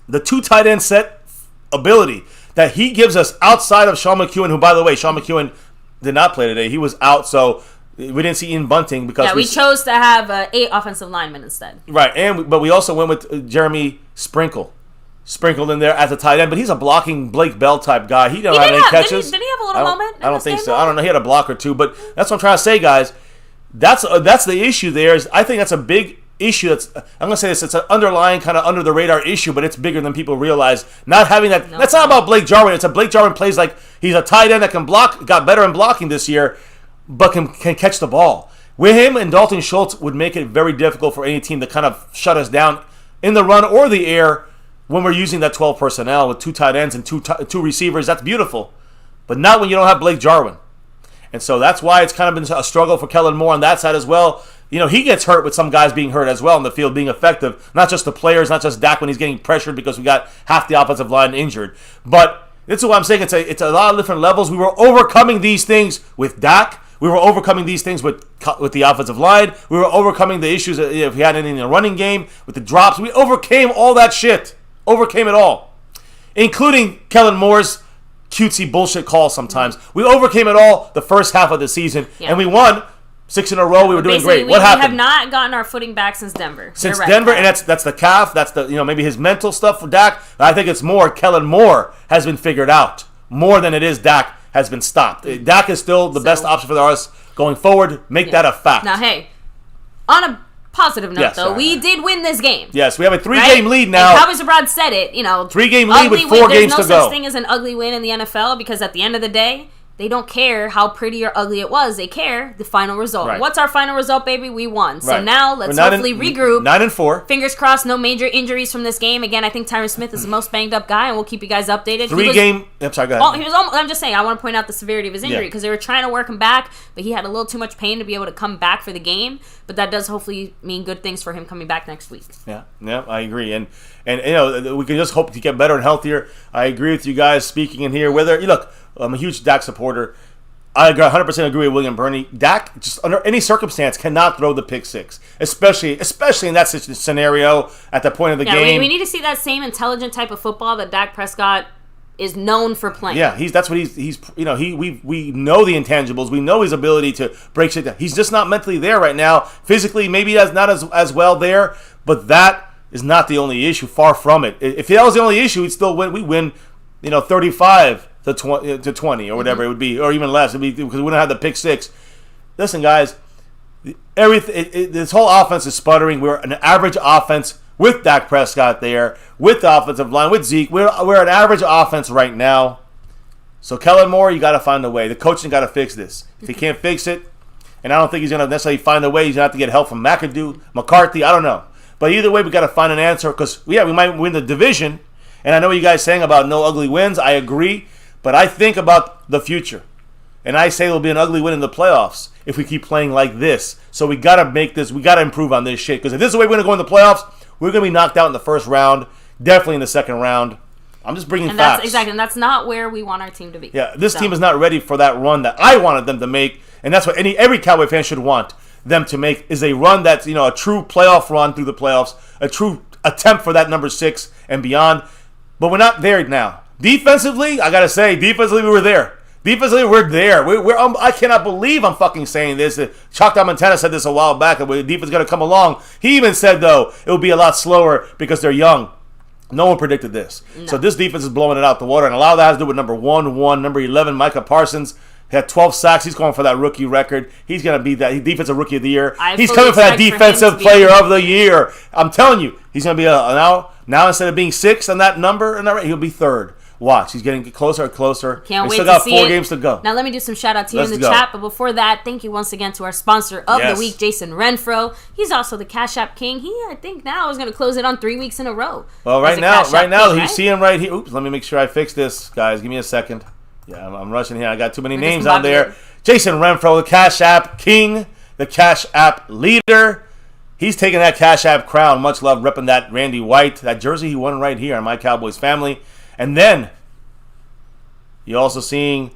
the 2 tight end set ability that he gives us outside of Sean McEwen, who by the way, Sean McEwen did not play today. He was out, so we didn't see Ian Bunting because we chose to have 8 offensive linemen instead. Right, but we also went with Jeremy sprinkled in there as a tight end, but he's a blocking Blake Bell type guy. He don't have any catches. Did he have a little moment? I don't think so. I don't know. He had a block or two, but that's what I'm trying to say, guys. That's the issue there. I think that's a big issue. I'm gonna say this. It's an underlying kind of under the radar issue, but it's bigger than people realize. Not having that. That's not about Blake Jarwin. It's a Blake Jarwin plays like he's a tight end that can block. Got better in blocking this year, but can catch the ball. With him and Dalton Schultz would make it very difficult for any team to kind of shut us down in the run or the air when we're using that 12 personnel with 2 tight ends and two receivers. That's beautiful. But not when you don't have Blake Jarwin. And so that's why it's kind of been a struggle for Kellen Moore on that side as well. You know, he gets hurt with some guys being hurt as well in the field, being effective. Not just the players, not just Dak when he's getting pressured because we got half the offensive line injured. But this is what I'm saying. It's a lot of different levels. We were overcoming these things with Dak. We were overcoming these things with the offensive line. We were overcoming the issues if we had anything in the running game, with the drops. We overcame all that shit. Overcame it all. Including Kellen Moore's cutesy bullshit calls sometimes. We overcame it all the first half of the season, and we won 6 in a row. We were doing great. What happened? We have not gotten our footing back since Denver. Since Denver, and that's the calf. That's the maybe his mental stuff for Dak. I think it's more Kellen Moore has been figured out more than it is Dak has been stopped. Dak is still the best option for us going forward. Make that a fact. Now, hey, on a positive note, we did win this game. Yes, we have a 3-game lead now. And Cowboys Abroad said it, 3-game lead with 4 games to go. There's no such thing as an ugly win in the NFL because at the end of the day, they don't care how pretty or ugly it was. They care the final result. Right. What's our final result, baby? We won. So now let's hopefully regroup. 9-4. Fingers crossed, no major injuries from this game. Again, I think Tyron Smith is the most banged up guy, and we'll keep you guys updated. I'm sorry, go ahead. I'm just saying, I want to point out the severity of his injury because they were trying to work him back, but he had a little too much pain to be able to come back for the game. But that does hopefully mean good things for him coming back next week. Yeah, I agree. And we can just hope to get better and healthier. I agree with you guys speaking in here. Look, I'm a huge Dak supporter. I 100% agree with William Burney. Dak, just under any circumstance, cannot throw the pick 6, especially in that scenario at the point of the game. We need to see that same intelligent type of football that Dak Prescott is known for playing. Yeah, that's what he's we know the intangibles. We know his ability to break shit down. He's just not mentally there right now. Physically, maybe he's not as well there, but that is not the only issue. Far from it. If that was the only issue, we'd still win. We win, 35 to 20 or whatever it would be, or even less. It'd be because we wouldn't have the pick 6. Listen, guys, this whole offense is sputtering. We're an average offense with Dak Prescott there, with the offensive line, with Zeke. We're an average offense right now. So Kellen Moore, you got to find a way. The coaching got to fix this. If he can't fix it, and I don't think he's going to necessarily find a way, he's going to have to get help from McAdoo, McCarthy. I don't know. But either way, we got to find an answer because, we might win the division. And I know what you guys saying about no ugly wins. I agree. But I think about the future. And I say there'll be an ugly win in the playoffs if we keep playing like this. So we got to make this, we got to improve on this shit. Because if this is the way we're going to go in the playoffs, we're going to be knocked out in the first round, definitely in the second round. I'm just bringing facts. And that's not where we want our team to be. Yeah, this team is not ready for that run that I wanted them to make. And that's what every Cowboy fan should want them to make, is a run that's, a true playoff run through the playoffs, a true attempt for that number 6 and beyond. But we're not there now. Defensively, I gotta say, we were there. Defensively, we're there. I cannot believe I'm fucking saying this. Chalk Down Montana said this a while back, that the defense is going to come along. He even said, though, it will be a lot slower because they're young. No one predicted this. No. So this defense is blowing it out the water, and a lot of that has to do with number 1, number 11, Micah Parsons. He had 12 sacks. He's going for that rookie record. He's going to be that Defensive Rookie of the Year. He's coming for that Defensive Player of the Year. I'm telling you, he's going to be now instead of being 6th on that number, he'll be 3rd. Watch, he's getting closer and closer. Can't wait still to got see 4 it. games to go. Now let me do some shout outs here in the chat. But before that, thank you once again to our sponsor of the week, Jason Renfro. He's also the Cash App King. He, I think now is going to close it on 3 weeks in a row. Well, right now, you see him right here. Oops, let me make sure I fix this, guys. Give me a second. Yeah, I'm rushing here. I got too many names on there. Jason Renfro, the Cash App King, the Cash App Leader. He's taking that Cash App crown. Much love, repping that Randy White, that jersey he won right here on My Cowboys Family. And then you're also seeing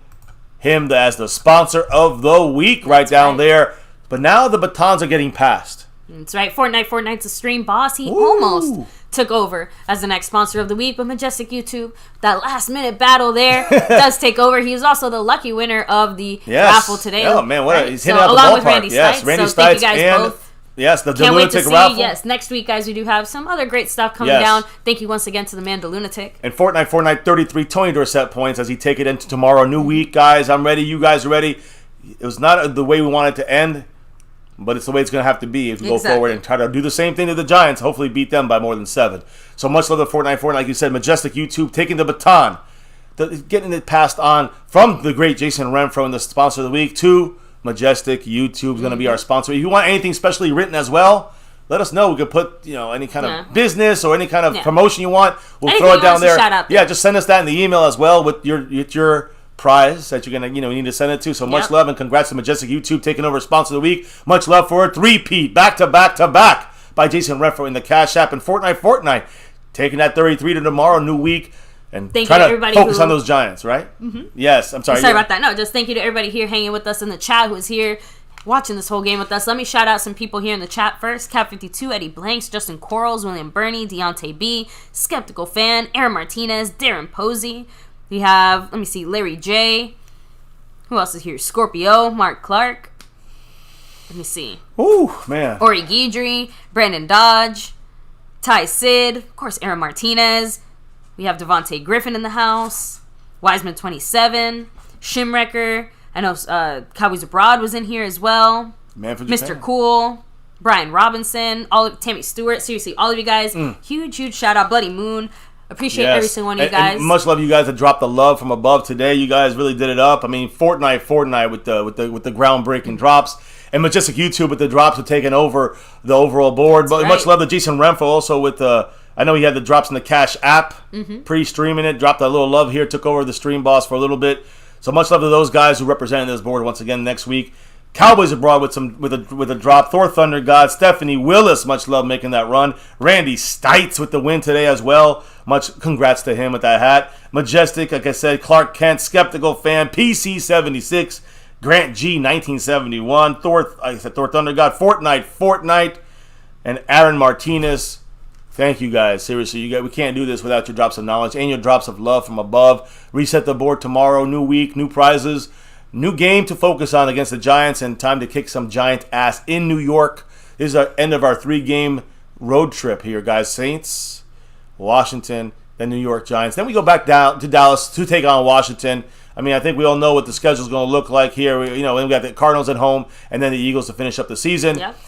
him as the sponsor of the week down there. But now the batons are getting passed. That's right. Fortnite's a stream boss. He almost took over as the next sponsor of the week. But Majestic YouTube, that last-minute battle there, does take over. He was also the lucky winner of the raffle today. Oh, man. He's hitting out the ballpark. Along with Randy Stites. Randy Stites thank you guys both. Yes, the Can't wait to see. raffle. Yes, next week, guys, we do have some other great stuff coming down. Thank you once again to the man, the Lunatic. And Fortnite 33, Tony Dorsett points as he take it into tomorrow. New week, guys. I'm ready. You guys are ready. It was not the way we wanted to end, but it's the way it's going to have to be if we go forward and try to do the same thing to the Giants, hopefully beat them by more than 7. So much love to Fortnite, like you said. Majestic YouTube taking the baton, getting it passed on from the great Jason Renfro and the sponsor of the week to Majestic YouTube is going to be our sponsor. If you want anything specially written as well, let us know. We could put, any kind of business or any kind of promotion you want. We'll throw it down there. Yeah, just send us that in the email as well with your prize that you're going to, need to send it to. So much love and congrats to Majestic YouTube taking over Sponsor of the Week. Much love for a three-peat, back-to-back-to-back by Jason Renfro in the Cash App and Fortnite. Taking that 33 to tomorrow, new week. And try to focus on those Giants, right? Yes, I'm sorry. Sorry about that. No, just thank you to everybody here hanging with us in the chat who is here watching this whole game with us. Let me shout out some people here in the chat first. Cap52, Eddie Blanks, Justin Quarles, William Burney, Deontay B, Skeptical Fan, Aaron Martinez, Darren Posey. We have, let me see, Larry J. Who else is here? Scorpio, Mark Clark. Let me see. Ooh, man. Ori Guidry, Brandon Dodge, Ty Sid, of course, Aaron Martinez. We have Devontae Griffin in the house, Wiseman27, Shimwrecker. I know Cowboys Abroad was in here as well. Man for Japan. Mr. Cool, Brian Robinson, Tammy Stewart. Seriously, all of you guys, huge shout out. Bloody Moon. Appreciate every single one of you guys. And much love you guys that dropped the love from above today. You guys really did it up. I mean, Fortnite with the groundbreaking drops. And Majestic YouTube with the drops of taking over the overall board. But much love to Jason Renfro also with I know he had the drops in the Cash App, pre-streaming it. Dropped a little love here, took over the stream boss for a little bit. So much love to those guys who represented this board once again next week. Cowboys Abroad with a drop. Thor Thunder God, Stephanie Willis, much love making that run. Randy Stites with the win today as well. Much congrats to him with that hat. Majestic, like I said, Clark Kent, Skeptical Fan, PC76, Grant G 1971, Thor Thunder God, Fortnite, and Aaron Martinez. Thank you guys. Seriously, we can't do this without your drops of knowledge and your drops of love from above. Reset the board tomorrow. New week, new prizes, new game to focus on against the Giants, and time to kick some Giant ass in New York. This is our end of our 3-game road trip here, guys. Saints, Washington, then New York Giants. Then we go back down to Dallas to take on Washington. I mean, I think we all know what the schedule is going to look like here. We got the Cardinals at home and then the Eagles to finish up the season. Yep.